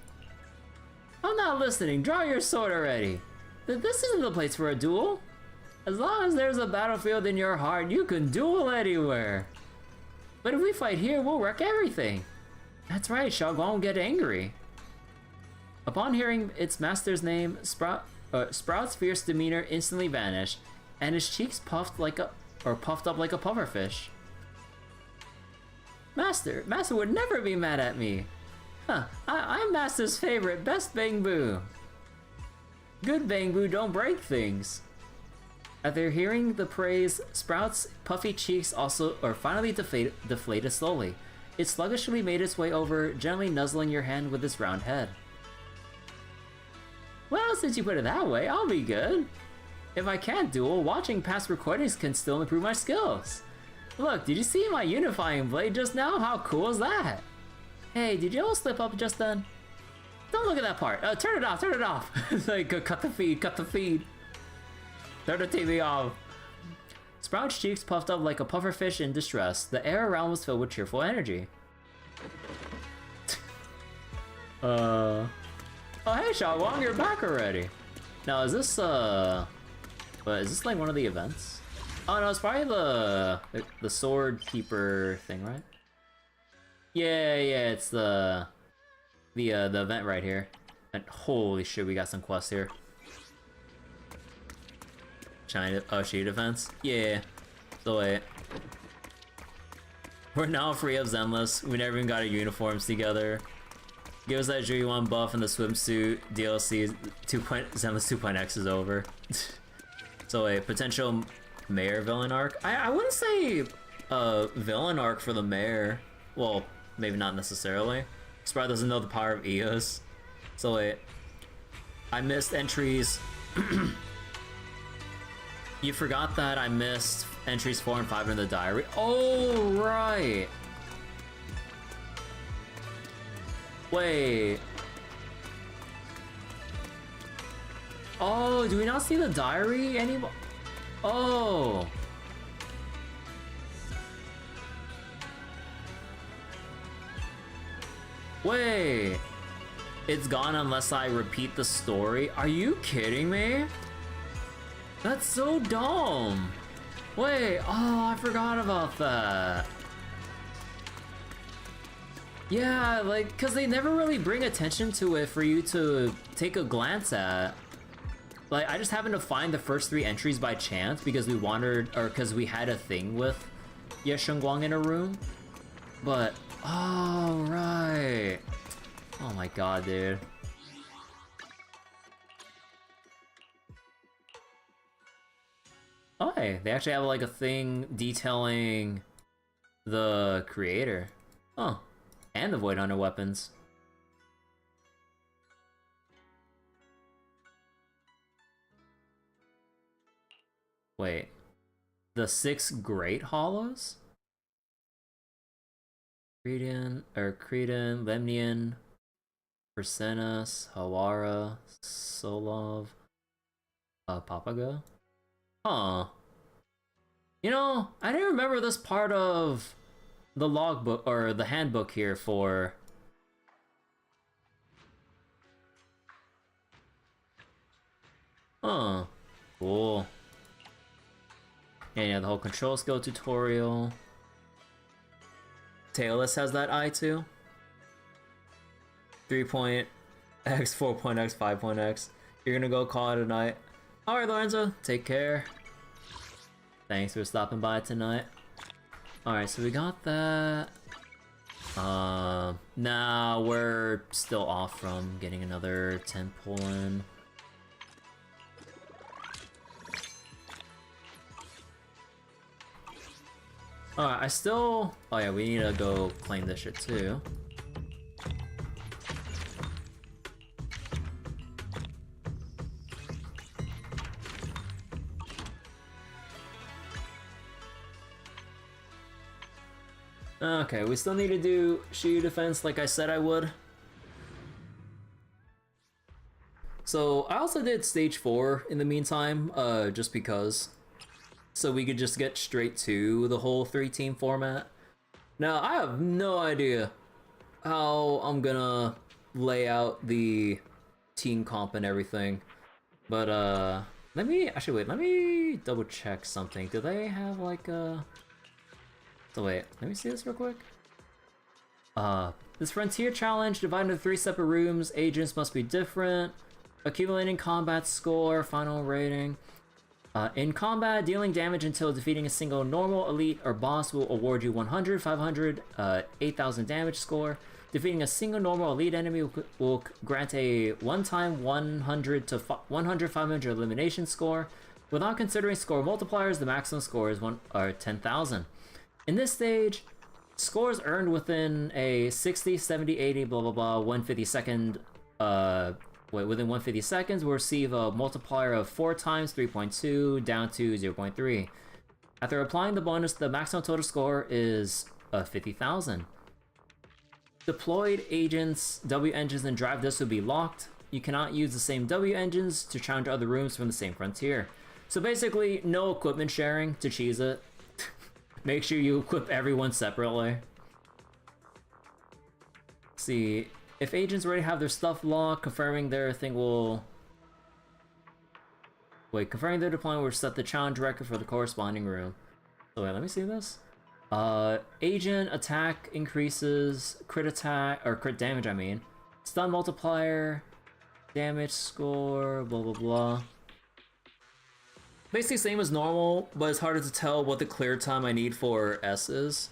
Speaker 1: I'm not listening. Draw your sword already. This isn't the place for a duel. As long as there's a battlefield in your heart, you can duel anywhere. But if we fight here, we'll wreck everything. That's right, Xiao Guang will get angry. Upon hearing its master's name, Sprout's fierce demeanor instantly vanished, and his cheeks puffed up like a pufferfish. Master would never be mad at me. Huh, I'm Master's favorite, best bamboo. Good bamboo don't break things. After hearing the praise, Sprout's puffy cheeks finally deflated slowly. It sluggishly made its way over, gently nuzzling your hand with its round head. Well, since you put it that way, I'll be good. If I can't duel, watching past recordings can still improve my skills. Look, did you see my unifying blade just now? How cool is that? Hey, did you all slip up just then? Don't look at that part. Turn it off. Like, cut the feed. Turn the TV off. Sprout's cheeks puffed up like a pufferfish in distress. The air around was filled with cheerful energy. Oh hey Xiao Guang, you're back already. Now is this is this like one of the events? Oh no, it's probably the sword keeper thing, right? Yeah, it's the event right here. And holy shit, we got some quests here. Shiyu Defense? Yeah. So wait. We're now free of Zenless. We never even got our uniforms together. Give us that Juyuan buff and the swimsuit DLC. Zenless 2.x is over. So a potential mayor villain arc. I wouldn't say villain arc for the mayor. Well, maybe not necessarily. Sprout doesn't know the power of Eos. So wait. I missed entries. You forgot that I missed entries 4 and 5 in the diary. Oh, right. Wait. Oh, do we not see the diary anymore? Oh. Wait. It's gone unless I repeat the story? Are you kidding me? That's so dumb. Wait, oh, I forgot about that. Yeah, like, cause they never really bring attention to it for you to take a glance at. Like, I just happened to find the first 3 entries by chance because we wandered, or cause we had a thing with Ye Shengguang in a room. But, oh, right. Oh my god, dude. Oh, hey, they actually have like a thing detailing the creator. Oh, and the Void Hunter weapons. Wait, the 6 Great Hollows? Cretan, Lemnian, Persenas, Hawara, Solov, Papago? Huh. You know, I didn't remember this part of the logbook or the handbook here for huh. Cool. And yeah, the whole control skill tutorial. Tailless has that eye too. 3.x, 4.x, 5.x. You're gonna go call it a night. Alright, Lorenzo, take care. Thanks for stopping by tonight. Alright, so we got that. Nah, we're still off from getting another 10 pull in. Alright, I still... Oh yeah, we need to go claim this shit too. Okay, we still need to do Shiyu Defense like I said I would. So, I also did Stage 4 in the meantime, just because. So we could just get straight to the whole 3-team format. Now, I have no idea how I'm gonna lay out the team comp and everything. But, let me double check something. Do they have like a... So wait, let me see this real quick. This Frontier Challenge divided into 3 separate rooms. Agents must be different. Accumulating combat score, final rating. In combat, dealing damage until defeating a single normal, elite, or boss will award you 100, 500, 8,000 damage score. Defeating a single normal elite enemy will grant a one-time 100 to 100, 500 elimination score. Without considering score multipliers, the maximum score is 10,000. In this stage, scores earned within a 60, 70, 80, blah blah blah, 150 second, within 150 seconds will receive a multiplier of 4 times 3.2 down to 0.3. After applying the bonus, the maximum total score is 50,000. Deployed agents, W engines, and drive discs will be locked. You cannot use the same W engines to challenge other rooms from the same frontier. So basically, no equipment sharing to cheese it. Make sure you equip everyone separately. See, if agents already have their stuff locked, confirming their thing will... Wait, confirming their deployment will set the challenge record for the corresponding room. So wait, let me see this. Agent attack increases, crit attack, or crit damage I mean. Stun multiplier, damage score, blah blah blah. Basically same as normal, but it's harder to tell what the clear time I need for S is.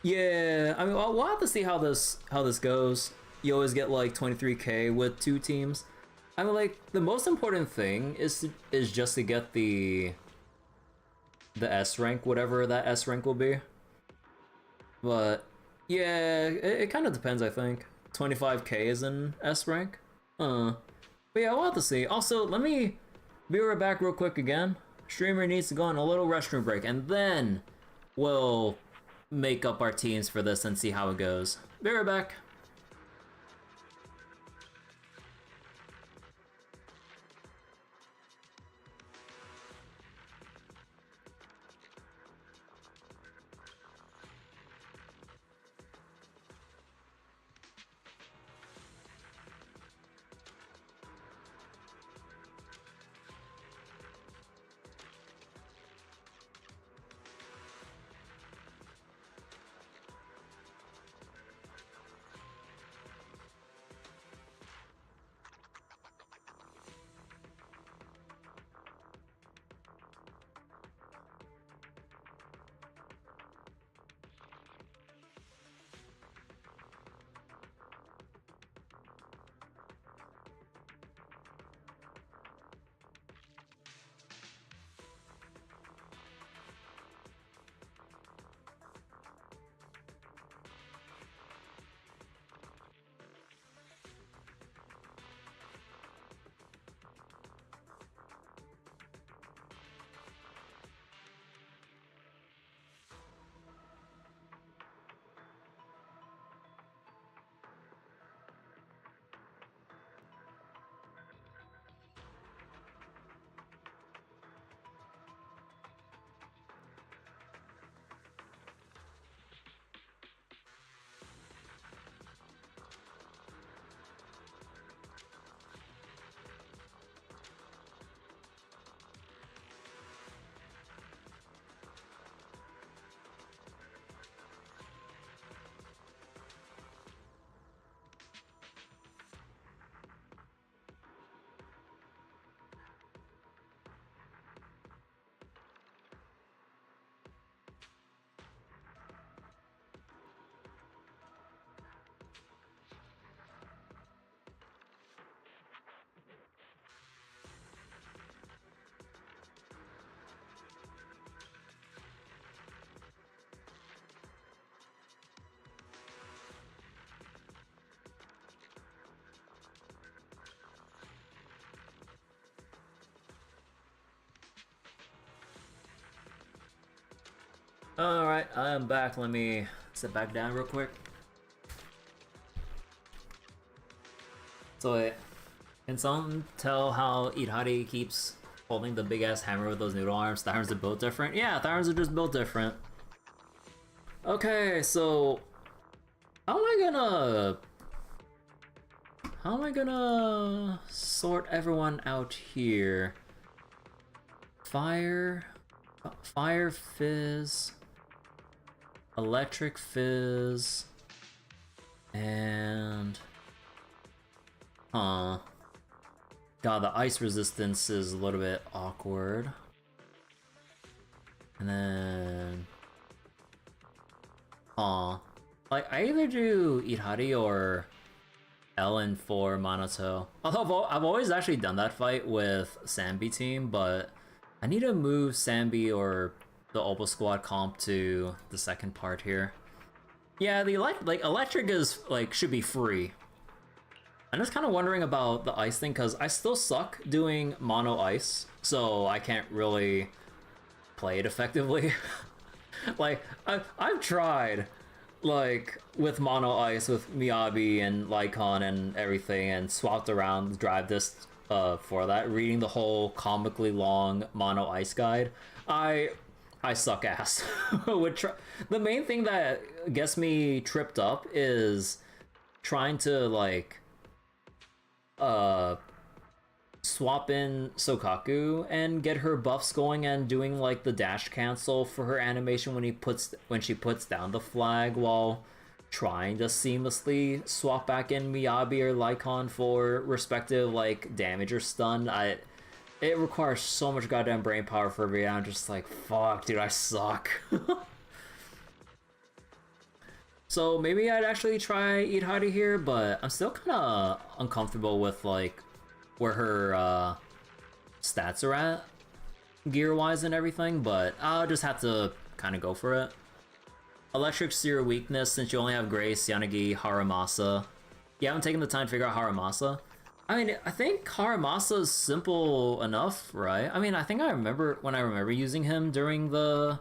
Speaker 1: Yeah, I mean, we'll have to see how this goes. You always get like 23k with 2 teams. I mean, like, the most important thing is just to get the S rank, whatever that S rank will be. But yeah, it kind of depends, I think. 25k is an S rank. But yeah, we'll have to see. Also, let me be right back real quick again. Streamer needs to go on a little restroom break, and then we'll make up our teams for this and see how it goes. Be right back. Alright, I'm back. Let me sit back down real quick. So wait, can someone tell how Irari keeps holding the big ass hammer with those noodle arms? The arms are built different? Yeah, the arms are just built different. Okay, so how am I gonna sort everyone out here? Fire fizz, electric fizz, and God, the ice resistance is a little bit awkward. And then like I either do Irari or Ellen for Manato. Although I've always actually done that fight with Sambi team, but I need to move Sambi or the Opal Squad comp to the second part here. Yeah, the electric is should be free. I'm just kind of wondering about the ice thing because I still suck doing mono ice, so I can't really play it effectively. Like I've tried with mono ice with Miyabi and Lycon and everything and swapped around the drive disc for that, reading the whole comically long mono ice guide. I suck ass. The main thing that gets me tripped up is trying to swap in Sokaku and get her buffs going and doing the dash cancel for her animation when she puts down the flag while trying to seamlessly swap back in Miyabi or Lycon for respective damage or stun. It requires so much goddamn brain power for me. I'm just like, fuck, dude, I suck. So maybe I'd actually try Irari here, but I'm still kind of uncomfortable with where her stats are at gear-wise and everything, but I'll just have to kind of go for it. Electric's your weakness since you only have Grace, Yanagi, Haramasa. You haven't taken the time to figure out Haramasa? I mean, I think Haramasa is simple enough, right? I mean, I think I remember using him during the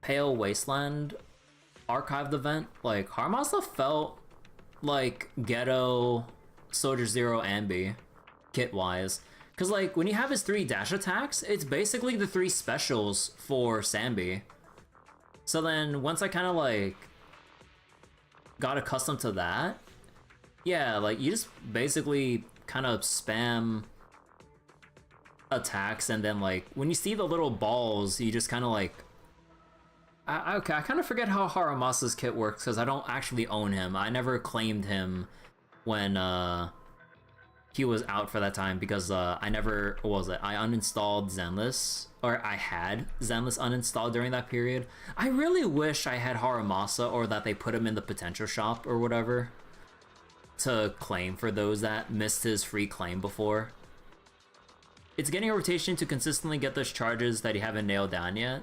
Speaker 1: Pale Wasteland archived event. Haramasa felt like Ghetto, Soldier Zero, Ambi, kit-wise. Because, when you have his 3 dash attacks, it's basically the 3 specials for Sambi. So then, once I kind of, got accustomed to that, yeah, you just basically kind of spam attacks, and then, when you see the little balls, you just kind of, I kind of forget how Haramasa's kit works, because I don't actually own him. I never claimed him when, he was out for that time, because, I uninstalled Zenless, or I had Zenless uninstalled during that period. I really wish I had Haramasa, or that they put him in the potential shop, or whatever, to claim for those that missed his free claim before. It's getting a rotation to consistently get those charges that you haven't nailed down yet.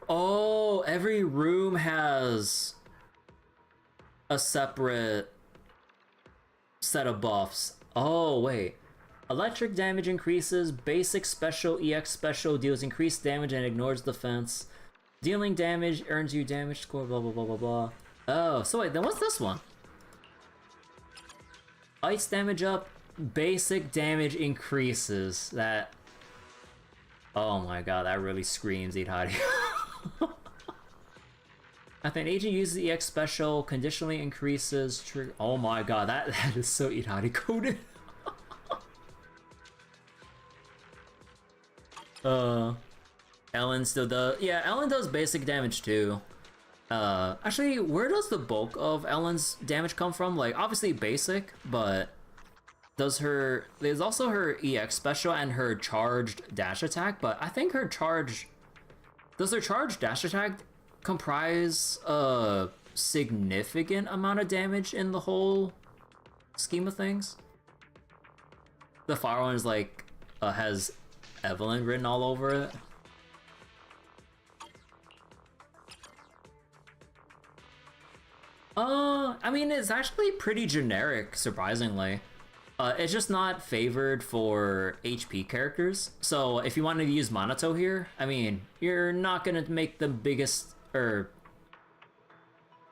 Speaker 1: Oh, every room has a separate set of buffs. Oh, wait. Electric damage increases, basic special, EX special deals increased damage and ignores defense. Dealing damage earns you damage score, blah blah blah blah blah. Oh, so wait, then what's this one? Ice damage up, basic damage increases. That... Oh my god, that really screams Irari. If an agent uses the EX special, conditionally increases trigger. Oh my god, that is so Irari coded. Ellen still does. Yeah, Ellen does basic damage too. Actually, where does the bulk of Ellen's damage come from? Obviously basic, but there's also her EX special and her charged dash attack, but I think does her charged dash attack comprise a significant amount of damage in the whole scheme of things? The fire one is has Evelyn written all over it. I mean, it's actually pretty generic, surprisingly. It's just not favored for HP characters. So if you wanted to use Minato here, I mean, you're not gonna make the biggest, or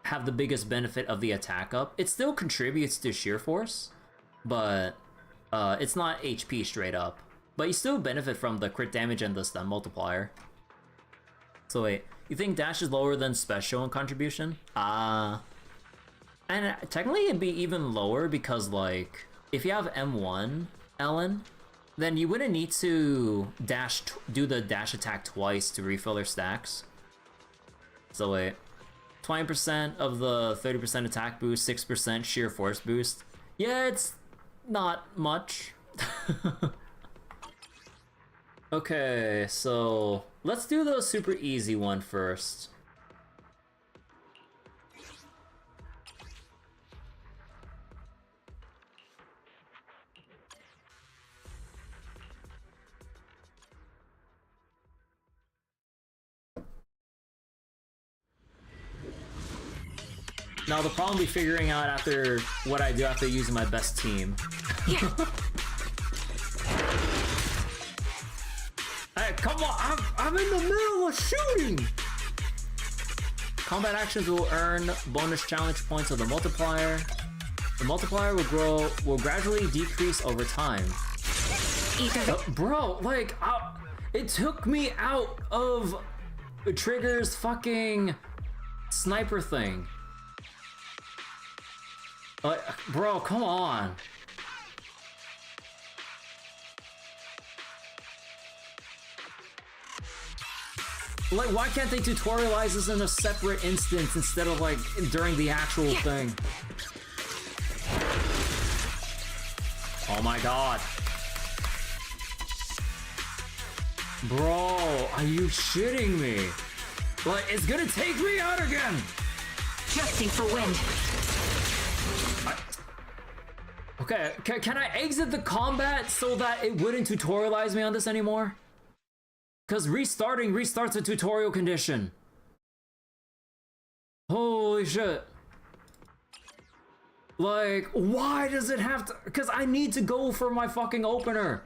Speaker 1: have the biggest benefit of the attack up. It still contributes to sheer force, but it's not HP straight up. But you still benefit from the crit damage and the stun multiplier. So wait, you think dash is lower than special in contribution? And technically it'd be even lower because, like, if you have M1, Ellen, then you wouldn't need to do the dash attack twice to refill their stacks. So wait, 20% of the 30% attack boost, 6% sheer force boost. Yeah, it's not much. Okay, so let's do the super easy one first. Now the problem will be figuring out after what I do after using my best team.
Speaker 5: Yeah.
Speaker 1: Hey, come on! I'm in the middle of shooting! Combat actions will earn bonus challenge points of the multiplier. The multiplier will gradually decrease over time. Bro, like, it took me out of Trigger's fucking sniper thing. Like, bro, come on. Like, why can't they tutorialize this in a separate instance instead of, like, during the actual thing? Oh my god. Bro, are you shitting me? Like, it's gonna take me out again!
Speaker 5: Adjusting for wind.
Speaker 1: Okay, can I exit the combat so that it wouldn't tutorialize me on this anymore? Because restarting restarts a tutorial condition. Holy shit. Like, why does it have to? Because I need to go for my fucking opener.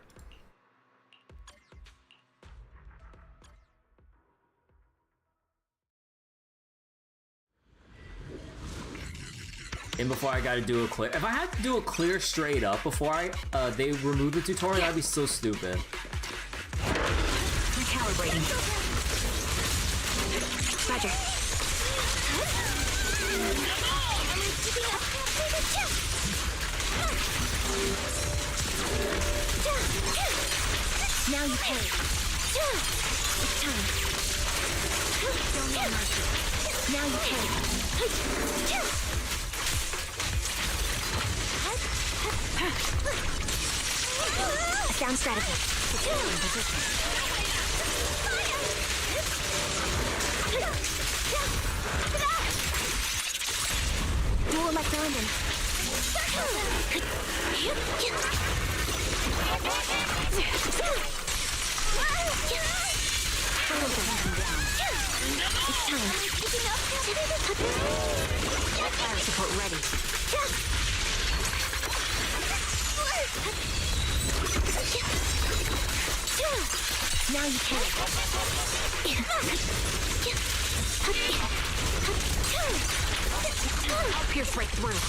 Speaker 1: And before I gotta do a clear, if I had to do a clear straight up before they remove the tutorial, that'd be so stupid.
Speaker 5: Recalibrating. Roger.
Speaker 4: Now you pay. It's time. Now you pay. A sound strategy. Dual electro-engine. It's time. Fire support ready. Now you can.
Speaker 5: I'll pierce right through.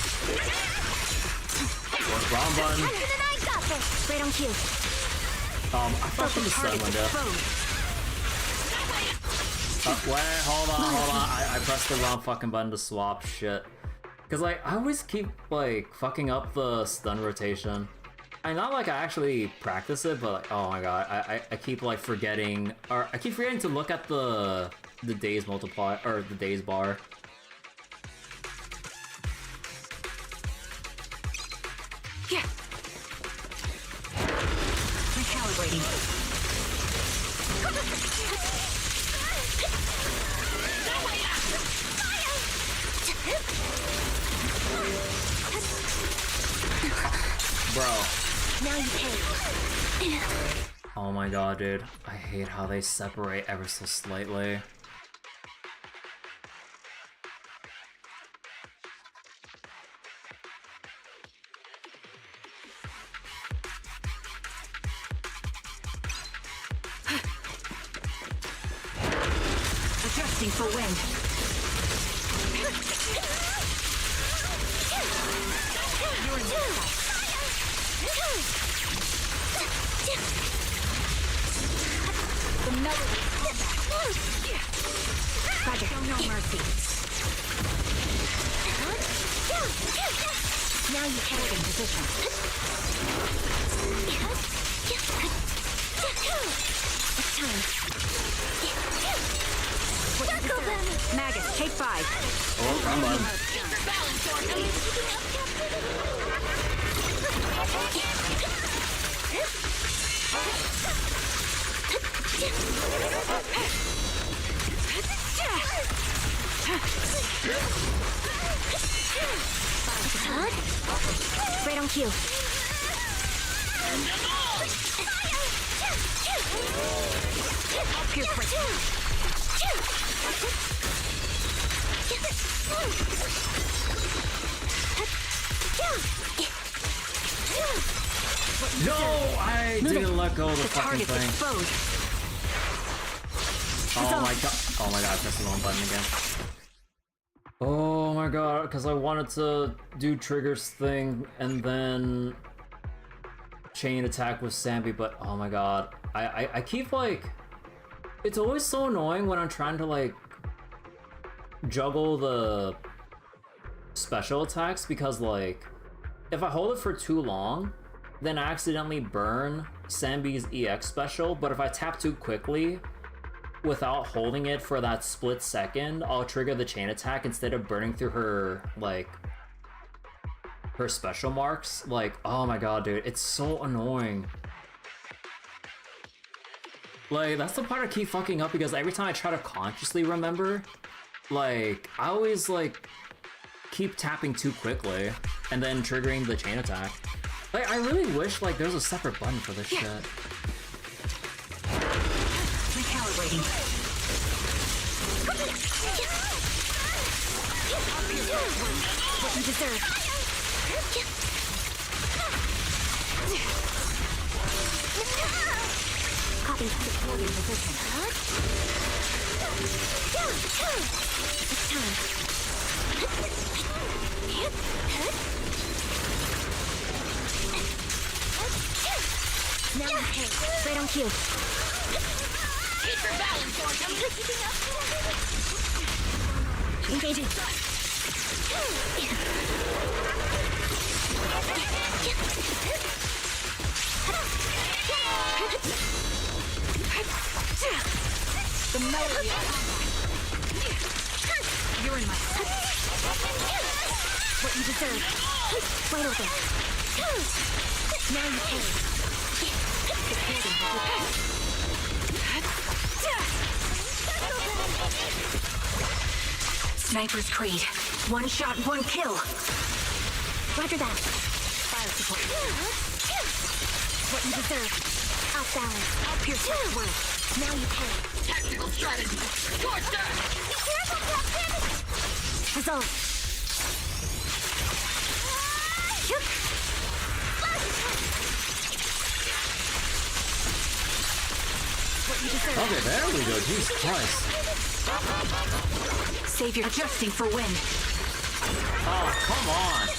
Speaker 1: Wrong button.
Speaker 4: I got this. Right on cue.
Speaker 1: I fucking the stun window. Wait, hold on. I pressed the wrong fucking button to swap shit. Cause like, I always keep like fucking up the stun rotation. I not like I actually practice it, but like, oh my god, I keep like forgetting, or I keep forgetting to look at the days multiply, or the days bar.
Speaker 5: Yeah. Recalibrating.
Speaker 1: Bro.
Speaker 4: Now you pay.
Speaker 1: Oh my god, dude. I hate how they separate ever so slightly.
Speaker 20: adjusting for wind. The melody Roger, show no mercy. Now you have in position. It's time. Magus, take 5.
Speaker 1: Oh, come on.
Speaker 20: Right on cue. Pierce right.
Speaker 1: No, I didn't let go of the fucking thing.
Speaker 20: Exposed.
Speaker 1: Oh my god. Oh my god, I pressed the wrong button again. Oh my god, because I wanted to do Trigger's thing and then chain attack with Sambi, but oh my god. I keep like... It's always so annoying when I'm trying to like juggle the special attacks because like if I hold it for too long, then I accidentally burn Sambi's EX special, but if I tap too quickly without holding it for that split second, I'll trigger the chain attack instead of burning through her, like, her special marks. Like, oh my god, dude, it's so annoying. Like, that's the part I keep fucking up because every time I try to consciously remember, like, I always, like, keep tapping too quickly and then triggering the chain attack. Like, I really wish, like, there's a separate button for this shit.
Speaker 20: Recalibrating. What you deserve. Copy. Deployed in position. It's time. Now you pay. Right on cue.
Speaker 13: Keep your balance,
Speaker 20: Engaging. The melody. You're in my sight. What you deserve. Right over. Now you pay. Sniper's Creed. One shot, one kill. Roger that. Fire support. What you deserve. Off balance. I'll pierce your word. Now you pay.
Speaker 13: Tactical strategy. Torture!
Speaker 20: Be careful, Captain! Resolve. What you deserve.
Speaker 1: Okay, there we go. Jesus Christ.
Speaker 20: Save your adjusting for wind.
Speaker 1: Oh, come on.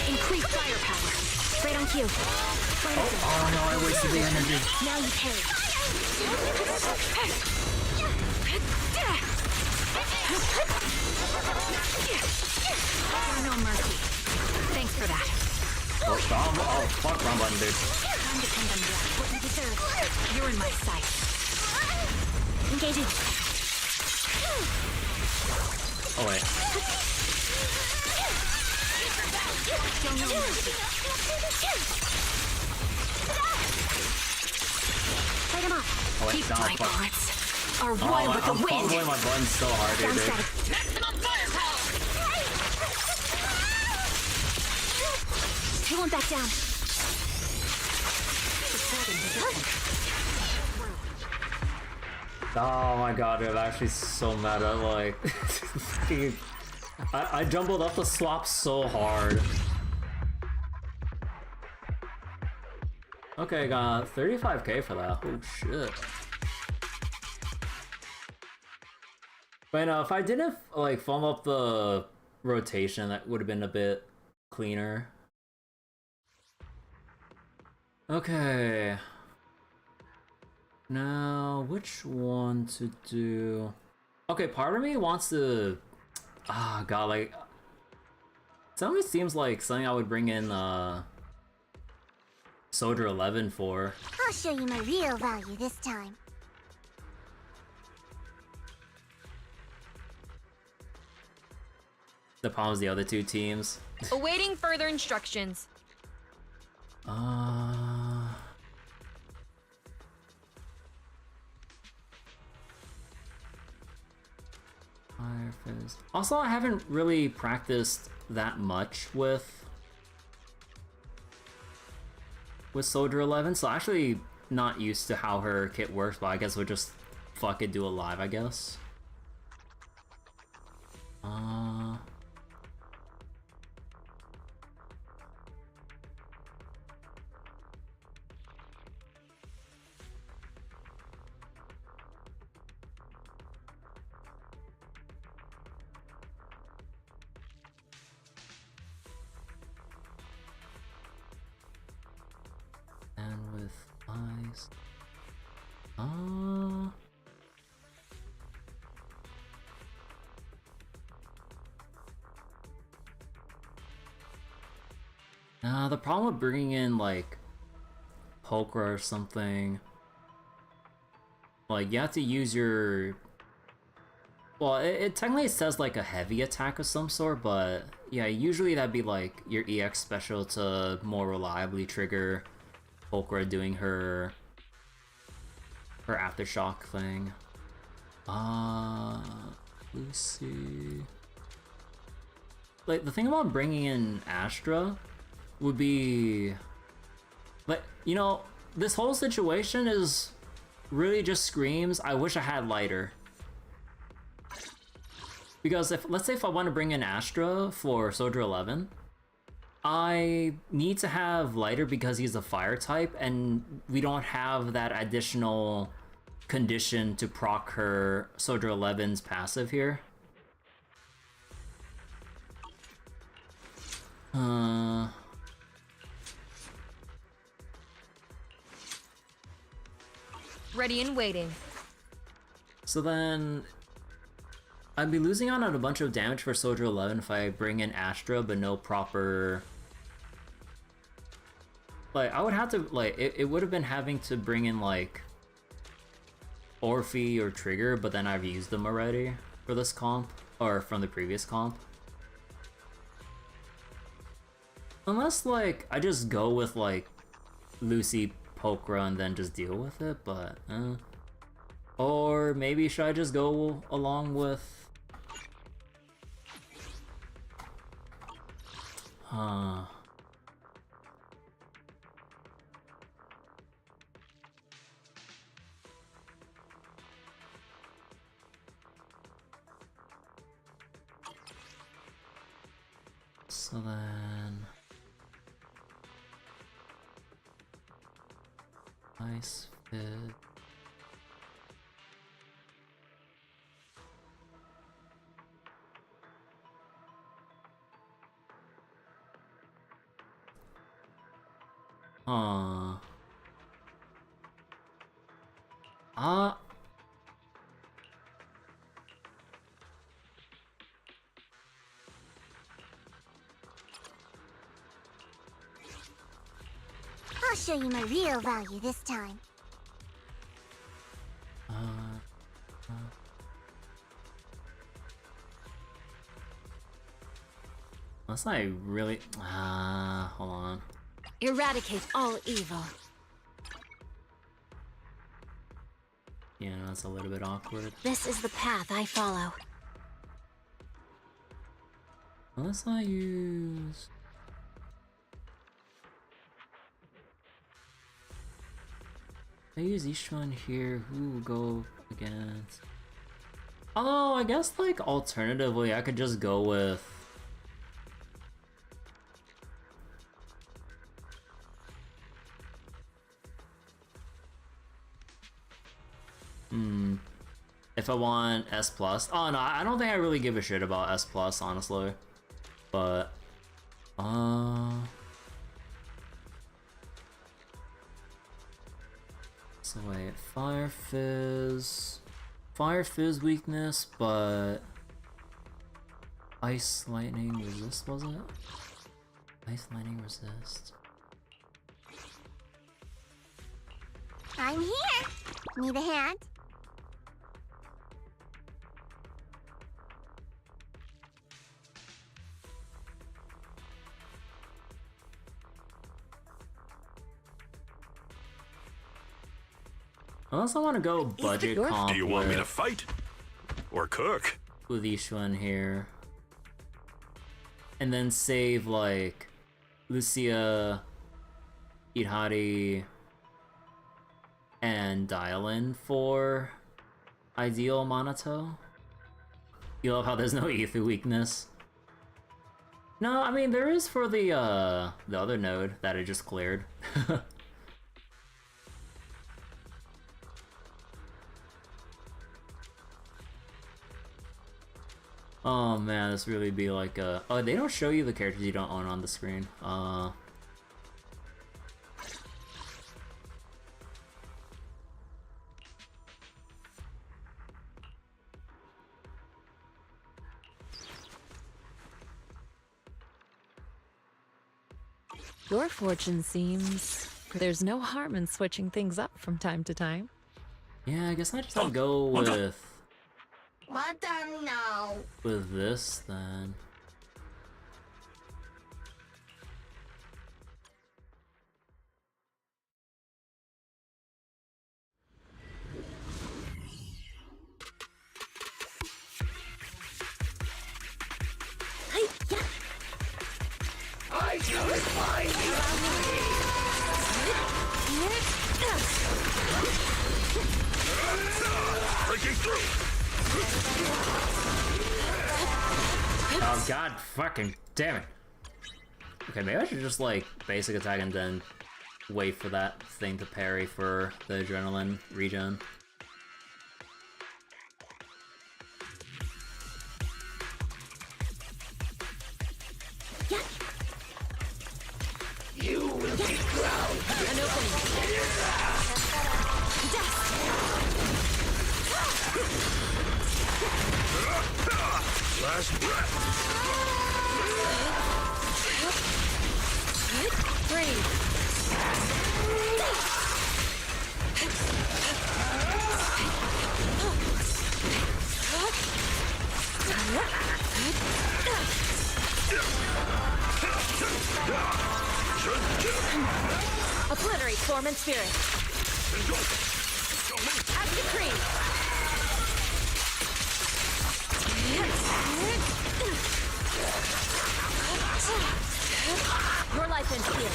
Speaker 20: Increase firepower. Right on cue. Right
Speaker 1: oh no, I wasted the energy.
Speaker 20: Now you pay. No mercy. Thanks for that.
Speaker 1: Oh, fuck wrong button, dude.
Speaker 20: Time to pin them down. What you deserve. You're in my sight. Engaging.
Speaker 1: Oh wait.
Speaker 20: Show no mercy. Fight him off.
Speaker 1: Oh wait,
Speaker 20: Keep
Speaker 1: no,
Speaker 20: my
Speaker 1: fuck.
Speaker 20: bullets are
Speaker 1: Oh,
Speaker 20: wild with the
Speaker 1: I'm
Speaker 20: wind.
Speaker 1: fumbling my buttons so hard, dude.
Speaker 13: Maximum firepower!
Speaker 20: He won't back down.
Speaker 1: Oh my god, dude, I'm actually so mad at, like... I jumbled up the swap so hard. Okay, got 35k for that. Oh shit. But if I didn't like foam up the rotation, that would have been a bit cleaner. Okay. Now, which one to do? Okay, part of me wants to... Ah, god, like... It always seems like something I would bring in, Soldier 11 for.
Speaker 14: I'll show you my real value this time.
Speaker 1: The problem is the other two teams.
Speaker 17: Awaiting further instructions.
Speaker 1: Fire Fist. Also, I haven't really practiced that much with Soldier 11, so actually not used to how her kit works, but I guess we'll just fucking do it live, I guess. And with eyes. Now the problem with bringing in like Pokra or something, like you have to use your. Well, it technically says like a heavy attack of some sort, but yeah, usually that'd be like your EX special to more reliably trigger Pokra doing her aftershock thing. Lucy. Like the thing about bringing in Astra would be, like, you know, this whole situation is really just screams, I wish I had lighter. Because let's say if I want to bring in Astra for Soldier 11, I need to have lighter because he's a fire type, and we don't have that additional condition to proc her Soldier 11's passive here.
Speaker 17: Ready and waiting.
Speaker 1: So then I'd be losing out on a bunch of damage for Soldier 11 if I bring in Astra, but no proper... Like, I would have to, like, it would have been having to bring in, like, Orphe or Trigger, but then I've used them already for this comp, or from the previous comp. Unless, like, I just go with, like, Lucy, Pokra, and then just deal with it, but, Or maybe should I just go along with... So then... Ice Fit...
Speaker 14: I'll show you my real value this time.
Speaker 1: Unless I really... hold on.
Speaker 17: Eradicate all evil.
Speaker 1: Yeah, that's a little bit awkward.
Speaker 17: This is the path I follow.
Speaker 1: Unless I use... If I use each one here, who will go against? Oh, I guess, like, alternatively, I could just go with... If I want S+. Oh no, I don't think I really give a shit about S+, honestly. But, so wait, Fire Fizz weakness, but Ice Lightning Resist, was it? Ice Lightning Resist.
Speaker 14: I'm here. Need a hand?
Speaker 1: Unless I want to go budget comp.
Speaker 9: Do you want me to fight? Or cook?
Speaker 1: With each one here. And then save, like, Lucia, Idhari, and Dial-In for ideal Monato? You love how there's no Ether weakness? No, I mean, there is for the other node that I just cleared. Oh man, this really be like a... Oh, they don't show you the characters you don't own on the screen.
Speaker 5: Your fortune seems... There's no harm in switching things up from time to time.
Speaker 1: Yeah, I guess I just have to go with...
Speaker 14: Madam, no.
Speaker 1: With this, then.
Speaker 10: I shall find you!
Speaker 9: Breaking through!
Speaker 1: Oh god, fucking damn it. Okay, maybe I should just like basic attack and then wait for that thing to parry for the adrenaline regen.
Speaker 10: You will be crowned!
Speaker 5: An opening!
Speaker 9: Last breath!
Speaker 5: Breathe! Obliterate form and spirit. As decreed. Your life ends here.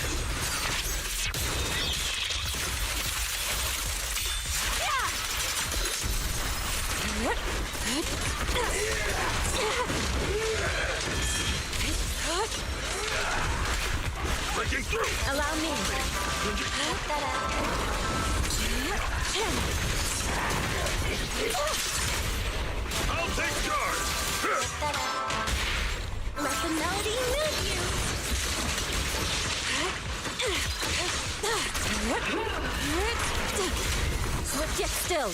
Speaker 9: Breaking through!
Speaker 5: Allow me.
Speaker 9: I'll take charge!
Speaker 14: Let the melody move you.
Speaker 5: Swift yet still.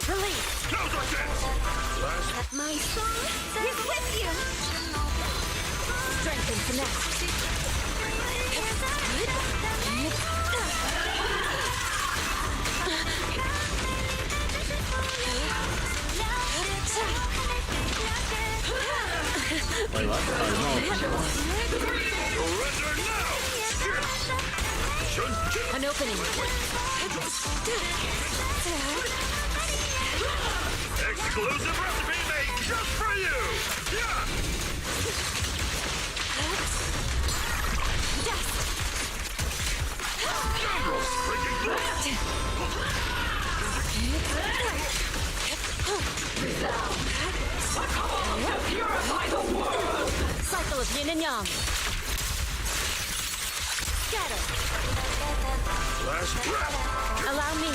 Speaker 5: Release.
Speaker 9: Now's our chance! Last...
Speaker 14: My soul is with you.
Speaker 5: Strength and finesse.
Speaker 1: Wait, what?
Speaker 9: Surrender now!
Speaker 5: An opening.
Speaker 9: Exclusive recipe made just for you! Yeah! Generals breaking
Speaker 5: Cycle of yin and yang.
Speaker 20: Scatter.
Speaker 9: Last breath.
Speaker 20: Allow me.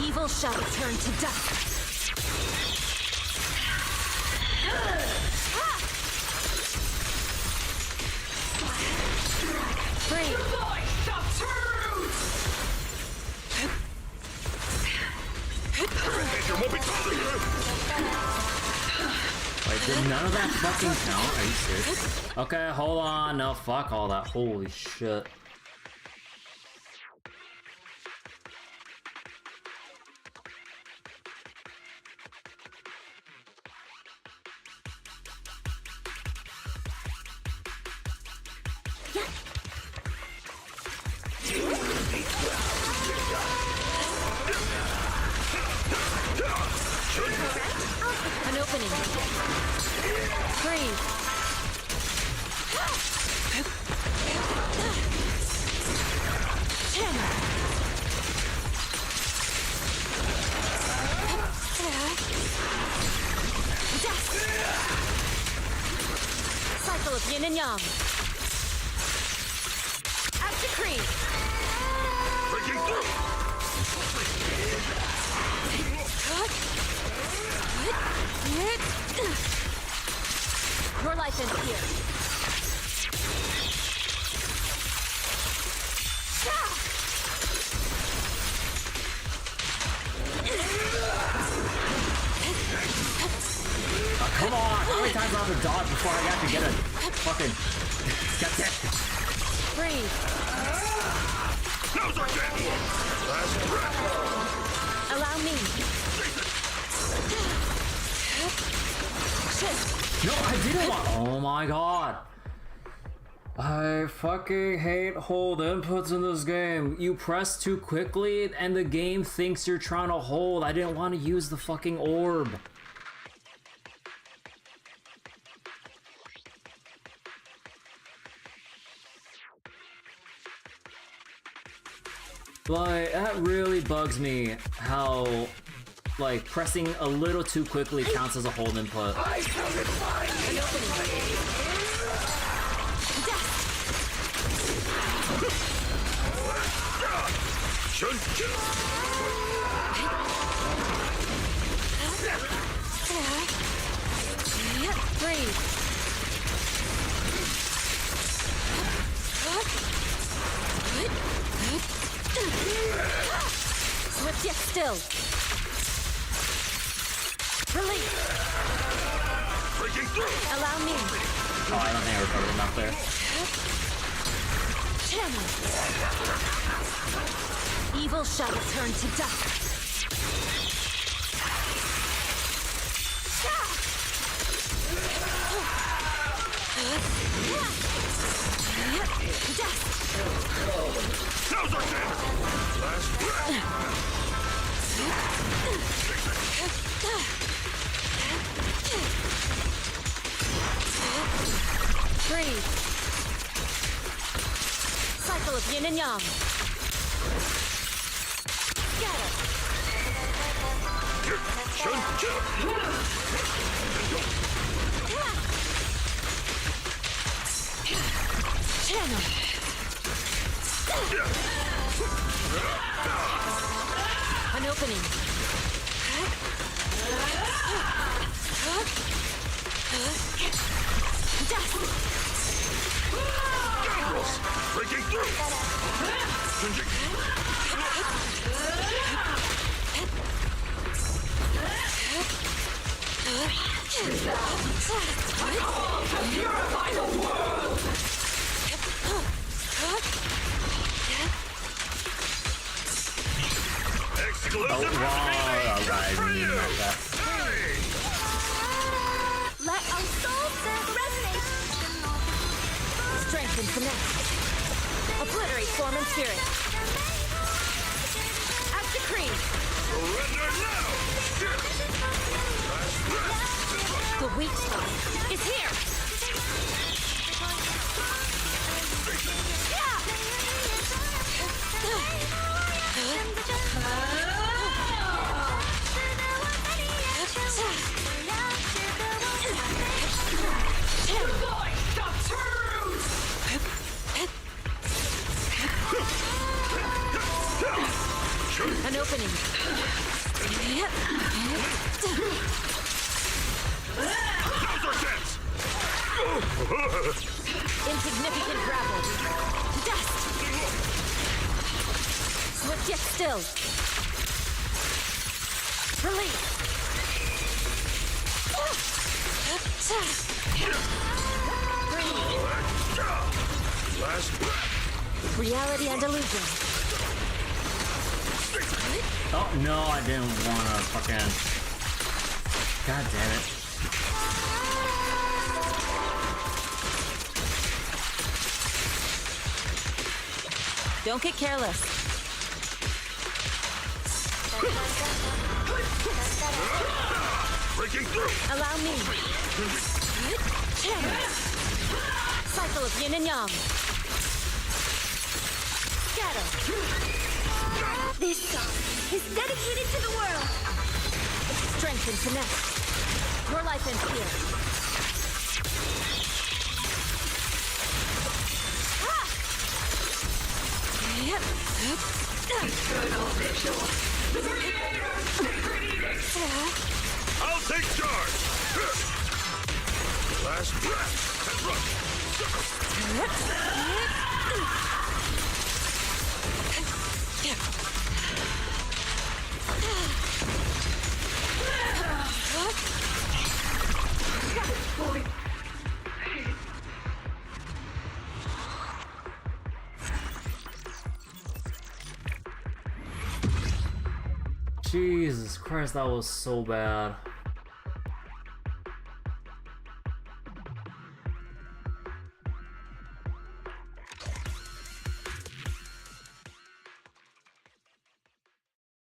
Speaker 20: Evil shall return to dust. Free.
Speaker 1: Wait, did none of that fucking count? Are you serious? Okay, hold on. No, fuck all that. Holy shit.
Speaker 20: An opening. Freeze. Channel. Death. Cycle of yin and yang. As decreed.
Speaker 9: Breaking through.
Speaker 20: Your life ends here.
Speaker 1: Come on! How many times do I have to dodge before I actually get a fucking... Get it!
Speaker 20: Breathe.
Speaker 9: Now's our chance! Last breath!
Speaker 20: Allow me.
Speaker 1: No, I didn't want... Oh my god. I fucking hate hold inputs in this game. You press too quickly and the game thinks you're trying to hold. I didn't want to use the fucking orb. Like, that really bugs me how, like, pressing a little too quickly counts as a hold input.
Speaker 20: I counted mine. An opening. Breathe. Swift yet still. Release.
Speaker 9: Breaking through.
Speaker 20: Allow me.
Speaker 1: Oh, I don't think I recovered enough there.
Speaker 20: Channel. Evil shall return to dust.
Speaker 9: Now's our chance! Last breath!
Speaker 20: Breathe. Cycle of yin and yang. Scatter. Channel. An opening. Death.
Speaker 9: Breaking through!
Speaker 20: Purify the world!
Speaker 9: Exclusive
Speaker 20: Let our souls resonate! Strength and finesse. Obliterate form and spirit. As decreed.
Speaker 9: Surrender now!
Speaker 20: The weak spot is here!
Speaker 17: Insignificant grapple. Dust! Swift yet still. Release!
Speaker 9: Last breath.
Speaker 17: Reality and illusion.
Speaker 1: Oh no, I didn't wanna fucking. God damn it.
Speaker 17: Don't get careless.
Speaker 9: Breaking through.
Speaker 17: Allow me. Cycle of yin and yang. Scatter.
Speaker 20: This song is dedicated to the world.
Speaker 17: Strength and finesse. Your life ends here.
Speaker 9: I'll take charge. Last breath. And run.
Speaker 1: Jesus Christ, that was so bad.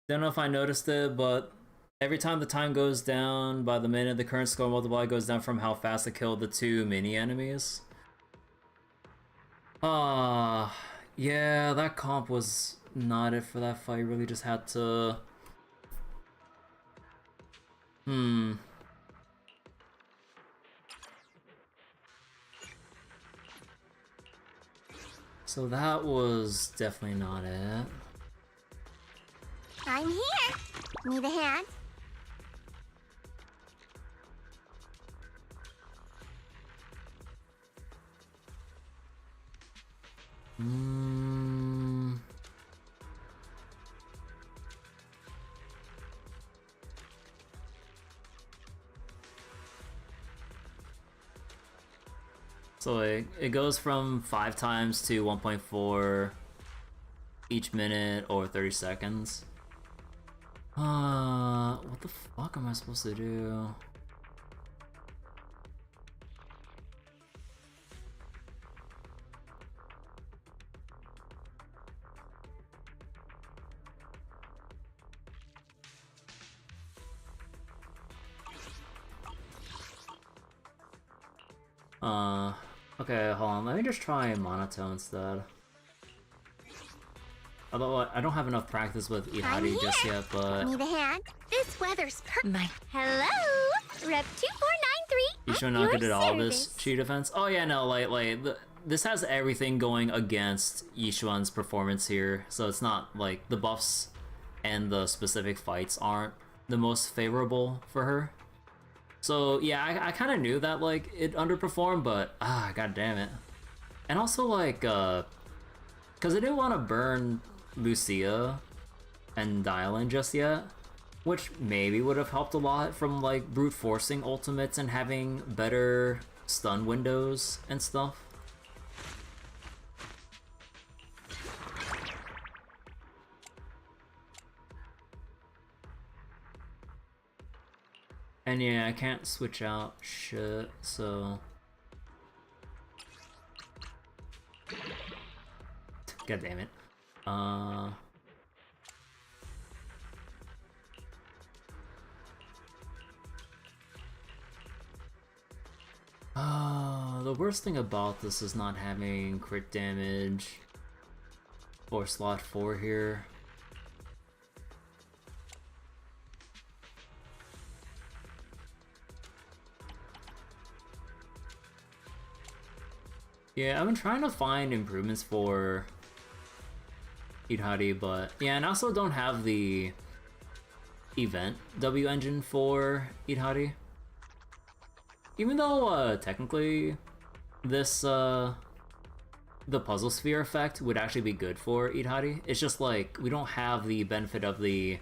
Speaker 1: Don't know if I noticed it, but every time the time goes down by the minute, the current score multiplier goes down from how fast I killed the 2 mini enemies. Yeah, that comp was not it for that fight. You really just had to... So that was definitely not it.
Speaker 14: I'm here. Need a hand?
Speaker 1: So it goes from 5 times to 1.4 each minute or 30 seconds. What the fuck am I supposed to do? Okay, hold on, let me just try monotone instead. Although I don't have enough practice with Ihari just yet, but...
Speaker 14: Need a hand? This weather's
Speaker 17: My...
Speaker 14: Hello? Rep 2493.
Speaker 1: You sure not good at all this Shiyu Defense? Oh yeah, no, this has everything going against Yishuan's performance here, so it's not like the buffs and the specific fights aren't the most favorable for her. So yeah, I kind of knew that like it underperformed, but god damn it. And also like, cause I didn't want to burn Lucia and Dylan just yet, which maybe would have helped a lot from like brute forcing ultimates and having better stun windows and stuff. And yeah, I can't switch out shit, so... God damn it. The worst thing about this is not having crit damage for slot 4 here. Yeah, I've been trying to find improvements for Ihari, but yeah, and I also don't have the event W engine for Ihari. Even though technically this the puzzle sphere effect would actually be good for Idhari. It's just like we don't have the benefit of the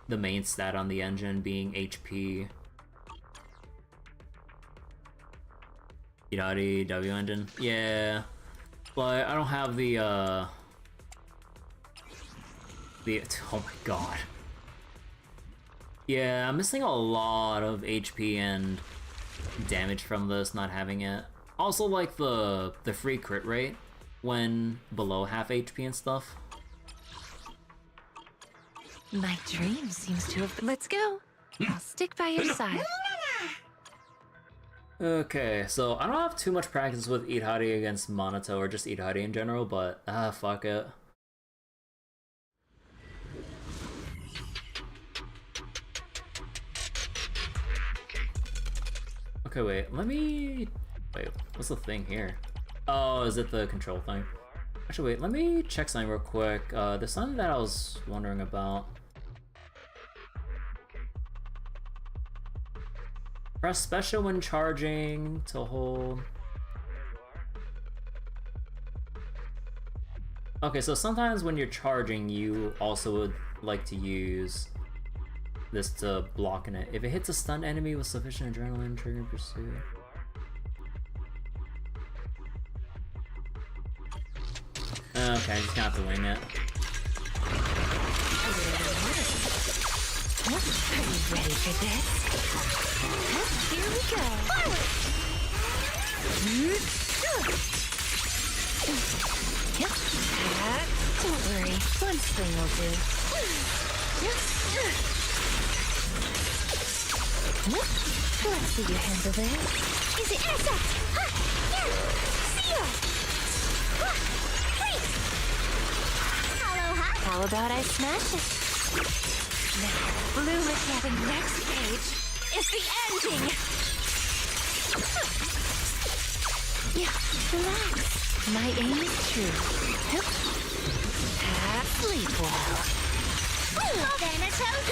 Speaker 1: main stat on the engine being HP. Idhari W engine, yeah, but I don't have the oh my god. Yeah, I'm missing a lot of HP and damage from this, not having it. Also, like the free crit rate when below half HP and stuff.
Speaker 5: My dream seems to have... Let's go. I'll stick by your side.
Speaker 1: Okay, so I don't have too much practice with Idhari against Monato or just Idhari in general, but fuck it. Okay, wait, wait, what's the thing here? Oh, is it the control thing? Actually, wait, let me check something real quick. There's something that I was wondering about. Press special when charging to hold. Okay, so sometimes when you're charging, you also would like to use this to block in it. If it hits a stunned enemy with sufficient adrenaline, trigger pursuit. Okay, just gonna have to wing it.
Speaker 5: Are you ready for this? Here we go. Forward! Don't worry, one swing will do. Let's see you handle this.
Speaker 14: Easy intercept! See ya! Freeze!
Speaker 5: How about I smash it? Now, blue mechanic next page is the ending! Yeah, relax. My aim is true. Sleep well.
Speaker 14: Thanatos,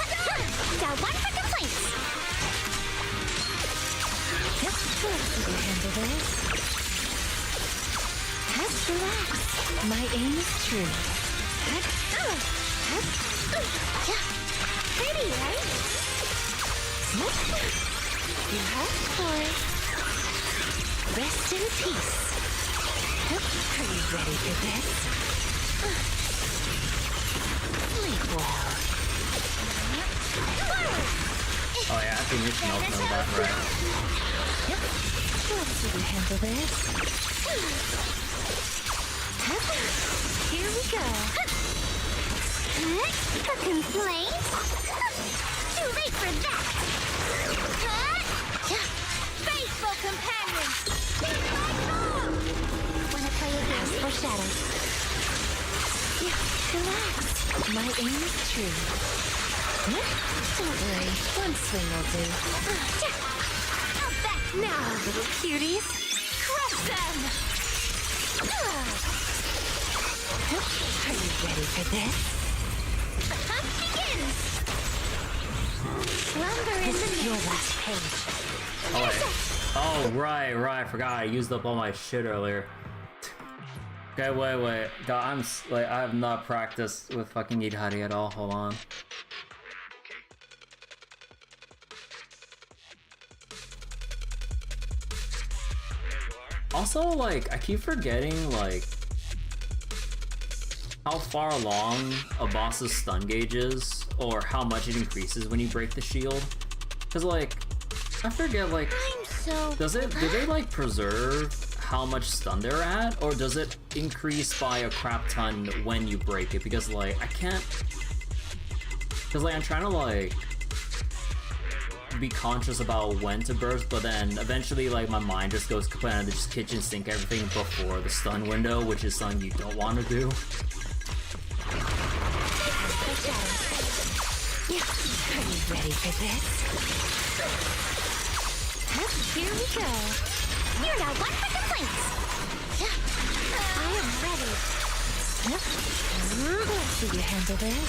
Speaker 14: got one for complaints!
Speaker 5: Let's see you handle this. Just relax. My aim is true.
Speaker 14: Pretty, right?
Speaker 5: You asked for it. Rest in peace. Are you ready for this? Sleep well.
Speaker 1: Oh yeah, I think you should know that, right?
Speaker 5: Let's see you handle this. Here we go.
Speaker 14: For complaints? Too late for that! Faithful companions!
Speaker 5: Wanna play a game for shadows? Yeah, relax. My aim is true. Don't worry, one swing will do.
Speaker 14: Out back
Speaker 5: Now, little cuties, crush them! Are you ready for this?
Speaker 14: The hunt begins! Slumber in the
Speaker 5: Your last page.
Speaker 1: Oh, wait. Oh, right, I forgot I used up all my shit earlier. Okay, wait. God, I have not practiced with fucking Idhari at all. Hold on. Also, like, I keep forgetting, like, how far along a boss's stun gauge is, or how much it increases when you break the shield. Cause, like, I forget, like, do they, like, preserve how much stun they're at, or does it increase by a crap ton when you break it? Because, like, I can't... Cause, like, I'm trying to, like, be conscious about when to burst, but then eventually, like, my mind just goes completely to just kitchen sink everything before the stun window, which is something you don't want to do.
Speaker 5: Yeah, are you ready for this? Here we go.
Speaker 14: You're now one for complaints!
Speaker 5: I am ready. Let's see you handle this.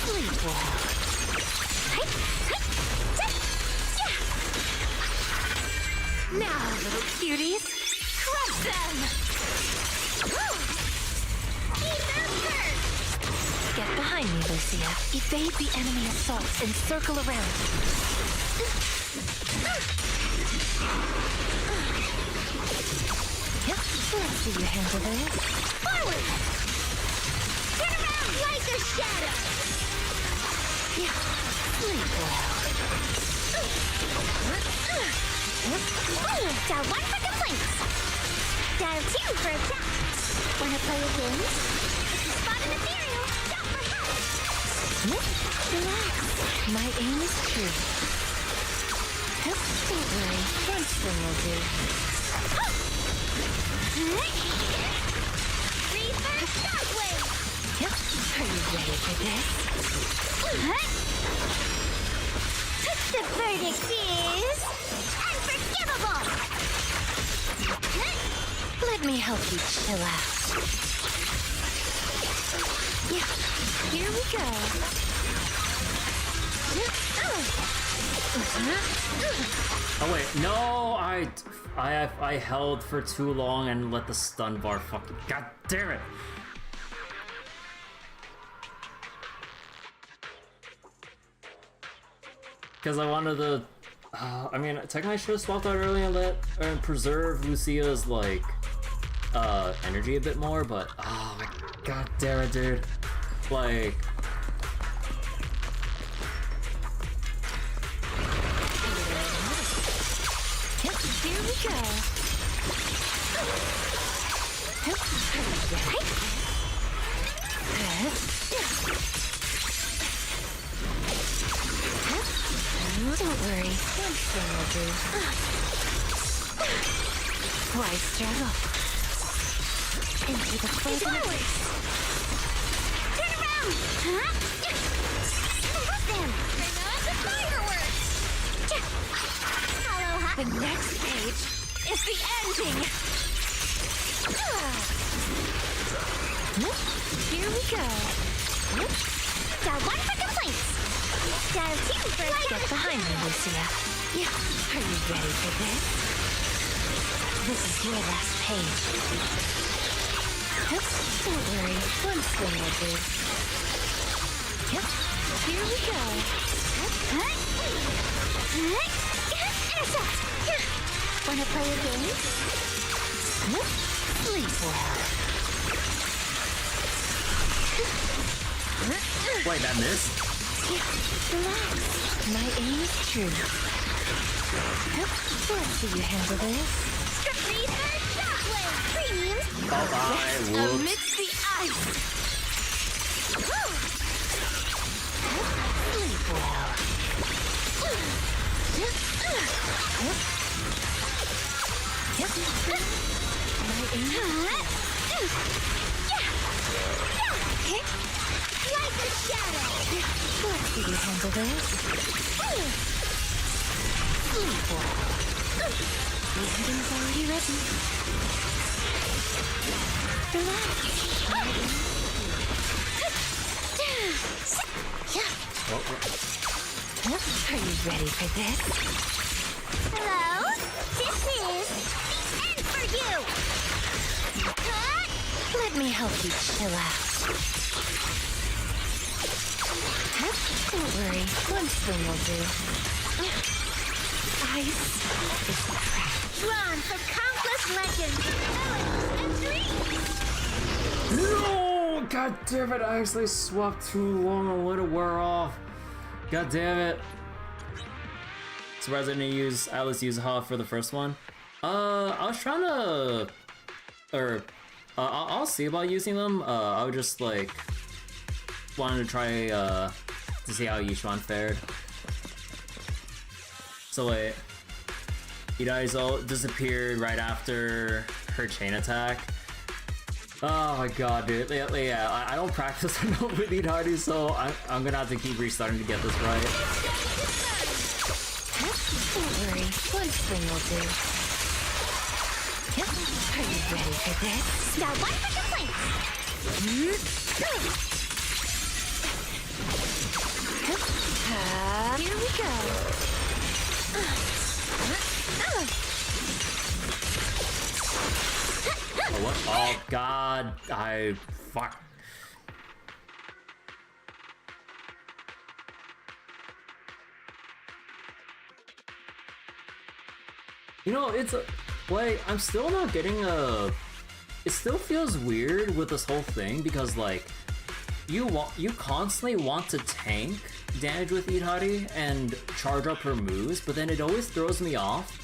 Speaker 5: Sleep well.
Speaker 20: Now, little cuties, crush them! Get behind me, Lucia. Evade the enemy assaults and circle around. Yep, let's see you handle this. Forward! Turn around like a shadow! Yeah, sleep well. Dial 1 for complaints. Dial 2 for attack. Wanna play a game? Spot an ethereal. Stop for help. Relax. My aim is true. Don't worry. One swing will do. Reverse shockwave. Yep. Are you ready for this? The verdict is unforgivable. Let me help you chill out. Yeah, here we go.
Speaker 1: Oh wait, no, I held for too long and let the stun bar fucking. God damn it! Because I wanted to. I mean, technically I should have swapped out early and preserve Lucia's like energy a bit more, but oh my god damn it, dude! Like.
Speaker 20: Here we go. Don't worry, one thing will do. Why struggle? Into the frozen abyss. Turn around! Then, bring on the fireworks! The next page is the ending! Here we go. Dial 1 for complaints. Dial 2 for attack. Get behind me, Lucia. Yeah. Are you ready for this? This is your last page. Don't worry, one swing will do. Yep. Here we go. Intercept! Wanna play a game? Sleep well.
Speaker 1: Wait, that missed?
Speaker 20: Relax. My aim is true. Let's see you handle this. Reverse shockwave! Premium! Amidst the ice! Sleep well. My aim. Like a shadow. Let's see you handle this. Sleep well. The ending's already ready. Relax. Are you ready for this? Hello? This is the end for you! Let me help you chill out. Don't worry, one swing will do. Ice is cracked. Drawn from countless legends, and dreams!
Speaker 1: No! God damn it, I actually swapped too long and let it wear off. God damn it. Surprised I didn't use Atlas use HA for the first one. I was trying to, I'll see about using them. I was just like wanted to try to see how Yishuan fared. So wait, Idai's ult disappeared right after her chain attack. Oh my god, dude. Yeah, I don't practice enough with Idai, so I'm gonna have to keep restarting to get this right.
Speaker 20: Don't worry, one swing will do. Are you ready for this? Now, 1 for complaints! Here we go.
Speaker 1: Oh, what? Oh, God. Fuck. You know, it's like, I'm still not getting a... It still feels weird with this whole thing because, like, you constantly want to tank damage with Itari and charge up her moves, but then it always throws me off.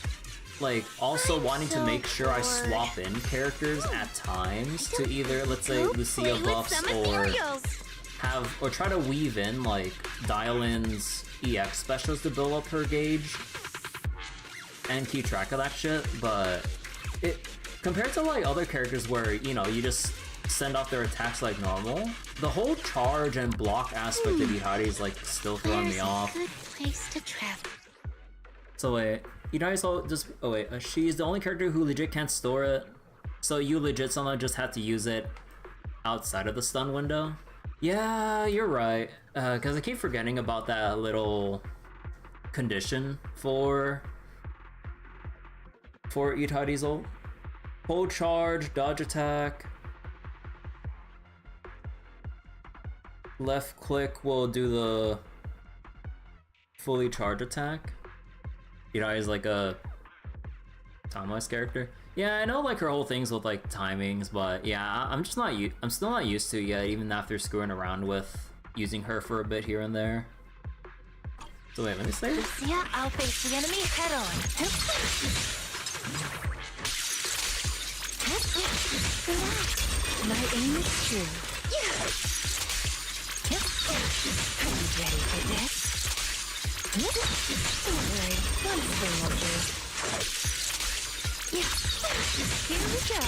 Speaker 1: Like, also wanting to make sure I swap in characters at times to either, let's say, Lucia buffs or try to weave in, like, Dialin's EX specials to build up her gauge and keep track of that shit, but compared to, like, other characters where, you know, you just send off their attacks like normal, the whole charge and block aspect of Ihari is, like, still throwing me off.
Speaker 20: Good place to trap.
Speaker 1: So wait, Ihari's just... Oh wait, she's the only character who legit can't store it, so you legit somehow just have to use it outside of the stun window? Yeah, you're right, because I keep forgetting about that little condition for Itari's ult. Hold charge, dodge attack. Left click will do the fully charge attack. Itari's like a time-wise character. Yeah, I know like her whole things with like timings, but yeah, I'm still not used to it yet, even after screwing around with using her for a bit here and there. So wait, let me say this.
Speaker 20: Yeah, I'll face the enemy head on. My aim is true. Are you ready for this? Don't worry, one thing will do. Here we go.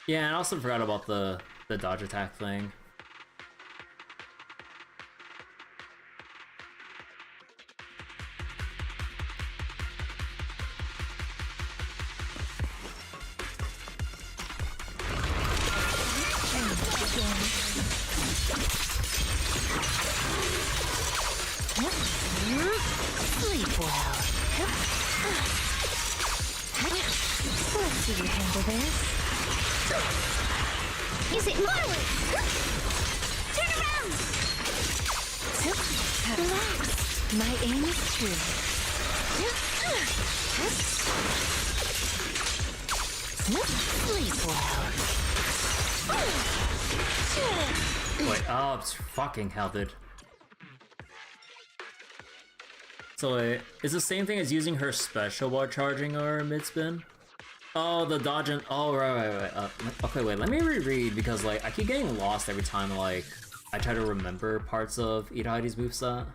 Speaker 1: Yeah, I also forgot about the dodge attack thing.
Speaker 20: Sleep well. Let's see you handle this. Is it forward? Turn around! Relax. My aim is true. Sleep well.
Speaker 1: Wait, oh, it's fucking hell, dude. So it's the same thing as using her special while charging or mid-spin? Oh, the dodge and... Oh, right. Okay, wait, let me reread because, like, I keep getting lost every time, like, I try to remember parts of Itari's moveset.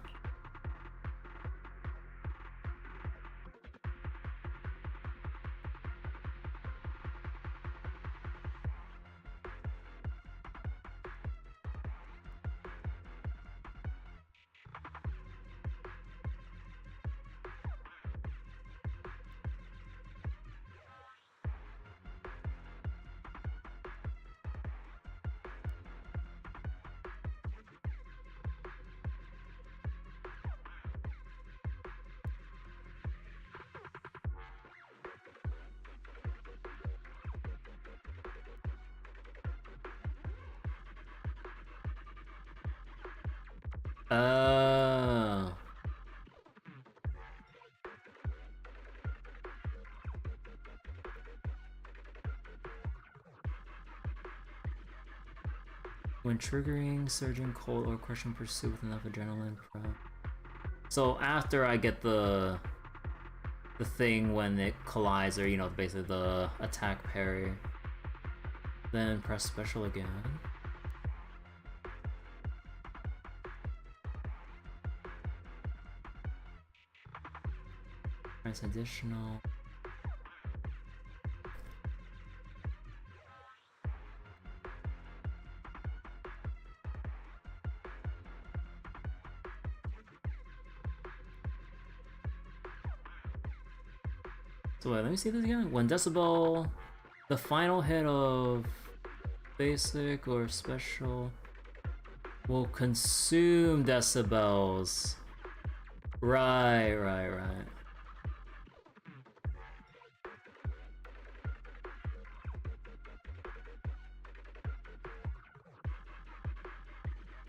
Speaker 1: Oh. When triggering, surging cold or crushing pursuit with enough adrenaline. So after I get the thing when it collides, or you know, basically the attack parry, then press special again. Press additional. So wait, let me see this again. 1 decibel, the final hit of basic or special will consume decibels. Right.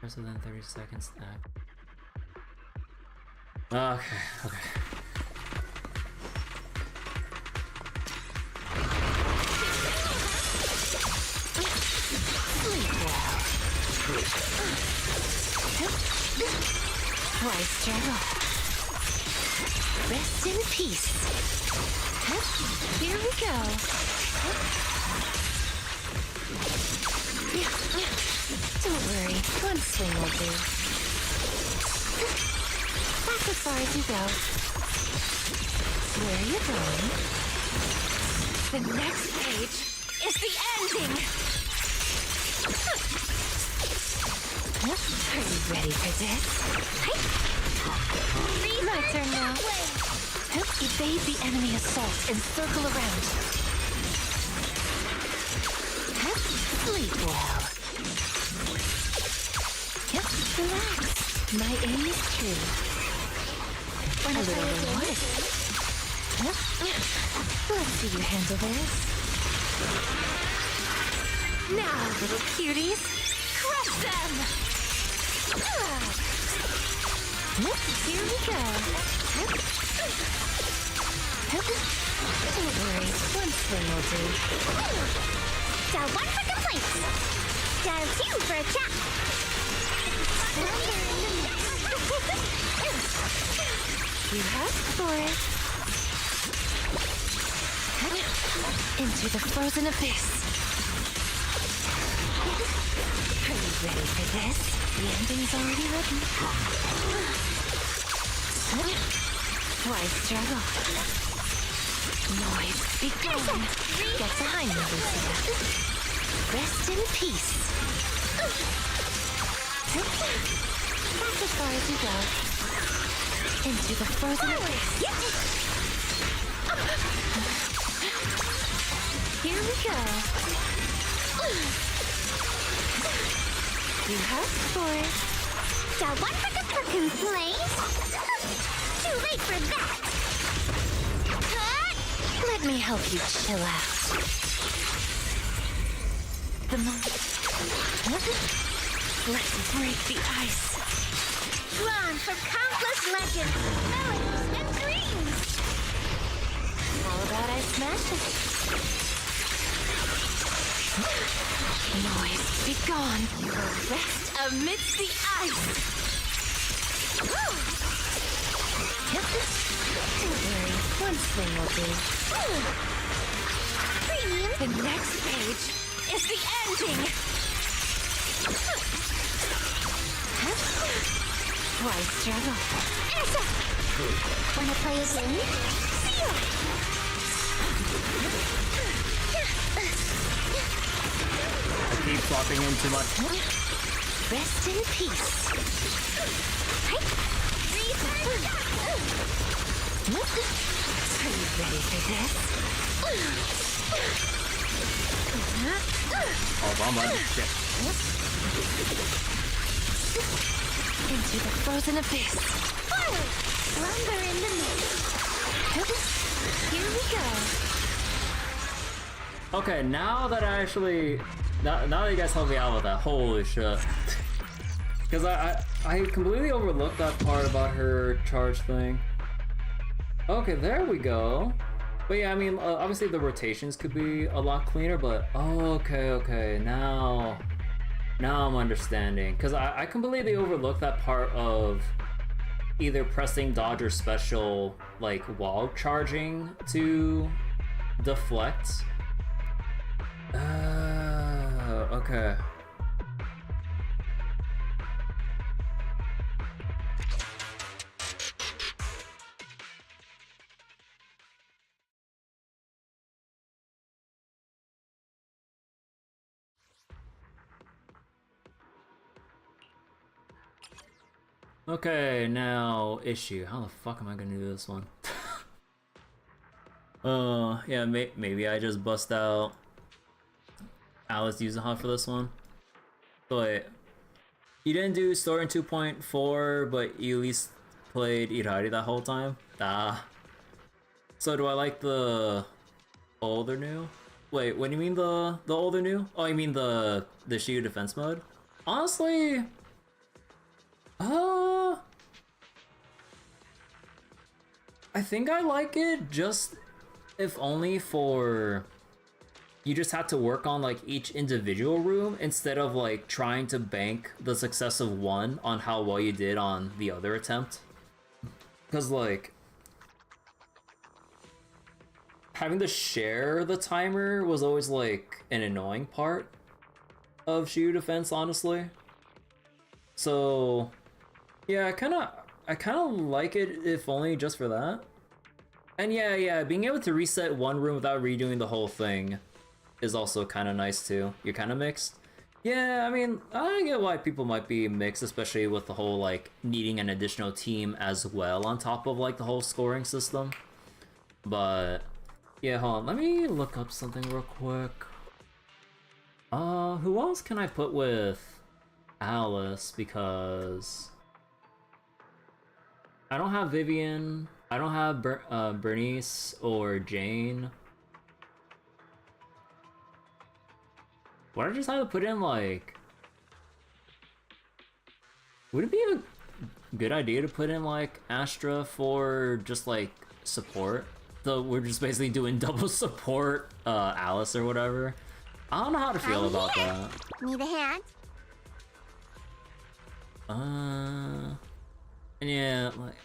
Speaker 1: Faster than 30 seconds stack. Okay.
Speaker 20: Why struggle? Rest in peace. Here we go. Don't worry, one swing will do. Back as far as you go. Where are you going? The next page is the ending! Are you ready for this? My turn now. Evade the enemy assault and circle around. Sleep well. Relax. My aim is true. A little reward. Let's see you handle this. Now, little cuties, crush them! Here we go. Don't worry, one swing will do.
Speaker 14: Dial 1 for complaints. Dial 2 for a chat.
Speaker 20: You asked for it. Into the frozen abyss. Are you ready for this? The ending's already written. Why struggle? Noise, be gone. Get behind me, Lucia. Rest in peace. Back as far as you go. Into the frozen abyss. Here we go. You asked for it.
Speaker 14: Dial 1 for complaints. Too late for that.
Speaker 20: Let me help you chill out. The moment. Let's break the ice.
Speaker 14: Drawn from countless legends, melodies, and dreams.
Speaker 20: How about I smash it? Noise, be gone. Rest amidst the ice. Don't worry, one swing will do.
Speaker 14: Premium.
Speaker 20: The next page is the ending. Why struggle?
Speaker 14: Essa! Wanna play a game?
Speaker 1: I keep swapping in too much.
Speaker 20: Rest in peace. Are you ready for this?
Speaker 1: Oh, wrong button. Shit.
Speaker 20: Into the frozen abyss.
Speaker 14: Forward! Slumber in the mist.
Speaker 20: Here we go.
Speaker 1: Okay, now that I actually... Now that you guys helped me out with that, holy shit. Because I completely overlooked that part about her charge thing. Okay, there we go. But yeah, I mean, obviously the rotations could be a lot cleaner, but... Oh, okay, now I'm understanding. Because I completely overlooked that part of either pressing dodge or special, like, while charging to deflect. Okay. Okay, now issue. How the fuck am I gonna do this one? Yeah, maybe I just bust out Alice using hunt for this one. So wait, you didn't do story in 2.4, but you at least played Irari that whole time? Ah. So do I like the older new? Wait, what do you mean the older new? Oh, you mean the Shiyu Defense mode? Honestly, I think I like it, just if only for you just have to work on like each individual room instead of like trying to bank the success of one on how well you did on the other attempt. Because like having to share the timer was always like an annoying part of Shiyu Defense, honestly. So yeah, I kind of like it if only just for that. And yeah, being able to reset one room without redoing the whole thing is also kind of nice too. You're kind of mixed. Yeah, I mean, I get why people might be mixed, especially with the whole like needing an additional team as well on top of like the whole scoring system. But yeah, hold on, let me look up something real quick. Who else can I put with Alice? Because I don't have Vivian, I don't have Bernice or Jane. What I just have to put in, like, would it be a good idea to put in like Astra for just like support? So we're just basically doing double support Alice or whatever. I don't know how to feel about that.
Speaker 14: Need a hand?
Speaker 1: Yeah, like,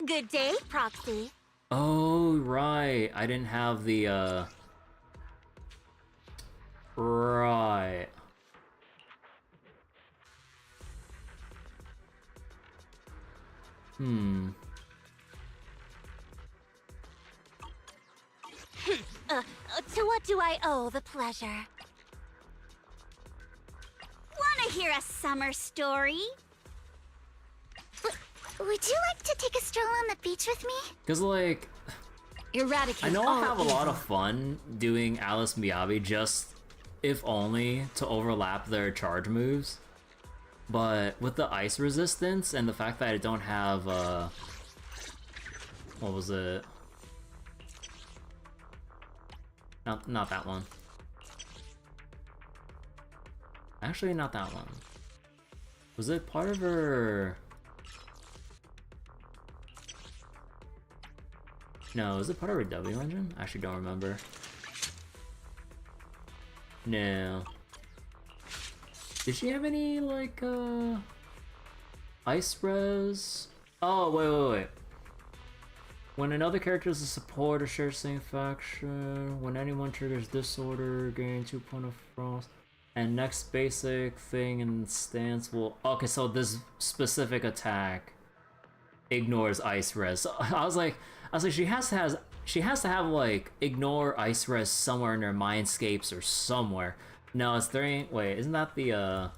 Speaker 14: Good day, Proxy.
Speaker 1: Oh, right. I didn't have the, right.
Speaker 14: To what do I owe the pleasure? Wanna hear a summer story? Would you like to take a stroll on the beach with me?
Speaker 1: Cause like,
Speaker 14: Eradicate
Speaker 1: I know
Speaker 14: all
Speaker 1: I have a lot
Speaker 14: evil.
Speaker 1: of fun doing Alice Miyabi just, if only, to overlap their charge moves. But with the ice resistance and the fact that I don't have, what was it? Not that one. Actually, not that one. Was it part of her? No, is it part of her W engine? I actually don't remember. No. Did she have any, like, ice res? Oh, wait. When another character is a support or shares same faction, when anyone triggers disorder, gain 2 points of frost, and next basic thing in stance will... Okay, so this specific attack ignores ice res. So I was like, she has to have like ignore ice res somewhere in their mindscapes or somewhere. No, it's three. Wait, isn't that the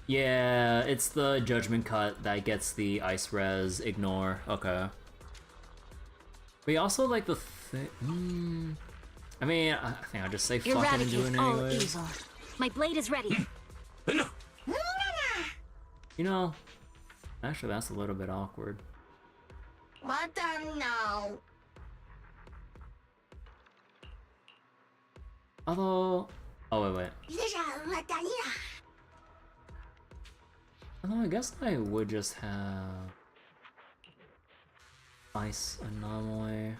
Speaker 1: Yeah, it's the judgment cut that gets the ice res ignore. Okay. We also like the I mean, I think I'll just say fucking and do it
Speaker 20: Eradicate all
Speaker 1: anyways.
Speaker 20: evil. My blade is ready.
Speaker 1: You know, actually that's a little bit awkward.
Speaker 14: What now?
Speaker 1: Although, oh wait. Although I guess I would just have ice anomaly.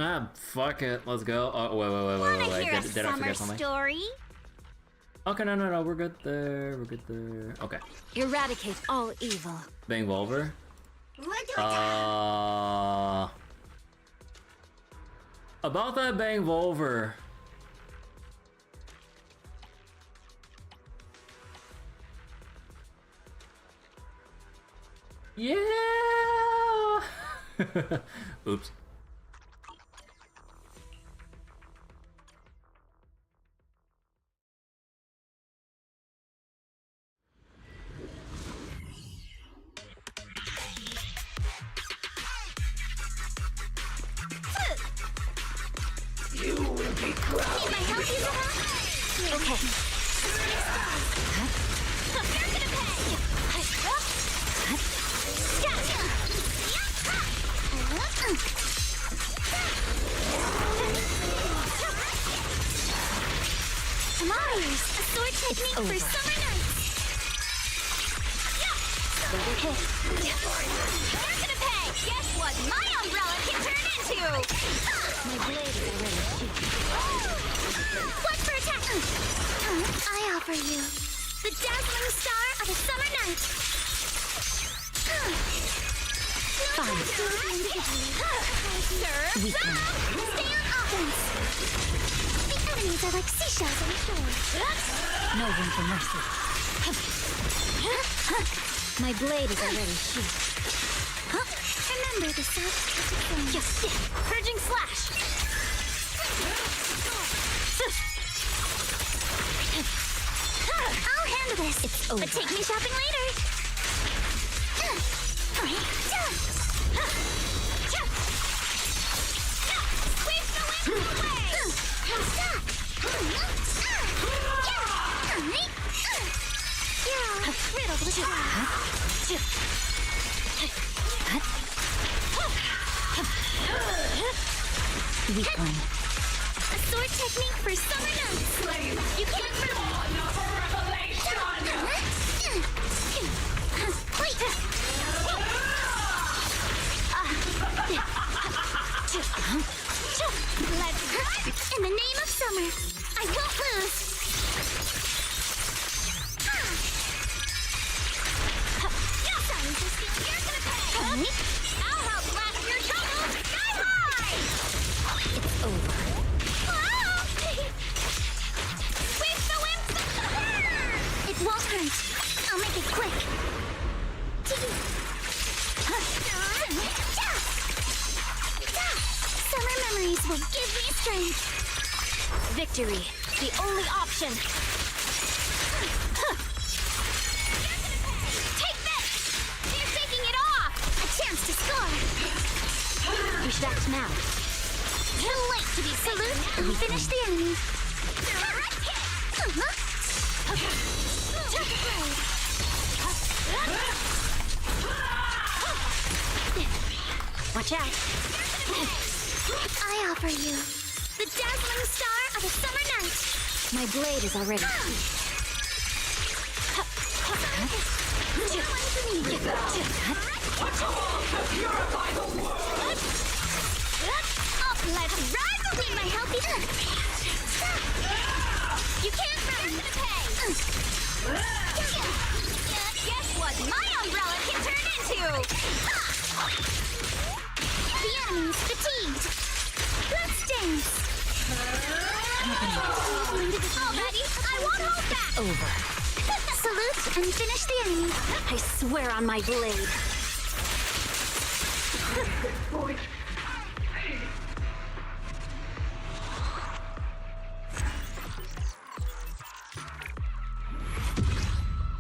Speaker 1: Ah, fuck it. Let's go. Oh, wait. Did I forget something?
Speaker 14: Story?
Speaker 1: Okay, no. We're good there. Okay.
Speaker 20: Eradicate all evil.
Speaker 1: Bang Volver. About that Bang Volver. Yeah. Oops.
Speaker 20: Okay. You're gonna pay!
Speaker 14: Mars, a sword technique for summer nights.
Speaker 20: Okay. You're gonna pay! Guess what my umbrella can turn into?
Speaker 14: My blade is already sheathed.
Speaker 20: What's for attack?
Speaker 14: I offer you the dazzling star of a summer night.
Speaker 20: Fine.
Speaker 14: Weakling. Stay on offense. The enemies are like seashells on the shore.
Speaker 20: No room for mercy.
Speaker 14: My blade is already sheathed. Remember the soft
Speaker 20: Just stick. Purging slash.
Speaker 14: I'll handle this.
Speaker 20: It's over.
Speaker 14: But take me shopping later.
Speaker 20: Sweep the wind away!
Speaker 14: Stop! You're riddled with
Speaker 20: Weakling.
Speaker 14: a sword technique for summer nights. You can't Let's ride! In the name of summer, I won't lose. Sorry, Justine, you're gonna pay.
Speaker 20: I'll help laugh your troubles sky high!
Speaker 14: It's over.
Speaker 20: Sweep the wimps!
Speaker 14: It won't hurt. I'll make it quick. Summer memories will give me strength.
Speaker 20: Victory, the only option. Take this! You're taking it off!
Speaker 14: A chance to score.
Speaker 20: We should act now.
Speaker 14: Too late to be salute and finish the enemy.
Speaker 20: Watch out.
Speaker 14: I offer you the dazzling star of a summer night.
Speaker 20: My blade is already
Speaker 14: Let's ride between my healthy.
Speaker 20: You can't run to pay. Guess what my umbrella can turn into?
Speaker 14: The enemy's fatigued. Let's dance.
Speaker 20: Already, I won't hold back.
Speaker 5: Over.
Speaker 14: Salute and finish the enemy.
Speaker 20: I swear on my blade.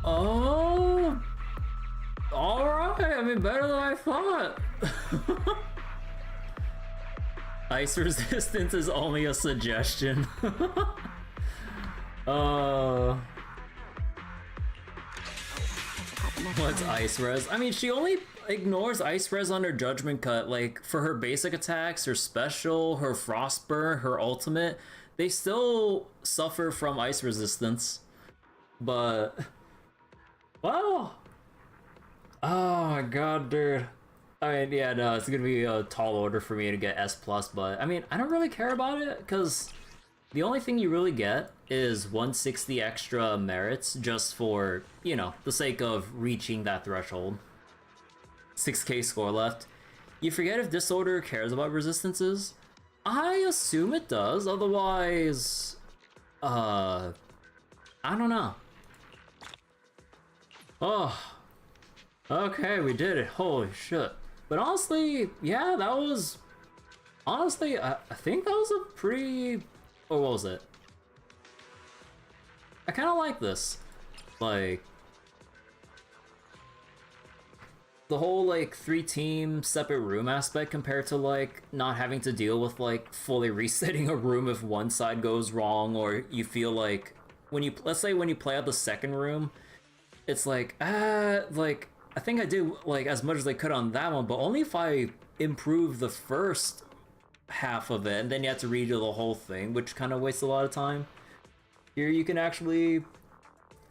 Speaker 1: Oh, all right. I mean, better than I thought. Ice resistance is only a suggestion. What's ice res? I mean, she only ignores ice res on her judgment cut. Like, for her basic attacks, her special, her frostburn, her ultimate, they still suffer from ice resistance. But, well, oh my god, dude. I mean, yeah, no, it's gonna be a tall order for me to get S+, but I mean, I don't really care about it, because the only thing you really get is 160 extra merits just for, you know, the sake of reaching that threshold. 6k score left. You forget if Disorder cares about resistances? I assume it does, otherwise, I don't know. Oh, okay, we did it, holy shit. But honestly, yeah, that was... Honestly, I think that was a pretty... Or what was it? I kind of like this. Like... The whole, like, 3-team separate room aspect compared to, like, not having to deal with, like, fully resetting a room if one side goes wrong, or you feel like when you, let's say when you play out the second room, it's like, like, I think I did like as much as I could on that one, but only if I improve the first half of it, and then you have to redo the whole thing, which kind of wastes a lot of time. Here you can actually,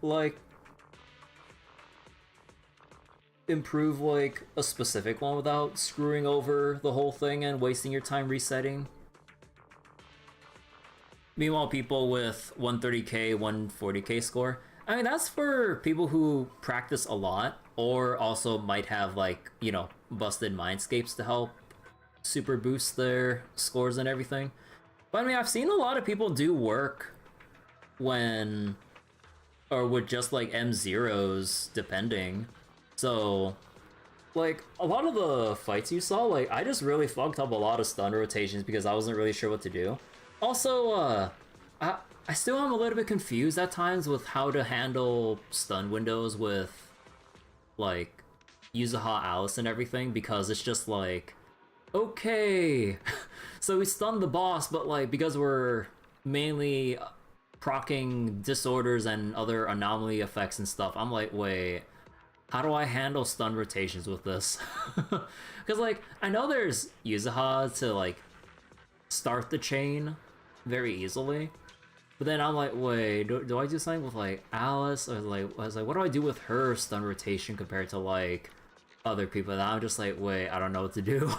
Speaker 1: like, improve like a specific one without screwing over the whole thing and wasting your time resetting. Meanwhile, people with 130k, 140k score, I mean, that's for people who practice a lot or also might have, like, you know, busted mindscapes to help super boost their scores and everything. But I mean, I've seen a lot of people do work when, or with just like M0s depending. So, like, a lot of the fights you saw, like, I just really fucked up a lot of stun rotations because I wasn't really sure what to do. Also, I still am a little bit confused at times with how to handle stun windows with, like, Yuzuha Alice and everything, because it's just like, okay, so we stunned the boss, but like, because we're mainly proccing disorders and other anomaly effects and stuff, I'm like, wait, how do I handle stun rotations with this? Because, like, I know there's Yuzuha to, like, start the chain very easily, but then I'm like, wait, do I do something with, like, Alice? Or, like, I was like, what do I do with her stun rotation compared to, like, other people? And I'm just like, wait, I don't know what to do.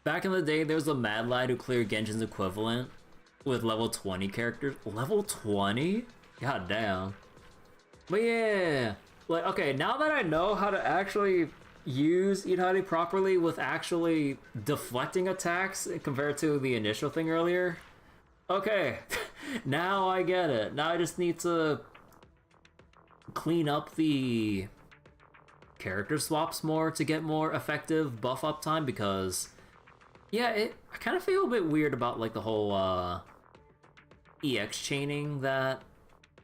Speaker 1: Back in the day, there was a mad lad who cleared Genshin's equivalent with level 20 characters. Level 20? God damn. But yeah, like, okay, now that I know how to actually use Itari properly with actually deflecting attacks compared to the initial thing earlier, okay, now I get it. Now I just need to clean up the character swaps more to get more effective buff uptime, because, yeah, I kind of feel a bit weird about, like, the whole EX chaining that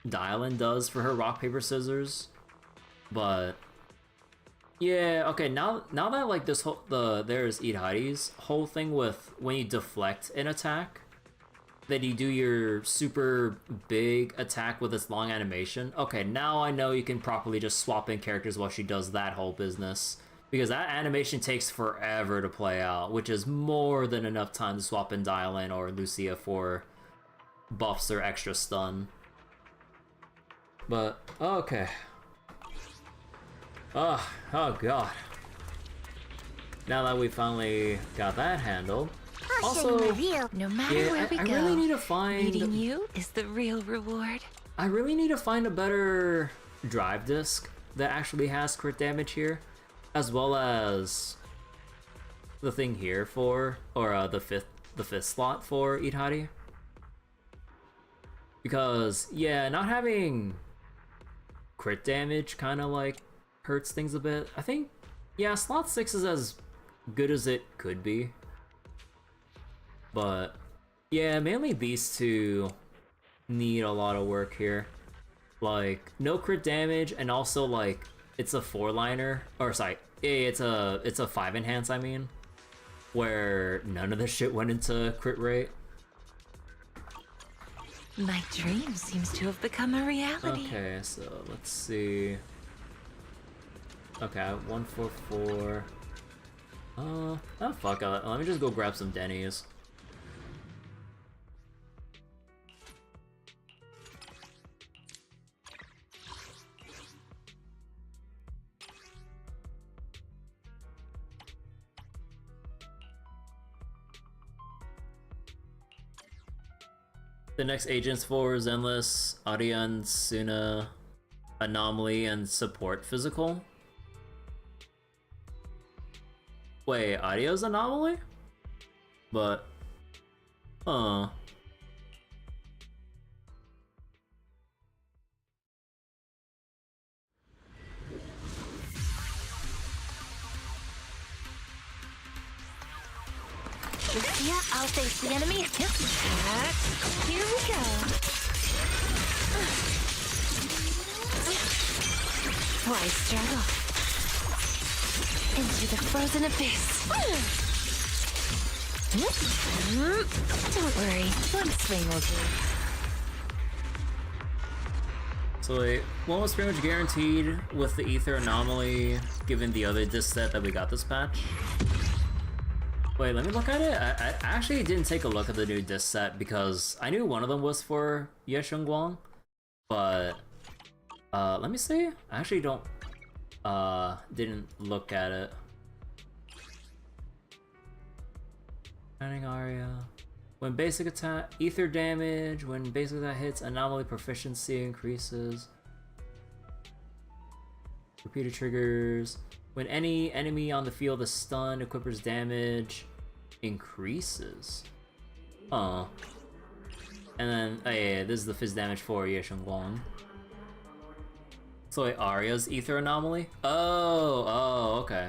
Speaker 1: Dylan does for her rock paper scissors. But yeah, okay, now that, like, this whole there's Itari's whole thing with when you deflect an attack, then you do your super big attack with this long animation. Okay, now I know you can properly just swap in characters while she does that whole business, because that animation takes forever to play out, which is more than enough time to swap in Dylan or Lucia for buffs or extra stun. But, okay. Oh god. Now that we finally got that handled. Also,
Speaker 5: no matter where we go,
Speaker 1: I really need to find...
Speaker 5: meeting you is the real reward.
Speaker 1: I really need to find a better drive disc that actually has crit damage here, as well as the thing here for, or the fifth slot for Itari. Because, yeah, not having crit damage kind of, like, hurts things a bit. I think, yeah, slot 6 is as good as it could be. But, yeah, mainly these two need a lot of work here. Like, no crit damage, and also, like, it's a 4-liner, or sorry, it's a 5 enhance, I mean, where none of this shit went into crit rate.
Speaker 5: My dream seems to have become a reality.
Speaker 1: Okay, so let's see. Okay, 144. Oh fuck, let me just go grab some Denny's. The next agents for Zenless, Arian, Suna, Anomaly, and Support Physical. Wait, Audio's Anomaly? But,
Speaker 20: Lucia, I'll face the enemy. Yep. Here we go. Why struggle? Into the frozen abyss. Don't worry, one swing will do.
Speaker 1: So wait, one was pretty much guaranteed with the Ether Anomaly, given the other disc set that we got this patch. Wait, let me look at it. I actually didn't take a look at the new disc set because I knew one of them was for Ye Guang, but let me see. I actually didn't look at it. Shining Aria. When basic attack, ether damage, when basic attack hits, anomaly proficiency increases. Repeated triggers. When any enemy on the field is stunned, equipper's damage increases. Oh. And then, oh yeah, this is the fizz damage for Ye Guang. So wait, Arya's ether anomaly? Oh, okay.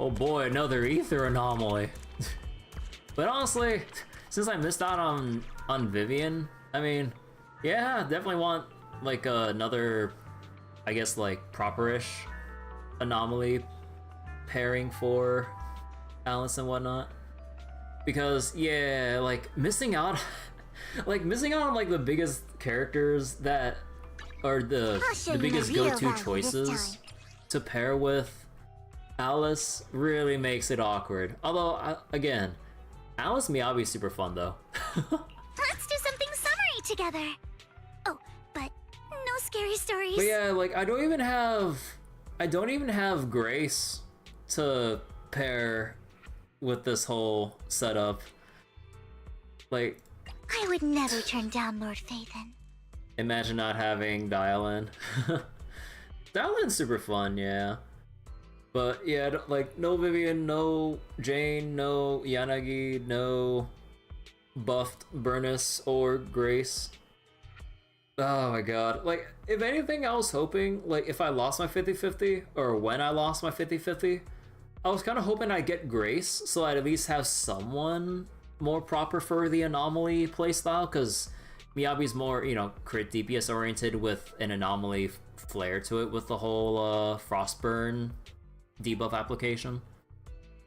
Speaker 1: Oh boy, another ether anomaly. But honestly, since I missed out on Vivian, I mean, yeah, definitely want like another, I guess like proper-ish anomaly pairing for Alice and whatnot. Because yeah, like missing out on like the biggest characters that are the biggest go-to choices to pair with Alice really makes it awkward. Although again, Alice Miyabi is super fun though.
Speaker 14: Let's do something summery together. Oh, but no scary stories.
Speaker 1: But yeah, like I don't even have Grace to pair with this whole setup. Like,
Speaker 14: I would never turn down Lord Phaethon.
Speaker 1: Imagine not having Dial-In. Dial-In's super fun, yeah. But yeah, like no Vivian, no Jane, no Yanagi, no buffed Burnus or Grace. Oh my god. Like, if anything, I was hoping, like, if I lost my 50-50, or when I lost my 50-50, I was kind of hoping I'd get Grace, so I'd at least have someone more proper for the Anomaly playstyle, because Miyabi's more, you know, crit DPS oriented with an Anomaly flair to it with the whole Frostburn debuff application.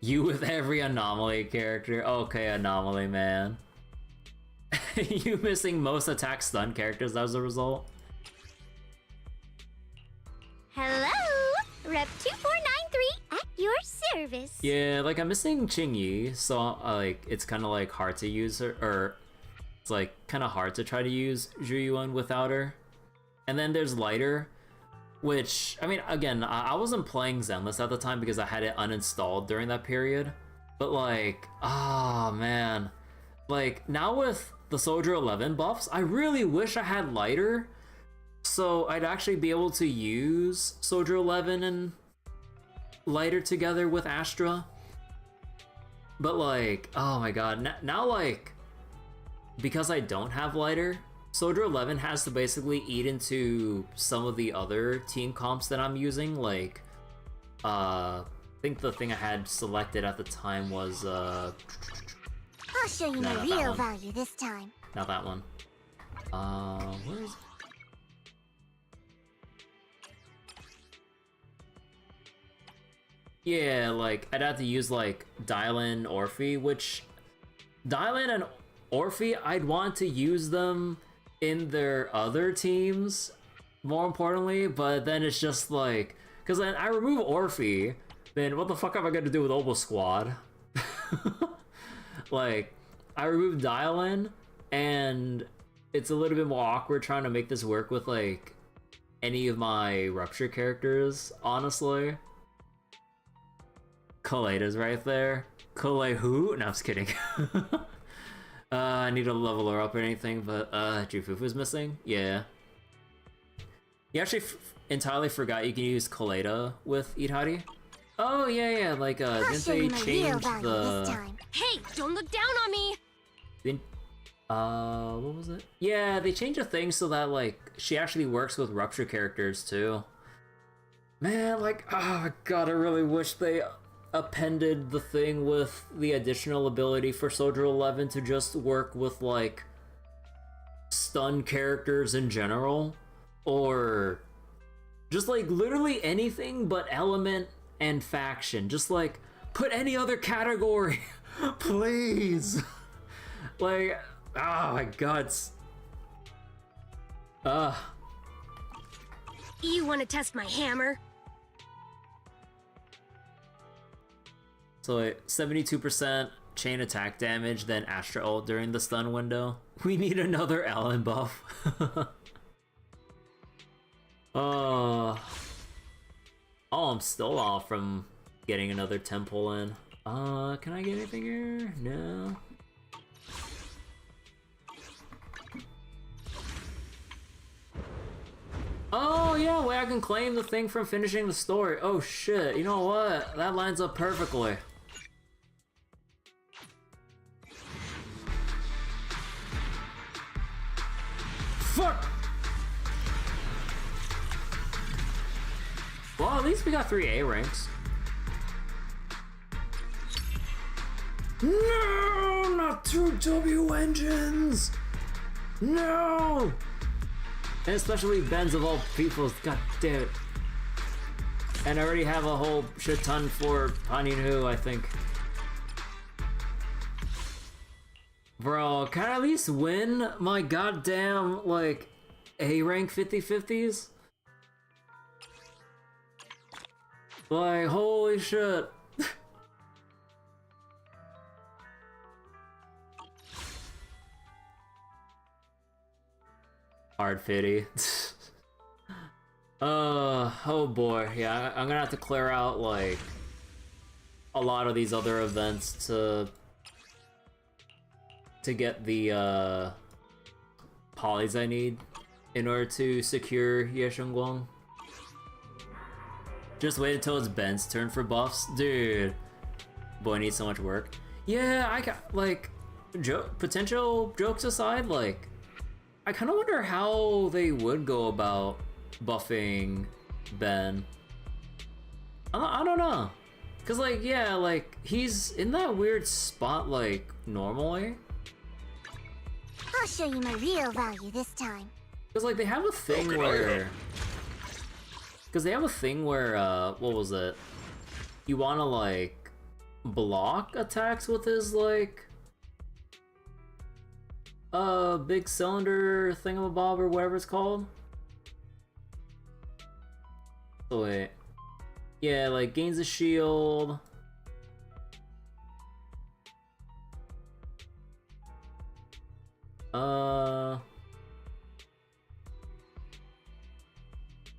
Speaker 1: You with every Anomaly character. Okay, Anomaly, man. You missing most attack stun characters as a result.
Speaker 14: Hello, Rep 2493 at your service.
Speaker 1: Yeah, like I'm missing Qingyi, so like it's kind of like hard to use her, or it's like kind of hard to try to use Zhu Yuan without her. And then there's Lighter, which, I mean, again, I wasn't playing Zenless at the time because I had it uninstalled during that period. But like, oh man. Like, now with the Soldier 11 buffs, I really wish I had Lighter, so I'd actually be able to use Soldier 11 and Lighter together with Astra. But like, oh my god, now like, because I don't have Lighter, Soldier 11 has to basically eat into some of the other team comps that I'm using, like, I think the thing I had selected at the time was,
Speaker 14: I'll show you my real value this time.
Speaker 1: Not that one. Where is it? Yeah, like, I'd have to use, like, Dylan, Orphe, which... Dylan and Orphe, I'd want to use them in their other teams, more importantly, but then it's just like, because then I remove Orphe, then what the fuck am I gonna do with Obo Squad? Like, I remove Dial-In, and it's a little bit more awkward trying to make this work with like any of my Rupture characters, honestly. Kaleda's right there. Kale who? No, I'm just kidding. I need to level her up or anything, but Jufufu's missing? Yeah. You actually entirely forgot you can use Kaleda with Itari? Oh, yeah, like, didn't they change the...
Speaker 20: Hey, don't look down on me!
Speaker 1: Didn't... what was it? Yeah, they changed a thing so that, like, she actually works with Rupture characters, too. Man, like, oh god, I really wish they appended the thing with the additional ability for Soldier 11 to just work with, like, stun characters in general, or just, like, literally anything but element and faction. Just, like, put any other category, please. Like, oh my god.
Speaker 20: You want to test my hammer?
Speaker 1: So 72% chain attack damage, then Astra ult during the stun window. We need another Allen buff. Oh, I'm still off from getting another temple in. Can I get anything here? No. Oh yeah, wait, I can claim the thing from finishing the story. Oh shit, you know what? That lines up perfectly. Fuck! Well, at least we got 3 A ranks. No, not 2 W engines! No! And especially Ben's of all people's, god damn it. And I already have a whole shit ton for Panin-Hu, I think. Bro, can I at least win my goddamn, like, A rank 50-50s? Like, holy shit. Hard 50. Oh boy, yeah, I'm gonna have to clear out, like, a lot of these other events to get the, polys I need in order to secure Yeshengguang. Just wait until it's Ben's turn for buffs. Dude, boy needs so much work. Yeah, I got, like, potential jokes aside, like, I kind of wonder how they would go about buffing Ben. I don't know. Cause like, yeah, like, he's in that weird spot, like, normally.
Speaker 14: I'll show you my real value this time.
Speaker 1: Cause like, they have a thing where... Cause they have a thing where, what was it? You wanna, like, block attacks with his, like... big cylinder thingamabob or whatever it's called. Oh wait. Yeah, like gains a shield.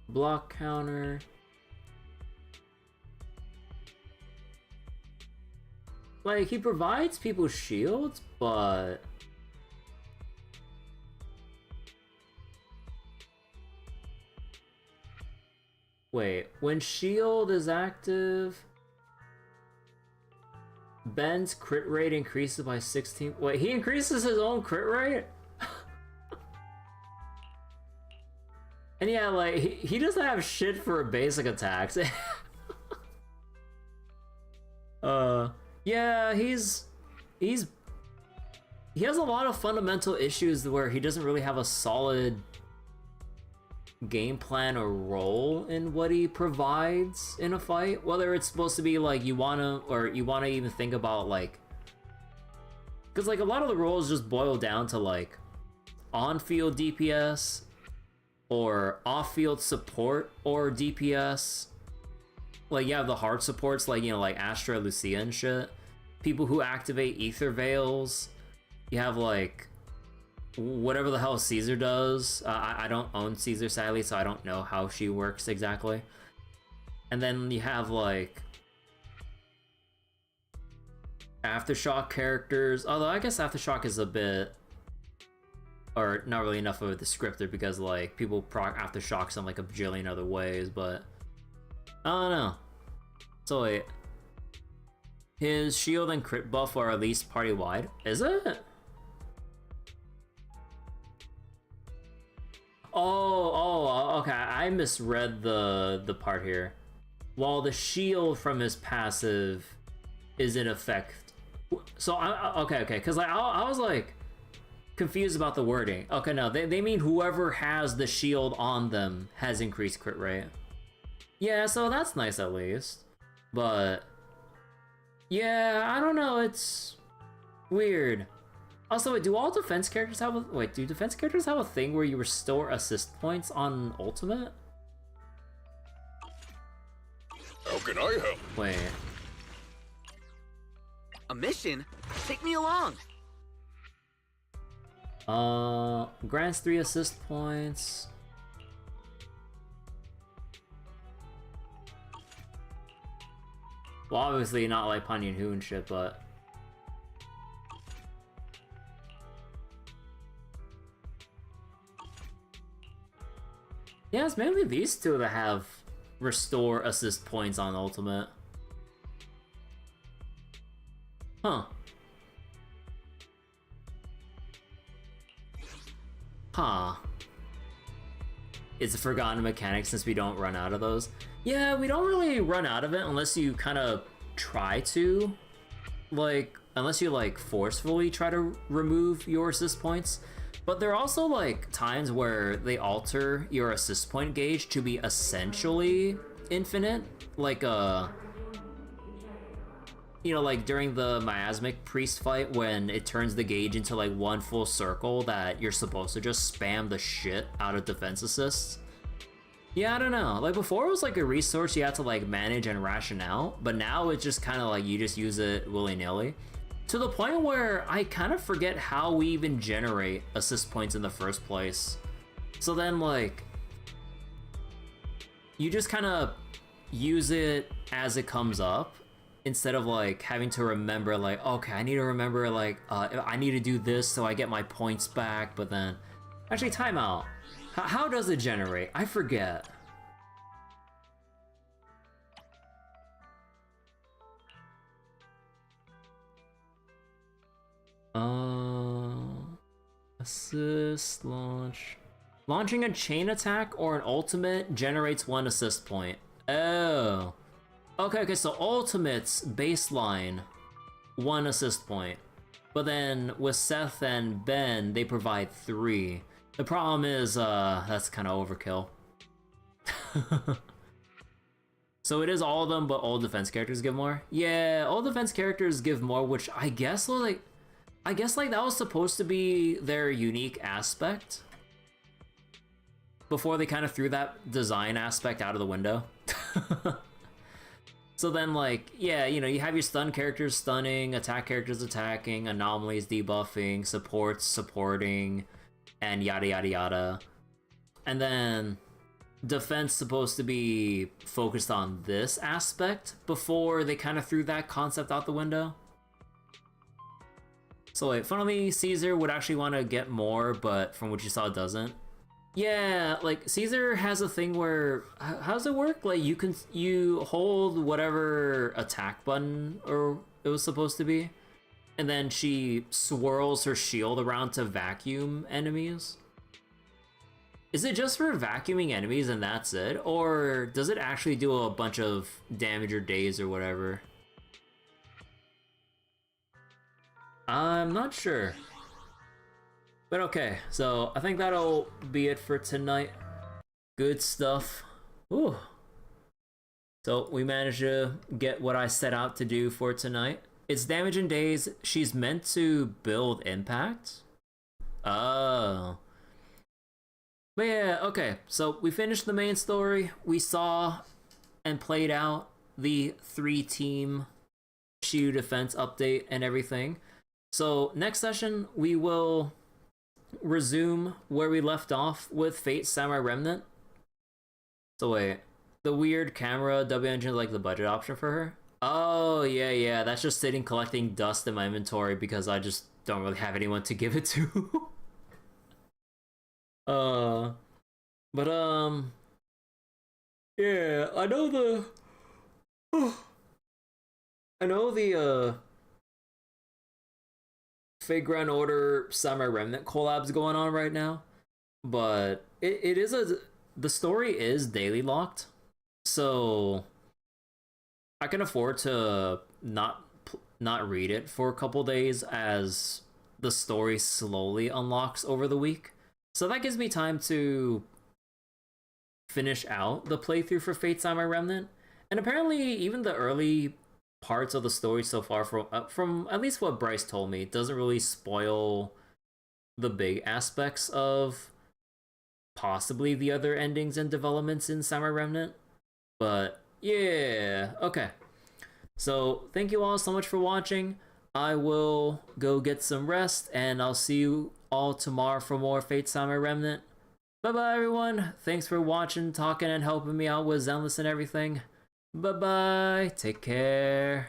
Speaker 1: Block counter. Like, he provides people shields, but... Wait, when shield is active, Ben's crit rate increases by 16. Wait, he increases his own crit rate? And yeah, like, he doesn't have shit for basic attacks. Yeah, he has a lot of fundamental issues where he doesn't really have a solid game plan or role in what he provides in a fight. Whether it's supposed to be like you wanna even think about, like, because like a lot of the roles just boil down to like on-field DPS or off-field support or DPS. Like, you have the hard supports, like, you know, like Astra, Lucia and shit. People who activate ether veils. You have like whatever the hell Caesar does. I don't own Caesar, sadly, so I don't know how she works exactly. And then you have like Aftershock characters, although I guess Aftershock is a bit, or not really enough of a descriptor because like people proc Aftershocks in like a bajillion other ways, but I don't know. So wait, his shield and crit buff are at least party wide, is it? Oh, okay, I misread the part here. While the shield from his passive is in effect. So, okay, because like, I was like confused about the wording. Okay, no, they mean whoever has the shield on them has increased crit rate. Yeah, so that's nice at least. But, yeah, I don't know, it's weird. Also, wait, do all defense characters have a... Wait, do defense characters have a thing where you restore assist points on ultimate?
Speaker 11: How can I help?
Speaker 1: Wait.
Speaker 22: A mission? Take me along.
Speaker 1: Grants 3 assist points. Well, obviously not like Panyan Hu and shit, but... Yeah, it's mainly these two that have restore assist points on ultimate. Huh. Huh. It's a forgotten mechanic since we don't run out of those. Yeah, we don't really run out of it unless you kind of try to. Like, unless you like forcefully try to remove your assist points. But there are also like times where they alter your assist point gauge to be essentially infinite. Like you know, like during the miasmic priest fight when it turns the gauge into like one full circle that you're supposed to just spam the shit out of defense assists. Yeah, I don't know. Like before it was like a resource you had to like manage and ration out, but now it's just kind of like you just use it willy-nilly. To the point where I kind of forget how we even generate assist points in the first place. So then like, you just kind of use it as it comes up instead of like having to remember like, okay, I need to remember like, I need to do this so I get my points back, but then, actually timeout. How does it generate? I forget. Assist, launch. Launching a chain attack or an ultimate generates 1 assist point. Oh. Okay, so ultimates baseline 1 assist point. But then with Seth and Ben, they provide 3. The problem is, that's kind of overkill. So it is all of them, but all defense characters give more? Yeah, all defense characters give more, which I guess like that was supposed to be their unique aspect before they kind of threw that design aspect out of the window. So then like, yeah, you know, you have your stun characters stunning, attack characters attacking, anomalies debuffing, supports supporting, and yada yada yada. And then defense supposed to be focused on this aspect before they kind of threw that concept out the window. So wait, funnily Caesar would actually want to get more, but from what you saw, it doesn't. Yeah, like Caesar has a thing where, how does it work? Like you hold whatever attack button or it was supposed to be, and then she swirls her shield around to vacuum enemies. Is it just for vacuuming enemies and that's it? Or does it actually do a bunch of damage or daze or whatever? I'm not sure. But okay, so I think that'll be it for tonight. Good stuff. Ooh. So we managed to get what I set out to do for tonight. It's damage and daze. She's meant to build impact. Oh. But yeah, okay. So we finished the main story. We saw and played out the 3-team Shiyu Defense update and everything. So next session, we will resume where we left off with Fate Samurai Remnant. So wait, the weird camera W engine is like the budget option for her? Oh, yeah, that's just sitting collecting dust in my inventory because I just don't really have anyone to give it to. Yeah, I know the Fate Grand Order Samurai Remnant collabs going on right now, but the story is daily locked, so I can afford to not read it for a couple days as the story slowly unlocks over the week. So that gives me time to finish out the playthrough for Fate Samurai Remnant. And apparently even the early parts of the story so far from at least what Bryce told me, it doesn't really spoil the big aspects of possibly the other endings and developments in Samurai Remnant. But yeah, okay. So thank you all so much for watching. I will go get some rest, and I'll see you all tomorrow for more Fate Samurai Remnant. Bye bye everyone. Thanks for watching, talking, and helping me out with Zenless and everything. Bye bye. Take care.